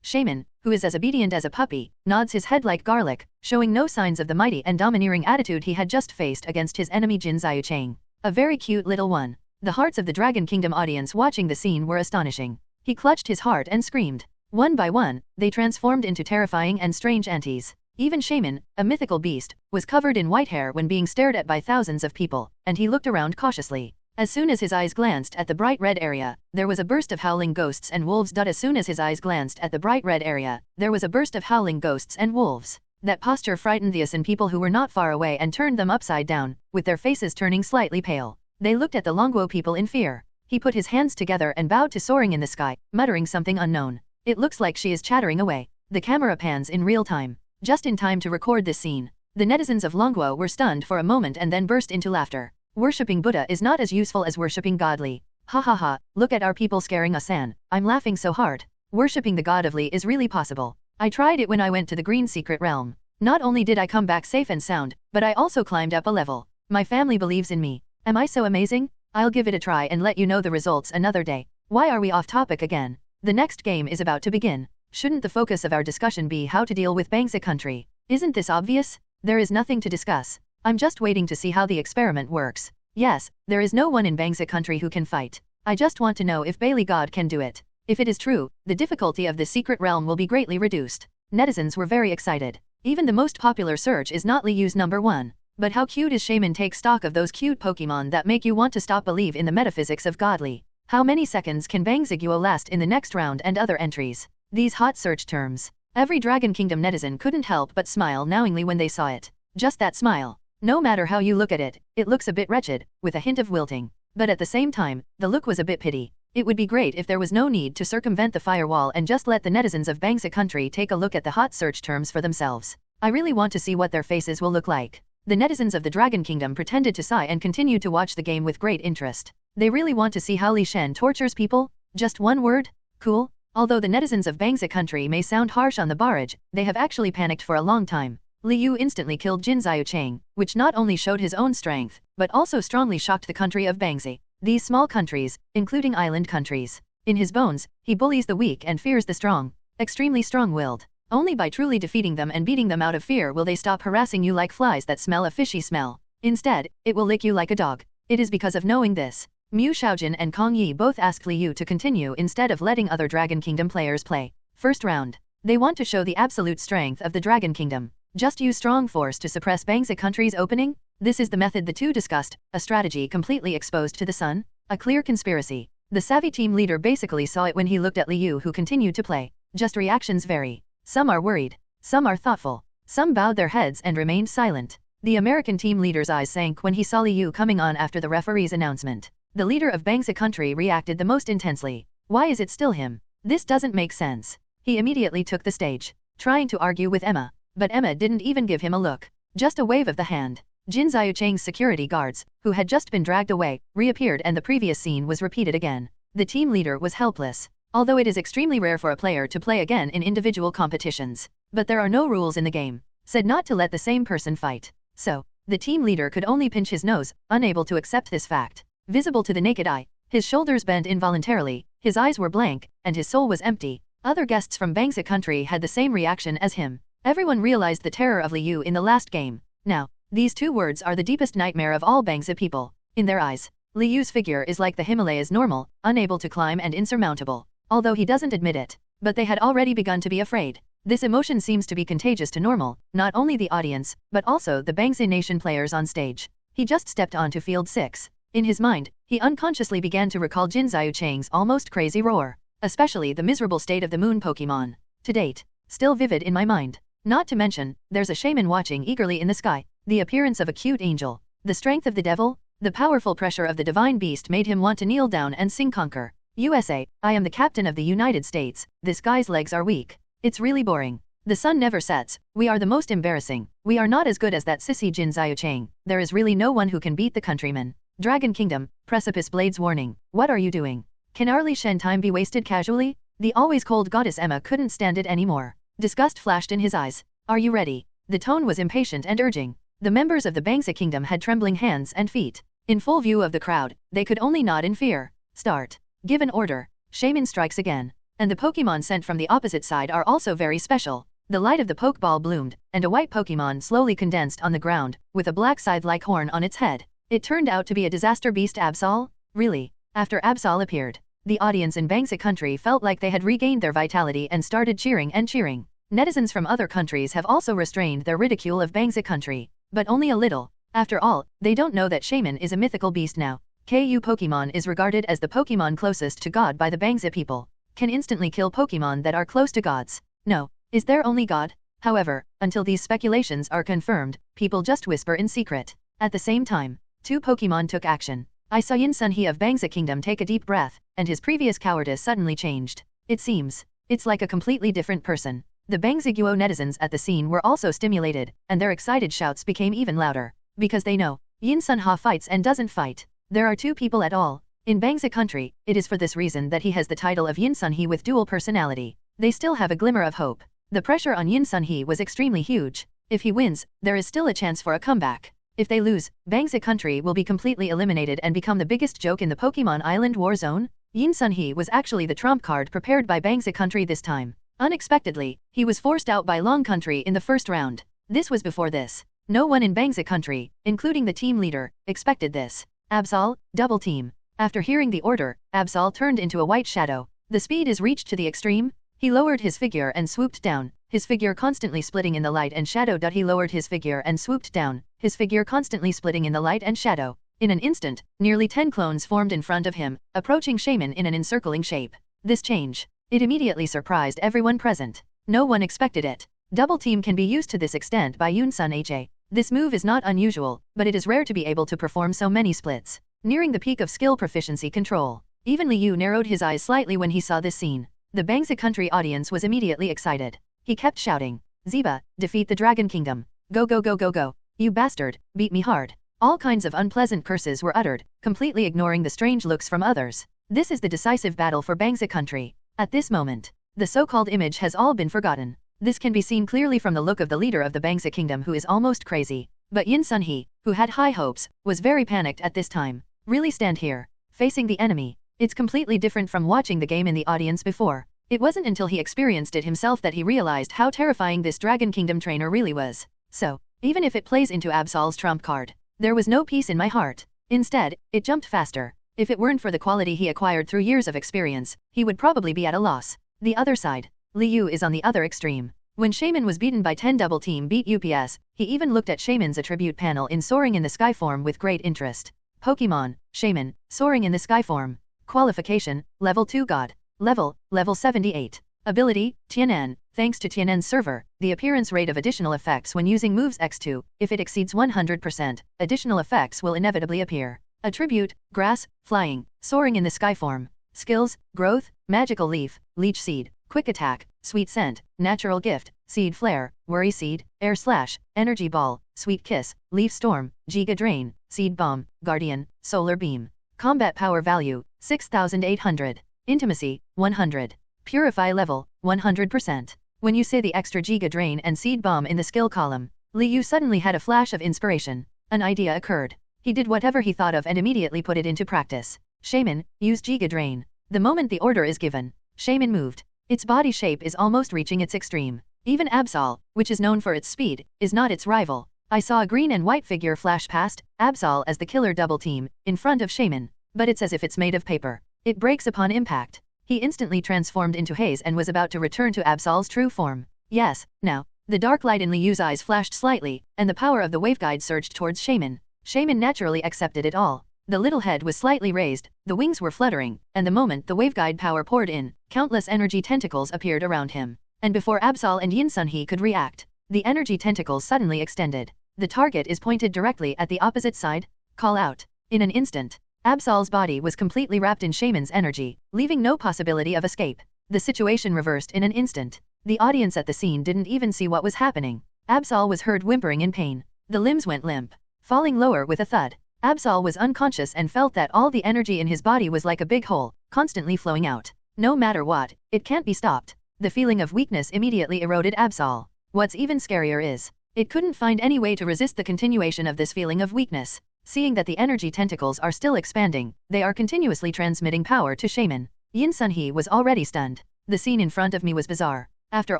Shaman, who is as obedient as a puppy, nods his head like garlic, showing no signs of the mighty and domineering attitude he had just faced against his enemy Jin Xiuchang. A very cute little one. The hearts of the Dragon Kingdom audience watching the scene were astonishing. He clutched his heart and screamed. One by one, they transformed into terrifying and strange antis. Even Shaman, a mythical beast, was covered in white hair when being stared at by thousands of people, and he looked around cautiously. As soon as his eyes glanced at the bright red area, there was a burst of howling ghosts and wolves. As soon as his eyes glanced at the bright red area, there was a burst of howling ghosts and wolves. That posture frightened the Asin people who were not far away and turned them upside down, with their faces turning slightly pale. They looked at the Longuo people in fear. He put his hands together and bowed to soaring in the sky, muttering something unknown. It looks like she is chattering away. The camera pans in real time, just in time to record this scene. The netizens of Longuo were stunned for a moment and then burst into laughter. Worshipping Buddha is not as useful as worshipping godly. Ha ha ha, look at our people scaring us San. I'm laughing so hard. Worshipping the god of Li is really possible. I tried it when I went to the Green Secret Realm. Not only did I come back safe and sound, but I also climbed up a level. My family believes in me. Am I so amazing? I'll give it a try and let you know the results another day. Why are we off topic again? The next game is about to begin. Shouldn't the focus of our discussion be how to deal with Bangsa country? Isn't this obvious? There is nothing to discuss. I'm just waiting to see how the experiment works. Yes, there is no one in Bangsa country who can fight. I just want to know if Bailey God can do it. If it is true, the difficulty of this secret realm will be greatly reduced. Netizens were very excited. Even the most popular search is not Liu's #1. But how cute is Shaman? Take stock of those cute Pokémon that make you want to stop believe in the metaphysics of godly. How many seconds can Bang Ziguo last in the next round and other entries? These hot search terms. Every Dragon Kingdom netizen couldn't help but smile knowingly when they saw it. Just that smile. No matter how you look at it, it looks a bit wretched, with a hint of wilting. But at the same time, the look was a bit pity. It would be great if there was no need to circumvent the firewall and just let the netizens of Bangsa country take a look at the hot search terms for themselves. I really want to see what their faces will look like. The netizens of the Dragon Kingdom pretended to sigh and continued to watch the game with great interest. They really want to see how Li Shen tortures people? Just one word? Cool? Although the netizens of Bangsa country may sound harsh on the barrage, they have actually panicked for a long time. Li Yu instantly killed Jin Xiaocheng, which not only showed his own strength, but also strongly shocked the country of Bangsa. These small countries, including island countries. In his bones, he bullies the weak and fears the strong. Extremely strong-willed. Only by truly defeating them and beating them out of fear will they stop harassing you like flies that smell a fishy smell. Instead, it will lick you like a dog. It is because of knowing this. Mu Xiaojin and Kong Yi both asked Li Yu to continue instead of letting other Dragon Kingdom players play. First round. They want to show the absolute strength of the Dragon Kingdom. Just use strong force to suppress Bangsa country's opening? This is the method the two discussed, a strategy completely exposed to the sun, a clear conspiracy. The savvy team leader basically saw it when he looked at Li Yu who continued to play. Just reactions vary. Some are worried. Some are thoughtful. Some bowed their heads and remained silent. The American team leader's eyes sank when he saw Li Yu coming on after the referee's announcement. The leader of Bangsa country reacted the most intensely. Why is it still him? This doesn't make sense. He immediately took the stage, trying to argue with Emma. But Emma didn't even give him a look. Just a wave of the hand. Jin Xiaocheng's security guards, who had just been dragged away, reappeared and the previous scene was repeated again. The team leader was helpless. Although it is extremely rare for a player to play again in individual competitions. But there are no rules in the game. Said not to let the same person fight. So, the team leader could only pinch his nose, unable to accept this fact. Visible to the naked eye, his shoulders bent involuntarily, his eyes were blank, and his soul was empty. Other guests from Bangsa country had the same reaction as him. Everyone realized the terror of Li Yu in the last game. Now, these two words are the deepest nightmare of all Bangsa people. In their eyes, Li Yu's figure is like the Himalayas normal, unable to climb and insurmountable. Although he doesn't admit it. But they had already begun to be afraid. This emotion seems to be contagious to normal, not only the audience, but also the Bangsa nation players on stage. He just stepped on to field 6. In his mind, he unconsciously began to recall Jin Xiaocheng's almost crazy roar. Especially the miserable state of the moon Pokémon. To date, still vivid in my mind. Not to mention, there's a shaman watching eagerly in the sky, the appearance of a cute angel, the strength of the devil, the powerful pressure of the divine beast made him want to kneel down and sing conquer. USA, I am the captain of the United States, this guy's legs are weak. It's really boring. The sun never sets, we are the most embarrassing, we are not as good as that sissy Jin Xiaocheng, there is really no one who can beat the countryman. Dragon Kingdom, Precipice Blades warning, what are you doing? Can our Li Shen time be wasted casually? The always cold goddess Emma couldn't stand it anymore. Disgust flashed in his eyes. Are you ready? The tone was impatient and urging. The members of the Bangsa kingdom had trembling hands and feet. In full view of the crowd, they could only nod in fear. Start. Give an order. Shaman strikes again. And the Pokemon sent from the opposite side are also very special. The light of the Pokeball bloomed, and a white Pokemon slowly condensed on the ground, with a black scythe-like horn on its head. It turned out to be a disaster beast Absol? Really? After Absol appeared, the audience in Bangsa country felt like they had regained their vitality and started cheering and cheering. Netizens from other countries have also restrained their ridicule of Bangsa country. But only a little. After all, they don't know that Shaman is a mythical beast now. KU Pokemon is regarded as the Pokemon closest to God by the Bangsa people. Can instantly kill Pokemon that are close to gods. No. Is there only God? However, until these speculations are confirmed, people just whisper in secret. At the same time, 2 Pokemon took action. I saw Yin Sun He of Bangsa Kingdom take a deep breath, and his previous cowardice suddenly changed. It seems. It's like a completely different person. The Bangsa-guo netizens at the scene were also stimulated, and their excited shouts became even louder. Because they know, Yin Sun Ha fights and doesn't fight. There are 2 people at all. In Bangsa country, it is for this reason that he has the title of Yin Sun He with dual personality. They still have a glimmer of hope. The pressure on Yin Sun He was extremely huge. If he wins, there is still a chance for a comeback. If they lose, Bangsa country will be completely eliminated and become the biggest joke in the Pokemon Island war zone. Yin Sun He was actually the trump card prepared by Bangsa country this time. Unexpectedly, he was forced out by Long country in the first round. This was before this. No one in Bangsa country, including the team leader, expected this. Absol, double team. After hearing the order, Absol turned into a white shadow. The speed is reached to the extreme. He lowered his figure and swooped down, his figure constantly splitting in the light and shadow. He lowered his figure and swooped down, his figure constantly splitting in the light and shadow. In an instant, nearly 10 clones formed in front of him, approaching Shaman in an encircling shape. This change. It immediately surprised everyone present. No one expected it. Double team can be used to this extent by Yun Sun Ha. This move is not unusual, but it is rare to be able to perform so many splits. Nearing the peak of skill proficiency control. Even Liu narrowed his eyes slightly when he saw this scene. The Bangsa country audience was immediately excited. He kept shouting, "Ziba, defeat the Dragon Kingdom. Go go go go go. You bastard, beat me hard." All kinds of unpleasant curses were uttered, completely ignoring the strange looks from others. This is the decisive battle for Bangsa country. At this moment, the so-called image has all been forgotten. This can be seen clearly from the look of the leader of the Bangsa kingdom, who is almost crazy. But Yin Sunhee, who had high hopes, was very panicked at this time. Really stand here, facing the enemy. It's completely different from watching the game in the audience before. It wasn't until he experienced it himself that he realized how terrifying this Dragon Kingdom trainer really was. So, even if it plays into Absol's trump card, there was no peace in my heart. Instead, it jumped faster. If it weren't for the quality he acquired through years of experience, he would probably be at a loss. The other side. Liu is on the other extreme. When Shaman was beaten by 10 double team beat UPS, he even looked at Shaman's attribute panel in Soaring in the Sky form with great interest. Pokémon, Shaman, Soaring in the Sky form. Qualification, Level 2 God. Level 78. Ability, Tianan. Thanks to Tianan's server, the appearance rate of additional effects when using moves X2, if it exceeds 100%, additional effects will inevitably appear. Attribute, Grass, Flying, Soaring in the Sky form. Skills, Growth, Magical Leaf, Leech Seed, Quick Attack, Sweet Scent, Natural Gift, Seed Flare, Worry Seed, Air Slash, Energy Ball, Sweet Kiss, Leaf Storm, Giga Drain, Seed Bomb, Guardian, Solar Beam. Combat Power Value, 6,800. Intimacy, 100. Purify Level, 100%. When you say the extra Giga Drain and Seed Bomb in the skill column, Liu suddenly had a flash of inspiration. An idea occurred. He did whatever he thought of and immediately put it into practice. Shaman, use Giga Drain. The moment the order is given, Shaman moved. Its body shape is almost reaching its extreme. Even Absol, which is known for its speed, is not its rival. I saw a green and white figure flash past, Absol as the killer double team, in front of Shaman. But it's as if it's made of paper. It breaks upon impact. He instantly transformed into haze and was about to return to Absol's true form. Yes, now. The dark light in Liu's eyes flashed slightly, and the power of the waveguide surged towards Shaman. Shaman naturally accepted it all. The little head was slightly raised, the wings were fluttering, and the moment the waveguide power poured in, countless energy tentacles appeared around him. And before Absol and Yin Sunhee could react, the energy tentacles suddenly extended. The target is pointed directly at the opposite side. Call out. In an instant, Absol's body was completely wrapped in Shaman's energy, leaving no possibility of escape. The situation reversed in an instant. The audience at the scene didn't even see what was happening. Absol was heard whimpering in pain. The limbs went limp, falling lower with a thud. Absol was unconscious and felt that all the energy in his body was like a big hole, constantly flowing out. No matter what, it can't be stopped. The feeling of weakness immediately eroded Absol. What's even scarier is, it couldn't find any way to resist the continuation of this feeling of weakness. Seeing that the energy tentacles are still expanding, they are continuously transmitting power to Shaman. Yin Sunhee was already stunned. The scene in front of me was bizarre. After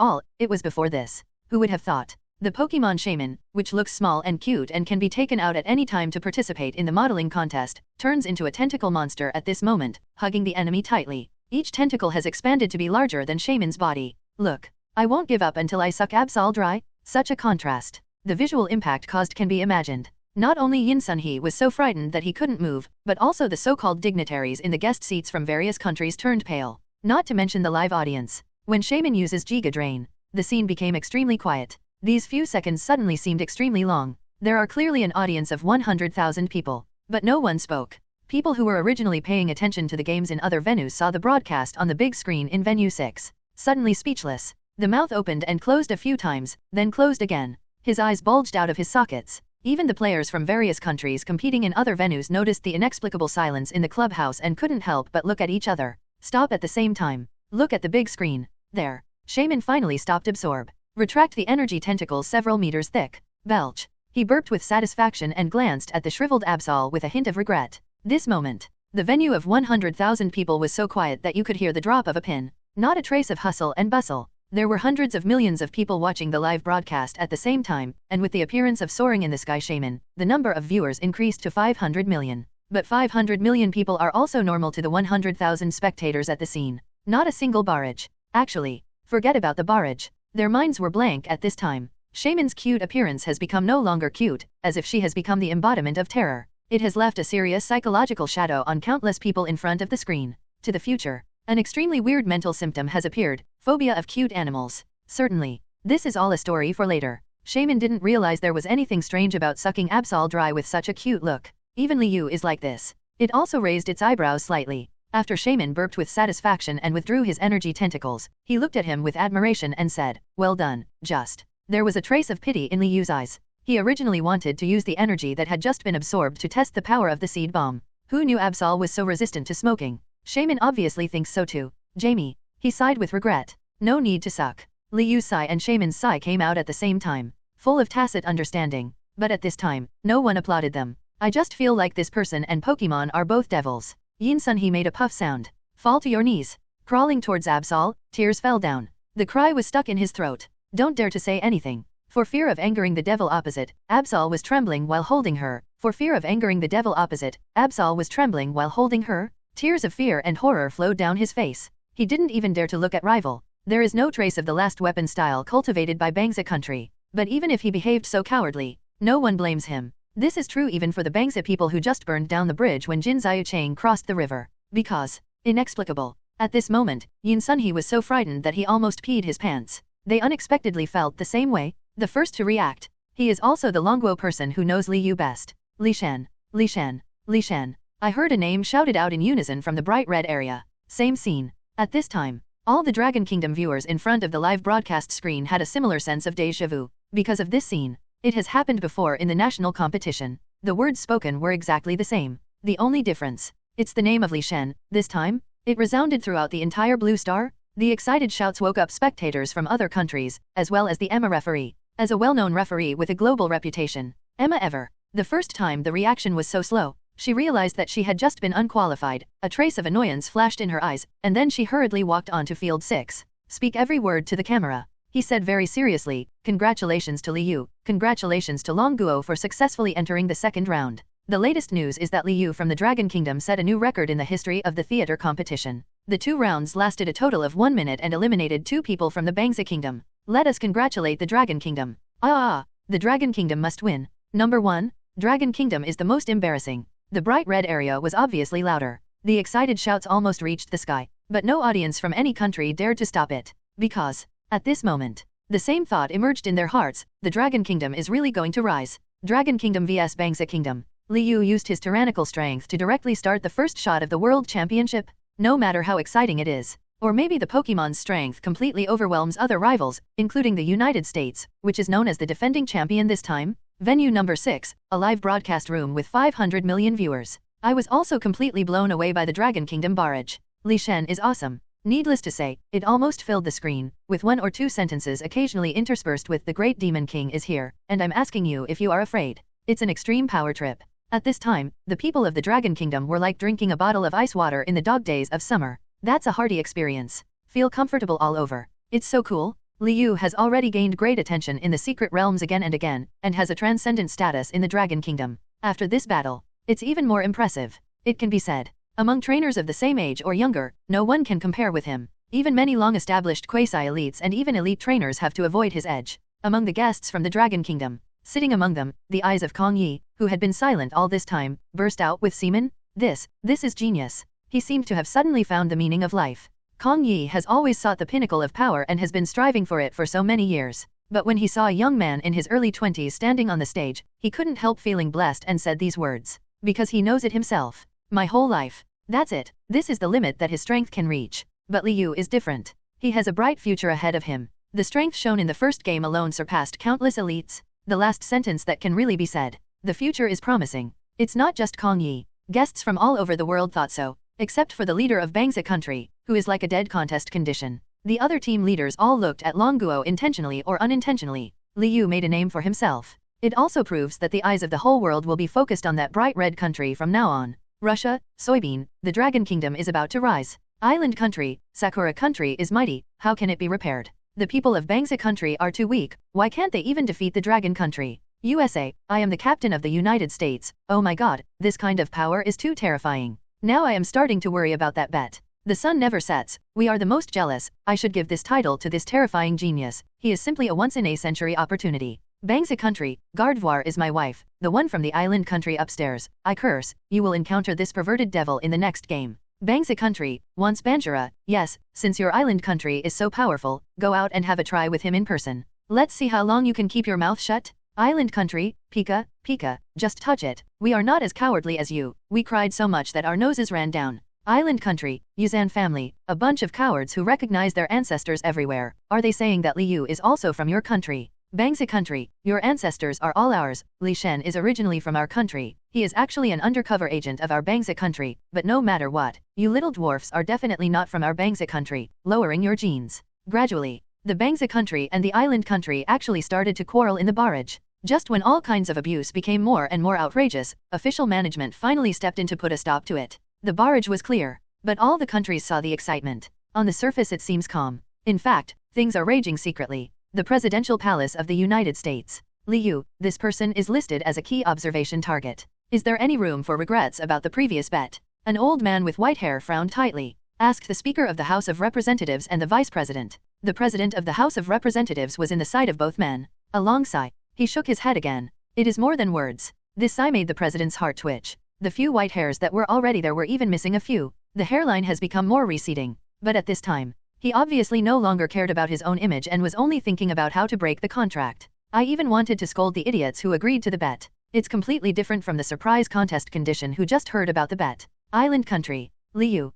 all, it was before this. Who would have thought? The Pokémon Shaman, which looks small and cute and can be taken out at any time to participate in the modeling contest, turns into a tentacle monster at this moment, hugging the enemy tightly. Each tentacle has expanded to be larger than Shaman's body. Look. I won't give up until I suck Absol dry. Such a contrast. The visual impact caused can be imagined. Not only Yin Sunhee was so frightened that he couldn't move, but also the so-called dignitaries in the guest seats from various countries turned pale. Not to mention the live audience. When Shaman uses Giga Drain, the scene became extremely quiet. These few seconds suddenly seemed extremely long. There are clearly an audience of 100,000 people, but no one spoke. People who were originally paying attention to the games in other venues saw the broadcast on the big screen in Venue 6. Suddenly speechless. The mouth opened and closed a few times, then closed again. His eyes bulged out of his sockets. Even the players from various countries competing in other venues noticed the inexplicable silence in the clubhouse and couldn't help but look at each other. Stop at the same time. Look at the big screen. There. Shaman finally stopped absorb. Retract the energy tentacles several meters thick. Belch. He burped with satisfaction and glanced at the shriveled Absol with a hint of regret. This moment, the venue of 100,000 people was so quiet that you could hear the drop of a pin. Not a trace of hustle and bustle. There were hundreds of millions of people watching the live broadcast at the same time, and with the appearance of Soaring in the Sky Shaman, the number of viewers increased to 500 million. But 500 million people are also normal to the 100,000 spectators at the scene. Not a single barrage. Actually, forget about the barrage. Their minds were blank at this time. Shaman's cute appearance has become no longer cute, as if she has become the embodiment of terror. It has left a serious psychological shadow on countless people in front of the screen. To the future. An extremely weird mental symptom has appeared, phobia of cute animals. Certainly. This is all a story for later. Shaman didn't realize there was anything strange about sucking Absol dry with such a cute look. Even Liu is like this. It also raised its eyebrows slightly. After Shaman burped with satisfaction and withdrew his energy tentacles, he looked at him with admiration and said, "Well done, just." There was a trace of pity in Liu's eyes. He originally wanted to use the energy that had just been absorbed to test the power of the seed bomb. Who knew Absol was so resistant to smoking? Shaman obviously thinks so too. Jamie. He sighed with regret. No need to suck. Liu's sigh and Shaman's sigh came out at the same time, full of tacit understanding. But at this time, no one applauded them. I just feel like this person and Pokémon are both devils. Yin Sun-hee made a puff sound. Fall to your knees. Crawling towards Absol, tears fell down. The cry was stuck in his throat. Don't dare to say anything. For fear of angering the devil opposite, Absol was trembling while holding her. For fear of angering the devil opposite, Absol was trembling while holding her. Tears of fear and horror flowed down his face. He didn't even dare to look at rival. There is no trace of the last weapon style cultivated by Bangsa country. But even if he behaved so cowardly, no one blames him. This is true even for the Bangsa people who just burned down the bridge when Jin Xiuchang crossed the river. Because, inexplicable. At this moment, Yin Sun-hee was so frightened that he almost peed his pants. They unexpectedly felt the same way. The first to react. He is also the Longguo person who knows Liu best. Li Shan. Li Shan. Li Shan. I heard a name shouted out in unison from the bright red area. Same scene. At this time, all the Dragon Kingdom viewers in front of the live broadcast screen had a similar sense of déjà vu. Because of this scene, it has happened before in the national competition. The words spoken were exactly the same. The only difference, it's the name of Li Shen. This time, it resounded throughout the entire Blue Star. The excited shouts woke up spectators from other countries, as well as the Emma referee. As a well-known referee with a global reputation, Emma ever. The first time the reaction was so slow, she realized that she had just been unqualified. A trace of annoyance flashed in her eyes, and then she hurriedly walked on to field 6. Speak every word to the camera. He said very seriously, "Congratulations to Liu, congratulations to Longguo for successfully entering the second round." The latest news is that Liu from the Dragon Kingdom set a new record in the history of the theater competition. The 2 rounds lasted a total of 1 minute and eliminated 2 people from the Bangsa Kingdom. Let us congratulate the Dragon Kingdom. The Dragon Kingdom must win. Number 1, Dragon Kingdom is the most embarrassing. The bright red area was obviously louder. The excited shouts almost reached the sky, but no audience from any country dared to stop it. Because, at this moment, the same thought emerged in their hearts, the Dragon Kingdom is really going to rise. Dragon Kingdom vs Bangsa Kingdom. Liu used his tyrannical strength to directly start the first shot of the World Championship. No matter how exciting it is. Or maybe the Pokémon's strength completely overwhelms other rivals, including the United States, which is known as the defending champion this time. Venue number 6, a live broadcast room with 500 million viewers. I was also completely blown away by the Dragon Kingdom barrage. Li Shen is awesome. Needless to say, it almost filled the screen, with 1 or 2 sentences occasionally interspersed with "The Great Demon King is here, and I'm asking you if you are afraid." It's an extreme power trip. At this time, the people of the Dragon Kingdom were like drinking a bottle of ice water in the dog days of summer. That's a hearty experience. Feel comfortable all over. It's so cool. Liu has already gained great attention in the secret realms again and again, and has a transcendent status in the Dragon Kingdom. After this battle, it's even more impressive. It can be said, among trainers of the same age or younger, no one can compare with him. Even many long-established quasi-elites and even elite trainers have to avoid his edge. Among the guests from the Dragon Kingdom, sitting among them, the eyes of Kong Yi, who had been silent all this time, burst out with semen. This is genius. He seemed to have suddenly found the meaning of life. Kong Yi has always sought the pinnacle of power and has been striving for it for so many years. But when he saw a young man in his early 20s standing on the stage, he couldn't help feeling blessed and said these words. Because he knows it himself. My whole life. That's it. This is the limit that his strength can reach. But Liu is different. He has a bright future ahead of him. The strength shown in the first game alone surpassed countless elites. The last sentence that can really be said. The future is promising. It's not just Kong Yi. Guests from all over the world thought so. Except for the leader of Bangsa country, who is like a dead contest condition. The other team leaders all looked at Longguo intentionally or unintentionally. Liu made a name for himself. It also proves that the eyes of the whole world will be focused on that bright red country from now on. Russia, soybean, the Dragon Kingdom is about to rise. Island country, Sakura country is mighty, how can it be repaired? The people of Bangsa country are too weak, why can't they even defeat the Dragon country? USA, I am the captain of the United States, oh my god, this kind of power is too terrifying. Now I am starting to worry about that bet. The sun never sets, we are the most jealous, I should give this title to this terrifying genius, he is simply a once-in-a-century opportunity. Bangsa country, Gardevoir is my wife, the one from the island country upstairs, I curse, you will encounter this perverted devil in the next game. Bangsa country, wants Banjura, yes, since your island country is so powerful, go out and have a try with him in person. Let's see how long you can keep your mouth shut. Island country, Pika, Pika, just touch it. We are not as cowardly as you. We cried so much that our noses ran down. Island country, Yuzan family, a bunch of cowards who recognize their ancestors everywhere. Are they saying that Liu is also from your country? Bangsa country, your ancestors are all ours. Li Shen is originally from our country. He is actually an undercover agent of our Bangsa country, but no matter what, you little dwarfs are definitely not from our Bangsa country, lowering your genes. Gradually, the Bangsa country and the island country actually started to quarrel in the barrage. Just when all kinds of abuse became more and more outrageous, official management finally stepped in to put a stop to it. The barrage was clear, but all the countries saw the excitement. On the surface it seems calm. In fact, things are raging secretly. The presidential palace of the United States. Liu, this person is listed as a key observation target. Is there any room for regrets about the previous bet? An old man with white hair frowned tightly. Asked the Speaker of the House of Representatives and the Vice President. The President of the House of Representatives was in the side of both men. A long sigh. He shook his head again. It is more than words. This sigh made the president's heart twitch. The few white hairs that were already there were even missing a few. The hairline has become more receding. But at this time, he obviously no longer cared about his own image and was only thinking about how to break the contract. I even wanted to scold the idiots who agreed to the bet. It's completely different from the surprise contest condition who just heard about the bet. Island country. Liu.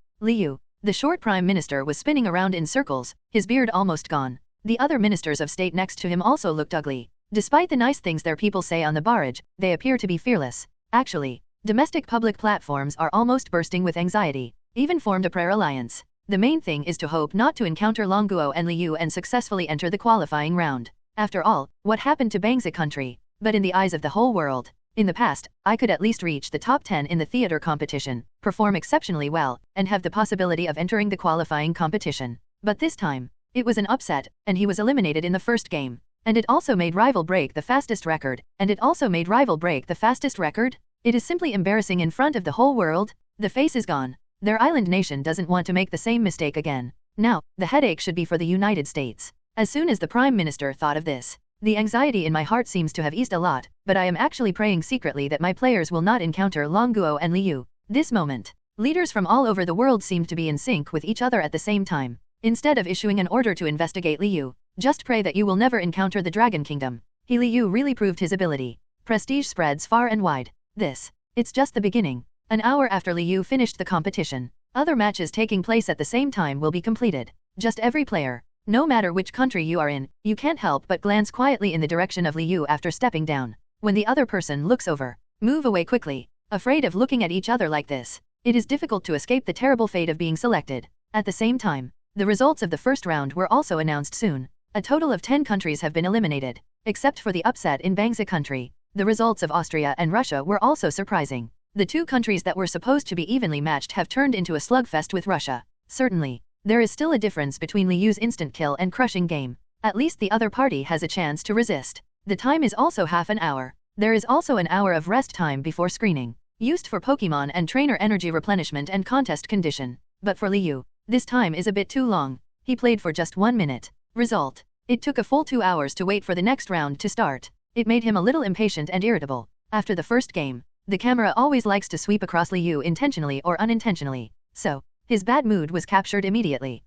The short prime minister was spinning around in circles, his beard almost gone. The other ministers of state next to him also looked ugly. Despite the nice things their people say on the barrage, they appear to be fearless. Actually, domestic public platforms are almost bursting with anxiety. Even formed a prayer alliance. The main thing is to hope not to encounter Longuo and Liu and successfully enter the qualifying round. After all, what happened to Bangsa country? But in the eyes of the whole world, in the past, I could at least reach the top 10 in the theater competition, perform exceptionally well, and have the possibility of entering the qualifying competition. But this time, it was an upset, and he was eliminated in the first game. And it also made rival break the fastest record. It is simply embarrassing in front of the whole world. The face is gone. Their island nation doesn't want to make the same mistake again. Now, the headache should be for the United States. As soon as the Prime Minister thought of this, the anxiety in my heart seems to have eased a lot, but I am actually praying secretly that my players will not encounter Longuo and Liu. This moment, leaders from all over the world seemed to be in sync with each other at the same time. Instead of issuing an order to investigate Liu, just pray that you will never encounter the Dragon Kingdom. Liu really proved his ability. Prestige spreads far and wide. It's just the beginning. An hour after Liu finished the competition, other matches taking place at the same time will be completed. Just every player, no matter which country you are in, you can't help but glance quietly in the direction of Liu after stepping down. When the other person looks over, move away quickly. Afraid of looking at each other like this, it is difficult to escape the terrible fate of being selected. At the same time, the results of the first round were also announced soon. A total of 10 countries have been eliminated, except for the upset in Bangsa country. The results of Austria and Russia were also surprising. The two countries that were supposed to be evenly matched have turned into a slugfest with Russia. Certainly, there is still a difference between Liu's instant kill and crushing game. At least the other party has a chance to resist. The time is also half an hour. There is also an hour of rest time before screening, used for Pokémon and trainer energy replenishment and contest condition. But for Liu, this time is a bit too long. He played for just 1 minute. Result: it took a full 2 hours to wait for the next round to start. It made him a little impatient and irritable. After the first game, the camera always likes to sweep across Liu intentionally or unintentionally. So, his bad mood was captured immediately.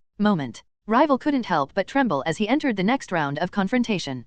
Rival couldn't help but tremble as he entered the next round of confrontation.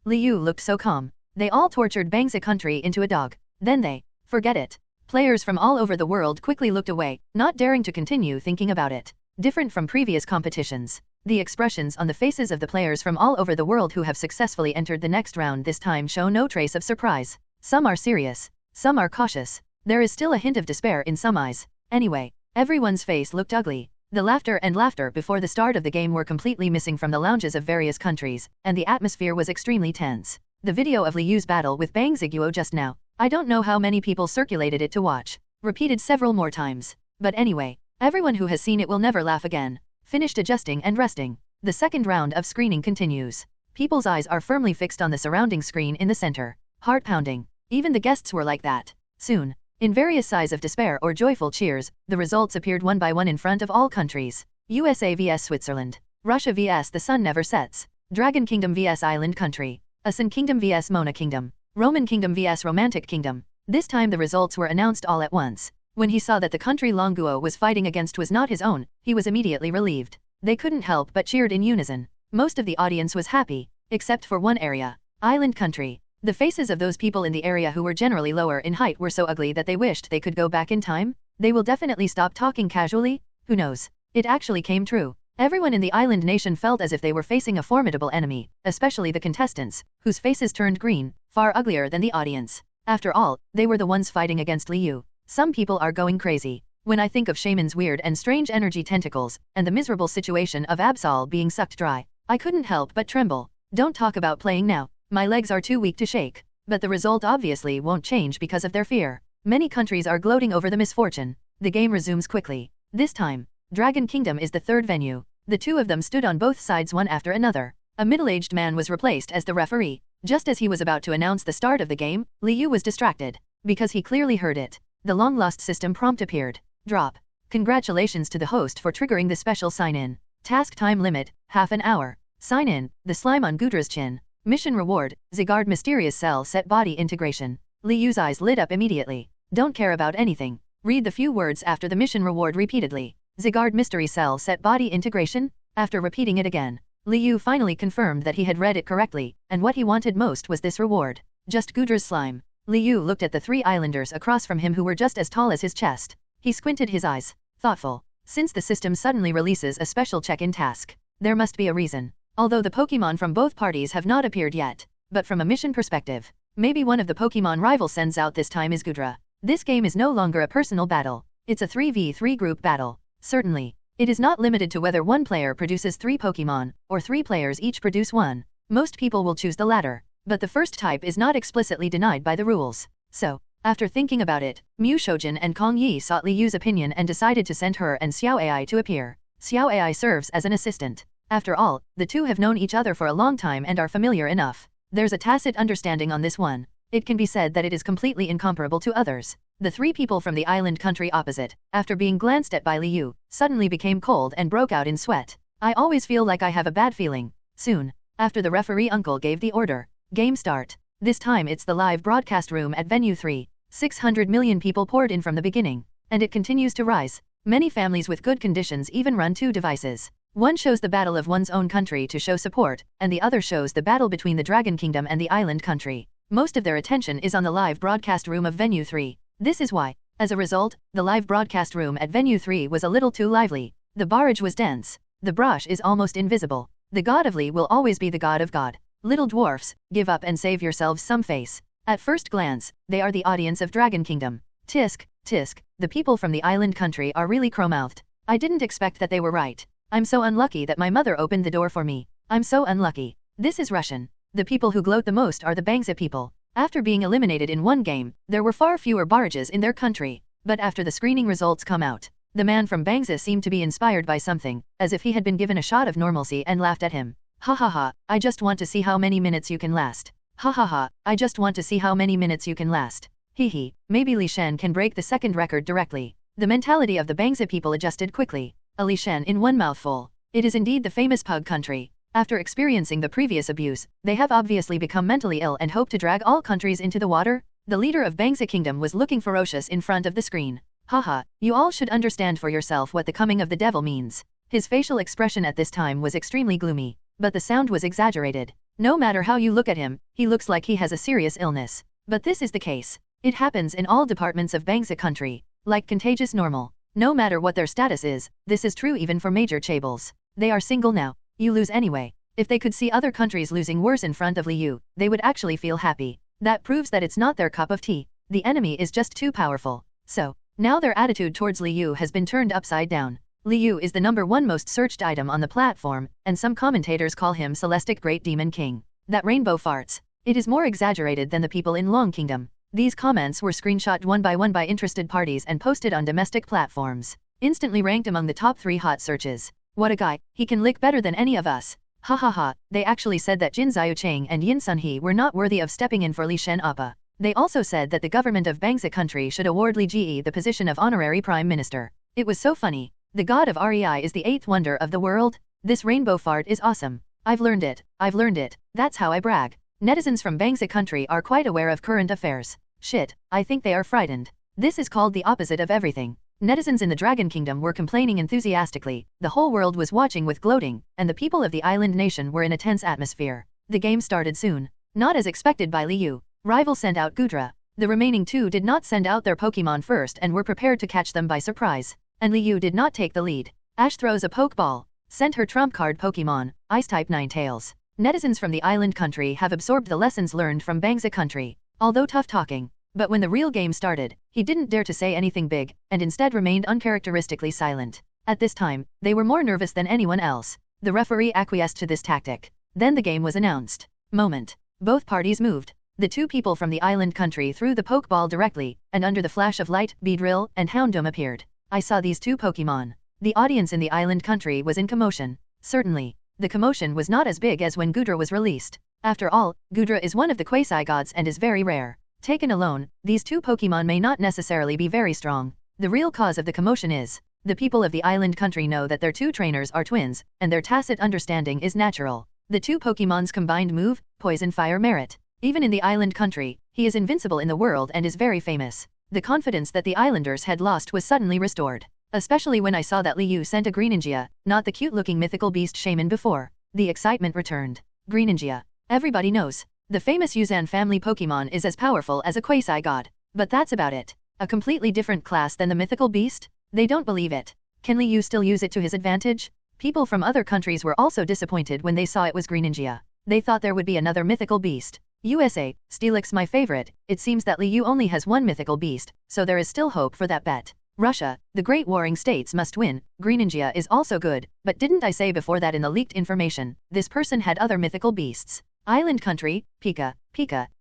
Liu looked so calm. They all tortured Bangsa country into a dog. Then they, forget it. Players from all over the world quickly looked away, not daring to continue thinking about it. Different from previous competitions, the expressions on the faces of the players from all over the world who have successfully entered the next round this time show no trace of surprise. Some are serious, some are cautious. There is still a hint of despair in some eyes. Anyway, everyone's face looked ugly. The laughter before the start of the game were completely missing from the lounges of various countries, and the atmosphere was extremely tense. The video of Liu's battle with Bang Ziguo just now, I don't know how many people circulated it to watch, repeated several more times. But anyway, everyone who has seen it will never laugh again. Finished adjusting and resting. The second round of screening continues. People's eyes are firmly fixed on the surrounding screen in the center. Heart pounding. Even the guests were like that. Soon, in various sighs of despair or joyful cheers, the results appeared one by one in front of all countries. USA vs Switzerland. Russia vs The Sun Never Sets. Dragon Kingdom vs Island Country. Asin Kingdom vs Mona Kingdom. Roman Kingdom vs Romantic Kingdom. This time the results were announced all at once. When he saw that the country Longuo was fighting against was not his own, he was immediately relieved. They couldn't help but cheered in unison. Most of the audience was happy. Except for one area. Island country. The faces of those people in the area who were generally lower in height were so ugly that they wished they could go back in time. They will definitely stop talking casually. Who knows? It actually came true. Everyone in the island nation felt as if they were facing a formidable enemy, especially the contestants, whose faces turned green, far uglier than the audience. After all, they were the ones fighting against Liu. Some people are going crazy. When I think of Shaman's weird and strange energy tentacles, and the miserable situation of Absol being sucked dry, I couldn't help but tremble. Don't talk about playing now. My legs are too weak to shake. But the result obviously won't change because of their fear. Many countries are gloating over the misfortune. The game resumes quickly. This time, Dragon Kingdom is the third venue. The two of them stood on both sides one after another. A middle-aged man was replaced as the referee. Just as he was about to announce the start of the game, Liu was distracted. Because he clearly heard it. The long-lost system prompt appeared. Drop. Congratulations to the host for triggering the special sign-in. Task time limit, half an hour. Sign in, the slime on Gudra's chin. Mission reward, Zygarde mysterious cell set body integration. Liu's eyes lit up immediately. Don't care about anything. Read the few words after the mission reward repeatedly. Zygarde mystery cell set body integration? After repeating it again, Liu finally confirmed that he had read it correctly, and what he wanted most was this reward. Just Gudra's slime. Liu looked at the three islanders across from him who were just as tall as his chest. He squinted his eyes. Thoughtful. Since the system suddenly releases a special check-in task, there must be a reason. Although the Pokémon from both parties have not appeared yet, but from a mission perspective, maybe one of the Pokémon rival sends out this time is Gudra. This game is no longer a personal battle. It's a 3v3 group battle. Certainly, it is not limited to whether one player produces 3 Pokémon, or 3 players each produce 1. Most people will choose the latter, but the first type is not explicitly denied by the rules. So, after thinking about it, Mu Shoujin and Kong Yi sought Liu's opinion and decided to send her and Xiao Ai to appear. Xiao Ai serves as an assistant. After all, the two have known each other for a long time and are familiar enough. There's a tacit understanding on this one. It can be said that it is completely incomparable to others. The 3 people from the island country opposite, after being glanced at by Liu, suddenly became cold and broke out in sweat. I always feel like I have a bad feeling. Soon, after the referee uncle gave the order, game start. This time it's the live broadcast room at Venue 3. 600 million people poured in from the beginning. And it continues to rise. Many families with good conditions even run 2 devices. One shows the battle of one's own country to show support, and the other shows the battle between the Dragon Kingdom and the island country. Most of their attention is on the live broadcast room of Venue 3. This is why, as a result, the live broadcast room at Venue 3 was a little too lively. The barrage was dense. The brush is almost invisible. The god of Li will always be the god of God. Little dwarfs, give up and save yourselves some face. At first glance, they are the audience of Dragon Kingdom. Tisk, tisk, the people from the island country are really crow-mouthed. I didn't expect that they were right. I'm so unlucky that my mother opened the door for me. I'm so unlucky. This is Russian. The people who gloat the most are the Bangsa people. After being eliminated in one game, there were far fewer barrages in their country. But after the screening results come out, the man from Bangsa seemed to be inspired by something, as if he had been given a shot of normalcy and laughed at him. Ha ha ha, I just want to see how many minutes you can last. Ha ha ha, I just want to see how many minutes you can last. Hee hee, maybe Li Shen can break the second record directly. The mentality of the Bangsa people adjusted quickly. A Li Shen in one mouthful. It is indeed the famous pug country. After experiencing the previous abuse, they have obviously become mentally ill and hope to drag all countries into the water. The leader of Bangsa Kingdom was looking ferocious in front of the screen. Haha, you all should understand for yourself what the coming of the devil means. His facial expression at this time was extremely gloomy, but the sound was exaggerated. No matter how you look at him, he looks like he has a serious illness. But this is the case. It happens in all departments of Bangsa country, like contagious normal. No matter what their status is, this is true even for major chaebol. They are single now. You lose anyway. If they could see other countries losing worse in front of Liu, they would actually feel happy. That proves that it's not their cup of tea. The enemy is just too powerful. So, now their attitude towards Liu has been turned upside down. Liu is the #1 most searched item on the platform, and some commentators call him Celestic Great Demon King. That rainbow farts. It is more exaggerated than the people in Long Kingdom. These comments were screenshot one by interested parties and posted on domestic platforms. Instantly ranked among the top 3 hot searches. What a guy, he can lick better than any of us. Ha ha ha, they actually said that Jin Xiucheng and Yin Sunhee were not worthy of stepping in for Li Shen Appa. They also said that the government of Bangsa country should award Li Ji the position of honorary prime minister. It was so funny. The god of REI is the 8th wonder of the world. This rainbow fart is awesome. I've learned it. That's how I brag. Netizens from Bangsa country are quite aware of current affairs. Shit, I think they are frightened. This is called the opposite of everything. Netizens in the Dragon Kingdom were complaining enthusiastically, the whole world was watching with gloating, and the people of the island nation were in a tense atmosphere. The game started soon. Not as expected by Liu. Rival sent out Gudra. The remaining two did not send out their Pokemon first and were prepared to catch them by surprise. And Liu did not take the lead. Ash throws a Pokeball. Sent her trump card Pokemon, Ice-type Ninetales. Netizens from the island country have absorbed the lessons learned from Bangsa country. Although tough talking. But when the real game started, he didn't dare to say anything big, and instead remained uncharacteristically silent. At this time, they were more nervous than anyone else. The referee acquiesced to this tactic. Then the game was announced. Moment. Both parties moved. The two people from the island country threw the Pokeball directly, and under the flash of light, Beedrill and Houndoom appeared. I saw these two Pokemon. The audience in the island country was in commotion. Certainly, the commotion was not as big as when Gudra was released. After all, Gudra is one of the quasi-gods and is very rare. Taken alone, these two Pokemon may not necessarily be very strong. The real cause of the commotion is, the people of the island country know that their two trainers are twins, and their tacit understanding is natural. The two Pokemon's combined move, Poison Fire Merit. Even in the island country, he is invincible in the world and is very famous. The confidence that the islanders had lost was suddenly restored. Especially when I saw that Liu sent a Greninja, not the cute-looking mythical beast shaman before. The excitement returned. Greninja. Everybody knows. The famous Yuzan family Pokemon is as powerful as a quasi-god. But that's about it. A completely different class than the mythical beast? They don't believe it. Can Liu still use it to his advantage? People from other countries were also disappointed when they saw it was Greninja. They thought there would be another mythical beast. USA, Steelix my favorite. It seems that Liu only has one mythical beast, so there is still hope for that bet. Russia, the great warring states must win. Greninja is also good, but didn't I say before that in the leaked information, this person had other mythical beasts? Island country, Pika,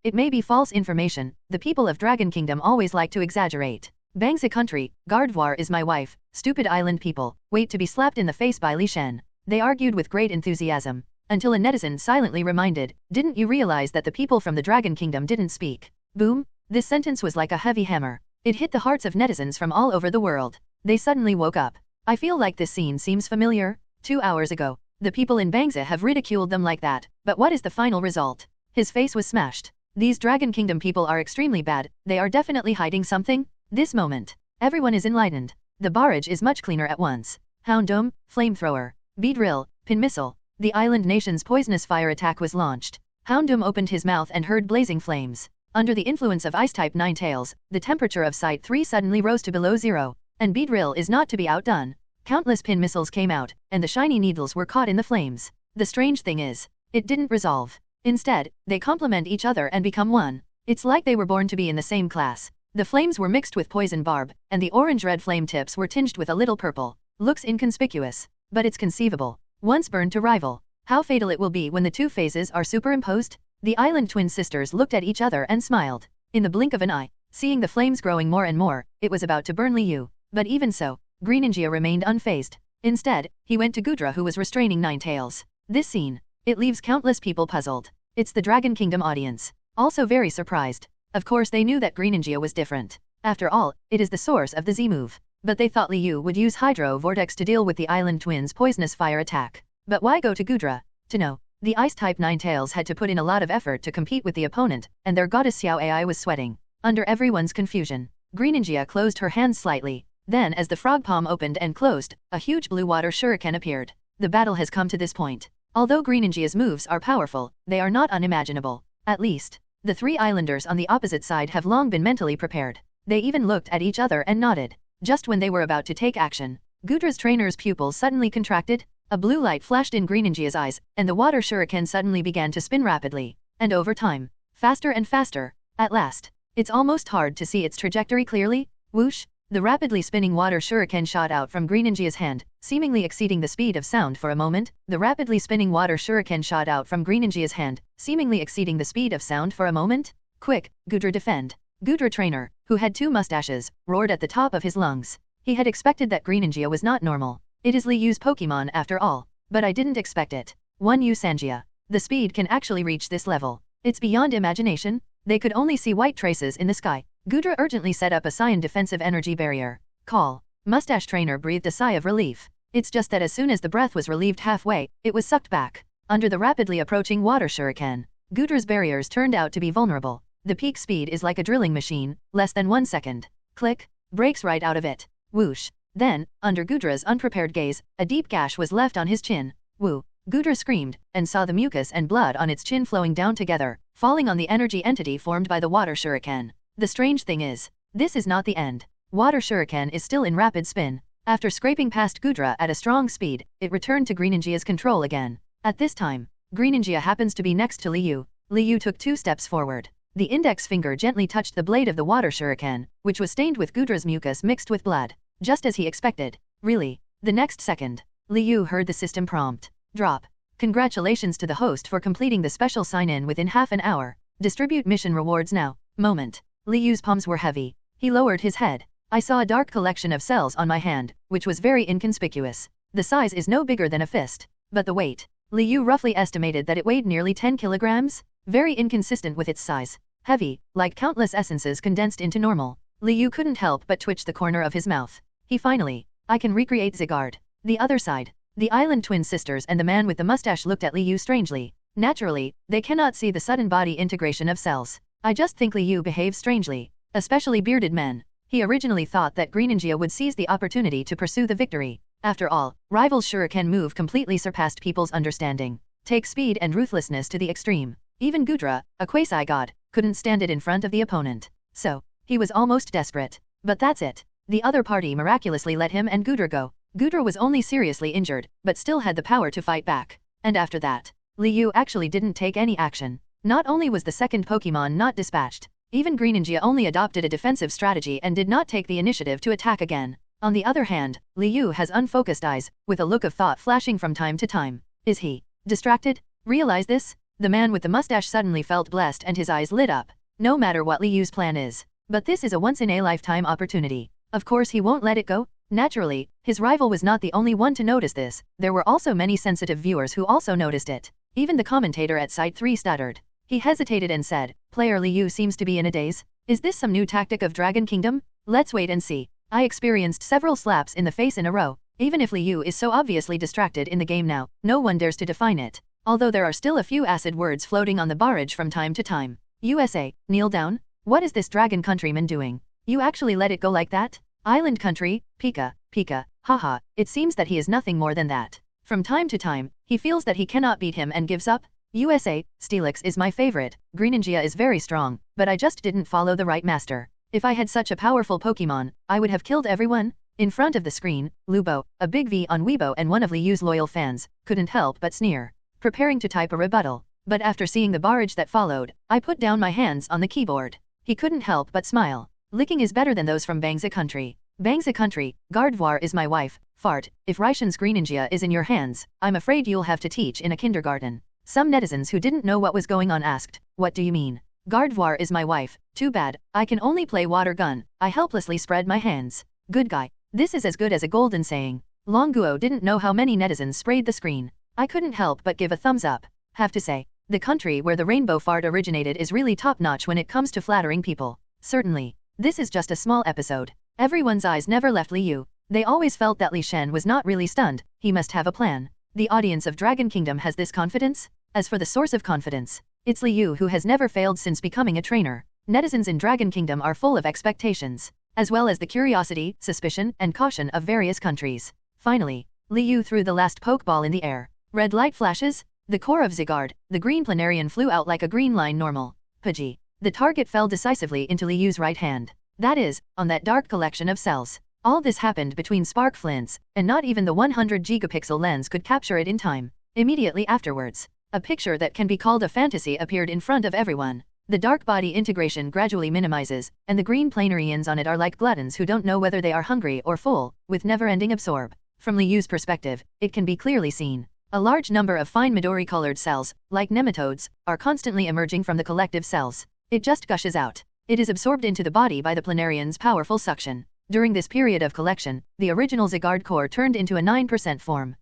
it may be false information, the people of Dragon Kingdom always like to exaggerate. Bangsa country, Gardevoir is my wife, stupid island people, wait to be slapped in the face by Li Shen. They argued with great enthusiasm, until a netizen silently reminded, didn't you realize that the people from the Dragon Kingdom didn't speak? Boom, this sentence was like a heavy hammer. It hit the hearts of netizens from all over the world. They suddenly woke up. I feel like this scene seems familiar. 2 hours ago, the people in Bangsa have ridiculed them like that, but what is the final result? His face was smashed. These Dragon Kingdom people are extremely bad, they are definitely hiding something. This moment, everyone is enlightened. The barrage is much cleaner at once. Houndoom, Flamethrower, Beedrill, Pin Missile. The island nation's poisonous fire attack was launched. Houndoom opened his mouth and heard blazing flames. Under the influence of Ice-type Ninetales, the temperature of Site 3 suddenly rose to below zero, and Beedrill is not to be outdone. Countless pin missiles came out, and the shiny needles were caught in the flames. The strange thing is, it didn't resolve. Instead, they complement each other and become one. It's like they were born to be in the same class. The flames were mixed with poison barb, and the orange-red flame tips were tinged with a little purple. Looks inconspicuous, but it's conceivable. Once burned to rival. How fatal it will be when the two phases are superimposed? The island twin sisters looked at each other and smiled. In the blink of an eye, seeing the flames growing more and more, it was about to burn Liu. But even so, Greninja remained unfazed. Instead, he went to Gudra who was restraining Ninetales. This scene, it leaves countless people puzzled. It's the Dragon Kingdom audience. Also very surprised. Of course they knew that Greninja was different. After all, it is the source of the Z-move. But they thought Liu would use Hydro Vortex to deal with the island twins' poisonous fire attack. But why go to Gudra? To know. The Ice-type Ninetales had to put in a lot of effort to compete with the opponent, and their goddess Xiao AI was sweating. Under everyone's confusion, Greninja closed her hands slightly. Then as the frog palm opened and closed, a huge blue water shuriken appeared. The battle has come to this point. Although Greninja's moves are powerful, they are not unimaginable. At least, the three islanders on the opposite side have long been mentally prepared. They even looked at each other and nodded. Just when they were about to take action, Gudra's trainer's pupils suddenly contracted. A blue light flashed in Greninja's eyes, and the water shuriken suddenly began to spin rapidly. And over time, faster and faster. At last, it's almost hard to see its trajectory clearly. Whoosh! The rapidly spinning water shuriken shot out from Greninja's hand, seemingly exceeding the speed of sound for a moment. The rapidly spinning water shuriken shot out from Greninja's hand, seemingly exceeding the speed of sound for a moment. Quick, Gudra defend! Gudra trainer, who had 2 mustaches, roared at the top of his lungs. He had expected that Greninja was not normal. It is Liu's Pokemon after all, but I didn't expect it. 1U Sanjia. The speed can actually reach this level. It's beyond imagination. They could only see white traces in the sky. Gudra urgently set up a Cyan defensive energy barrier. Call. Mustache trainer breathed a sigh of relief. It's just that as soon as the breath was relieved halfway, it was sucked back. Under the rapidly approaching water shuriken, Gudra's barriers turned out to be vulnerable. The peak speed is like a drilling machine, less than 1 second. Click. Breaks right out of it. Whoosh. Then, under Gudra's unprepared gaze, a deep gash was left on his chin. Woo. Gudra screamed, and saw the mucus and blood on its chin flowing down together, falling on the energy entity formed by the water shuriken. The strange thing is, this is not the end. Water shuriken is still in rapid spin. After scraping past Gudra at a strong speed, it returned to Greninja's control again. At this time, Greninja happens to be next to Liu. Liu took 2 steps forward. The index finger gently touched the blade of the water shuriken, which was stained with Gudra's mucus mixed with blood, just as he expected. Really? The next second, Liu heard the system prompt. Drop. Congratulations to the host for completing the special sign-in within half an hour. Distribute mission rewards now. Moment. Liu's palms were heavy. He lowered his head. I saw a dark collection of cells on my hand, which was very inconspicuous. The size is no bigger than a fist. But the weight. Liu roughly estimated that it weighed nearly 10 kilograms. Very inconsistent with its size. Heavy, like countless essences condensed into normal. Liu couldn't help but twitch the corner of his mouth. He finally. I can recreate Zygarde. The other side. The island twin sisters and the man with the mustache looked at Liu strangely. Naturally, they cannot see the sudden body integration of cells. I just think Liu behaves strangely. Especially bearded men. He originally thought that Greninja would seize the opportunity to pursue the victory. After all, rival shuriken move completely surpassed people's understanding. Take speed and ruthlessness to the extreme. Even Gudra, a quasi-god, couldn't stand it in front of the opponent. So, he was almost desperate. But that's it. The other party miraculously let him and Gudra go. Gudra was only seriously injured, but still had the power to fight back. And after that, Liu actually didn't take any action. Not only was the second Pokémon not dispatched, even Greninja only adopted a defensive strategy and did not take the initiative to attack again. On the other hand, Liu has unfocused eyes, with a look of thought flashing from time to time. Is he distracted? Realize this? The man with the mustache suddenly felt blessed and his eyes lit up. No matter what Liu's plan is. But this is a once-in-a-lifetime opportunity. Of course he won't let it go. Naturally, his rival was not the only one to notice this. There were also many sensitive viewers who also noticed it. Even the commentator at Site 3 stuttered. He hesitated and said, Player Liu seems to be in a daze. Is this some new tactic of Dragon Kingdom? Let's wait and see. I experienced several slaps in the face in a row. Even if Liu is so obviously distracted in the game now, no one dares to define it. Although there are still a few acid words floating on the barrage from time to time. USA, kneel down? What is this dragon countryman doing? You actually let it go like that? Island country, Pika, haha, it seems that he is nothing more than that. From time to time, he feels that he cannot beat him and gives up. USA, Steelix is my favorite. Greninja is very strong, but I just didn't follow the right master. If I had such a powerful Pokémon, I would have killed everyone. In front of the screen, Lubo, a big V on Weibo and one of Liu's loyal fans, couldn't help but sneer. Preparing to type a rebuttal. But after seeing the barrage that followed, I put down my hands on the keyboard. He couldn't help but smile. Licking is better than those from Bangsa country. Bangsa country, Gardevoir is my wife. Fart, if Raishan's Greninja is in your hands, I'm afraid you'll have to teach in a kindergarten. Some netizens who didn't know what was going on asked, what do you mean? Gardevoir is my wife. Too bad, I can only play water gun. I helplessly spread my hands. Good guy. This is as good as a golden saying. Longuo didn't know how many netizens sprayed the screen. I couldn't help but give a thumbs up. Have to say, the country where the rainbow fart originated is really top-notch when it comes to flattering people. Certainly. This is just a small episode. Everyone's eyes never left Liu. They always felt that Li Shen was not really stunned. He must have a plan. The audience of Dragon Kingdom has this confidence? As for the source of confidence, it's Liu who has never failed since becoming a trainer. Netizens in Dragon Kingdom are full of expectations, as well as the curiosity, suspicion, and caution of various countries. Finally, Liu threw the last Pokeball in the air. Red light flashes. The core of Zygarde, the green planarian flew out like a green line normal. Pidgey. The target fell decisively into Liu's right hand. That is, on that dark collection of cells. All this happened between spark flints, and not even the 100 gigapixel lens could capture it in time. Immediately afterwards, a picture that can be called a fantasy appeared in front of everyone. The dark body integration gradually minimizes, and the green planarians on it are like gluttons who don't know whether they are hungry or full, with never-ending absorb. From Liu's perspective, it can be clearly seen. A large number of fine Midori-colored cells, like nematodes, are constantly emerging from the collective cells. It just gushes out. It is absorbed into the body by the planarian's powerful suction. During this period of collection, the original Zygarde core turned into a 9% form.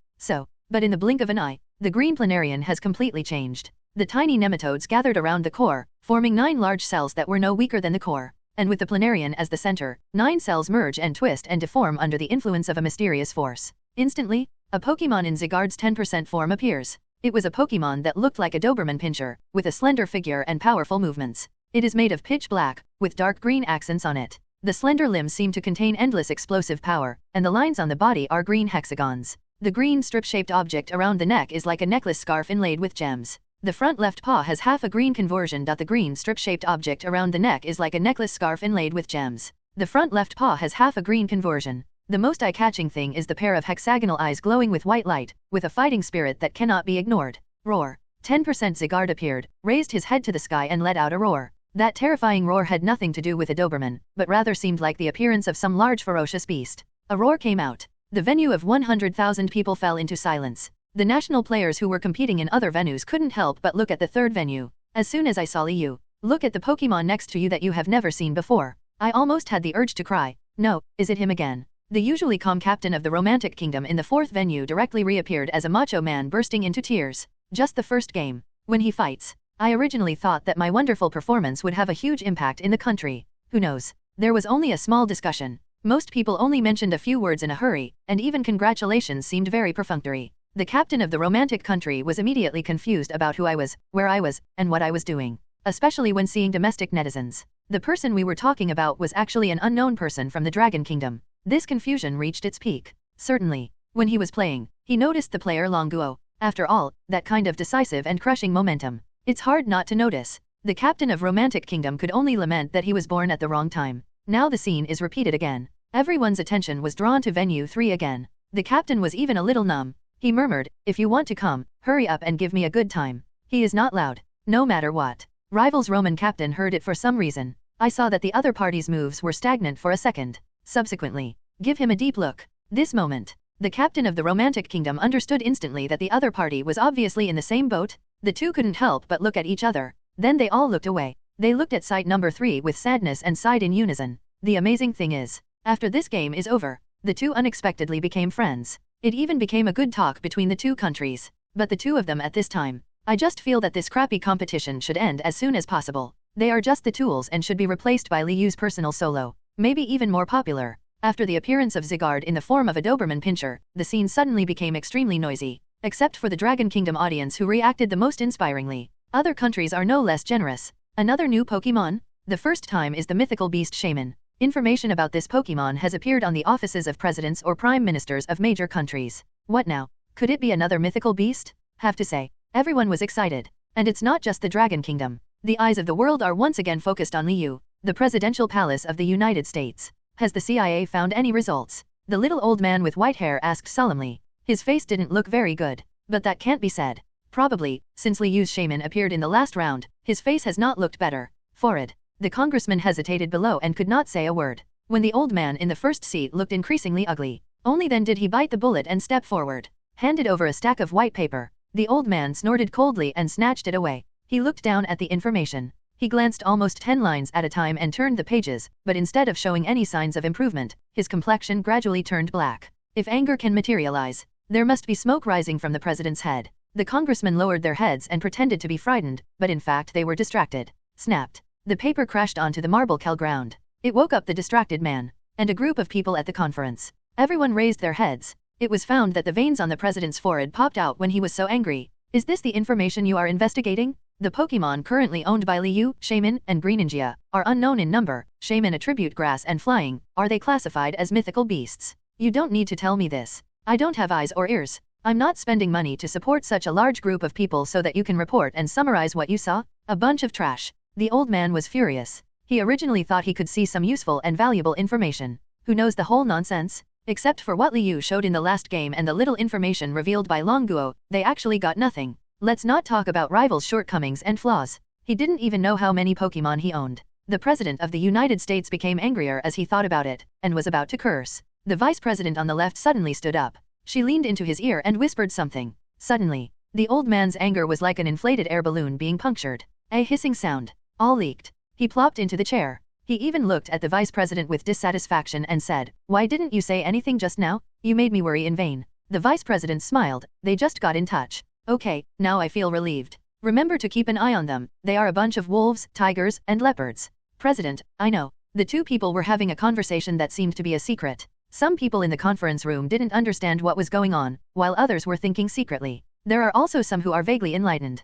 But in the blink of an eye, the green planarian has completely changed. The tiny nematodes gathered around the core, forming 9 large cells that were no weaker than the core. And with the planarian as the center, 9 cells merge and twist and deform under the influence of a mysterious force. Instantly, a Pokémon in Zygarde's 10% form appears. It was a Pokémon that looked like a Doberman Pinscher, with a slender figure and powerful movements. It is made of pitch black, with dark green accents on it. The slender limbs seem to contain endless explosive power, and the lines on the body are green hexagons. The green strip-shaped object around the neck is like a necklace scarf inlaid with gems. The front left paw has half a green conversion. The green strip-shaped object around the neck is like a necklace scarf inlaid with gems. The front left paw has half a green conversion. The most eye-catching thing is the pair of hexagonal eyes glowing with white light, with a fighting spirit that cannot be ignored. Roar. 10% Zygarde appeared, raised his head to the sky and let out a roar. That terrifying roar had nothing to do with a Doberman, but rather seemed like the appearance of some large ferocious beast. A roar came out. The venue of 100,000 people fell into silence. The national players who were competing in other venues couldn't help but look at the third venue. As soon as I saw Liu, look at the Pokémon next to you that you have never seen before. I almost had the urge to cry. No, is it him again? The usually calm captain of the Romantic Kingdom in the fourth venue directly reappeared as a macho man bursting into tears. Just the first game. When he fights. I originally thought that my wonderful performance would have a huge impact in the country. Who knows? There was only a small discussion. Most people only mentioned a few words in a hurry, and even congratulations seemed very perfunctory. The captain of the romantic country was immediately confused about who I was, where I was, and what I was doing. Especially when seeing domestic netizens. The person we were talking about was actually an unknown person from the Dragon Kingdom. This confusion reached its peak. Certainly. When he was playing, he noticed the player Longuo. After all, that kind of decisive and crushing momentum. It's hard not to notice. The captain of Romantic Kingdom could only lament that he was born at the wrong time. Now the scene is repeated again. Everyone's attention was drawn to venue 3 again. The captain was even a little numb. He murmured, "If you want to come, hurry up and give me a good time." He is not loud. No matter what. Rival's Roman captain heard it for some reason. I saw that the other party's moves were stagnant for a second. Subsequently, give him a deep look. This moment, the captain of the Romantic Kingdom understood instantly that the other party was obviously in the same boat. The two couldn't help but look at each other. Then they all looked away. They looked at site number 3 with sadness and sighed in unison. The amazing thing is, after this game is over, the two unexpectedly became friends. It even became a good talk between the two countries. But the two of them at this time, I just feel that this crappy competition should end as soon as possible. They are just the tools and should be replaced by Liu's personal solo. Maybe even more popular. After the appearance of Zygarde in the form of a Doberman Pinscher, the scene suddenly became extremely noisy. Except for the Dragon Kingdom audience who reacted the most inspiringly. Other countries are no less generous. Another new Pokémon? The first time is the mythical beast Shaman. Information about this Pokémon has appeared on the offices of presidents or prime ministers of major countries. What now? Could it be another mythical beast? Have to say, everyone was excited. And it's not just the Dragon Kingdom. The eyes of the world are once again focused on Liu, the presidential palace of the United States. Has the CIA found any results? The little old man with white hair asked solemnly. His face didn't look very good. But that can't be said. Probably, since Liu's shaman appeared in the last round, his face has not looked better. Forward. The congressman hesitated below and could not say a word. When the old man in the first seat looked increasingly ugly, only then did he bite the bullet and step forward. Handed over a stack of white paper, the old man snorted coldly and snatched it away. He looked down at the information. He glanced almost 10 lines at a time and turned the pages, but instead of showing any signs of improvement, his complexion gradually turned black. If anger can materialize, there must be smoke rising from the president's head. The congressmen lowered their heads and pretended to be frightened, but in fact they were distracted. Snapped. The paper crashed onto the marble ground. It woke up the distracted man, and a group of people at the conference. Everyone raised their heads. It was found that the veins on the president's forehead popped out when he was so angry. Is this the information you are investigating? The Pokémon currently owned by Liu, Shaman, and Greninja are unknown in number. Shaman attribute grass and flying. Are they classified as mythical beasts? You don't need to tell me this. I don't have eyes or ears. I'm not spending money to support such a large group of people so that you can report and summarize what you saw. A bunch of trash. The old man was furious. He originally thought he could see some useful and valuable information. Who knows the whole nonsense? Except for what Liu showed in the last game and the little information revealed by Longuo, they actually got nothing. Let's not talk about Rival's shortcomings and flaws. He didn't even know how many Pokémon he owned. The President of the United States became angrier as he thought about it, and was about to curse. The Vice President on the left suddenly stood up. She leaned into his ear and whispered something. Suddenly, the old man's anger was like an inflated air balloon being punctured. A hissing sound. All leaked. He plopped into the chair. He even looked at the Vice President with dissatisfaction and said, "Why didn't you say anything just now? You made me worry in vain." The Vice President smiled. They just got in touch. Okay, now I feel relieved. Remember to keep an eye on them. They are a bunch of wolves, tigers, and leopards. President, I know. The two people were having a conversation that seemed to be a secret. Some people in the conference room didn't understand what was going on, while others were thinking secretly. There are also some who are vaguely enlightened.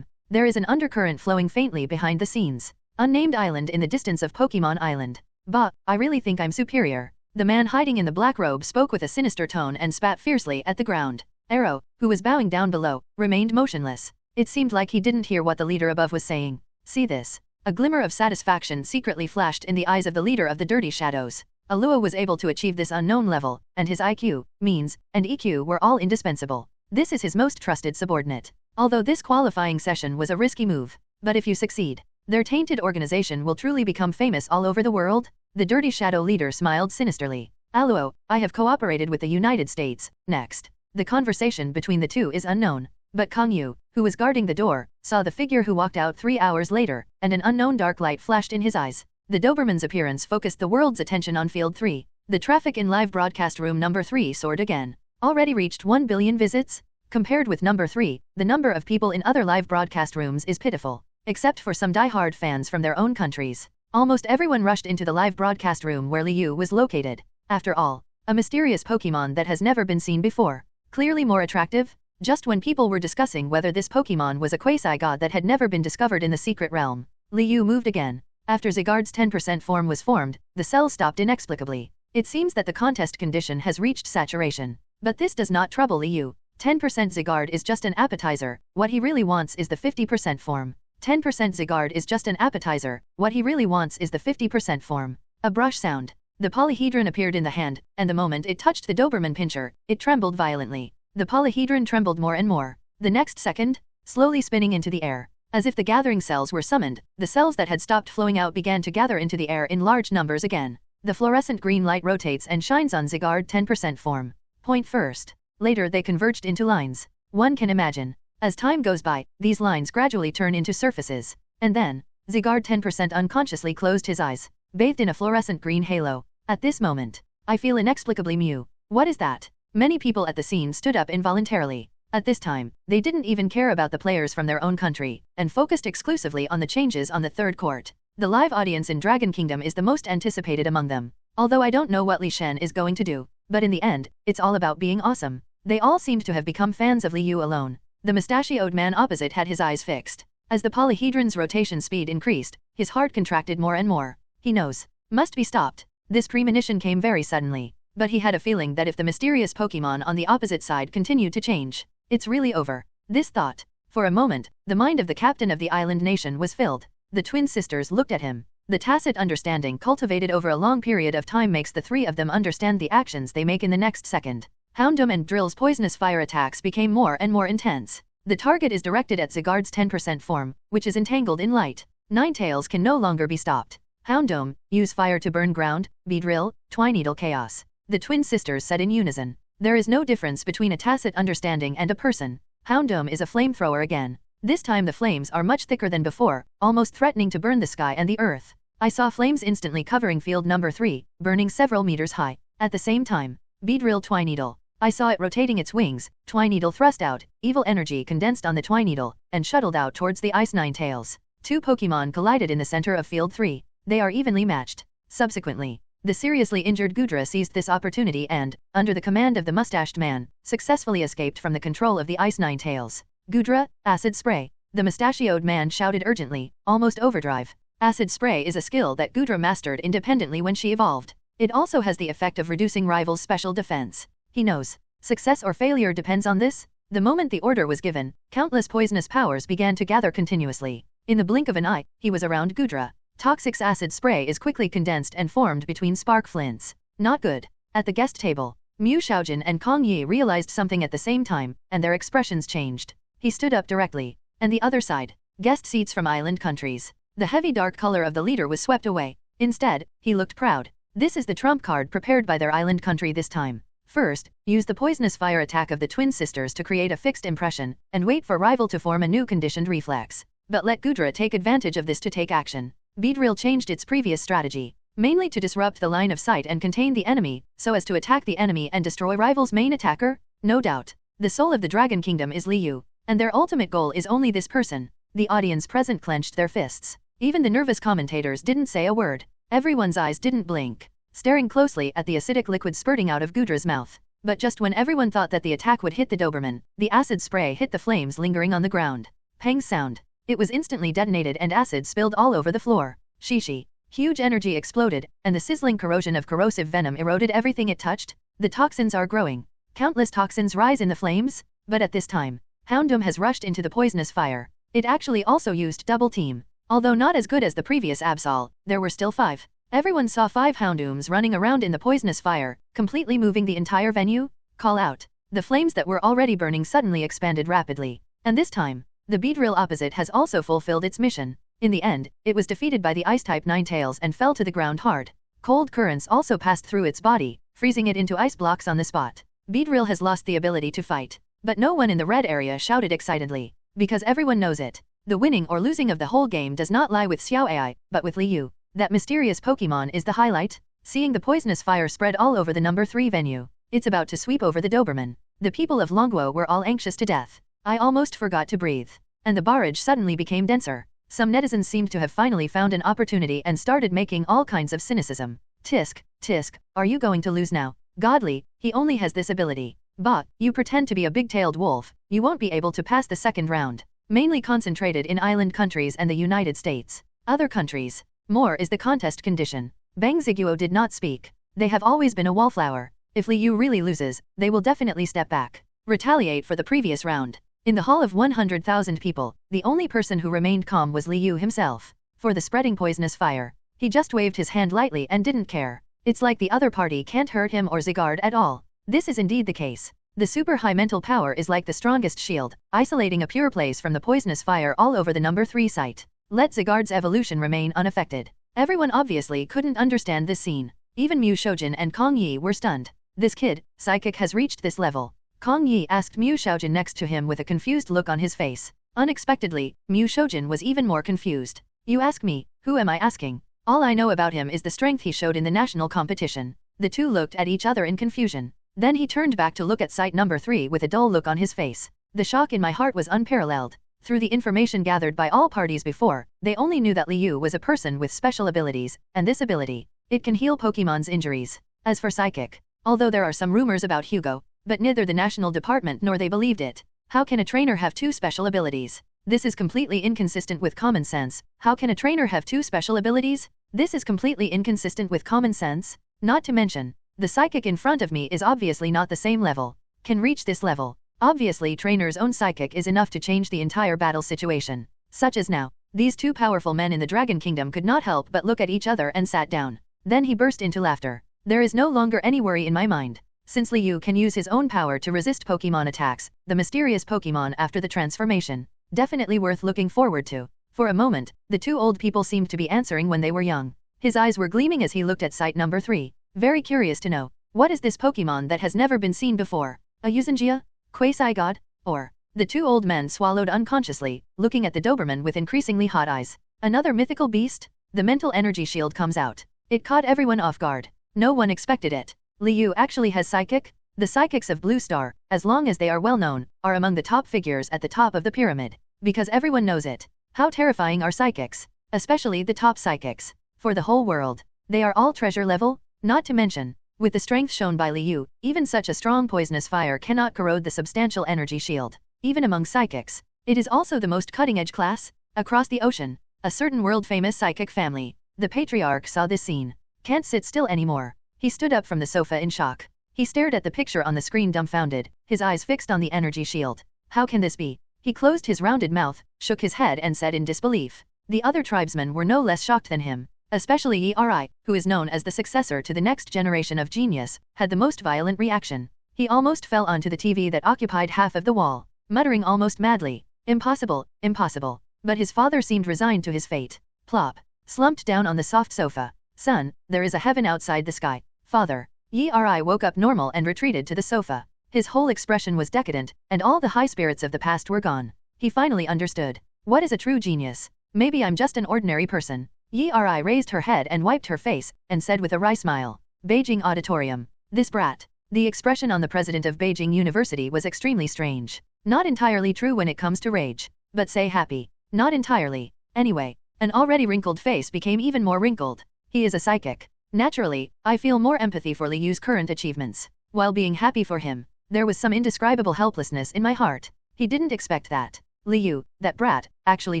There is an undercurrent flowing faintly behind the scenes. Unnamed island in the distance of Pokémon Island. Bah, I really think I'm superior. The man hiding in the black robe spoke with a sinister tone and spat fiercely at the ground. Arrow, who was bowing down below, remained motionless. It seemed like he didn't hear what the leader above was saying. See this. A glimmer of satisfaction secretly flashed in the eyes of the leader of the Dirty Shadows. Alua was able to achieve this unknown level, and his IQ, means, and EQ were all indispensable. This is his most trusted subordinate. Although this qualifying session was a risky move, but if you succeed, their tainted organization will truly become famous all over the world. The Dirty Shadow leader smiled sinisterly. Aluo, I have cooperated with the United States. Next. The conversation between the two is unknown, but Kong Yu, who was guarding the door, saw the figure who walked out 3 hours later, and an unknown dark light flashed in his eyes. The Doberman's appearance focused the world's attention on Field 3. The traffic in live broadcast room number 3 soared again. Already reached 1 billion visits? Compared with number 3, the number of people in other live broadcast rooms is pitiful. Except for some die-hard fans from their own countries. Almost everyone rushed into the live broadcast room where Liu was located. After all, a mysterious Pokémon that has never been seen before. Clearly more attractive? Just when people were discussing whether this Pokémon was a quasi-god that had never been discovered in the secret realm, Liu moved again. After Zygarde's 10% form was formed, the cells stopped inexplicably. It seems that the contest condition has reached saturation. But this does not trouble Liu. 10% Zygarde is just an appetizer, what he really wants is the 50% form. 10% Zygarde is just an appetizer, what he really wants is the 50% form. A brush sound. The polyhedron appeared in the hand, and the moment it touched the Doberman pincher, it trembled violently. The polyhedron trembled more and more. The next second, slowly spinning into the air. As if the gathering cells were summoned, the cells that had stopped flowing out began to gather into the air in large numbers again. The fluorescent green light rotates and shines on Zygarde 10% form. Point first. Later they converged into lines. One can imagine. As time goes by, these lines gradually turn into surfaces. And then, Zygarde 10% unconsciously closed his eyes, bathed in a fluorescent green halo. At this moment, I feel inexplicably Mew. What is that? Many people at the scene stood up involuntarily. At this time, they didn't even care about the players from their own country, and focused exclusively on the changes on the third court. The live audience in Dragon Kingdom is the most anticipated among them. Although I don't know what Li Shen is going to do, but in the end, it's all about being awesome. They all seemed to have become fans of Liu alone. The mustachioed man opposite had his eyes fixed. As the polyhedron's rotation speed increased, his heart contracted more and more. He knows. Must be stopped. This premonition came very suddenly. But he had a feeling that if the mysterious Pokémon on the opposite side continued to change, it's really over. This thought. For a moment, the mind of the captain of the island nation was filled. The twin sisters looked at him. The tacit understanding cultivated over a long period of time makes the three of them understand the actions they make in the next second. Houndoom and Drill's poisonous fire attacks became more and more intense. The target is directed at Zygarde's 10% form, which is entangled in light. Ninetales can no longer be stopped. Houndoom, use fire to burn ground, Beedrill, Twineedle chaos. The twin sisters said in unison. There is no difference between a tacit understanding and a person. Houndoom is a flamethrower again. This time the flames are much thicker than before, almost threatening to burn the sky and the earth. I saw flames instantly covering field number 3, burning several meters high. At the same time, Beedrill Twineedle. I saw it rotating its wings, Twineedle thrust out, evil energy condensed on the Twineedle, and shuttled out towards the Ice Ninetales. Two Pokémon collided in the center of Field 3. They are evenly matched. Subsequently, the seriously injured Gudra seized this opportunity and, under the command of the mustached man, successfully escaped from the control of the Ice Ninetales. Gudra, acid spray. The mustachioed man shouted urgently, almost overdrive. Acid spray is a skill that Gudra mastered independently when she evolved. It also has the effect of reducing rivals' special defense. He knows. Success or failure depends on this. The moment the order was given, countless poisonous powers began to gather continuously. In the blink of an eye, he was around Gudra. Toxic acid spray is quickly condensed and formed between spark flints. Not good. At the guest table, Mu Xiaojun and Kong Yi realized something at the same time, and their expressions changed. He stood up directly. And the other side, guest seats from island countries. The heavy dark color of the leader was swept away. Instead, he looked proud. This is the trump card prepared by their island country this time. First, use the poisonous fire attack of the twin sisters to create a fixed impression, and wait for rival to form a new conditioned reflex. But let Gudra take advantage of this to take action. Beedrill changed its previous strategy, mainly to disrupt the line of sight and contain the enemy, so as to attack the enemy and destroy rival's main attacker? No doubt. The soul of the Dragon Kingdom is Liu, and their ultimate goal is only this person. The audience present clenched their fists. Even the nervous commentators didn't say a word. Everyone's eyes didn't blink, staring closely at the acidic liquid spurting out of Gudra's mouth. But just when everyone thought that the attack would hit the Doberman, the acid spray hit the flames lingering on the ground. Pang's sound. It was instantly detonated and acid spilled all over the floor. Shishi. Huge energy exploded, and the sizzling corrosion of corrosive venom eroded everything it touched. The toxins are growing. Countless toxins rise in the flames, but at this time, Houndoom has rushed into the poisonous fire. It actually also used double team. Although not as good as the previous Absol, there were still 5. Everyone saw 5 Houndooms running around in the poisonous fire, completely moving the entire venue. Call out. The flames that were already burning suddenly expanded rapidly. And this time, the Beedrill opposite has also fulfilled its mission. In the end, it was defeated by the Ice-type Ninetales and fell to the ground hard. Cold currents also passed through its body, freezing it into ice blocks on the spot. Beedrill has lost the ability to fight. But no one in the red area shouted excitedly, because everyone knows it. The winning or losing of the whole game does not lie with Xiao AI, but with Liu. That mysterious Pokémon is the highlight. Seeing the poisonous fire spread all over the number 3 venue, it's about to sweep over the Doberman. The people of Longguo were all anxious to death. I almost forgot to breathe. And the barrage suddenly became denser. Some netizens seemed to have finally found an opportunity and started making all kinds of cynicism. Tisk, are you going to lose now? Godly, he only has this ability. Bah, you pretend to be a big-tailed wolf, you won't be able to pass the second round. Mainly concentrated in island countries and the United States. Other countries. More is the contest condition. Bang Ziguo did not speak. They have always been a wallflower. If Liu really loses, they will definitely step back. Retaliate for the previous round. In the hall of 100,000 people, the only person who remained calm was Liu himself. For the spreading poisonous fire, he just waved his hand lightly and didn't care. It's like the other party can't hurt him or Zygarde at all. This is indeed the case. The super high mental power is like the strongest shield, isolating a pure place from the poisonous fire all over the number 3 site. Let Zygarde's evolution remain unaffected. Everyone obviously couldn't understand this scene. Even Mew Shoujin and Kong Yi were stunned. This kid, psychic, has reached this level. Kong Yi asked Mew Shoujin next to him with a confused look on his face. Unexpectedly, Mew Shoujin was even more confused. You ask me, who am I asking? All I know about him is the strength he showed in the national competition. The two looked at each other in confusion. Then he turned back to look at site number 3 with a dull look on his face. The shock in my heart was unparalleled. Through the information gathered by all parties before, they only knew that Liu was a person with special abilities, and this ability, it can heal Pokemon's injuries. As for psychic, although there are some rumors about Hugo, but neither the national department nor they believed it. How can a trainer have 2 special abilities? This is completely inconsistent with common sense. How can a trainer have 2 special abilities? This is completely inconsistent with common sense. Not to mention, the psychic in front of me is obviously not the same level. Can reach this level. Obviously trainer's own psychic is enough to change the entire battle situation. Such as now, these 2 powerful men in the Dragon Kingdom could not help but look at each other and sat down. Then he burst into laughter. There is no longer any worry in my mind. Since Liu can use his own power to resist Pokemon attacks, the mysterious Pokemon after the transformation, definitely worth looking forward to. For a moment, the 2 old people seemed to be answering when they were young. His eyes were gleaming as he looked at site number 3, very curious to know, what is this Pokemon that has never been seen before? A Yuzingia? Quasi-god? Or? The 2 old men swallowed unconsciously, looking at the Doberman with increasingly hot eyes. Another mythical beast? The mental energy shield comes out. It caught everyone off guard. No one expected it. Liu actually has psychic? The psychics of Blue Star, as long as they are well known, are among the top figures at the top of the pyramid. Because everyone knows it. How terrifying are psychics? Especially the top psychics. For the whole world. They are all treasure level? Not to mention, with the strength shown by Liu, even such a strong poisonous fire cannot corrode the substantial energy shield. Even among psychics. It is also the most cutting-edge class. Across the ocean, a certain world-famous psychic family. The patriarch saw this scene. Can't sit still anymore. He stood up from the sofa in shock. He stared at the picture on the screen dumbfounded, his eyes fixed on the energy shield. How can this be? He closed his rounded mouth, shook his head and said in disbelief. The other tribesmen were no less shocked than him. Especially Eri, who is known as the successor to the next generation of genius, had the most violent reaction. He almost fell onto the TV that occupied half of the wall, muttering almost madly, "Impossible, impossible." But his father seemed resigned to his fate. Plop. Slumped down on the soft sofa. "Son, there is a heaven outside the sky." "Father." Eri woke up normal and retreated to the sofa. His whole expression was decadent, and all the high spirits of the past were gone. He finally understood. What is a true genius? Maybe I'm just an ordinary person. Eri raised her head and wiped her face, and said with a wry smile. Beijing Auditorium. This brat. The expression on the president of Beijing University was extremely strange. Not entirely true when it comes to rage. But say happy. Not entirely. Anyway, an already wrinkled face became even more wrinkled. He is a psychic. Naturally, I feel more empathy for Liu's current achievements. While being happy for him, there was some indescribable helplessness in my heart. He didn't expect that. Liu, that brat, actually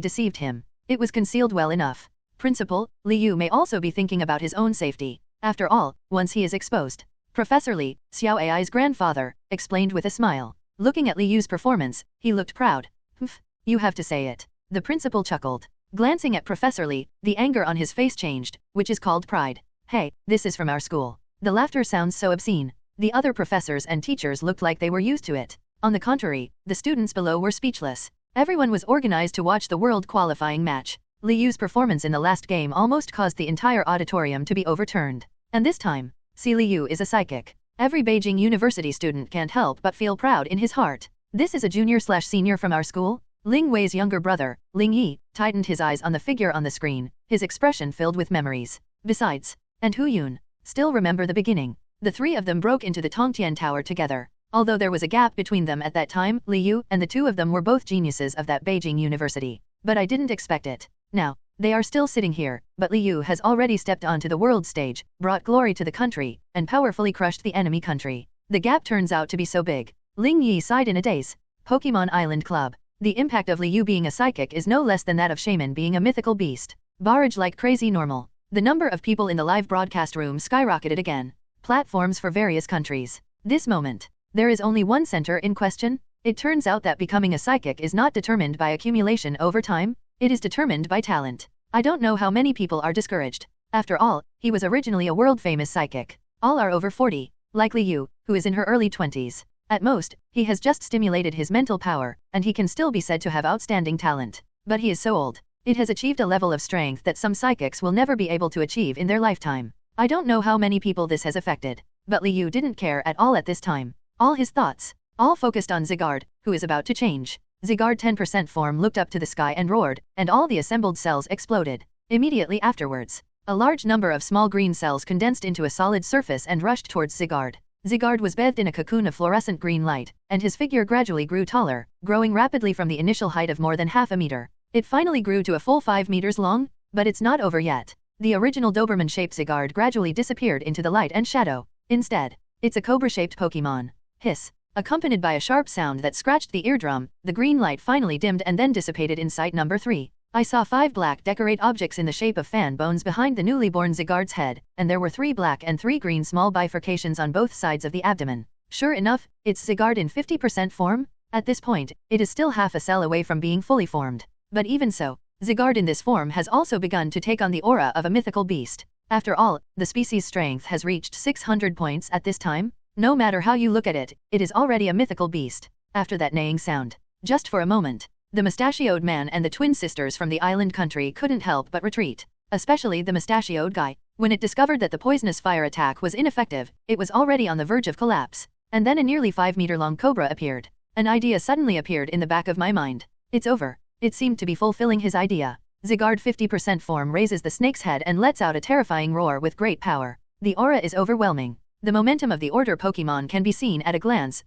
deceived him. It was concealed well enough. Principal, Liu may also be thinking about his own safety. After all, once he is exposed. Professor Li, Xiao Ai's grandfather, explained with a smile. Looking at Liu's performance, he looked proud. Humph, you have to say it. The principal chuckled. Glancing at Professor Li, the anger on his face changed, which is called pride. Hey, this is from our school. The laughter sounds so obscene. The other professors and teachers looked like they were used to it. On the contrary, the students below were speechless. Everyone was organized to watch the world qualifying match. Liu's performance in the last game almost caused the entire auditorium to be overturned. And this time, see, Liu is a psychic. Every Beijing University student can't help but feel proud in his heart. This is a junior/senior from our school? Ling Wei's younger brother, Ling Yi, tightened his eyes on the figure on the screen, his expression filled with memories. Besides, and Hu Yun, still remember the beginning. The three of them broke into the Tongtian Tower together. Although there was a gap between them at that time, Liu and the two of them were both geniuses of that Beijing University. But I didn't expect it. Now, they are still sitting here, but Liu has already stepped onto the world stage, brought glory to the country, and powerfully crushed the enemy country. The gap turns out to be so big. Ling Yi sighed in a daze. Pokémon Island Club. The impact of Liu being a psychic is no less than that of Shaman being a mythical beast. Barrage like crazy normal. The number of people in the live broadcast room skyrocketed again. Platforms for various countries. This moment, there is only one center in question. It turns out that becoming a psychic is not determined by accumulation over time, it is determined by talent. I don't know how many people are discouraged. After all, he was originally a world-famous psychic. All are over 40, like Liu, who is in her early 20s. At most, he has just stimulated his mental power, and he can still be said to have outstanding talent. But he is so old. It has achieved a level of strength that some psychics will never be able to achieve in their lifetime. I don't know how many people this has affected. But Liu didn't care at all at this time. All his thoughts, all focused on Zygarde, who is about to change. Zygarde 10% form looked up to the sky and roared, and all the assembled cells exploded. Immediately afterwards, a large number of small green cells condensed into a solid surface and rushed towards Zygarde. Zygarde was bathed in a cocoon of fluorescent green light, and his figure gradually grew taller, growing rapidly from the initial height of more than half a meter. It finally grew to a full 5 meters long, but it's not over yet. The original Doberman-shaped Zygarde gradually disappeared into the light and shadow. Instead, it's a cobra-shaped Pokémon. Hiss. Accompanied by a sharp sound that scratched the eardrum, the green light finally dimmed and then dissipated in sight number 3. I saw 5 black decorate objects in the shape of fan bones behind the newly born Zygarde's head, and there were 3 black and 3 green small bifurcations on both sides of the abdomen. Sure enough, it's Zygarde in 50% form? At this point, it is still half a cell away from being fully formed. But even so, Zygarde in this form has also begun to take on the aura of a mythical beast. After all, the species' strength has reached 600 points at this time. No matter how you look at it, it is already a mythical beast. After that neighing sound, just for a moment, the mustachioed man and the twin sisters from the island country couldn't help but retreat. Especially the mustachioed guy. When it discovered that the poisonous fire attack was ineffective, it was already on the verge of collapse. And then a nearly 5-meter-long cobra appeared. An idea suddenly appeared in the back of my mind. It's over. It seemed to be fulfilling his idea. Zygarde 50% form raises the snake's head and lets out a terrifying roar with great power. The aura is overwhelming. The momentum of the order Pokémon can be seen at a glance.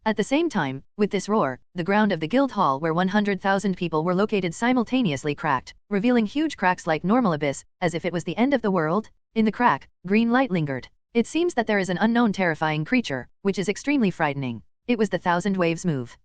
At the same time, with this roar, the ground of the guild hall where 100,000 people were located simultaneously cracked, revealing huge cracks like normal abyss, as if it was the end of the world. In the crack, green light lingered. It seems that there is an unknown terrifying creature, which is extremely frightening. It was the Thousand Waves move.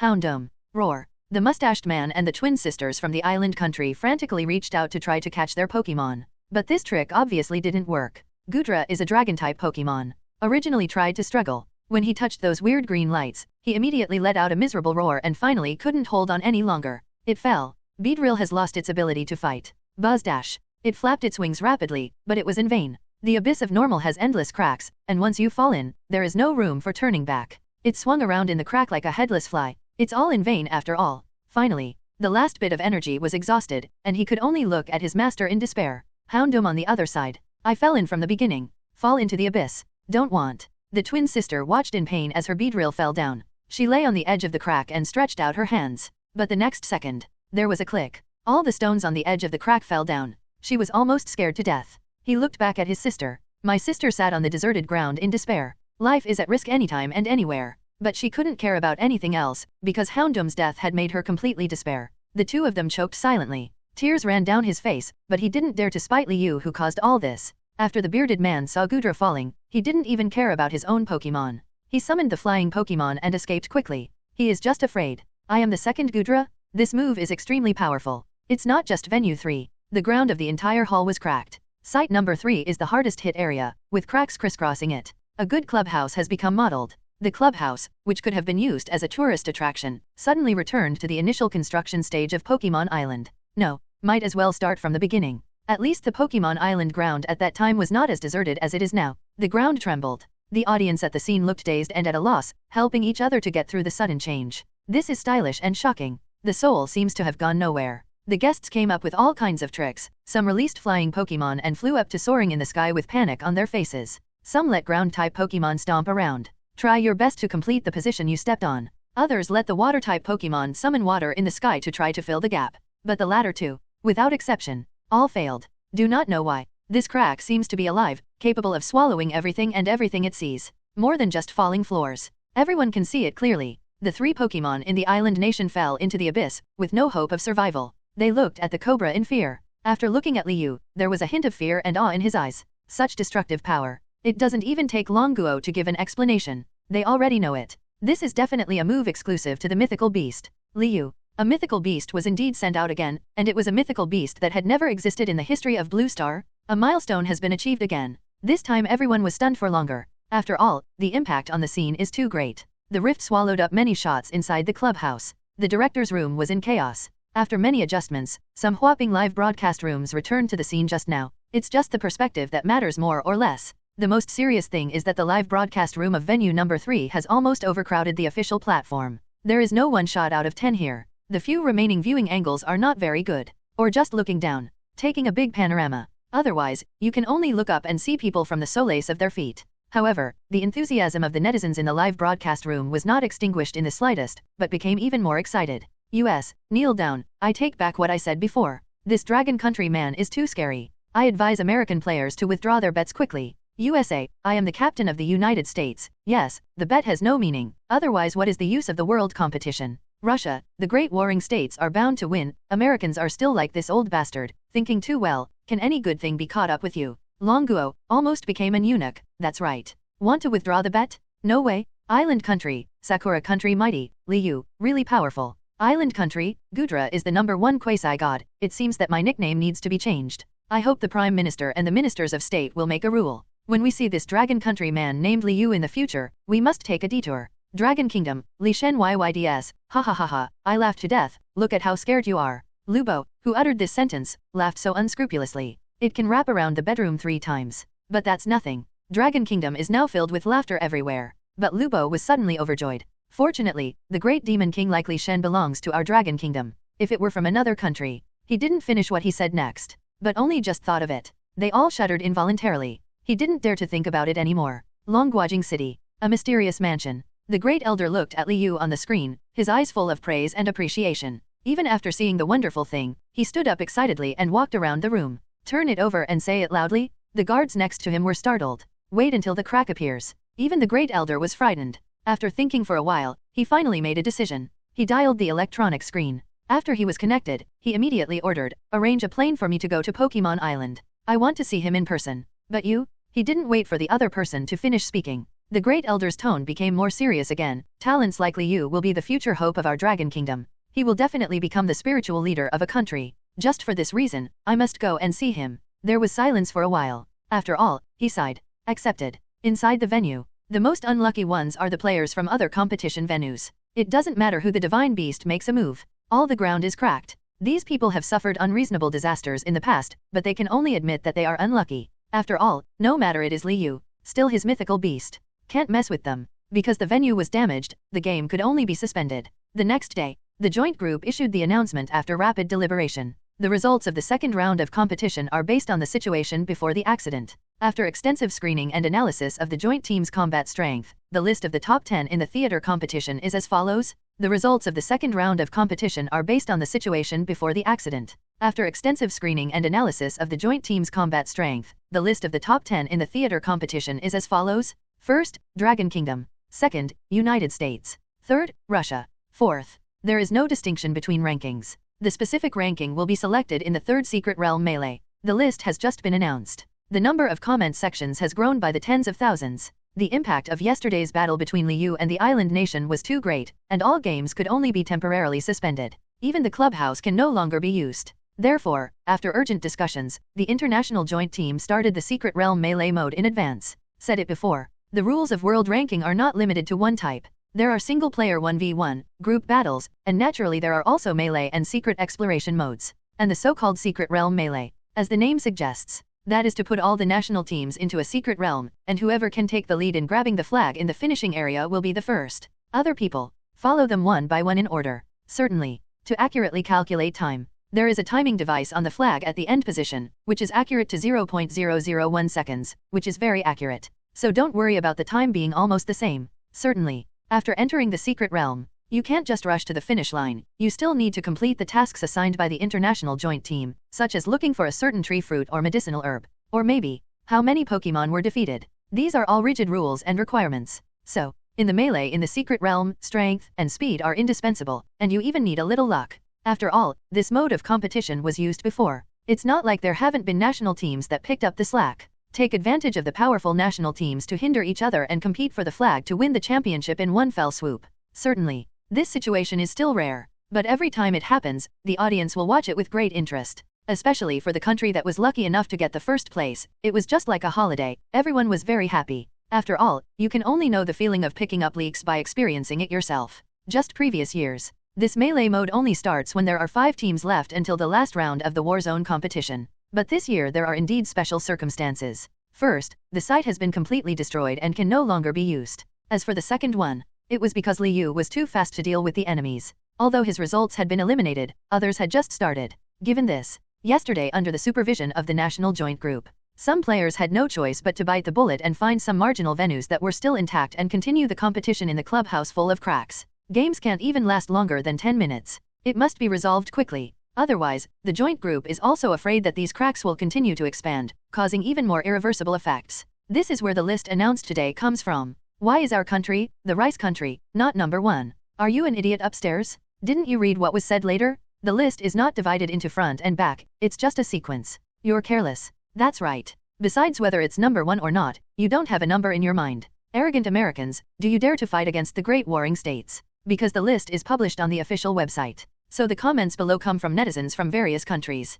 Houndoom. Roar. The mustached man and the twin sisters from the island country frantically reached out to try to catch their Pokémon. But this trick obviously didn't work. Gudra is a dragon-type Pokémon. Originally tried to struggle. When he touched those weird green lights, he immediately let out a miserable roar and finally couldn't hold on any longer. It fell. Beedrill has lost its ability to fight. Buzz dash. It flapped its wings rapidly, but it was in vain. The abyss of normal has endless cracks, and once you fall in, there is no room for turning back. It swung around in the crack like a headless fly. It's all in vain after all. Finally, the last bit of energy was exhausted, and he could only look at his master in despair. Houndoom on the other side. I fell in from the beginning. Fall into the abyss. Don't want. The twin sister watched in pain as her Beedrill fell down. She lay on the edge of the crack and stretched out her hands. But the next second, there was a click. All the stones on the edge of the crack fell down. She was almost scared to death. He looked back at his sister. My sister sat on the deserted ground in despair. Life is at risk anytime and anywhere. But she couldn't care about anything else, because Houndoom's death had made her completely despair. The two of them choked silently. Tears ran down his face, but he didn't dare to spite Liu who caused all this. After the bearded man saw Gudra falling, he didn't even care about his own Pokémon. He summoned the flying Pokémon and escaped quickly. He is just afraid. I am the second Gudra? This move is extremely powerful. It's not just Venue 3. The ground of the entire hall was cracked. Site number 3 is the hardest hit area, with cracks crisscrossing it. A good clubhouse has become modeled. The clubhouse, which could have been used as a tourist attraction, suddenly returned to the initial construction stage of Pokémon Island. No, might as well start from the beginning. At least the Pokémon Island ground at that time was not as deserted as it is now. The ground trembled. The audience at the scene looked dazed and at a loss, helping each other to get through the sudden change. This is stylish and shocking. The soul seems to have gone nowhere. The guests came up with all kinds of tricks. Some released flying Pokémon and flew up to soaring in the sky with panic on their faces. Some let ground-type Pokémon stomp around. Try your best to complete the position you stepped on. Others let the water-type Pokémon summon water in the sky to try to fill the gap. But the latter two, without exception, all failed. Do not know why. This crack seems to be alive, capable of swallowing everything and everything it sees. More than just falling floors. Everyone can see it clearly. The 3 Pokémon in the island nation fell into the abyss, with no hope of survival. They looked at the Cobra in fear. After looking at Liu, there was a hint of fear and awe in his eyes. Such destructive power. It doesn't even take Longuo to give an explanation. They already know it. This is definitely a move exclusive to the mythical beast. Liu. A mythical beast was indeed sent out again, and it was a mythical beast that had never existed in the history of Blue Star. A milestone has been achieved again. This time everyone was stunned for longer. After all, the impact on the scene is too great. The rift swallowed up many shots inside the clubhouse. The director's room was in chaos. After many adjustments, some whopping live broadcast rooms returned to the scene just now. It's just the perspective that matters more or less. The most serious thing is that the live broadcast room of venue number 3 has almost overcrowded the official platform. There is no 1 shot out of 10 here. The few remaining viewing angles are not very good. Or just looking down. Taking a big panorama. Otherwise, you can only look up and see people from the solace of their feet. However, the enthusiasm of the netizens in the live broadcast room was not extinguished in the slightest, but became even more excited. US, kneel down. I take back what I said before. This Dragon Country man is too scary. I advise American players to withdraw their bets quickly. USA, I am the captain of the United States. Yes, the bet has no meaning. Otherwise, what is the use of the world competition? Russia, the great warring states are bound to win. Americans are still like this old bastard, thinking too well. Can any good thing be caught up with you? Longuo almost became an eunuch. That's right. Want to withdraw the bet? No way. Island country, Sakura country mighty, Liu, really powerful. Island country, Gudra is the #1 quasi-god. It seems that my nickname needs to be changed. I hope the Prime Minister and the Ministers of State will make a rule. When we see this Dragon Country man named Liu in the future, we must take a detour. Dragon Kingdom, Li Shen Yyds, ha ha ha ha, I laughed to death, look at how scared you are. Lubo, who uttered this sentence, laughed so unscrupulously. It can wrap around the bedroom 3 times. But that's nothing. Dragon Kingdom is now filled with laughter everywhere. But Lubo was suddenly overjoyed. Fortunately, the great demon king like Li Shen belongs to our Dragon Kingdom. If it were from another country. He didn't finish what he said next. But only just thought of it. They all shuddered involuntarily. He didn't dare to think about it anymore. Longuajing City. A mysterious mansion. The great elder looked at Liu on the screen, his eyes full of praise and appreciation. Even after seeing the wonderful thing, he stood up excitedly and walked around the room. Turn it over and say it loudly. The guards next to him were startled. Wait until the crack appears. Even the great elder was frightened. After thinking for a while, he finally made a decision. He dialed the electronic screen. After he was connected, he immediately ordered, arrange a plane for me to go to Pokémon Island. I want to see him in person. But you? He didn't wait for the other person to finish speaking. The great elder's tone became more serious again. Talents like Liu will be the future hope of our Dragon Kingdom. He will definitely become the spiritual leader of a country. Just for this reason, I must go and see him. There was silence for a while. After all, he sighed. Accepted. Inside the venue, the most unlucky ones are the players from other competition venues. It doesn't matter who the Divine Beast makes a move. All the ground is cracked. These people have suffered unreasonable disasters in the past, but they can only admit that they are unlucky. After all, no matter it is Liu, still his mythical beast. Can't mess with them. Because the venue was damaged, the game could only be suspended. The next day, the joint group issued the announcement after rapid deliberation. The results of the second round of competition are based on the situation before the accident. After extensive screening and analysis of the joint team's combat strength, the list of the top 10 in the theater competition is as follows. The results of the second round of competition are based on the situation before the accident. After extensive screening and analysis of the joint team's combat strength, the list of the top 10 in the theater competition is as follows. First, Dragon Kingdom. Second, United States. Third, Russia. Fourth, there is no distinction between rankings. The specific ranking will be selected in the third Secret Realm Melee. The list has just been announced. The number of comment sections has grown by the tens of thousands. The impact of yesterday's battle between Liu and the island nation was too great, and all games could only be temporarily suspended. Even the clubhouse can no longer be used. Therefore, after urgent discussions, the international joint team started the Secret Realm Melee mode in advance. Said it before. The rules of world ranking are not limited to one type. There are single-player 1v1, group battles, and naturally there are also melee and secret exploration modes. And the so-called Secret Realm Melee, as the name suggests, that is to put all the national teams into a secret realm, and whoever can take the lead in grabbing the flag in the finishing area will be the first. Other people follow them one by one in order. Certainly, to accurately calculate time, there is a timing device on the flag at the end position, which is accurate to 0.001 seconds, which is very accurate. So don't worry about the time being almost the same. Certainly, after entering the secret realm, you can't just rush to the finish line. You still need to complete the tasks assigned by the international joint team, such as looking for a certain tree fruit or medicinal herb, or maybe how many Pokémon were defeated. These are all rigid rules and requirements. So, in the melee in the secret realm, strength and speed are indispensable, and you even need a little luck. After all, this mode of competition was used before. It's not like there haven't been national teams that picked up the slack. Take advantage of the powerful national teams to hinder each other and compete for the flag to win the championship in one fell swoop. Certainly, this situation is still rare, but every time it happens, the audience will watch it with great interest. Especially for the country that was lucky enough to get the first place, it was just like a holiday. Everyone was very happy. After all, you can only know the feeling of picking up leaks by experiencing it yourself. Just previous years. This melee mode only starts when there are 5 teams left until the last round of the Warzone competition. But this year there are indeed special circumstances. First, the site has been completely destroyed and can no longer be used. As for the second one, it was because Liu was too fast to deal with the enemies. Although his results had been eliminated, others had just started. Given this, yesterday under the supervision of the National Joint Group, some players had no choice but to bite the bullet and find some marginal venues that were still intact and continue the competition in the clubhouse full of cracks. Games can't even last longer than 10 minutes. It must be resolved quickly. Otherwise, the joint group is also afraid that these cracks will continue to expand, causing even more irreversible effects. This is where the list announced today comes from. Why is our country, the rice country, not number 1? Are you an idiot upstairs? Didn't you read what was said later? The list is not divided into front and back, it's just a sequence. You're careless. That's right. Besides whether it's number 1 or not, you don't have a number in your mind. Arrogant Americans, do you dare to fight against the great warring states? Because the list is published on the official website. So the comments below come from netizens from various countries.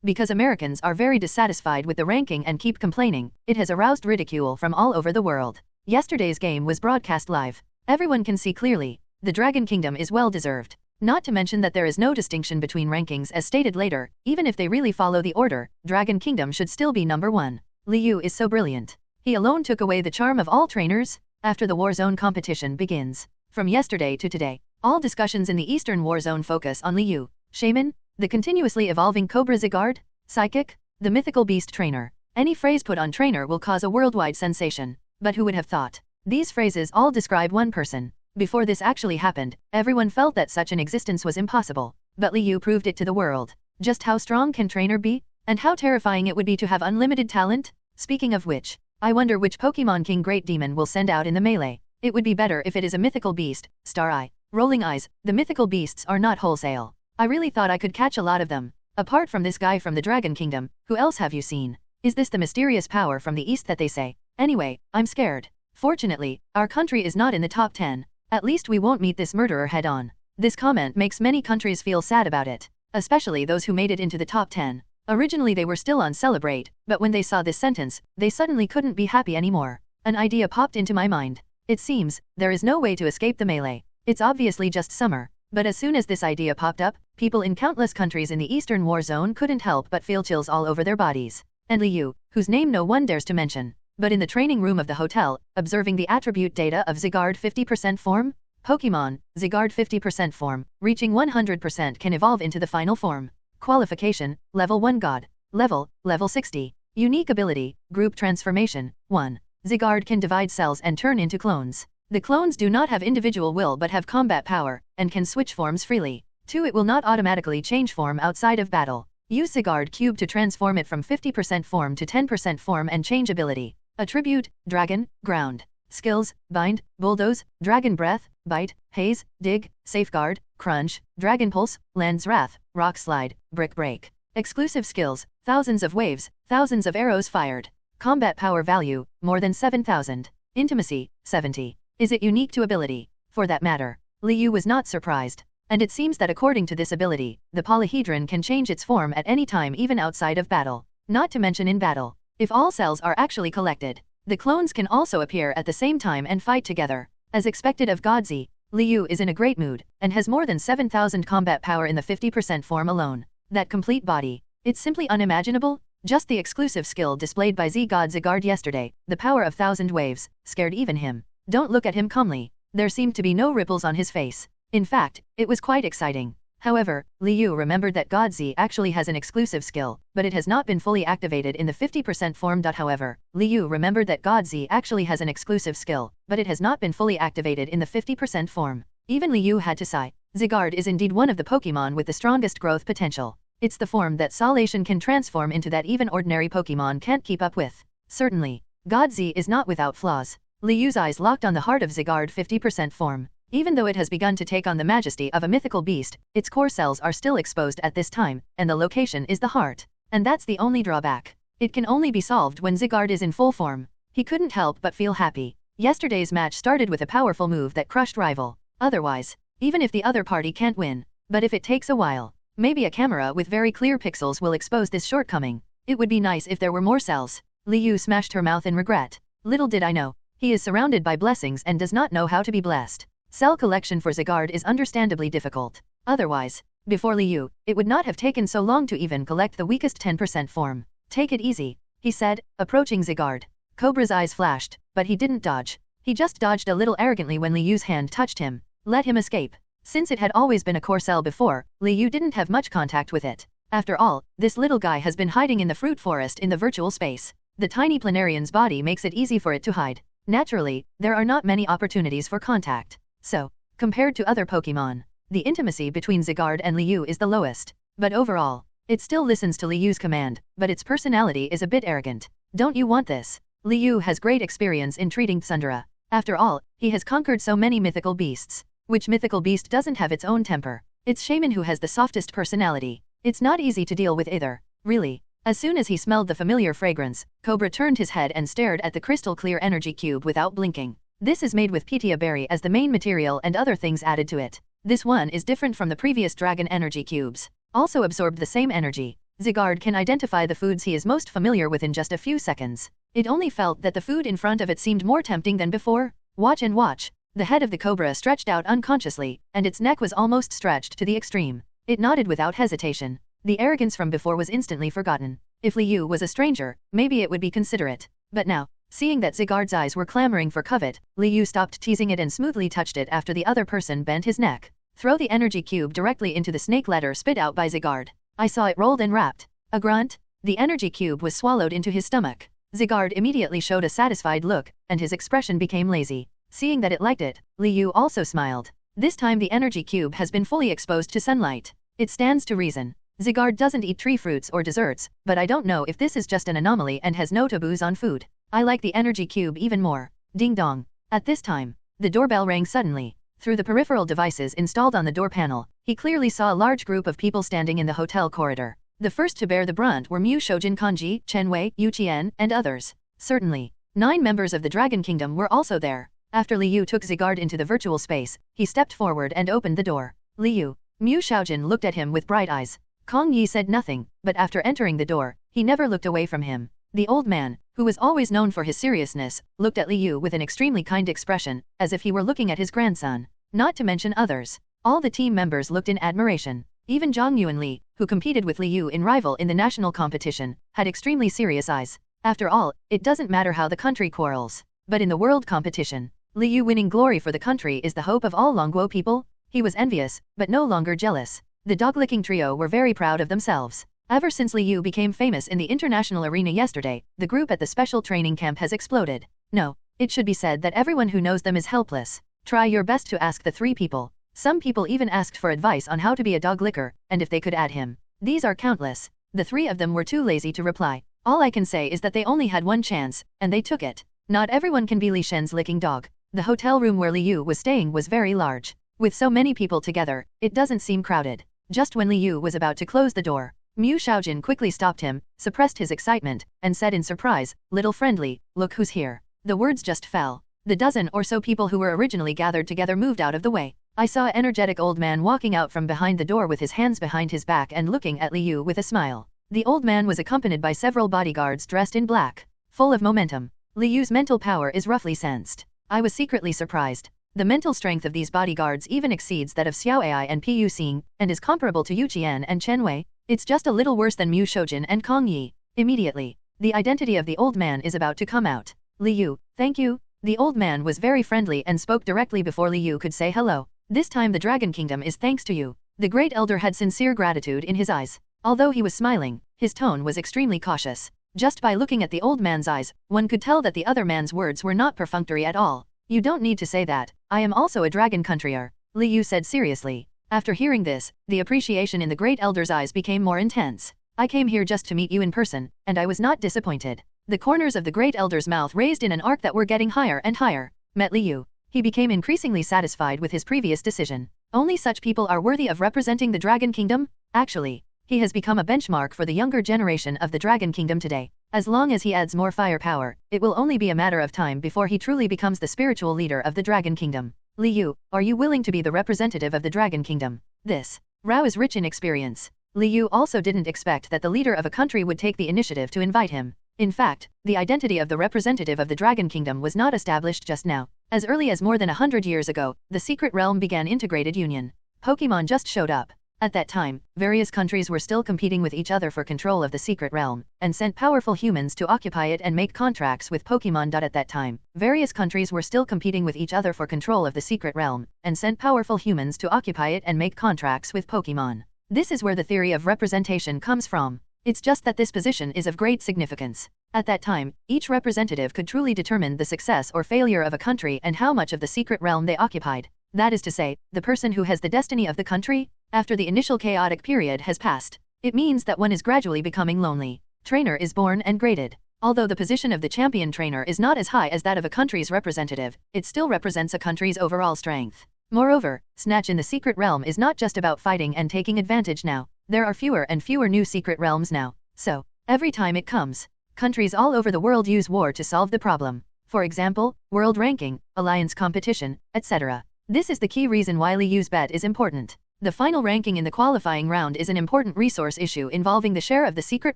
Because Americans are very dissatisfied with the ranking and keep complaining, it has aroused ridicule from all over the world. Yesterday's game was broadcast live. Everyone can see clearly. The Dragon Kingdom is well deserved. Not to mention that there is no distinction between rankings as stated later. Even if they really follow the order, Dragon Kingdom should still be number 1. Liu is so brilliant. He alone took away the charm of all trainers. After the Warzone competition begins. From yesterday to today, all discussions in the Eastern Warzone focus on Liu, Shaman, the continuously evolving Cobra Zygarde, Psychic, the mythical beast trainer. Any phrase put on trainer will cause a worldwide sensation. But who would have thought? These phrases all describe one person. Before this actually happened, everyone felt that such an existence was impossible. But Liu proved it to the world. Just how strong can trainer be? And how terrifying it would be to have unlimited talent? Speaking of which, I wonder which Pokemon King Great Demon will send out in the melee. It would be better if it is a mythical beast. Star Eye, Rolling Eyes, the mythical beasts are not wholesale. I really thought I could catch a lot of them. Apart from this guy from the Dragon Kingdom, who else have you seen? Is this the mysterious power from the east that they say? Anyway, I'm scared. Fortunately, our country is not in the top 10. At least we won't meet this murderer head on. This comment makes many countries feel sad about it. Especially those who made it into the top 10. Originally they were still on Celebrate, but when they saw this sentence, they suddenly couldn't be happy anymore. An idea popped into my mind. It seems, there is no way to escape the melee. It's obviously just summer. But as soon as this idea popped up, people in countless countries in the Eastern War Zone couldn't help but feel chills all over their bodies. And Liu, whose name no one dares to mention, but in the training room of the hotel, observing the attribute data of Zygarde 50% form, Pokemon, Zygarde 50% form, reaching 100% can evolve into the final form. Qualification, Level 1 God. Level 60. Unique ability, Group Transformation, 1. Zygarde can divide cells and turn into clones. The clones do not have individual will but have combat power, and can switch forms freely. 2. It will not automatically change form outside of battle. Use Zygarde Cube to transform it from 50% form to 10% form and change ability. Attribute, Dragon, Ground. Skills, Bind, Bulldoze, Dragon Breath, Bite, Haze, Dig, Safeguard, Crunch, Dragon Pulse, Land's Wrath, Rock Slide, Brick Break. Exclusive skills, thousands of waves, thousands of arrows fired. Combat power value, more than 7,000. Intimacy, 70. Is it unique to ability? For that matter, Liu was not surprised. and it seems that according to this ability, the polyhedron can change its form at any time even outside of battle. Not to mention in battle. If all cells are actually collected, the clones can also appear at the same time and fight together. As expected of Godzi, Liu is in a great mood, and has more than 7,000 combat power in the 50% form alone. That complete body. It's simply unimaginable. Just the exclusive skill displayed by Z-God Zygarde yesterday, the power of 1,000 waves, scared even him. Don't look at him calmly. There seemed to be no ripples on his face. In fact, it was quite exciting. However, Liu remembered that Godzi actually has an exclusive skill, but it has not been fully activated in the 50% form. However, Liu remembered that Godzi actually has an exclusive skill, but it has not been fully activated in the 50% form. Even Liu had to sigh. Zygarde is indeed one of the Pokémon with the strongest growth potential. It's the form that Salation can transform into that even ordinary Pokémon can't keep up with. Certainly, Godzi is not without flaws. Liu's eyes locked on the heart of Zygarde 50% form. Even though it has begun to take on the majesty of a mythical beast, its core cells are still exposed at this time, and the location is the heart. And that's the only drawback. It can only be solved when Zygarde is in full form. He couldn't help but feel happy. Yesterday's match started with a powerful move that crushed rival. Otherwise, even if the other party can't win, but if it takes a while, maybe a camera with very clear pixels will expose this shortcoming. It would be nice if there were more cells. Liu smashed her mouth in regret. Little did I know. He is surrounded by blessings and does not know how to be blessed. Cell collection for Zygarde is understandably difficult. Otherwise, before Liu, it would not have taken so long to even collect the weakest 10% form. Take it easy, he said, approaching Zygarde. Cobra's eyes flashed, but he didn't dodge. He just dodged a little arrogantly when Liu's hand touched him. Let him escape. Since it had always been a core cell before, Liu didn't have much contact with it. After all, this little guy has been hiding in the fruit forest in the virtual space. The tiny planarian's body makes it easy for it to hide. Naturally, there are not many opportunities for contact. So, compared to other Pokémon, the intimacy between Zygarde and Liu is the lowest. But overall, it still listens to Liu's command, but its personality is a bit arrogant. Don't you want this? Liu has great experience in treating Tsundere. After all, he has conquered so many mythical beasts. Which mythical beast doesn't have its own temper? It's Shaman who has the softest personality. It's not easy to deal with either. Really. As soon as he smelled the familiar fragrance, Cobra turned his head and stared at the crystal-clear energy cube without blinking. This is made with Petia berry as the main material and other things added to it. This one is different from the previous dragon energy cubes. Also absorbed the same energy. Zygarde can identify the foods he is most familiar with in just a few seconds. It only felt that the food in front of it seemed more tempting than before. Watch and watch. The head of the cobra stretched out unconsciously, and its neck was almost stretched to the extreme. It nodded without hesitation. The arrogance from before was instantly forgotten. If Liu was a stranger, maybe it would be considerate. But now, seeing that Zygarde's eyes were clamoring for covet, Liu stopped teasing it and smoothly touched it after the other person bent his neck. Throw the energy cube directly into the snake letter spit out by Zygarde. I saw it rolled and wrapped. A grunt. The energy cube was swallowed into his stomach. Zygarde immediately showed a satisfied look, and his expression became lazy. Seeing that it liked it, Liu also smiled. This time the energy cube has been fully exposed to sunlight. It stands to reason. Zygarde doesn't eat tree fruits or desserts, but I don't know if this is just an anomaly and has no taboos on food. I like the energy cube even more. Ding dong. At this time, the doorbell rang suddenly. Through the peripheral devices installed on the door panel, he clearly saw a large group of people standing in the hotel corridor. The first to bear the brunt were Mu Shojin Kanji, Chen Wei, Yu Qian, and others. Certainly, 9 members of the Dragon Kingdom were also there. After Liu took Zygarde into the virtual space, he stepped forward and opened the door. Liu. Mu Shaojin looked at him with bright eyes. Kong Yi said nothing, but after entering the door, he never looked away from him. The old man, who was always known for his seriousness, looked at Liu with an extremely kind expression, as if he were looking at his grandson. Not to mention others. All the team members looked in admiration. Even Zhang Yuanli, who competed with Liu in rival in the national competition, had extremely serious eyes. After all, it doesn't matter how the country quarrels. But in the world competition, Liu winning glory for the country is the hope of all Longguo people. He was envious, but no longer jealous. The dog-licking trio were very proud of themselves. Ever since Liu became famous in the international arena yesterday, the group at the special training camp has exploded. No, it should be said that everyone who knows them is helpless. Try your best to ask the 3 people. Some people even asked for advice on how to be a dog licker, and if they could add him. These are countless. The 3 of them were too lazy to reply. All I can say is that they only had one chance, and they took it. Not everyone can be Li Shen's licking dog. The hotel room where Liu was staying was very large. With so many people together, it doesn't seem crowded. Just when Liu was about to close the door, Mu Shaojin quickly stopped him, suppressed his excitement, and said in surprise, "Little friendly, look who's here." The words just fell. The dozen or so people who were originally gathered together moved out of the way. I saw an energetic old man walking out from behind the door with his hands behind his back and looking at Liu with a smile. The old man was accompanied by several bodyguards dressed in black, full of momentum. Liu's mental power is roughly sensed. I was secretly surprised. The mental strength of these bodyguards even exceeds that of Xiao Ai and Pu Xing, and is comparable to Yu Qian and Chen Wei. It's just a little worse than Mu Shoujin and Kong Yi. Immediately, the identity of the old man is about to come out. Liu, thank you. The old man was very friendly and spoke directly before Liu could say hello. This time the Dragon Kingdom is thanks to you. The great elder had sincere gratitude in his eyes. Although he was smiling, his tone was extremely cautious. Just by looking at the old man's eyes, one could tell that the other man's words were not perfunctory at all. You don't need to say that. I am also a dragon countryer, Liu said seriously. After hearing this, the appreciation in the great elder's eyes became more intense. I came here just to meet you in person, and I was not disappointed. The corners of the great elder's mouth raised in an arc that were getting higher and higher. Met Liu. He became increasingly satisfied with his previous decision. Only such people are worthy of representing the Dragon Kingdom? Actually, he has become a benchmark for the younger generation of the Dragon Kingdom today. As long as he adds more firepower, it will only be a matter of time before he truly becomes the spiritual leader of the Dragon Kingdom. Liu, are you willing to be the representative of the Dragon Kingdom? This Rao is rich in experience. Liu also didn't expect that the leader of a country would take the initiative to invite him. In fact, the identity of the representative of the Dragon Kingdom was not established just now. As early as more than 100 years ago, the Secret Realm began integrated union. Pokémon just showed up. At that time, various countries were still competing with each other for control of the Secret Realm, and sent powerful humans to occupy it and make contracts with Pokémon. At that time, various countries were still competing with each other for control of the Secret Realm, and sent powerful humans to occupy it and make contracts with Pokémon. This is where the theory of representation comes from. It's just that this position is of great significance. At that time, each representative could truly determine the success or failure of a country and how much of the Secret Realm they occupied. That is to say, the person who has the destiny of the country, after the initial chaotic period has passed. It means that one is gradually becoming lonely. Trainer is born and graded. Although the position of the champion trainer is not as high as that of a country's representative, it still represents a country's overall strength. Moreover, Snatch in the Secret Realm is not just about fighting and taking advantage now. There are fewer and fewer new Secret Realms now. So, every time it comes, countries all over the world use war to solve the problem. For example, world ranking, alliance competition, etc. This is the key reason why Liu's bet is important. The final ranking in the qualifying round is an important resource issue involving the share of the Secret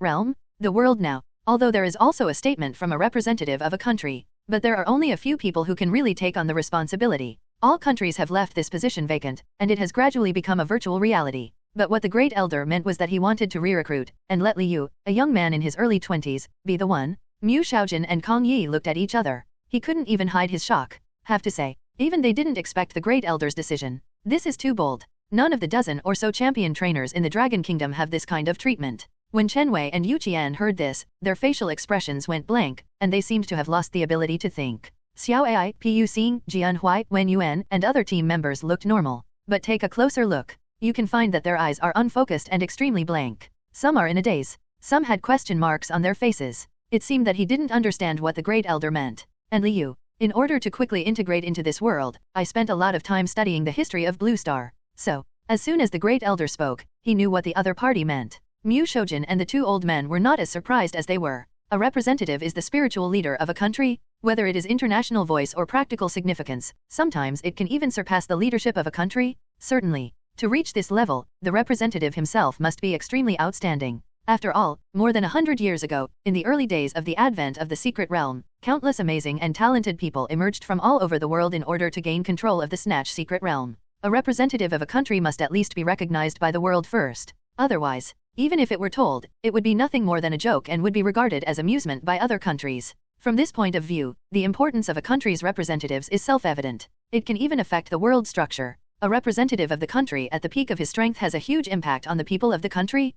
Realm, the world now. Although there is also a statement from a representative of a country, but there are only a few people who can really take on the responsibility. All countries have left this position vacant, and it has gradually become a virtual reality. But what the Great Elder meant was that he wanted to re-recruit, and let Liu, a young man in his early 20s, be the one. Mu Xiaojin and Kong Yi looked at each other. He couldn't even hide his shock. Have to say, even they didn't expect the Great Elder's decision. This is too bold. None of the dozen or so champion trainers in the Dragon Kingdom have this kind of treatment. When Chen Wei and Yu Qian heard this, their facial expressions went blank, and they seemed to have lost the ability to think. Xiao Ai, Pu Xing, Jian Huai, Wen Yuan, and other team members looked normal. But take a closer look. You can find that their eyes are unfocused and extremely blank. Some are in a daze. Some had question marks on their faces. It seemed that he didn't understand what the Great Elder meant. And Liu, in order to quickly integrate into this world, I spent a lot of time studying the history of Blue Star. So, as soon as the Great Elder spoke, he knew what the other party meant. Mu Shoujin and the two old men were not as surprised as they were. A representative is the spiritual leader of a country, whether it is international voice or practical significance. Sometimes it can even surpass the leadership of a country. Certainly. To reach this level, the representative himself must be extremely outstanding. After all, more than 100 years ago, in the early days of the advent of the Secret Realm, countless amazing and talented people emerged from all over the world in order to gain control of the Snatch Secret Realm. A representative of a country must at least be recognized by the world first. Otherwise, even if it were told, it would be nothing more than a joke and would be regarded as amusement by other countries. From this point of view, the importance of a country's representatives is self-evident. It can even affect the world structure. A representative of the country at the peak of his strength has a huge impact on the people of the country.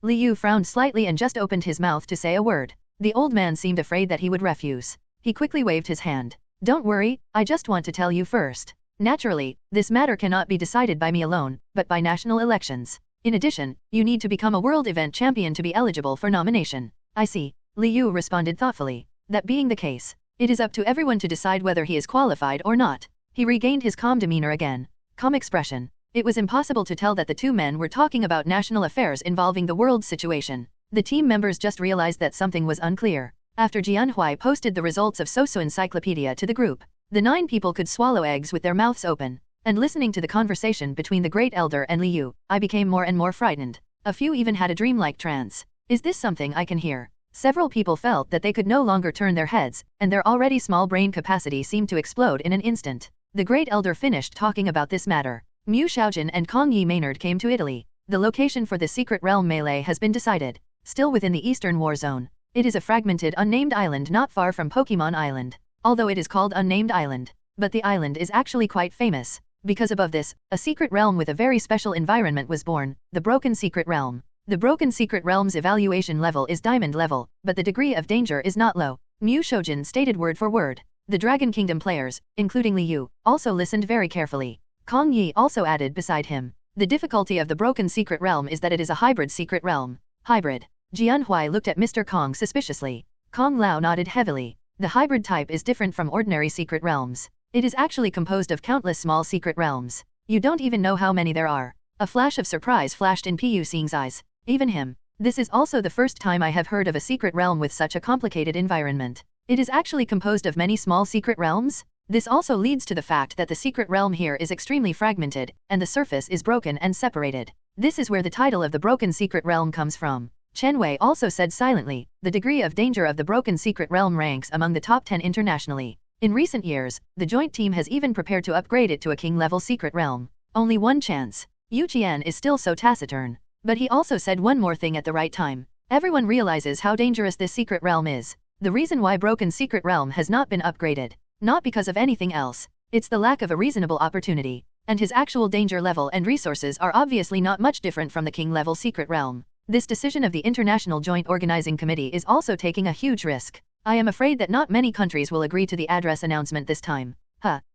Liu frowned slightly and just opened his mouth to say a word. The old man seemed afraid that he would refuse. He quickly waved his hand. Don't worry, I just want to tell you first. Naturally, this matter cannot be decided by me alone, but by national elections. In addition, you need to become a world event champion to be eligible for nomination. I see, Liu responded thoughtfully. That being the case, it is up to everyone to decide whether he is qualified or not. He regained his calm demeanor again. Calm expression. It was impossible to tell that the two men were talking about national affairs involving the world situation. The team members just realized that something was unclear. After Jian Huai posted the results of Sosu Encyclopedia to the group, the 9 people could swallow eggs with their mouths open. and listening to the conversation between the Great Elder and Liu, I became more and more frightened. A few even had a dreamlike trance. Is this something I can hear? Several people felt that they could no longer turn their heads, and their already small brain capacity seemed to explode in an instant. The Great Elder finished talking about this matter. Mu Xiaojun and Kong Yi Maynard came to Italy. The location for the Secret Realm melee has been decided. Still within the Eastern War Zone. It is a fragmented unnamed island not far from Pokémon Island. Although it is called Unnamed Island. But the island is actually quite famous. Because above this, a secret realm with a very special environment was born, the Broken Secret Realm. The Broken Secret Realm's evaluation level is Diamond level, but the degree of danger is not low. Mu Xiaojun stated word for word. The Dragon Kingdom players, including Liu, also listened very carefully. Kong Yi also added beside him. The difficulty of the Broken Secret Realm is that it is a hybrid secret realm. Hybrid. Jianhui looked at Mr. Kong suspiciously. Kong Lao nodded heavily. The hybrid type is different from ordinary secret realms. It is actually composed of countless small secret realms. You don't even know how many there are. A flash of surprise flashed in Pu Xing's eyes. Even him. This is also the first time I have heard of a secret realm with such a complicated environment. It is actually composed of many small secret realms? This also leads to the fact that the secret realm here is extremely fragmented, and the surface is broken and separated. This is where the title of the Broken Secret Realm comes from. Chen Wei also said silently, the degree of danger of the Broken Secret Realm ranks among the top 10 internationally. In recent years, the joint team has even prepared to upgrade it to a king-level secret realm. Only one chance. Yu Qian is still so taciturn. But he also said one more thing at the right time. Everyone realizes how dangerous this secret realm is. The reason why Broken Secret Realm has not been upgraded. Not because of anything else. It's the lack of a reasonable opportunity. And his actual danger level and resources are obviously not much different from the king-level secret realm. This decision of the International Joint Organizing Committee is also taking a huge risk. I am afraid that not many countries will agree to the address announcement this time.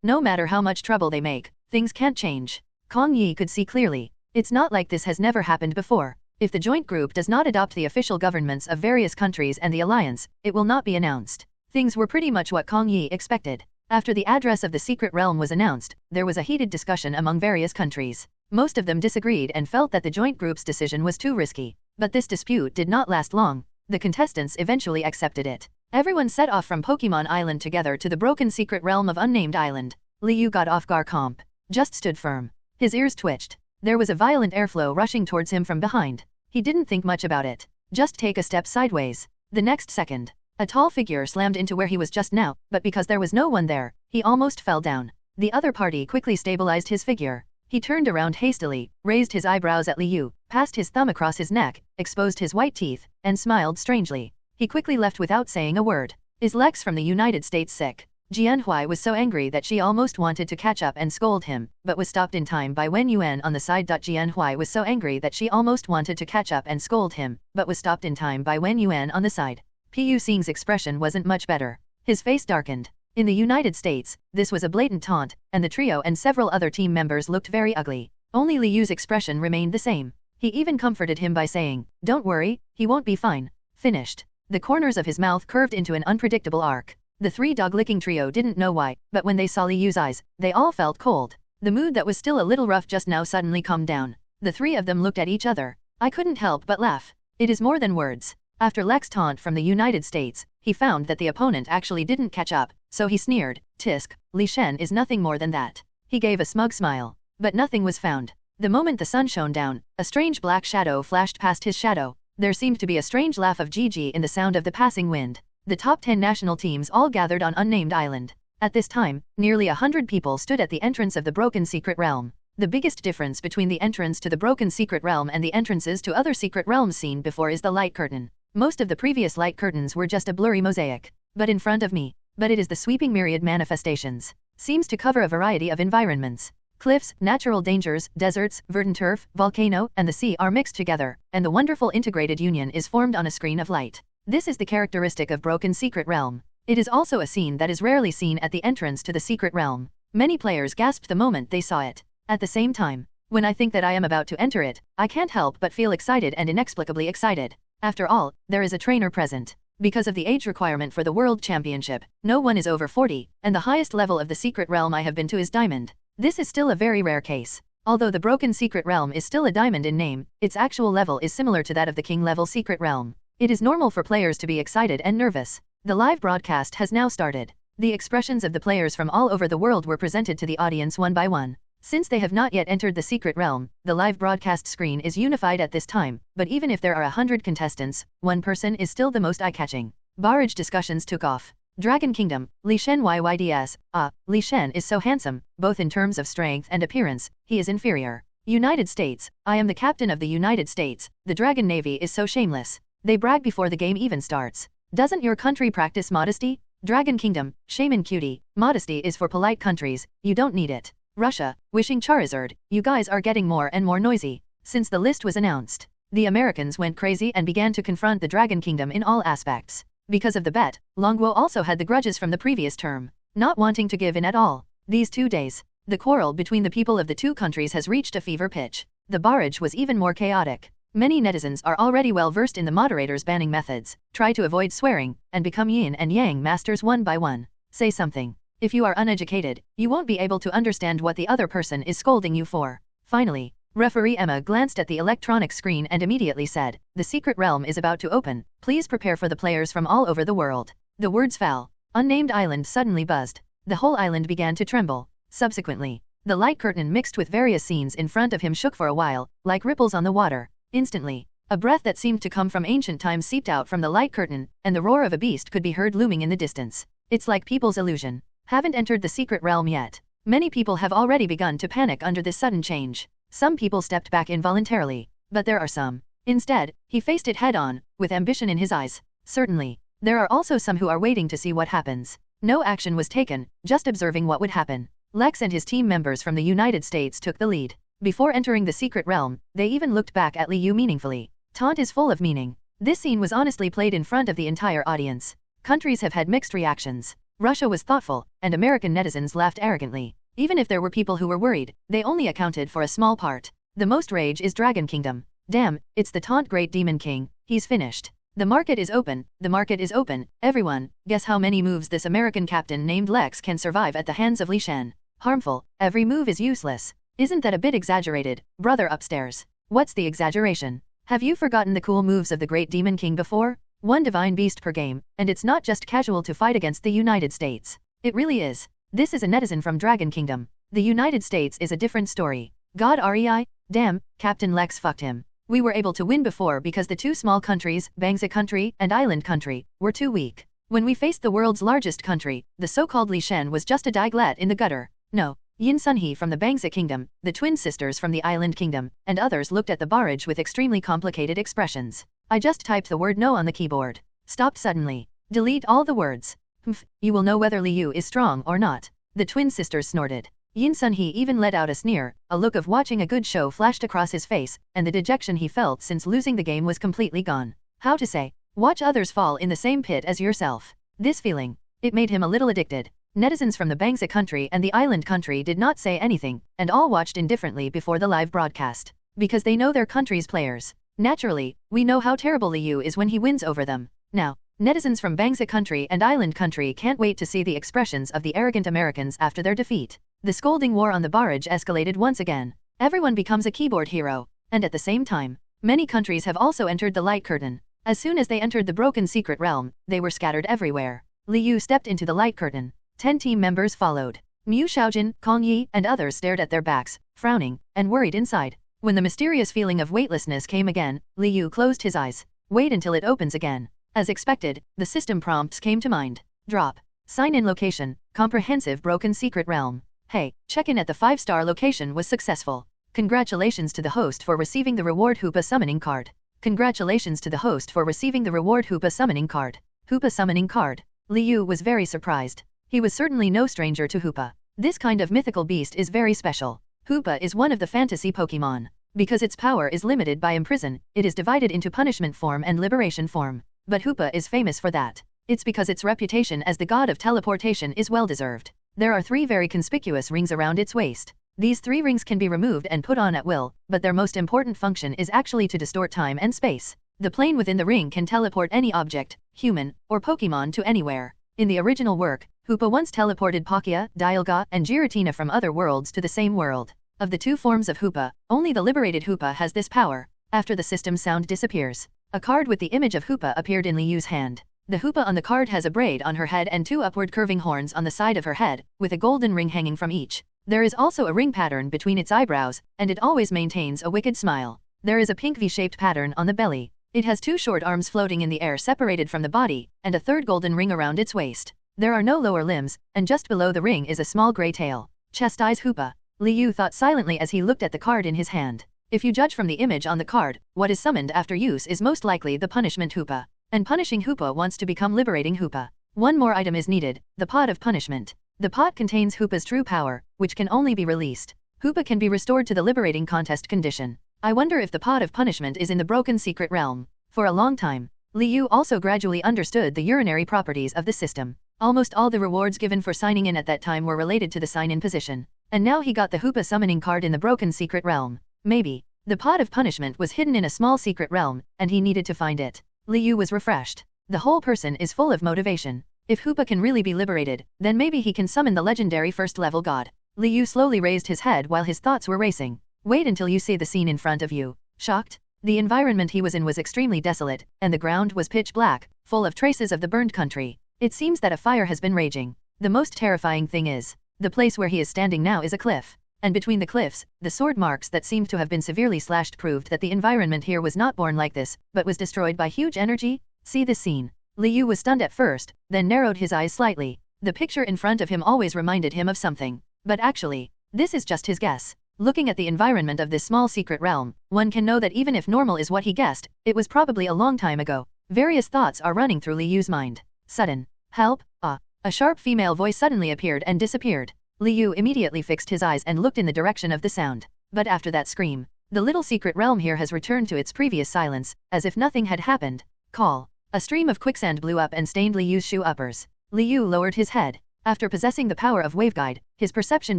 No matter how much trouble they make, things can't change. Kong Yi could see clearly. It's not like this has never happened before. If the joint group does not adopt the official governments of various countries and the alliance, it will not be announced. Things were pretty much what Kong Yi expected. After the address of the secret realm was announced, there was a heated discussion among various countries. Most of them disagreed and felt that the joint group's decision was too risky. But this dispute did not last long. The contestants eventually accepted it. Everyone set off from Pokémon Island together to the Broken Secret Realm of Unnamed Island. Liu got off Garcomp. Just stood firm. His ears twitched. There was a violent airflow rushing towards him from behind. He didn't think much about it. Just take a step sideways. The next second, a tall figure slammed into where he was just now, but because there was no one there, he almost fell down. The other party quickly stabilized his figure. He turned around hastily, raised his eyebrows at Liu, passed his thumb across his neck, exposed his white teeth, and smiled strangely. He quickly left without saying a word. Is Lex from the United States sick? Jianhui was so angry that she almost wanted to catch up and scold him, but was stopped in time by Wen Yuan on the side. Jianhui was so angry that she almost wanted to catch up and scold him, but was stopped in time by Wen Yuan on the side. Pu Xing's expression wasn't much better. His face darkened. In the United States, this was a blatant taunt, and the trio and several other team members looked very ugly. Only Liu's expression remained the same. He even comforted him by saying, "Don't worry, he won't be fine." Finished. The corners of his mouth curved into an unpredictable arc. The three dog-licking trio didn't know why, but when they saw Liu's eyes, they all felt cold. The mood that was still a little rough just now suddenly calmed down. The three of them looked at each other. I couldn't help but laugh. It is more than words. After Lex's taunt from the United States, he found that the opponent actually didn't catch up, so he sneered, "Tisk, Li Shen is nothing more than that." He gave a smug smile. But nothing was found. The moment the sun shone down, a strange black shadow flashed past his shadow. There seemed to be a strange laugh of Gigi in the sound of the passing wind. The top 10 national teams all gathered on Unnamed Island. At this time, nearly 100 people stood at the entrance of the Broken Secret Realm. The biggest difference between the entrance to the Broken Secret Realm and the entrances to other secret realms seen before is the light curtain. Most of the previous light curtains were just a blurry mosaic. But in front of me. But it is the sweeping myriad manifestations. Seems to cover a variety of environments. Cliffs, natural dangers, deserts, verdant turf, volcano, and the sea are mixed together, and the wonderful integrated union is formed on a screen of light. This is the characteristic of Broken Secret Realm. It is also a scene that is rarely seen at the entrance to the secret realm. Many players gasped the moment they saw it. At the same time, when I think that I am about to enter it, I can't help but feel excited and inexplicably excited. After all, there is a trainer present. Because of the age requirement for the World Championship, no one is over 40, and the highest level of the secret realm I have been to is Diamond. This is still a very rare case. Although the Broken Secret Realm is still a diamond in name, its actual level is similar to that of the King-level Secret Realm. It is normal for players to be excited and nervous. The live broadcast has now started. The expressions of the players from all over the world were presented to the audience one by one. Since they have not yet entered the secret realm, the live broadcast screen is unified at this time, but even if there are 100 contestants, one person is still the most eye-catching. Barrage discussions took off. Dragon Kingdom, Li Shen YYDS, Li Shen is so handsome, both in terms of strength and appearance, he is inferior. United States, I am the captain of the United States, the Dragon Navy is so shameless. They brag before the game even starts. Doesn't your country practice modesty? Dragon Kingdom, Shaman Cutie, modesty is for polite countries, you don't need it. Russia, wishing Charizard, you guys are getting more and more noisy. Since the list was announced, the Americans went crazy and began to confront the Dragon Kingdom in all aspects. Because of the bet, Longguo also had the grudges from the previous term, not wanting to give in at all. These 2 days, the quarrel between the people of the two countries has reached a fever pitch. The barrage was even more chaotic. Many netizens are already well versed in the moderator's banning methods, try to avoid swearing, and become yin and yang masters one by one. Say something. If you are uneducated, you won't be able to understand what the other person is scolding you for. Finally, Referee Emma glanced at the electronic screen and immediately said, "The secret realm is about to open. Please prepare for the players from all over the world." The words fell. Unnamed island suddenly buzzed. The whole island began to tremble. Subsequently, the light curtain mixed with various scenes in front of him shook for a while, like ripples on the water. Instantly, a breath that seemed to come from ancient times seeped out from the light curtain, and the roar of a beast could be heard looming in the distance. It's like people's illusion. Haven't entered the secret realm yet. Many people have already begun to panic under this sudden change. Some people stepped back involuntarily, but there are some. Instead, he faced it head-on, with ambition in his eyes. Certainly, there are also some who are waiting to see what happens. No action was taken, just observing what would happen. Lex and his team members from the United States took the lead. Before entering the secret realm, they even looked back at Liu meaningfully. Taunt is full of meaning. This scene was honestly played in front of the entire audience. Countries have had mixed reactions. Russia was thoughtful, and American netizens laughed arrogantly. Even if there were people who were worried, they only accounted for a small part. The most rage is Dragon Kingdom. Damn, it's the taunt Great Demon King, he's finished. The market is open, the market is open. Everyone, guess how many moves this American captain named Lex can survive at the hands of Li Shen. Harmful, every move is useless. Isn't that a bit exaggerated, brother upstairs? What's the exaggeration? Have you forgotten the cool moves of the Great Demon King before? One Divine Beast per game, and it's not just casual to fight against the United States. It really is. This is a netizen from Dragon Kingdom. The United States is a different story. God REI? Damn, Captain Lex fucked him. We were able to win before because the two small countries, Bangsa country and Island country, were too weak. When we faced the world's largest country, the so-called Li Shen was just a diglett in the gutter. No. Yin Sunhee from the Bangsa Kingdom, the twin sisters from the Island Kingdom, and others looked at the barrage with extremely complicated expressions. I just typed the word no on the keyboard. Stopped suddenly. Delete all the words. Humph, you will know whether Liu is strong or not. The twin sisters snorted. Yin Sunhee even let out a sneer, a look of watching a good show flashed across his face, and the dejection he felt since losing the game was completely gone. How to say? Watch others fall in the same pit as yourself. This feeling. It made him a little addicted. Netizens from the Bangsa country and the Island country did not say anything, and all watched indifferently before the live broadcast. Because they know their country's players. Naturally, we know how terrible Liu is when he wins over them. Now, netizens from Bangsa country and Island country can't wait to see the expressions of the arrogant Americans after their defeat. The scolding war on the barrage escalated once again. Everyone becomes a keyboard hero. And at the same time, many countries have also entered the light curtain. As soon as they entered the broken secret realm, they were scattered everywhere. Liu stepped into the light curtain. 10 team members followed. Mu Xiaojin, Kong Yi, and others stared at their backs, frowning, and worried inside. When the mysterious feeling of weightlessness came again, Liu closed his eyes. Wait until it opens again. As expected, the system prompts came to mind. Drop. Sign in location, comprehensive broken secret realm. Hey, check-in at the 5-star location was successful. Congratulations to the host for receiving the reward Hoopa summoning card. Congratulations to the host for receiving the reward Hoopa summoning card. Hoopa summoning card. Liu was very surprised. He was certainly no stranger to Hoopa. This kind of mythical beast is very special. Hoopa is one of the fantasy Pokémon. Because its power is limited by imprison, it is divided into punishment form and liberation form. But Hoopa is famous for that. It's because its reputation as the god of teleportation is well deserved. There are 3 very conspicuous rings around its waist. These 3 rings can be removed and put on at will, but their most important function is actually to distort time and space. The plane within the ring can teleport any object, human, or Pokémon to anywhere. In the original work, Hoopa once teleported Palkia, Dialga, and Giratina from other worlds to the same world. Of the 2 forms of Hoopa, only the liberated Hoopa has this power. After the system sound disappears, a card with the image of Hoopa appeared in Liu's hand. The Hoopa on the card has a braid on her head and 2 upward curving horns on the side of her head, with a golden ring hanging from each. There is also a ring pattern between its eyebrows, and it always maintains a wicked smile. There is a pink V-shaped pattern on the belly. It has 2 short arms floating in the air separated from the body, and a 3rd golden ring around its waist. There are no lower limbs, and just below the ring is a small gray tail. Chest eyes Hoopa. Liu thought silently as he looked at the card in his hand. If you judge from the image on the card, what is summoned after use is most likely the punishment Hoopa. And punishing Hoopa wants to become liberating Hoopa. One more item is needed, the pot of punishment. The pot contains Hoopa's true power, which can only be released. Hoopa can be restored to the liberating contest condition. I wonder if the pot of punishment is in the broken secret realm. For a long time, Liu also gradually understood the urinary properties of the system. Almost all the rewards given for signing in at that time were related to the sign-in position. And now he got the Hoopa summoning card in the broken secret realm. Maybe the pot of punishment was hidden in a small secret realm, and he needed to find it. Liu was refreshed. The whole person is full of motivation. If Hoopa can really be liberated, then maybe he can summon the legendary first-level god. Liu slowly raised his head while his thoughts were racing. Wait until you see the scene in front of you. Shocked? The environment he was in was extremely desolate, and the ground was pitch black, full of traces of the burned country. It seems that a fire has been raging. The most terrifying thing is, the place where he is standing now is a cliff. And between the cliffs, the sword marks that seemed to have been severely slashed proved that the environment here was not born like this, but was destroyed by huge energy. See this scene. Liu was stunned at first, then narrowed his eyes slightly. The picture in front of him always reminded him of something. But actually, this is just his guess. Looking at the environment of this small secret realm, one can know that even if normal is what he guessed, it was probably a long time ago. Various thoughts are running through Liu's mind. Sudden. Help! A sharp female voice suddenly appeared and disappeared. Liu immediately fixed his eyes and looked in the direction of the sound. But after that scream, the little secret realm here has returned to its previous silence, as if nothing had happened. Call. A stream of quicksand blew up and stained Liu's shoe uppers. Liu lowered his head. After possessing the power of waveguide, his perception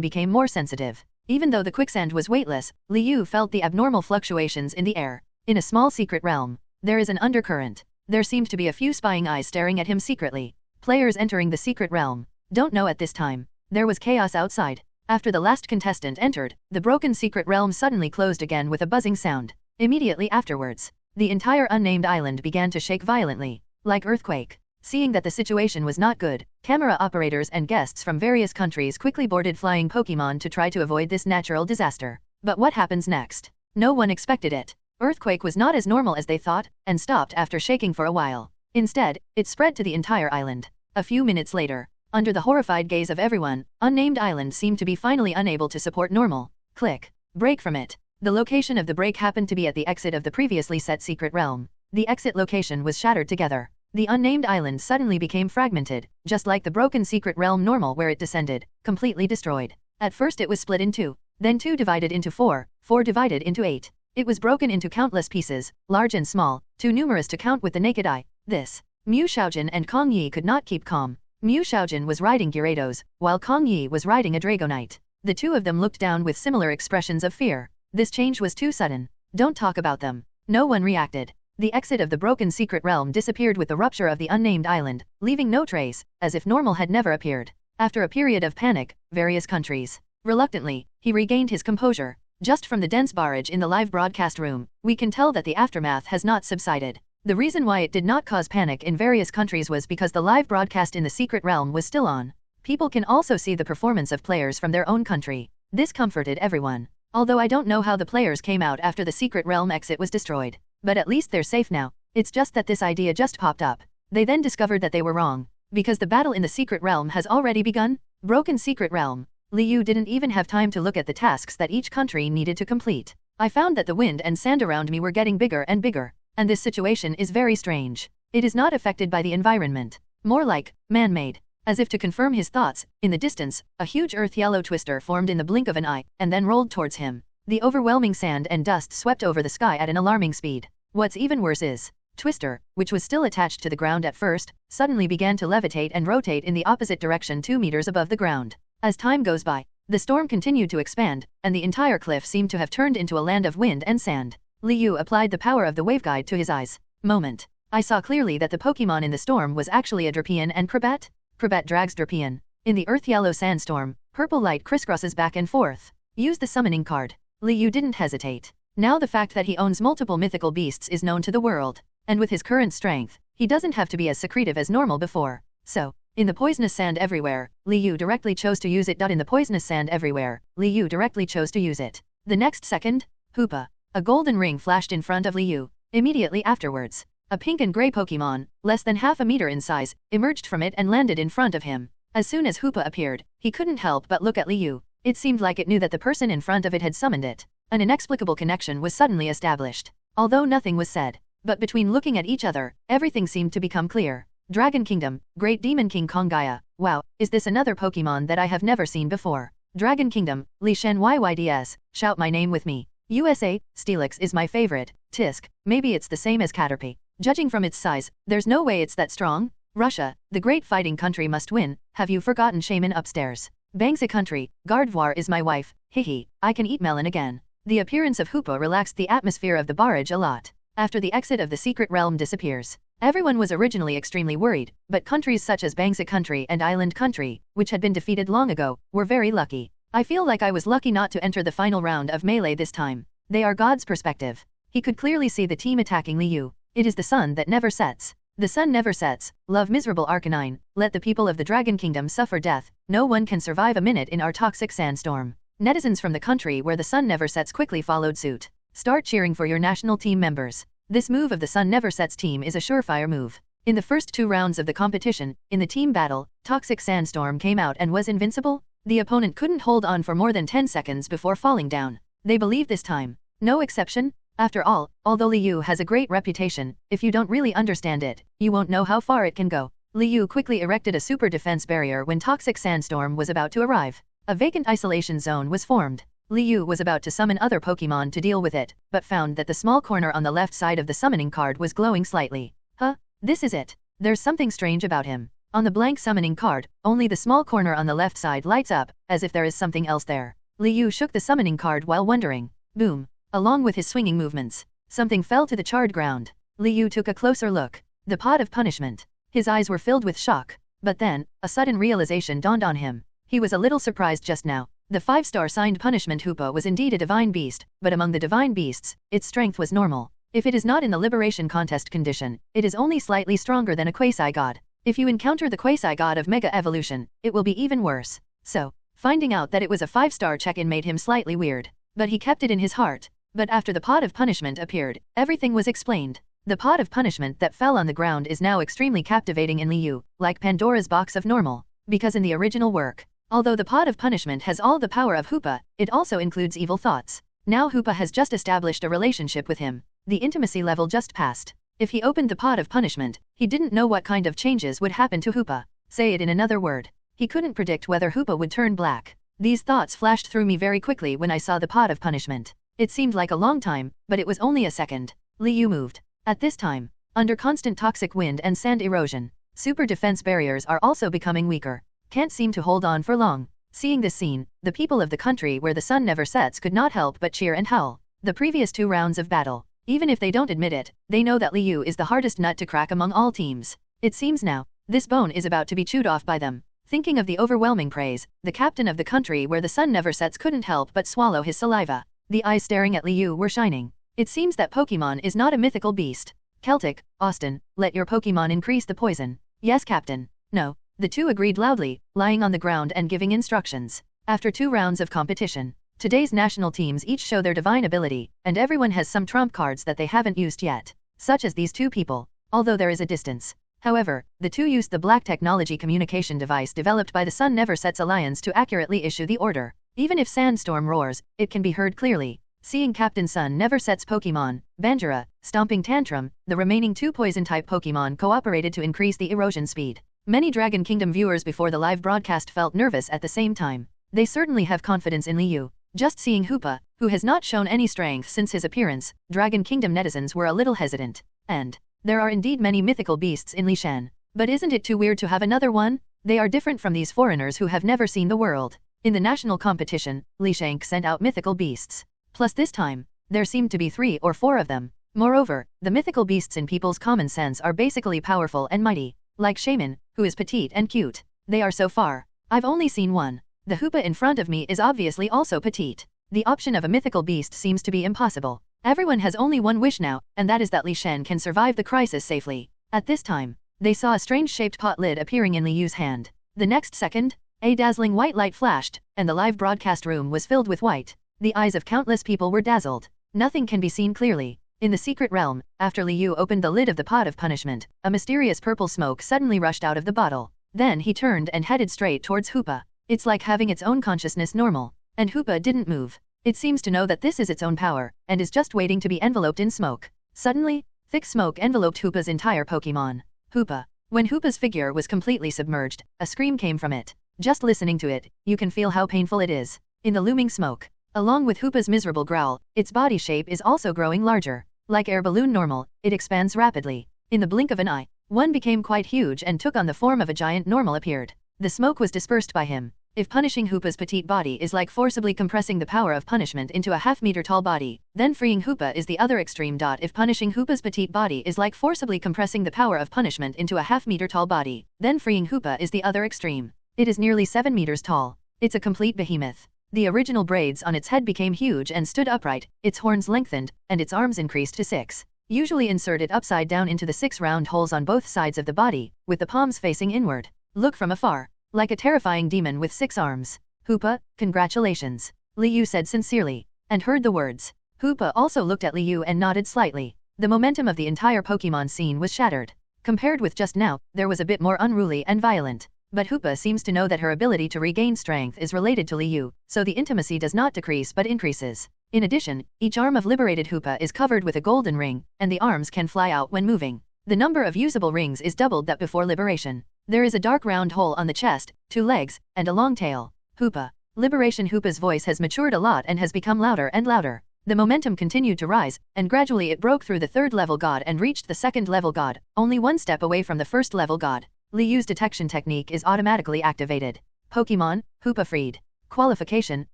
became more sensitive. Even though the quicksand was weightless, Liu felt the abnormal fluctuations in the air. In a small secret realm, there is an undercurrent. There seemed to be a few spying eyes staring at him secretly. Players entering the secret realm don't know at this time. There was chaos outside. After the last contestant entered, the broken secret realm suddenly closed again with a buzzing sound. Immediately afterwards, the entire unnamed island began to shake violently, like earthquake. Seeing that the situation was not good, camera operators and guests from various countries quickly boarded flying Pokémon to try to avoid this natural disaster. But what happens next? No one expected it. Earthquake was not as normal as they thought, and stopped after shaking for a while. Instead, it spread to the entire island. A few minutes later, under the horrified gaze of everyone, unnamed island seemed to be finally unable to support normal. Click. Break from it. The location of the break happened to be at the exit of the previously set secret realm. The exit location was shattered together. The unnamed island suddenly became fragmented, just like the broken secret realm normal where it descended, completely destroyed. At first it was split in 2, then 2 divided into 4, 4 divided into 8. It was broken into countless pieces, large and small, too numerous to count with the naked eye. This. Mu Xiaojin and Kong Yi could not keep calm. Mu Xiaojin was riding Gyarados, while Kong Yi was riding a Dragonite. The two of them looked down with similar expressions of fear. This change was too sudden. Don't talk about them. No one reacted. The exit of the broken secret realm disappeared with the rupture of the unnamed island, leaving no trace, as if normal had never appeared. After a period of panic, various countries. Reluctantly, he regained his composure. Just from the dense barrage in the live broadcast room, we can tell that the aftermath has not subsided. The reason why it did not cause panic in various countries was because the live broadcast in the secret realm was still on. People can also see the performance of players from their own country. This comforted everyone. Although I don't know how the players came out after the secret realm exit was destroyed. But at least they're safe now. It's just that this idea just popped up. They then discovered that they were wrong. Because the battle in the secret realm has already begun? Broken secret realm. Liu didn't even have time to look at the tasks that each country needed to complete. I found that the wind and sand around me were getting bigger and bigger. And this situation is very strange. It is not affected by the environment. More like, man-made. As if to confirm his thoughts, in the distance, a huge earth yellow twister formed in the blink of an eye, and then rolled towards him. The overwhelming sand and dust swept over the sky at an alarming speed. What's even worse is, Twister, which was still attached to the ground at first, suddenly began to levitate and rotate in the opposite direction 2 meters above the ground. As time goes by, the storm continued to expand, and the entire cliff seemed to have turned into a land of wind and sand. Liu applied the power of the waveguide to his eyes. Moment. I saw clearly that the Pokémon in the storm was actually a Drapion and Crobat. Crobat drags Drapion. In the earth yellow sandstorm, purple light crisscrosses back and forth. Use the summoning card. Liu didn't hesitate. Now the fact that he owns multiple mythical beasts is known to the world. And with his current strength, he doesn't have to be as secretive as normal before. So, In the poisonous sand everywhere, Liu directly chose to use it. In the poisonous sand everywhere, Liu directly chose to use it. The next second, Hoopa. A golden ring flashed in front of Liu. Immediately afterwards, a pink and grey Pokémon, less than half a meter in size, emerged from it and landed in front of him. As soon as Hoopa appeared, he couldn't help but look at Liu. It seemed like it knew that the person in front of it had summoned it. An inexplicable connection was suddenly established. Although nothing was said, but between looking at each other, everything seemed to become clear. Dragon Kingdom, Great Demon King Kongaya. Wow, is this another Pokémon that I have never seen before? Dragon Kingdom, Li Shen YYDS, shout my name with me. USA, Steelix is my favorite. Tisk, maybe it's the same as Caterpie. Judging from its size, there's no way it's that strong. Russia, the great fighting country must win. Have you forgotten Shaman upstairs? Bangsa country, Gardevoir is my wife. Hihi, I can eat melon again. The appearance of Hoopa relaxed the atmosphere of the barrage a lot. After the exit of the secret realm disappears, everyone was originally extremely worried, but countries such as Bangsa country and Island country, which had been defeated long ago, were very lucky. I feel like I was lucky not to enter the final round of melee this time. They are God's perspective. He could clearly see the team attacking Liu. It is the sun that never sets. The sun never sets. Love miserable Arcanine, let the people of the Dragon Kingdom suffer death. No one can survive a minute in our toxic sandstorm. Netizens from the country where the sun never sets quickly followed suit. Start cheering for your national team members. This move of the sun never sets team is a surefire move. In the first 2 rounds of the competition, in the team battle, Toxic Sandstorm came out and was invincible. The opponent couldn't hold on for more than 10 seconds before falling down. They believe this time. No exception. After all, although Liu has a great reputation, if you don't really understand it, you won't know how far it can go. Liu quickly erected a super defense barrier when Toxic Sandstorm was about to arrive. A vacant isolation zone was formed. Liu was about to summon other Pokémon to deal with it, but found that the small corner on the left side of the summoning card was glowing slightly. Huh? This is it. There's something strange about him. On the blank summoning card, only the small corner on the left side lights up, as if there is something else there. Liu shook the summoning card while wondering. Boom. Along with his swinging movements, something fell to the charred ground. Liu took a closer look. The pot of punishment. His eyes were filled with shock. But then, a sudden realization dawned on him. He was a little surprised just now. The 5-star signed punishment Hoopa was indeed a divine beast, but among the divine beasts, its strength was normal. If it is not in the liberation contest condition, it is only slightly stronger than a quasi-god. If you encounter the quasi-god of Mega Evolution, it will be even worse. So, finding out that it was a 5-star check-in made him slightly weird. But he kept it in his heart. But after the pot of punishment appeared, everything was explained. The pot of punishment that fell on the ground is now extremely captivating in Liu, like Pandora's box of normal. Because in the original work, although the pot of punishment has all the power of Hoopa, it also includes evil thoughts. Now Hoopa has just established a relationship with him. The intimacy level just passed. If he opened the pot of punishment, he didn't know what kind of changes would happen to Hoopa. Say it in another word. He couldn't predict whether Hoopa would turn black. These thoughts flashed through me very quickly when I saw the pot of punishment. It seemed like a long time, but it was only a second. Liu moved. At this time, under constant toxic wind and sand erosion, super defense barriers are also becoming weaker. Can't seem to hold on for long. Seeing this scene, the people of the country where the sun never sets could not help but cheer and howl. The previous 2 rounds of battle, even if they don't admit it, they know that Liu is the hardest nut to crack among all teams. It seems now, this bone is about to be chewed off by them. Thinking of the overwhelming praise, the captain of the country where the sun never sets couldn't help but swallow his saliva. The eyes staring at Liu were shining. It seems that Pokémon is not a mythical beast. Celtic, Austin, let your Pokémon increase the poison. Yes, Captain. No. The 2 agreed loudly, lying on the ground and giving instructions. After 2 rounds of competition, today's national teams each show their divine ability, and everyone has some trump cards that they haven't used yet. Such as these 2 people, although there is a distance. However, the 2 used the black technology communication device developed by the Sun Never Sets Alliance to accurately issue the order. Even if sandstorm roars, it can be heard clearly. Seeing Captain Sun Never Sets Pokémon, Banjura, Stomping Tantrum, the remaining 2 poison-type Pokémon cooperated to increase the erosion speed. Many Dragon Kingdom viewers before the live broadcast felt nervous at the same time. They certainly have confidence in Liu. Just seeing Hoopa, who has not shown any strength since his appearance, Dragon Kingdom netizens were a little hesitant. And there are indeed many mythical beasts in Lishan. But isn't it too weird to have another one? They are different from these foreigners who have never seen the world. In the national competition, Lishank sent out mythical beasts. Plus this time, there seemed to be 3 or 4 of them. Moreover, the mythical beasts in people's common sense are basically powerful and mighty. Like Shaman, who is petite and cute. They are so far. I've only seen one. The Hoopa in front of me is obviously also petite. The option of a mythical beast seems to be impossible. Everyone has only one wish now, and that is that Li Shen can survive the crisis safely. At this time, they saw a strange-shaped pot lid appearing in Liyu's hand. The next second, a dazzling white light flashed, and the live broadcast room was filled with white. The eyes of countless people were dazzled. Nothing can be seen clearly. In the secret realm, after Liyu opened the lid of the pot of punishment, a mysterious purple smoke suddenly rushed out of the bottle. Then he turned and headed straight towards Hoopa. It's like having its own consciousness normal. And Hoopa didn't move. It seems to know that this is its own power, and is just waiting to be enveloped in smoke. Suddenly, thick smoke enveloped Hoopa's entire Pokémon. Hoopa. When Hoopa's figure was completely submerged, a scream came from it. Just listening to it, you can feel how painful it is. In the looming smoke, along with Hoopa's miserable growl, its body shape is also growing larger. Like air balloon normal, it expands rapidly. In the blink of an eye, one became quite huge and took on the form of a giant normal appeared. The smoke was dispersed by him. If punishing Hoopa's petite body is like forcibly compressing the power of punishment into a half-meter tall body, then freeing Hoopa is the other extreme. If punishing Hoopa's petite body is like forcibly compressing the power of punishment into a half-meter tall body, then freeing Hoopa is the other extreme. It is nearly 7 meters tall. It's a complete behemoth. The original braids on its head became huge and stood upright, its horns lengthened, and its arms increased to 6. Usually inserted upside down into the 6 round holes on both sides of the body, with the palms facing inward. Look from afar. Like a terrifying demon with 6 arms. Hoopa, congratulations. Liyu said sincerely, and heard the words. Hoopa also looked at Liyu and nodded slightly. The momentum of the entire Pokémon scene was shattered. Compared with just now, there was a bit more unruly and violent. But Hoopa seems to know that her ability to regain strength is related to Liyu, so the intimacy does not decrease but increases. In addition, each arm of liberated Hoopa is covered with a golden ring, and the arms can fly out when moving. The number of usable rings is doubled that before liberation. There is a dark round hole on the chest, 2 legs, and a long tail. Hoopa. Liberation Hoopa's voice has matured a lot and has become louder and louder. The momentum continued to rise, and gradually it broke through the 3rd level god and reached the 2nd level god, only 1 step away from the 1st level god. Liyu's detection technique is automatically activated. Pokémon, Hoopa freed. Qualification,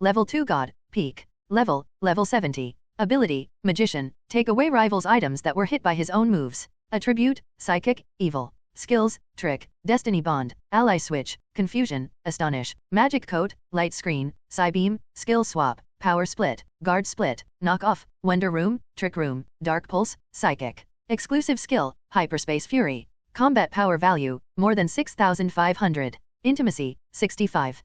Level 2 God, Peak. Level 70. Ability, Magician, take away rivals' items that were hit by his own moves. Attribute, Psychic, Evil. Skills, Trick, Destiny Bond, Ally Switch, Confusion, Astonish, Magic Coat, Light Screen, Psybeam, Skill Swap, Power Split, Guard Split, Knock Off, Wonder Room, Trick Room, Dark Pulse, Psychic. Exclusive Skill, Hyperspace Fury. Combat Power Value, more than 6,500. Intimacy, 65.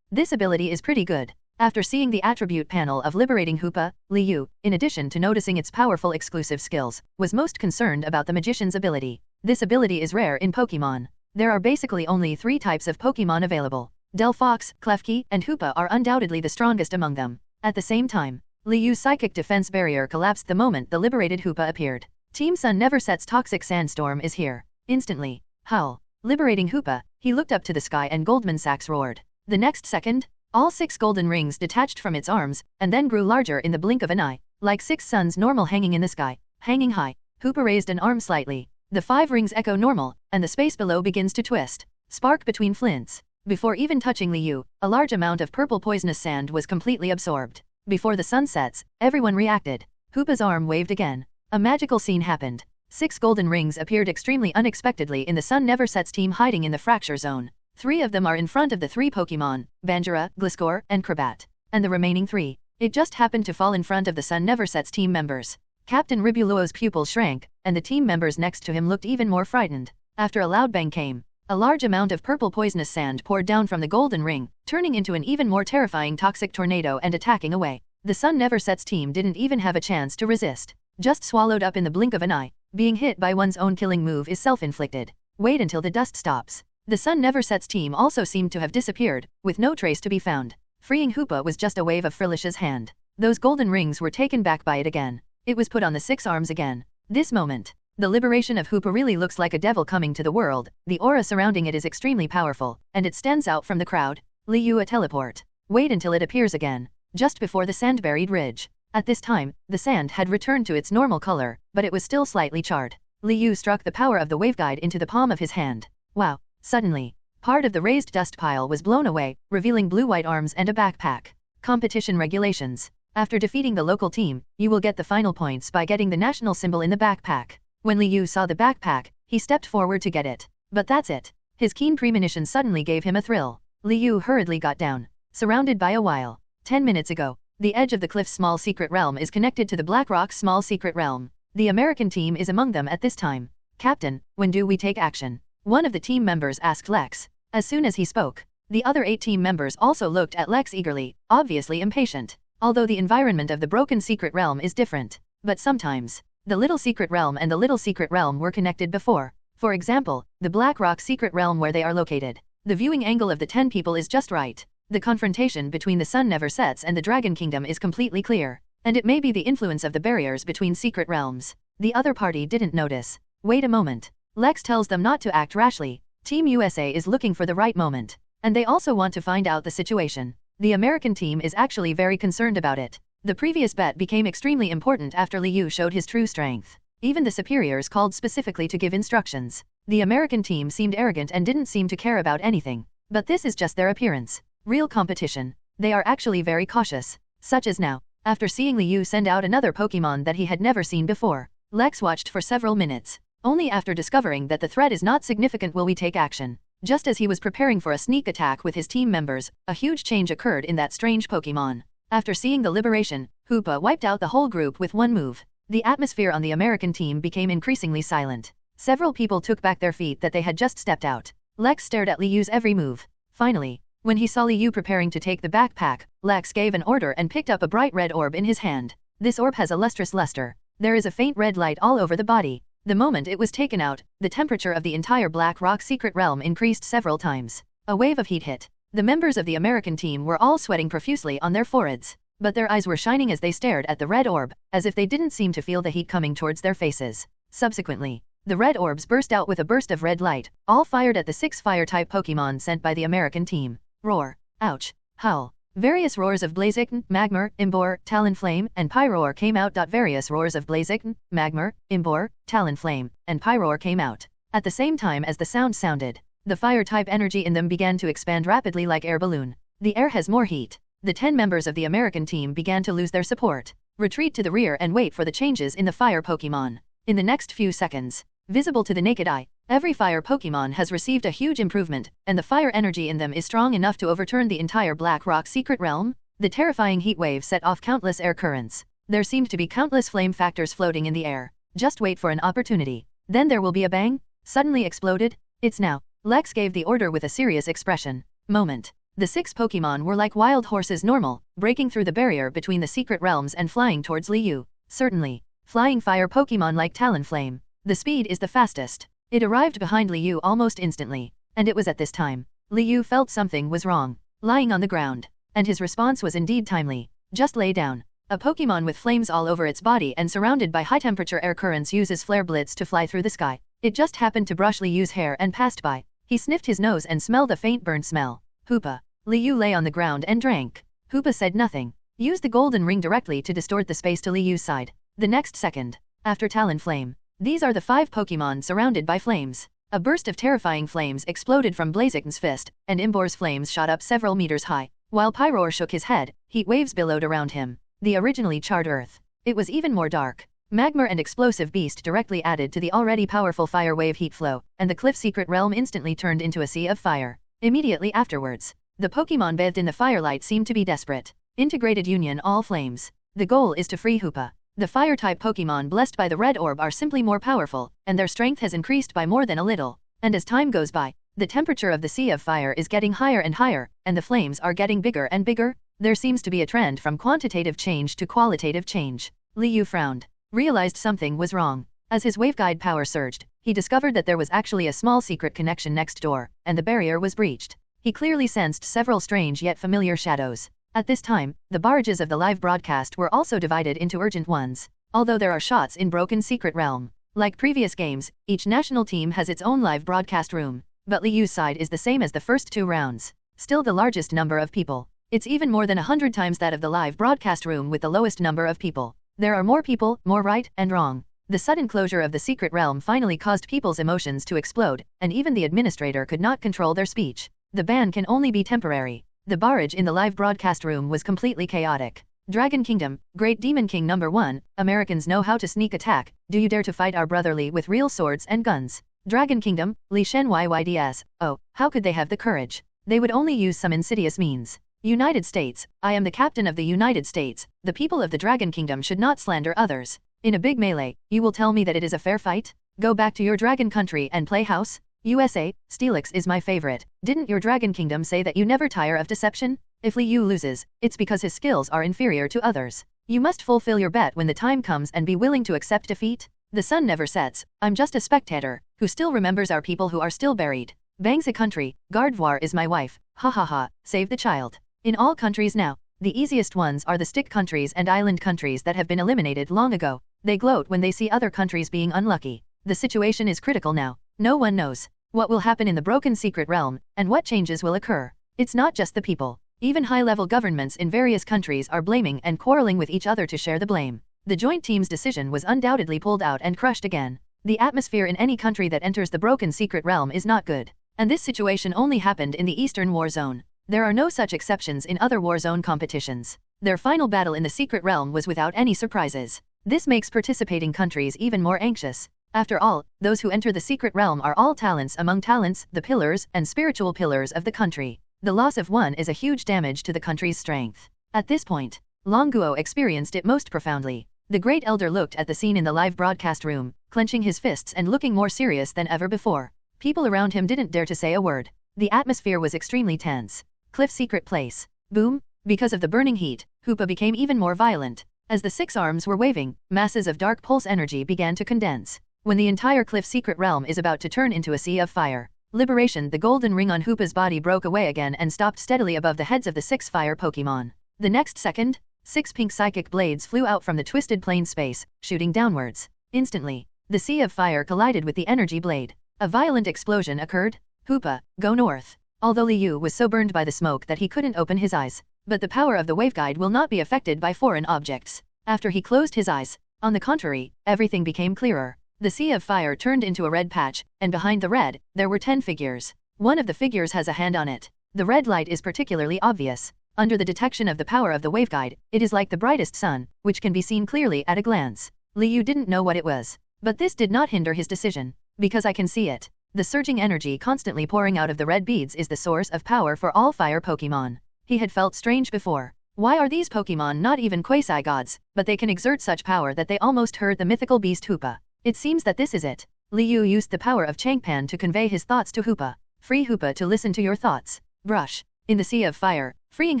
This ability is pretty good. After seeing the attribute panel of liberating Hoopa, Liyu, in addition to noticing its powerful exclusive skills, was most concerned about the Magician's ability. This ability is rare in Pokémon. There are basically only 3 types of Pokémon available. Delphox, Klefki, and Hoopa are undoubtedly the strongest among them. At the same time, Liyu's psychic defense barrier collapsed the moment the liberated Hoopa appeared. Team Sun Never Set's Toxic Sandstorm is here. Instantly. Howl. Liberating Hoopa, he looked up to the sky and Goldman Sachs roared. The next second, all 6 golden rings detached from its arms, and then grew larger in the blink of an eye, like 6 suns normal hanging in the sky, hanging high. Hoopa raised an arm slightly. The 5 rings echo normal, and the space below begins to twist. Spark between flints. Before even touching Liyu, a large amount of purple poisonous sand was completely absorbed. Before the sun sets, everyone reacted. Hoopa's arm waved again. A magical scene happened. 6 golden rings appeared extremely unexpectedly in the Sun Never Sets team hiding in the fracture zone. 3 of them are in front of the 3 Pokémon, Bandura, Gliscor, and Crobat. And the remaining 3. It just happened to fall in front of the Sun Never Sets team members. Captain Ribulo's pupils shrank, and the team members next to him looked even more frightened. After a loud bang came, a large amount of purple poisonous sand poured down from the golden ring, turning into an even more terrifying toxic tornado and attacking away. The Sun Never Sets team didn't even have a chance to resist. Just swallowed up in the blink of an eye. Being hit by one's own killing move is self-inflicted. Wait until the dust stops. The Sun Never Sets team also seemed to have disappeared, with no trace to be found. Freeing Hoopa was just a wave of Frilish's hand. Those golden rings were taken back by it again. It was put on the 6 arms again. This moment, the liberation of Hoopa really looks like a devil coming to the world. The aura surrounding it is extremely powerful, and it stands out from the crowd. Liyu a teleport. Wait until it appears again. Just before the sand-buried ridge. At this time, the sand had returned to its normal color, but it was still slightly charred. Liyu struck the power of the waveguide into the palm of his hand. Wow! Suddenly, part of the raised dust pile was blown away, revealing blue-white arms and a backpack. Competition regulations. After defeating the local team, you will get the final points by getting the national symbol in the backpack. When Liyu saw the backpack, he stepped forward to get it. But that's it. His keen premonition suddenly gave him a thrill. Liyu hurriedly got down. Surrounded by a while. 10 minutes ago. The edge of the cliff's small secret realm is connected to the Black Rock's small secret realm. The American team is among them at this time. Captain, when do we take action? One of the team members asked Lex. As soon as he spoke, the other 8 team members also looked at Lex eagerly, obviously impatient. Although the environment of the broken secret realm is different, but sometimes, the little secret realm and the little secret realm were connected before. For example, the Black Rock secret realm where they are located. The viewing angle of the 10 people is just right. The confrontation between the sun never sets and the Dragon Kingdom is completely clear. And it may be the influence of the barriers between secret realms. The other party didn't notice. Wait a moment. Lex tells them not to act rashly. Team USA is looking for the right moment. And they also want to find out the situation. The American team is actually very concerned about it. The previous bet became extremely important after Liu showed his true strength. Even the superiors called specifically to give instructions. The American team seemed arrogant and didn't seem to care about anything. But this is just their appearance. Real competition. They are actually very cautious. Such as now. After seeing Liu send out another Pokémon that he had never seen before, Lex watched for several minutes. Only after discovering that the threat is not significant will we take action. Just as he was preparing for a sneak attack with his team members, a huge change occurred in that strange Pokémon. After seeing the liberation, Hoopa wiped out the whole group with one move. The atmosphere on the American team became increasingly silent. Several people took back their feet that they had just stepped out. Lex stared at Liu's every move. Finally, when he saw Liu preparing to take the backpack, Lex gave an order and picked up a bright red orb in his hand. This orb has a lustrous luster. There is a faint red light all over the body. The moment it was taken out, the temperature of the entire Black Rock secret realm increased several times. A wave of heat hit. The members of the American team were all sweating profusely on their foreheads, but their eyes were shining as they stared at the red orb, as if they didn't seem to feel the heat coming towards their faces. Subsequently, the red orbs burst out with a burst of red light, all fired at the 6 fire-type Pokémon sent by the American team. Roar, ouch, howl. Various roars of Blaziken, Magmar, Imbor, Talonflame, and Pyroar came out. Various roars of Blaziken, Magmar, Imbor, Talonflame, and Pyroar came out. At the same time as the sound sounded, the fire-type energy in them began to expand rapidly like air balloon. The air has more heat. The 10 members of the American team began to lose their support, retreat to the rear and wait for the changes in the fire Pokémon. In the next few seconds, visible to the naked eye, every fire Pokémon has received a huge improvement, and the fire energy in them is strong enough to overturn the entire Black Rock secret realm. The terrifying heat wave set off countless air currents. There seemed to be countless flame factors floating in the air. Just wait for an opportunity. Then there will be a bang. Suddenly exploded. It's now. Lex gave the order with a serious expression. Moment. The 6 Pokémon were like wild horses normal, breaking through the barrier between the secret realms and flying towards Liu. Certainly. Flying fire Pokémon like Talonflame. The speed is the fastest. It arrived behind Liu almost instantly, and it was at this time Liu felt something was wrong, lying on the ground, and his response was indeed timely. Just lay down. A Pokémon with flames all over its body and surrounded by high-temperature air currents uses flare blitz to fly through the sky. It just happened to brush Liu's hair and passed by. He sniffed his nose and smelled a faint burnt smell. Hoopa. Liu lay on the ground and drank. Hoopa said nothing. Use the golden ring directly to distort the space to Liu's side. The next second, after Talonflame, these are the 5 Pokémon surrounded by flames. A burst of terrifying flames exploded from Blaziken's fist, and Imbor's flames shot up several meters high. While Pyroar shook his head, heat waves billowed around him. The originally charred earth. It was even more dark. Magmar and Explosive Beast directly added to the already powerful fire wave heat flow, and the cliff secret realm instantly turned into a sea of fire. Immediately afterwards, the Pokémon bathed in the firelight seemed to be desperate. Integrated union all flames. The goal is to free Hoopa. The fire-type Pokémon blessed by the red orb are simply more powerful, and their strength has increased by more than a little. And as time goes by, the temperature of the sea of fire is getting higher and higher, and the flames are getting bigger and bigger. There seems to be a trend from quantitative change to qualitative change. Liu frowned, realized something was wrong. As his waveguide power surged, he discovered that there was actually a small secret connection next door, and the barrier was breached. He clearly sensed several strange yet familiar shadows. At this time, the barrages of the live broadcast were also divided into urgent ones. Although there are shots in Broken Secret Realm. Like previous games, each national team has its own live broadcast room, but Liu's side is the same as the first 2 rounds. Still the largest number of people. It's even more than 100 times that of the live broadcast room with the lowest number of people. There are more people, more right and wrong. The sudden closure of the secret realm finally caused people's emotions to explode, and even the administrator could not control their speech. The ban can only be temporary. The barrage in the live broadcast room was completely chaotic. Dragon Kingdom, Great Demon King number 1, Americans know how to sneak attack. Do you dare to fight our brotherly with real swords and guns? Dragon Kingdom, Li Shen Yyds. Oh, how could they have the courage? They would only use some insidious means. United States, I am the captain of the United States. The people of the Dragon Kingdom should not slander others. In a big melee, you will tell me that it is a fair fight? Go back to your dragon country and play house? USA, Steelix is my favorite. Didn't your dragon kingdom say that you never tire of deception? If Liu loses, it's because his skills are inferior to others. You must fulfill your bet when the time comes and be willing to accept defeat. The sun never sets. I'm just a spectator, who still remembers our people who are still buried. Bang's a country, Gardvoir is my wife, ha ha ha, save the child. In all countries now, the easiest ones are the stick countries and island countries that have been eliminated long ago. They gloat when they see other countries being unlucky. The situation is critical now. No one knows what will happen in the broken secret realm, and what changes will occur. It's not just the people. Even high-level governments in various countries are blaming and quarreling with each other to share the blame. The joint team's decision was undoubtedly pulled out and crushed again. The atmosphere in any country that enters the broken secret realm is not good. And this situation only happened in the Eastern War Zone. There are no such exceptions in other War Zone competitions. Their final battle in the secret realm was without any surprises. This makes participating countries even more anxious. After all, those who enter the secret realm are all talents among talents, the pillars and spiritual pillars of the country. The loss of one is a huge damage to the country's strength. At this point, Longuo experienced it most profoundly. The Great Elder looked at the scene in the live broadcast room, clenching his fists and looking more serious than ever before. People around him didn't dare to say a word. The atmosphere was extremely tense. Cliff secret place. Boom! Because of the burning heat, Hoopa became even more violent. As the 6 arms were waving, masses of dark pulse energy began to condense. When the entire cliff secret realm is about to turn into a sea of fire. Liberation, the golden ring on Hoopa's body broke away again and stopped steadily above the heads of the 6 fire Pokémon. The next second, 6 pink psychic blades flew out from the twisted plane space, shooting downwards. Instantly, the sea of fire collided with the energy blade. A violent explosion occurred. Hoopa, go north. Although Liu was so burned by the smoke that he couldn't open his eyes. But the power of the waveguide will not be affected by foreign objects. After he closed his eyes, on the contrary, everything became clearer. The sea of fire turned into a red patch, and behind the red, there were 10 figures. One of the figures has a hand on it. The red light is particularly obvious. Under the detection of the power of the waveguide, it is like the brightest sun, which can be seen clearly at a glance. Liu didn't know what it was. But this did not hinder his decision. Because I can see it. The surging energy constantly pouring out of the red beads is the source of power for all fire Pokémon. He had felt strange before. Why are these Pokémon not even quasi-gods, but they can exert such power that they almost hurt the mythical beast Hoopa? It seems that this is it. Liu used the power of Changpan to convey his thoughts to Hoopa. Free Hoopa to listen to your thoughts. Brush. In the sea of fire, freeing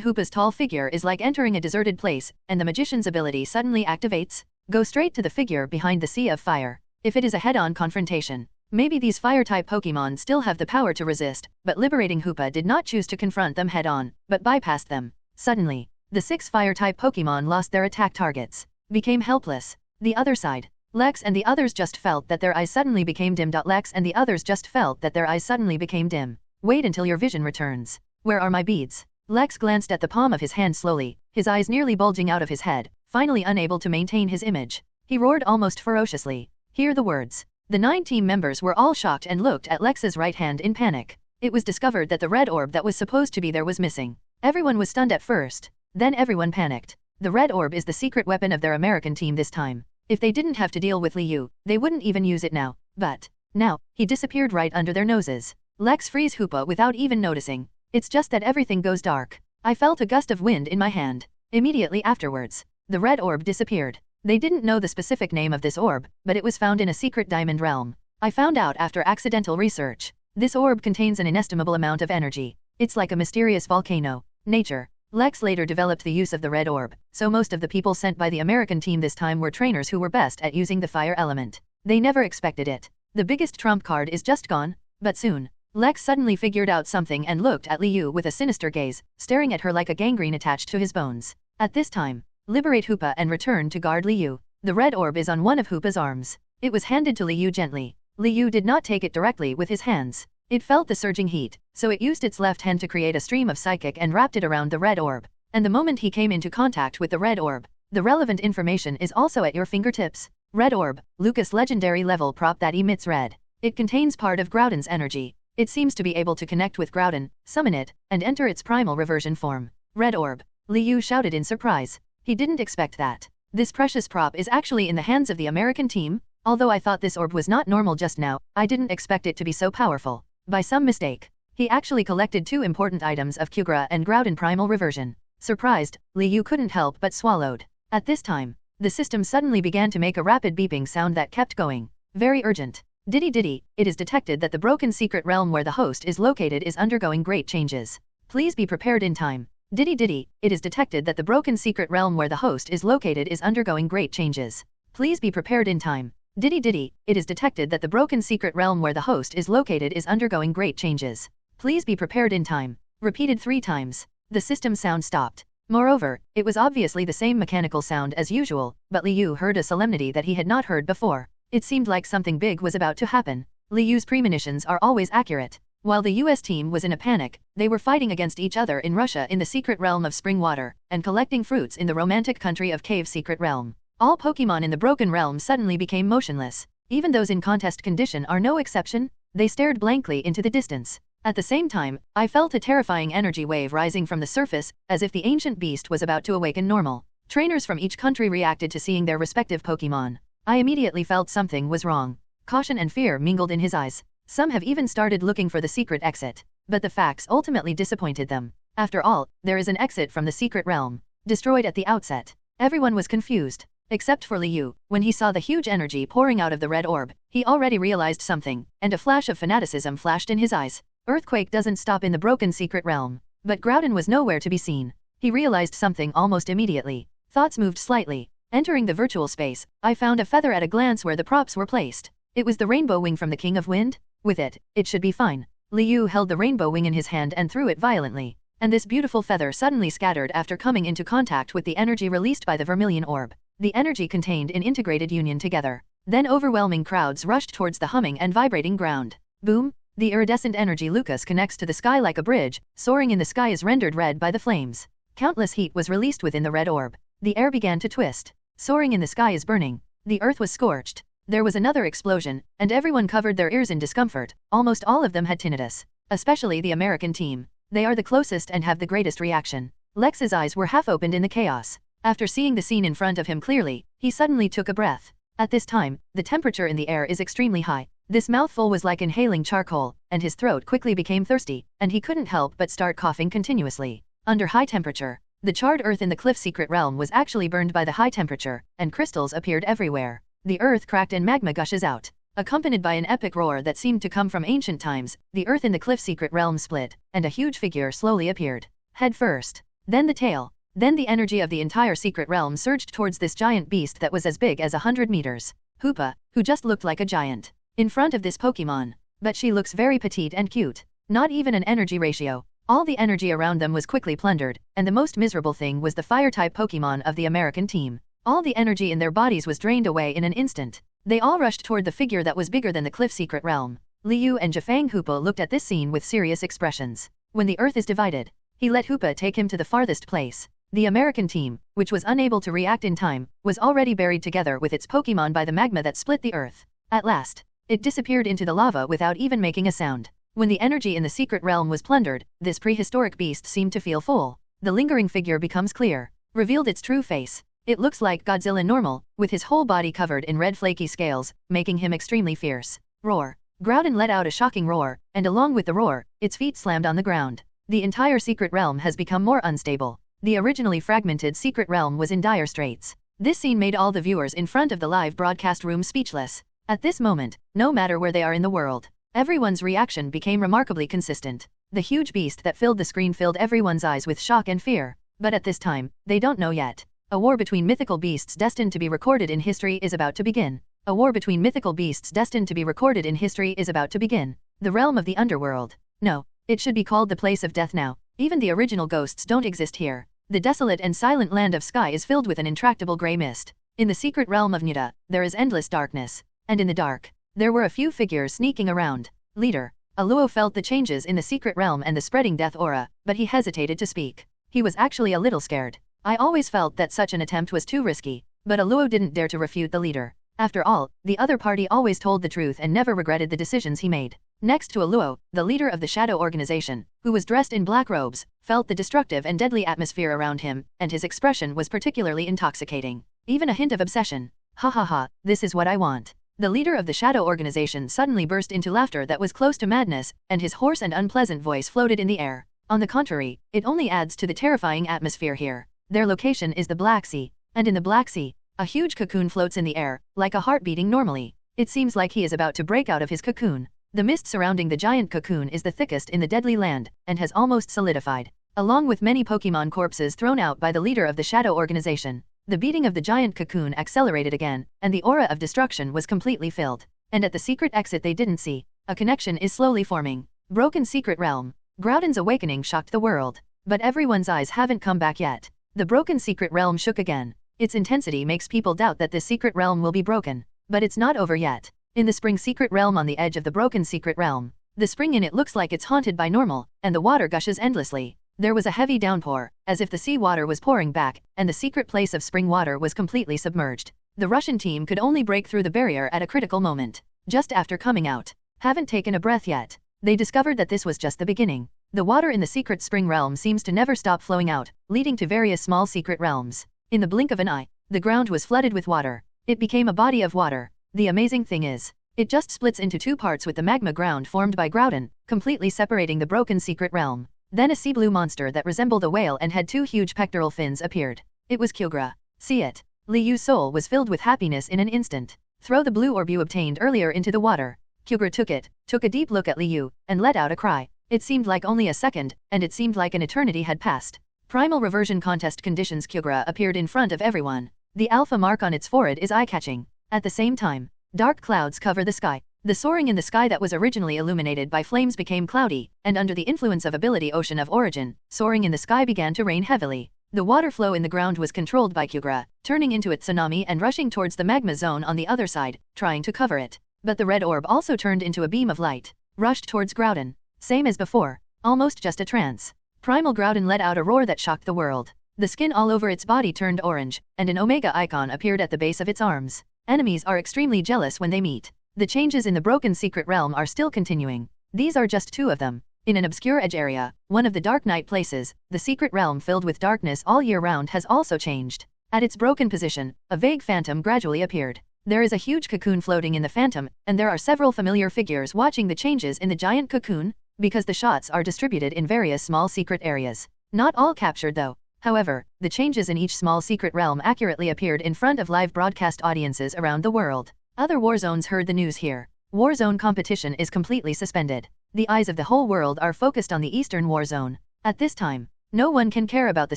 Hoopa's tall figure is like entering a deserted place, and the magician's ability suddenly activates. Go straight to the figure behind the sea of fire. If it is a head-on confrontation, maybe these fire-type Pokémon still have the power to resist, but liberating Hoopa did not choose to confront them head-on, but bypassed them. Suddenly, the 6 fire-type Pokémon lost their attack targets, became helpless. The other side. Lex and the others just felt that their eyes suddenly became dim. Lex and the others just felt that their eyes suddenly became dim. Wait until your vision returns. Where are my beads? Lex glanced at the palm of his hand slowly, his eyes nearly bulging out of his head, finally unable to maintain his image. He roared almost ferociously. Hear the words. The 9 team members were all shocked and looked at Lex's right hand in panic. It was discovered that the red orb that was supposed to be there was missing. Everyone was stunned at first. Then everyone panicked. The red orb is the secret weapon of their American team this time. If they didn't have to deal with Liu, they wouldn't even use it now. But now, he disappeared right under their noses. Lex frees Hoopa without even noticing. It's just that everything goes dark. I felt a gust of wind in my hand. Immediately afterwards, the red orb disappeared. They didn't know the specific name of this orb, but it was found in a secret diamond realm. I found out after accidental research. This orb contains an inestimable amount of energy. It's like a mysterious volcano. Nature. Lex later developed the use of the red orb, so most of the people sent by the American team this time were trainers who were best at using the fire element. They never expected it. The biggest trump card is just gone, but soon. Lex suddenly figured out something and looked at Liu with a sinister gaze, staring at her like a gangrene attached to his bones. At this time, liberate Hoopa and return to guard Liu. The red orb is on one of Hoopa's arms. It was handed to Liu gently. Liu did not take it directly with his hands. It felt the surging heat, so it used its left hand to create a stream of psychic and wrapped it around the red orb. And the moment he came into contact with the red orb, the relevant information is also at your fingertips. Red orb, Lucas legendary level prop that emits red. It contains part of Groudon's energy. It seems to be able to connect with Groudon, summon it, and enter its primal reversion form. Red orb. Liu shouted in surprise. He didn't expect that. This precious prop is actually in the hands of the American team? Although I thought this orb was not normal just now, I didn't expect it to be so powerful. By some mistake, he actually collected 2 important items of Kyogre and Groudon primal reversion. Surprised, Liu couldn't help but swallowed. At this time, the system suddenly began to make a rapid beeping sound that kept going. Very urgent. Diddy, it is detected that the broken secret realm where the host is located is undergoing great changes. Please be prepared in time. Diddy, it is detected that the broken secret realm where the host is located is undergoing great changes. Please be prepared in time. Diddy, it is detected that the broken secret realm where the host is located is undergoing great changes. Please be prepared in time. Repeated 3 times. The system sound stopped. Moreover, it was obviously the same mechanical sound as usual, but Liu heard a solemnity that he had not heard before. It seemed like something big was about to happen. Liu's premonitions are always accurate. While the US team was in a panic, they were fighting against each other in Russia in the secret realm of spring water, and collecting fruits in the romantic country of Cave Secret Realm. All Pokémon in the Broken Realm suddenly became motionless. Even those in contest condition are no exception. They stared blankly into the distance. At the same time, I felt a terrifying energy wave rising from the surface, as if the ancient beast was about to awaken normal. Trainers from each country reacted to seeing their respective Pokémon. I immediately felt something was wrong. Caution and fear mingled in his eyes. Some have even started looking for the secret exit. But the facts ultimately disappointed them. After all, there is an exit from the secret realm. Destroyed at the outset. Everyone was confused. Except for Liu. When he saw the huge energy pouring out of the red orb, he already realized something, and a flash of fanaticism flashed in his eyes. Earthquake doesn't stop in the broken secret realm. But Groudon was nowhere to be seen. He realized something almost immediately. Thoughts moved slightly. Entering the virtual space, I found a feather at a glance where the props were placed. It was the rainbow wing from the King of Wind. With it, it should be fine. Liu held the rainbow wing in his hand and threw it violently. And this beautiful feather suddenly scattered after coming into contact with the energy released by the vermilion orb. The energy contained in integrated union together. Then overwhelming crowds rushed towards the humming and vibrating ground. Boom! The iridescent energy Lucas connects to the sky like a bridge, soaring in the sky is rendered red by the flames. Countless heat was released within the red orb. The air began to twist. Soaring in the sky is burning. The earth was scorched. There was another explosion, and everyone covered their ears in discomfort. Almost all of them had tinnitus. Especially the American team. They are the closest and have the greatest reaction. Lex's eyes were half opened in the chaos. After seeing the scene in front of him clearly, he suddenly took a breath. At this time, the temperature in the air is extremely high. This mouthful was like inhaling charcoal, and his throat quickly became thirsty, and he couldn't help but start coughing continuously. Under high temperature, the charred earth in the cliff secret realm was actually burned by the high temperature, and crystals appeared everywhere. The earth cracked and magma gushes out. Accompanied by an epic roar that seemed to come from ancient times, the earth in the cliff secret realm split, and a huge figure slowly appeared. Head first. Then the tail. Then the energy of the entire secret realm surged towards this giant beast that was as big as 100 meters. Hoopa, who just looked like a giant. In front of this Pokemon. But she looks very petite and cute. Not even an energy ratio. All the energy around them was quickly plundered, and the most miserable thing was the fire-type Pokemon of the American team. All the energy in their bodies was drained away in an instant. They all rushed toward the figure that was bigger than the cliff secret realm. Liu and Jafang Hoopa looked at this scene with serious expressions. When the earth is divided, he let Hoopa take him to the farthest place. The American team, which was unable to react in time, was already buried together with its Pokemon by the magma that split the earth. At last, it disappeared into the lava without even making a sound. When the energy in the secret realm was plundered, this prehistoric beast seemed to feel full. The lingering figure becomes clear. Revealed its true face. It looks like Godzilla normal, with his whole body covered in red flaky scales, making him extremely fierce. Roar. Groudon let out a shocking roar, and along with the roar, its feet slammed on the ground. The entire secret realm has become more unstable. The originally fragmented secret realm was in dire straits. This scene made all the viewers in front of the live broadcast room speechless. At this moment, no matter where they are in the world, everyone's reaction became remarkably consistent. The huge beast that filled the screen filled everyone's eyes with shock and fear. But at this time, they don't know yet. A war between mythical beasts destined to be recorded in history is about to begin. A war between mythical beasts destined to be recorded in history is about to begin. The realm of the underworld. No, it should be called the place of death now. Even the original ghosts don't exist here. The desolate and silent land of sky is filled with an intractable grey mist. In the secret realm of Nuda, there is endless darkness. And in the dark, there were a few figures sneaking around. Leader. Aluo felt the changes in the secret realm and the spreading death aura, but he hesitated to speak. He was actually a little scared. I always felt that such an attempt was too risky, but Aluo didn't dare to refute the leader. After all, the other party always told the truth and never regretted the decisions he made. Next to Aluo, the leader of the Shadow Organization, who was dressed in black robes, felt the destructive and deadly atmosphere around him, and his expression was particularly intoxicating. Even a hint of obsession. Ha ha ha, this is what I want. The leader of the Shadow Organization suddenly burst into laughter that was close to madness, and his hoarse and unpleasant voice floated in the air. On the contrary, it only adds to the terrifying atmosphere here. Their location is the Black Sea, and in the Black Sea, a huge cocoon floats in the air, like a heart beating normally. It seems like he is about to break out of his cocoon. The mist surrounding the giant cocoon is the thickest in the Deadly Land, and has almost solidified. Along with many Pokémon corpses thrown out by the leader of the Shadow Organization, the beating of the giant cocoon accelerated again, and the aura of destruction was completely filled. And at the secret exit they didn't see, a connection is slowly forming. Broken Secret Realm. Groudon's awakening shocked the world. But everyone's eyes haven't come back yet. The Broken Secret Realm shook again. Its intensity makes people doubt that this secret realm will be broken. But it's not over yet. In the Spring Secret Realm on the edge of the Broken Secret Realm, the spring in it looks like it's haunted by normal, and the water gushes endlessly. There was a heavy downpour, as if the sea water was pouring back, and the secret place of spring water was completely submerged. The Russian team could only break through the barrier at a critical moment. Just after coming out, haven't taken a breath yet. They discovered that this was just the beginning. The water in the secret spring realm seems to never stop flowing out, leading to various small secret realms. In the blink of an eye, the ground was flooded with water. It became a body of water. The amazing thing is, it just splits into two parts with the magma ground formed by Groudon, completely separating the Broken Secret Realm. Then a sea blue monster that resembled a whale and had two huge pectoral fins appeared. It was Kyogre. See it. Liyu's soul was filled with happiness in an instant. Throw the blue orb you obtained earlier into the water. Kyogre took it, took a deep look at Liyu, and let out a cry. It seemed like only a second, and it seemed like an eternity had passed. Primal Reversion Contest Conditions. Kyogre appeared in front of everyone. The alpha mark on its forehead is eye-catching. At the same time, dark clouds cover the sky. The soaring in the sky that was originally illuminated by flames became cloudy, and under the influence of ability Ocean of Origin, soaring in the sky began to rain heavily. The water flow in the ground was controlled by Kyogre, turning into a tsunami and rushing towards the magma zone on the other side, trying to cover it. But the red orb also turned into a beam of light, rushed towards Groudon. Same as before, almost just a trance. Primal Groudon let out a roar that shocked the world. The skin all over its body turned orange, and an Omega icon appeared at the base of its arms. Enemies are extremely jealous when they meet. The changes in the Broken Secret Realm are still continuing. These are just two of them. In an obscure edge area, one of the Dark Night places, the secret realm filled with darkness all year round has also changed. At its broken position, a vague phantom gradually appeared. There is a huge cocoon floating in the phantom, and there are several familiar figures watching the changes in the giant cocoon, because the shots are distributed in various small secret areas. Not all captured though. However, the changes in each small secret realm accurately appeared in front of live broadcast audiences around the world. Other war zones heard the news here. War zone competition is completely suspended. The eyes of the whole world are focused on the Eastern War Zone. At this time, no one can care about the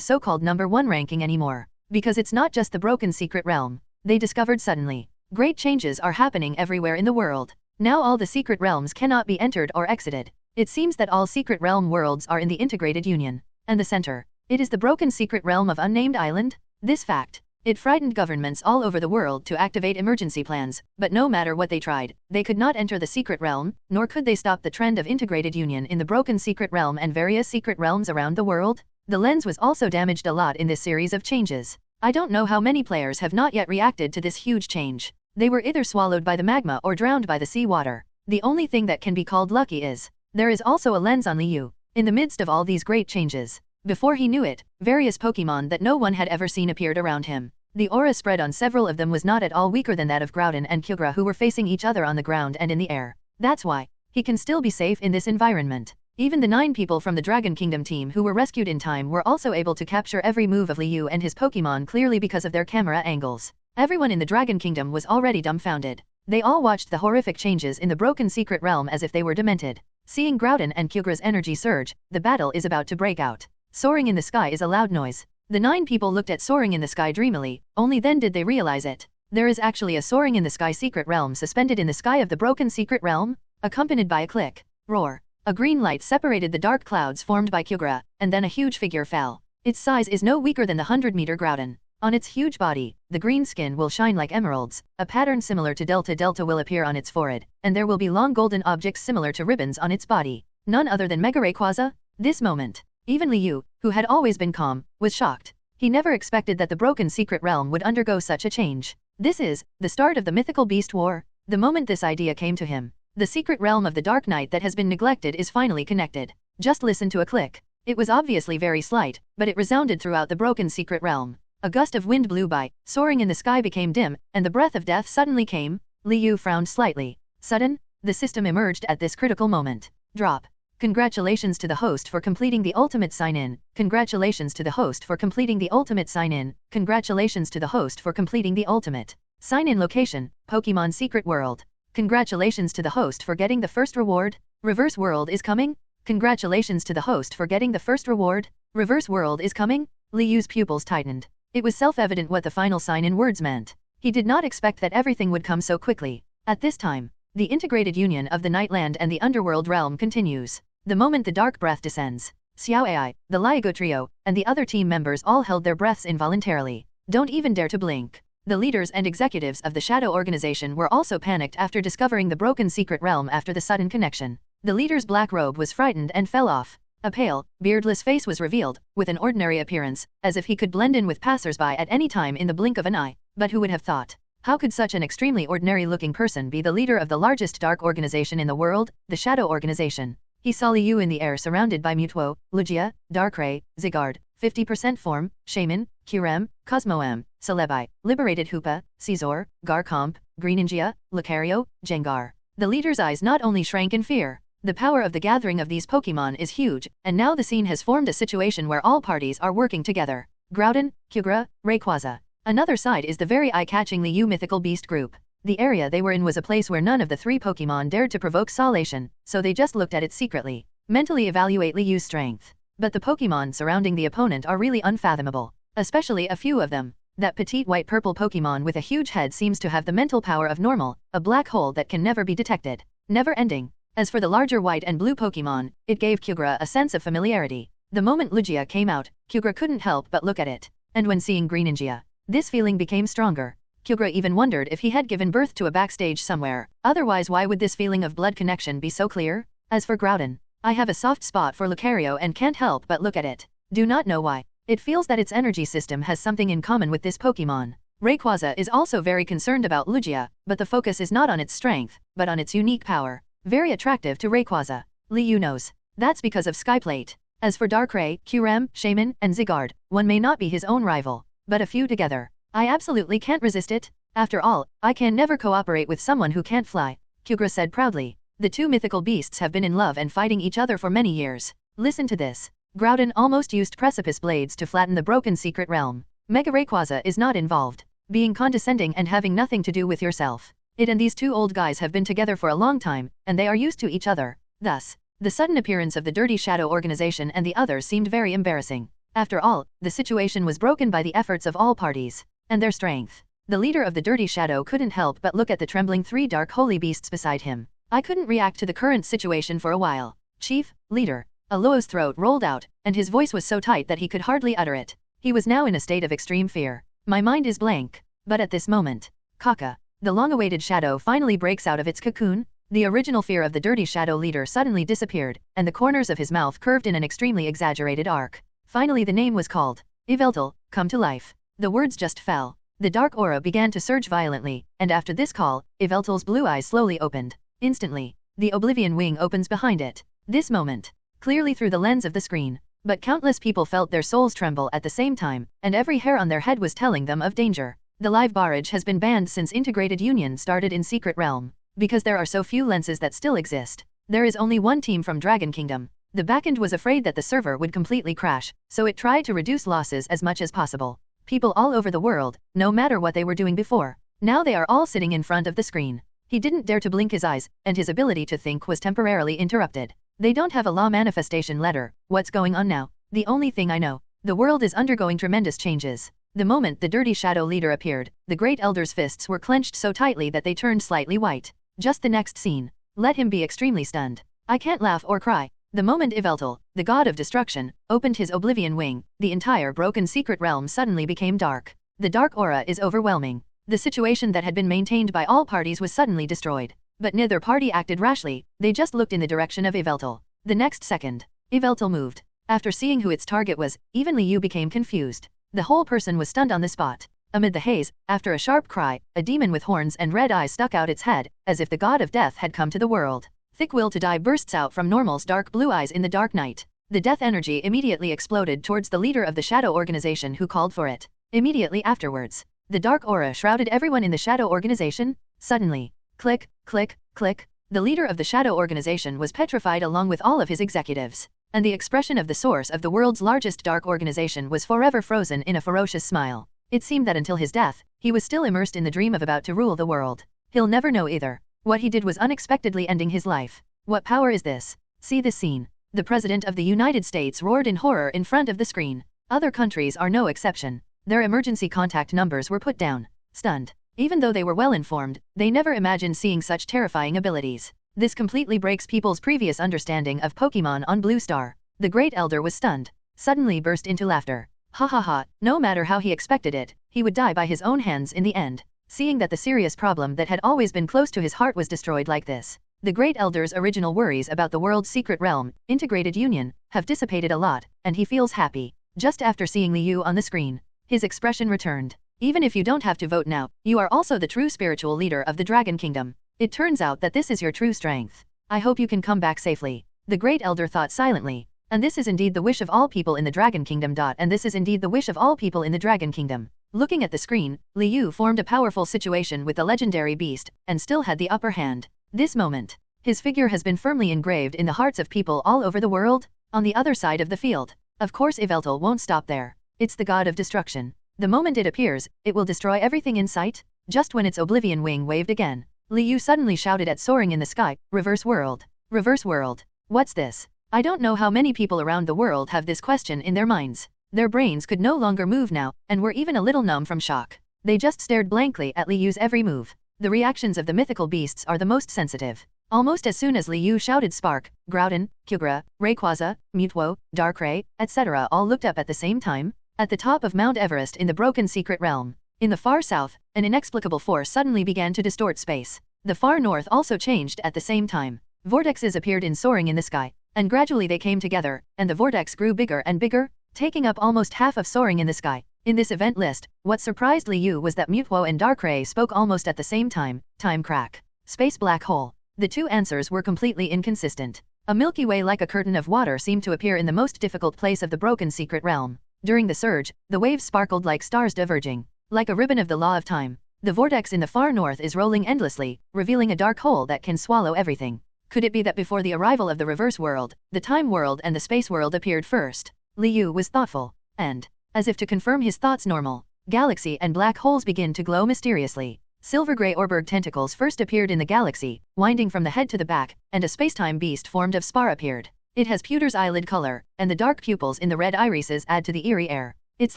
so-called #1 ranking anymore, because it's not just the Broken Secret Realm. They discovered suddenly, great changes are happening everywhere in the world. Now all the secret realms cannot be entered or exited. It seems that all secret realm worlds are in the integrated union. And the center, it is the Broken Secret Realm of Unnamed Island. This fact, it frightened governments all over the world to activate emergency plans, but no matter what they tried, they could not enter the secret realm, nor could they stop the trend of integrated union in the Broken Secret Realm and various secret realms around the world. The lens was also damaged a lot in this series of changes. I don't know how many players have not yet reacted to this huge change. They were either swallowed by the magma or drowned by the sea water. The only thing that can be called lucky is, there is also a lens on Liyu. In the midst of all these great changes, before he knew it, various Pokémon that no one had ever seen appeared around him. The aura spread on several of them was not at all weaker than that of Groudon and Kyogre, who were facing each other on the ground and in the air. That's why he can still be safe in this environment. Even the 9 people from the Dragon Kingdom team who were rescued in time were also able to capture every move of Liyu and his Pokémon clearly because of their camera angles. Everyone in the Dragon Kingdom was already dumbfounded. They all watched the horrific changes in the Broken Secret Realm as if they were demented. Seeing Groudon and Kyogre's energy surge, the battle is about to break out. Soaring in the sky is a loud noise. The 9 people looked at soaring in the sky dreamily, only then did they realize it. There is actually a soaring in the sky secret realm suspended in the sky of the Broken Secret Realm, accompanied by a click, roar. A green light separated the dark clouds formed by Kyogre, and then a huge figure fell. Its size is no weaker than the 100-meter Groudon. On its huge body, the green skin will shine like emeralds, a pattern similar to Delta will appear on its forehead, and there will be long golden objects similar to ribbons on its body. None other than Mega Rayquaza? This moment, even Liyu, who had always been calm, was shocked. He never expected that the Broken Secret Realm would undergo such a change. This is the start of the mythical beast war. The moment this idea came to him, the secret realm of the Dark Knight that has been neglected is finally connected. Just listen to a click. It was obviously very slight, but it resounded throughout the Broken Secret Realm. A gust of wind blew by, soaring in the sky became dim, and the breath of death suddenly came. Liyu frowned slightly. Sudden? The system emerged at this critical moment. Drop. Congratulations to the host for completing the ultimate sign-in. Congratulations to the host for completing the ultimate sign-in. Congratulations to the host for completing the ultimate sign-in location, Pokémon Secret World. Congratulations to the host for getting the first reward. Reverse world is coming? Congratulations to the host for getting the first reward. Reverse world is coming? Li Yu's pupils tightened. It was self-evident what the final sign in words meant. He did not expect that everything would come so quickly. At this time, the integrated union of the Nightland and the Underworld realm continues. The moment the dark breath descends, Xiao Ai, the Liago trio, and the other team members all held their breaths involuntarily. Don't even dare to blink. The leaders and executives of the Shadow Organization were also panicked after discovering the broken secret realm after the sudden connection. The leader's black robe was frightened and fell off. A pale, beardless face was revealed, with an ordinary appearance, as if he could blend in with passers-by at any time in the blink of an eye. But who would have thought? How could such an extremely ordinary-looking person be the leader of the largest dark organization in the world, the Shadow Organization? He saw Li Yu in the air surrounded by Mewtwo, Lugia, Darkrai, Zygarde, 50% form, Shaman, Kyurem, Cosmoem, Celebi, Liberated Hoopa, Scizor, Garchomp, Greninja, Lucario, Gengar. The leader's eyes not only shrank in fear. The power of the gathering of these Pokémon is huge, and now the scene has formed a situation where all parties are working together. Groudon, Kyogre, Rayquaza. Another side is the very eye-catching Li Yu mythical beast group. The area they were in was a place where none of the three Pokémon dared to provoke salvation, so they just looked at it secretly. Mentally evaluate Li Yu's strength. But the Pokémon surrounding the opponent are really unfathomable. Especially a few of them. That petite white-purple Pokémon with a huge head seems to have the mental power of normal, a black hole that can never be detected. Never ending. As for the larger white and blue Pokémon, it gave Kyogre a sense of familiarity. The moment Lugia came out, Kyogre couldn't help but look at it. And when seeing Greninja, this feeling became stronger. Kyogre even wondered if he had given birth to a backstage somewhere, otherwise why would this feeling of blood connection be so clear? As for Groudon, I have a soft spot for Lucario and can't help but look at it. Do not know why. It feels that its energy system has something in common with this Pokémon. Rayquaza is also very concerned about Lugia, but the focus is not on its strength, but on its unique power. Very attractive to Rayquaza. Li Yu knows. That's because of Skyplate. As for Darkrai, Kyurem, Shaman, and Zygarde, one may not be his own rival, but a few together. I absolutely can't resist it. After all, I can never cooperate with someone who can't fly, Kyogre said proudly. The two mythical beasts have been in love and fighting each other for many years. Listen to this. Groudon almost used precipice blades to flatten the broken secret realm. Mega Rayquaza is not involved. Being condescending and having nothing to do with yourself. It and these two old guys have been together for a long time, and they are used to each other. Thus, the sudden appearance of the Dirty Shadow Organization and the others seemed very embarrassing. After all, the situation was broken by the efforts of all parties, and their strength. The leader of the Dirty Shadow couldn't help but look at the trembling three dark holy beasts beside him. I couldn't react to the current situation for a while. Chief, leader. Aloa's throat rolled out, and his voice was so tight that he could hardly utter it. He was now in a state of extreme fear. My mind is blank. But at this moment, Kaka, the long-awaited shadow finally breaks out of its cocoon. The original fear of the Dirty Shadow leader suddenly disappeared, and the corners of his mouth curved in an extremely exaggerated arc. Finally the name was called. Yveltal, come to life. The words just fell. The dark aura began to surge violently, and after this call, Yveltal's blue eyes slowly opened. Instantly, the Oblivion wing opens behind it. This moment, clearly through the lens of the screen. But countless people felt their souls tremble at the same time, and every hair on their head was telling them of danger. The live barrage has been banned since Integrated Union started in Secret Realm. Because there are so few lenses that still exist. There is only one team from Dragon Kingdom. The backend was afraid that the server would completely crash, so it tried to reduce losses as much as possible. People all over the world, no matter what they were doing before, now they are all sitting in front of the screen. He didn't dare to blink his eyes, and his ability to think was temporarily interrupted. They don't have a law manifestation letter. What's going on now? The only thing I know. The world is undergoing tremendous changes. The moment the Dirty Shadow leader appeared, the Great Elder's fists were clenched so tightly that they turned slightly white. Just the next scene. Let him be extremely stunned. I can't laugh or cry. The moment Yveltal, the god of destruction, opened his Oblivion wing, the entire broken secret realm suddenly became dark. The dark aura is overwhelming. The situation that had been maintained by all parties was suddenly destroyed. But neither party acted rashly, they just looked in the direction of Yveltal. The next second, Yveltal moved. After seeing who its target was, even Li Yu became confused. The whole person was stunned on the spot. Amid the haze, after a sharp cry, a demon with horns and red eyes stuck out its head, as if the god of death had come to the world. Thick will to die bursts out from Normal's dark blue eyes in the dark night. The death energy immediately exploded towards the leader of the Shadow Organization who called for it. Immediately afterwards, the dark aura shrouded everyone in the Shadow Organization. Suddenly, click, click, click, the leader of the Shadow Organization was petrified along with all of his executives. And the expression of the source of the world's largest dark organization was forever frozen in a ferocious smile. It seemed that until his death, he was still immersed in the dream of about to rule the world. He'll never know either. What he did was unexpectedly ending his life. What power is this? See this scene. The President of the United States roared in horror in front of the screen. Other countries are no exception. Their emergency contact numbers were put down. Stunned. Even though they were well informed, they never imagined seeing such terrifying abilities. This completely breaks people's previous understanding of Pokémon on Blue Star. The Great Elder was stunned. Suddenly burst into laughter. Ha ha ha, no matter how he expected it, he would die by his own hands in the end. Seeing that the serious problem that had always been close to his heart was destroyed like this. The Great Elder's original worries about the world's secret realm, integrated union, have dissipated a lot, and he feels happy. Just after seeing Liu on the screen, his expression returned. Even if you don't have to vote now, you are also the true spiritual leader of the Dragon Kingdom. It turns out that this is your true strength. I hope you can come back safely. The Great Elder thought silently. And this is indeed the wish of all people in the Dragon Kingdom. And this is indeed the wish of all people in the Dragon Kingdom. Looking at the screen, Liu formed a powerful situation with the legendary beast, and still had the upper hand. This moment, his figure has been firmly engraved in the hearts of people all over the world. On the other side of the field, of course Yveltal won't stop there. It's the god of destruction. The moment it appears, it will destroy everything in sight. Just when its oblivion wing waved again, Liu suddenly shouted at soaring in the sky, "Reverse world! Reverse world! What's this?" I don't know how many people around the world have this question in their minds. Their brains could no longer move now, and were even a little numb from shock. They just stared blankly at Liu's every move. The reactions of the mythical beasts are the most sensitive. Almost as soon as Liu shouted Spark, Groudon, Kyogre, Rayquaza, Mewtwo, Darkrai, etc. all looked up at the same time. At the top of Mount Everest in the broken secret realm, in the far south, an inexplicable force suddenly began to distort space. The far north also changed at the same time. Vortexes appeared in soaring in the sky, and gradually they came together, and the vortex grew bigger and bigger, taking up almost half of soaring in the sky. In this event list, what surprised Liu was that Mewtwo and Darkrai spoke almost at the same time. Time crack. Space black hole. The two answers were completely inconsistent. A Milky Way like a curtain of water seemed to appear in the most difficult place of the broken secret realm. During the surge, the waves sparkled like stars diverging. Like a ribbon of the law of time, the vortex in the far north is rolling endlessly, revealing a dark hole that can swallow everything. Could it be that before the arrival of the reverse world, the time world and the space world appeared first? Liu was thoughtful, and, as if to confirm his thoughts normal, galaxy and black holes begin to glow mysteriously. Silver-gray Orberg tentacles first appeared in the galaxy, winding from the head to the back, and a spacetime beast formed of spar appeared. It has pewter's eyelid color, and the dark pupils in the red irises add to the eerie air. It's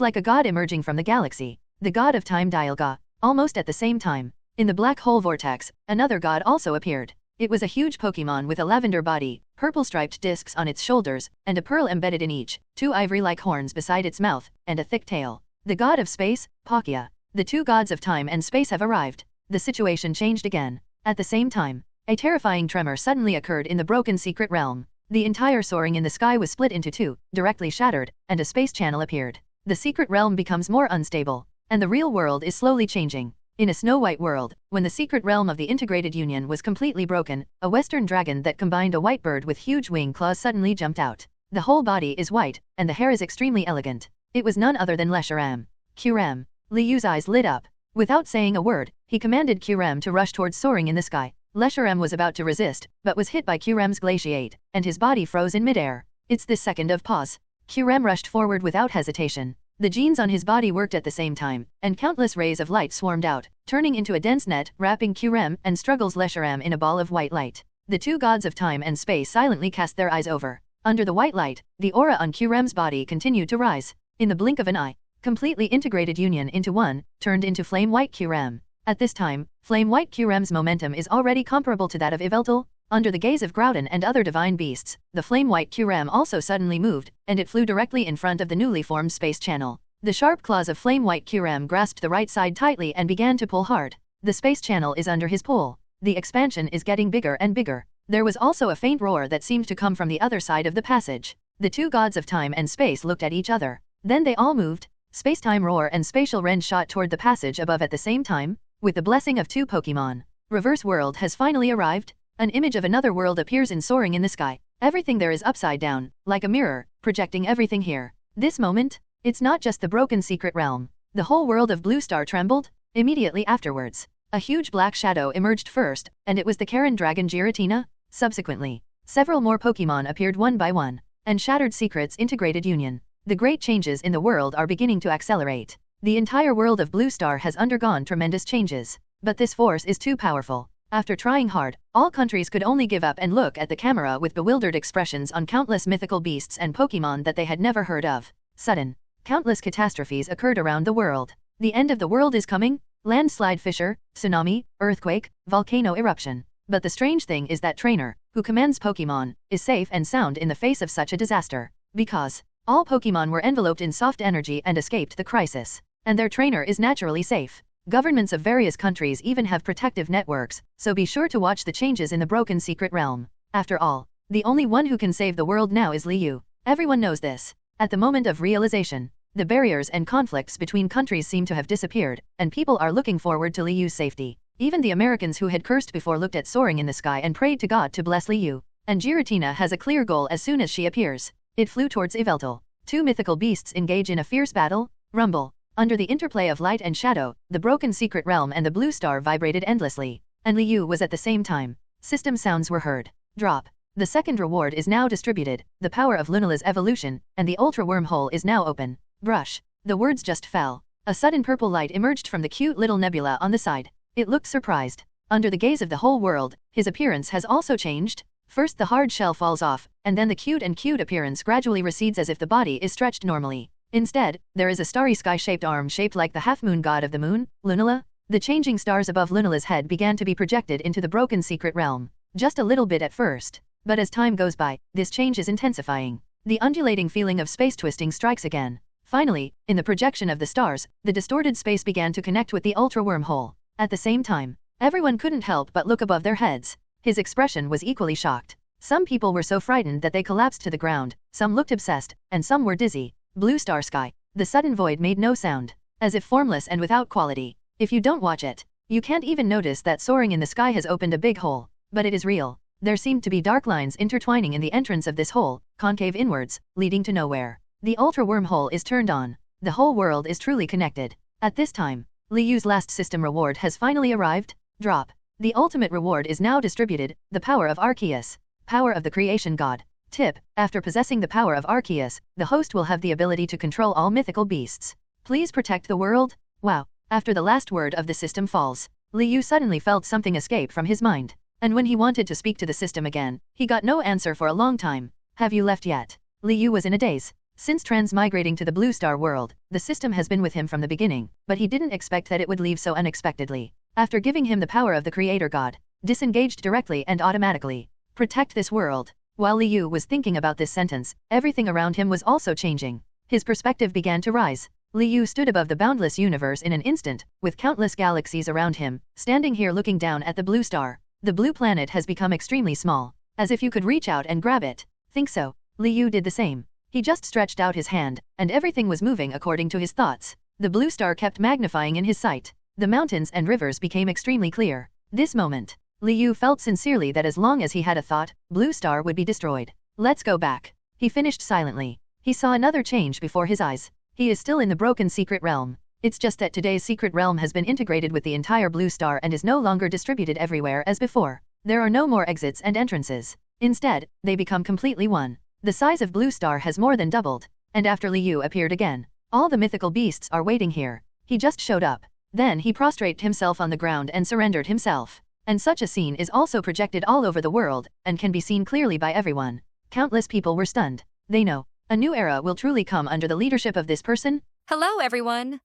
like a god emerging from the galaxy, the god of time Dialga. Almost at the same time, in the black hole vortex, another god also appeared. It was a huge Pokémon with a lavender body, purple-striped discs on its shoulders, and a pearl embedded in each, two ivory-like horns beside its mouth, and a thick tail. The god of space, Palkia. The two gods of time and space have arrived. The situation changed again. At the same time, a terrifying tremor suddenly occurred in the broken secret realm. The entire soaring in the sky was split into two, directly shattered, and a space channel appeared. The secret realm becomes more unstable, and the real world is slowly changing. In a snow-white world, when the secret realm of the integrated union was completely broken, a western dragon that combined a white bird with huge wing claws suddenly jumped out. The whole body is white, and the hair is extremely elegant. It was none other than Lesharam. Kyurem. Liu's eyes lit up. Without saying a word, he commanded Kyurem to rush towards soaring in the sky. Lesharam was about to resist, but was hit by Kyurem's glaciate, and his body froze in midair. It's this second of pause. Kyurem rushed forward without hesitation. The genes on his body worked at the same time, and countless rays of light swarmed out, turning into a dense net, wrapping Kyurem and struggles Lesharam in a ball of white light. The two gods of time and space silently cast their eyes over. Under the white light, the aura on Kyurem's body continued to rise. In the blink of an eye, completely integrated union into one, turned into flame white Kyurem. At this time, flame white Kyurem's momentum is already comparable to that of Yveltal. Under the gaze of Groudon and other divine beasts, the flame white Kyurem also suddenly moved, and it flew directly in front of the newly formed space channel. The sharp claws of flame white Kyurem grasped the right side tightly and began to pull hard. The space channel is under his pull. The expansion is getting bigger and bigger. There was also a faint roar that seemed to come from the other side of the passage. The two gods of time and space looked at each other. Then they all moved. Space-time roar and spatial wren shot toward the passage above at the same time. With the blessing of two Pokémon, Reverse World has finally arrived. An image of another world appears in soaring in the sky. Everything there is upside down, like a mirror, projecting everything here. This moment, it's not just the broken secret realm. The whole world of Blue Star trembled. Immediately afterwards, a huge black shadow emerged first, and it was the Karen Dragon Giratina. Subsequently, several more Pokémon appeared one by one, and shattered secrets integrated union. The great changes in the world are beginning to accelerate. The entire world of Blue Star has undergone tremendous changes. But this force is too powerful. After trying hard, all countries could only give up and look at the camera with bewildered expressions on countless mythical beasts and Pokémon that they had never heard of. Sudden, countless catastrophes occurred around the world. The end of the world is coming? Landslide, fissure, tsunami, earthquake, volcano eruption. But the strange thing is that trainer, who commands Pokémon, is safe and sound in the face of such a disaster. Because all Pokémon were enveloped in soft energy and escaped the crisis. And their trainer is naturally safe. Governments of various countries even have protective networks, so be sure to watch the changes in the broken secret realm. After all, the only one who can save the world now is Liu. Everyone knows this. At the moment of realization, the barriers and conflicts between countries seem to have disappeared, and people are looking forward to Liu's safety. Even the Americans who had cursed before looked at soaring in the sky and prayed to God to bless Liu. And Giratina has a clear goal as soon as she appears. It flew towards Yveltal. Two mythical beasts engage in a fierce battle. Rumble. Under the interplay of light and shadow, the broken secret realm and the blue star vibrated endlessly. And Liu was at the same time. System sounds were heard. Drop. The second reward is now distributed, the power of Lunala's evolution, and the ultra wormhole is now open. Brush. The words just fell. A sudden purple light emerged from the cute little nebula on the side. It looked surprised. Under the gaze of the whole world, his appearance has also changed. First the hard shell falls off, and then the cute appearance gradually recedes as if the body is stretched normally. Instead, there is a starry sky-shaped arm shaped like the half-moon god of the moon, Lunala. The changing stars above Lunala's head began to be projected into the broken secret realm. Just a little bit at first. But as time goes by, this change is intensifying. The undulating feeling of space twisting strikes again. Finally, in the projection of the stars, the distorted space began to connect with the ultra wormhole. At the same time, everyone couldn't help but look above their heads. His expression was equally shocked. Some people were so frightened that they collapsed to the ground, some looked obsessed, and some were dizzy. Blue star sky. The sudden void made no sound. As if formless and without quality. If you don't watch it, you can't even notice that soaring in the sky has opened a big hole. But it is real. There seemed to be dark lines intertwining in the entrance of this hole, concave inwards, leading to nowhere. The ultra wormhole is turned on. The whole world is truly connected. At this time, Liu's last system reward has finally arrived. Drop. The ultimate reward is now distributed, the power of Arceus. Power of the creation god. Tip, after possessing the power of Arceus, the host will have the ability to control all mythical beasts. Please protect the world. Wow. After the last word of the system falls, Liu suddenly felt something escape from his mind. And when he wanted to speak to the system again, he got no answer for a long time. Have you left yet? Liu was in a daze. Since transmigrating to the Blue Star world, the system has been with him from the beginning, but he didn't expect that it would leave so unexpectedly. After giving him the power of the creator god, disengaged directly and automatically. Protect this world. While Liu was thinking about this sentence, everything around him was also changing. His perspective began to rise. Liu stood above the boundless universe in an instant, with countless galaxies around him, standing here looking down at the blue star. The blue planet has become extremely small, as if you could reach out and grab it. Think so? Liu did the same. He just stretched out his hand, and everything was moving according to his thoughts. The blue star kept magnifying in his sight. The mountains and rivers became extremely clear. This moment, Liu felt sincerely that as long as he had a thought, Blue Star would be destroyed. Let's go back. He finished silently. He saw another change before his eyes. He is still in the broken secret realm. It's just that today's secret realm has been integrated with the entire Blue Star and is no longer distributed everywhere as before. There are no more exits and entrances. Instead, they become completely one. The size of Blue Star has more than doubled. And after Liu appeared again, all the mythical beasts are waiting here. He just showed up. Then he prostrated himself on the ground and surrendered himself. And such a scene is also projected all over the world, and can be seen clearly by everyone. Countless people were stunned. They know, a new era will truly come under the leadership of this person. Hello, everyone!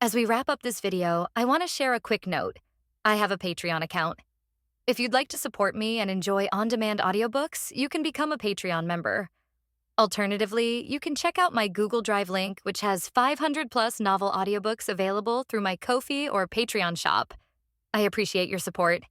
As we wrap up this video, I want to share a quick note. I have a Patreon account. If you'd like to support me and enjoy on-demand audiobooks, you can become a Patreon member. Alternatively, you can check out my Google Drive link, which has 500+ novel audiobooks available through my Ko-fi or Patreon shop. I appreciate your support.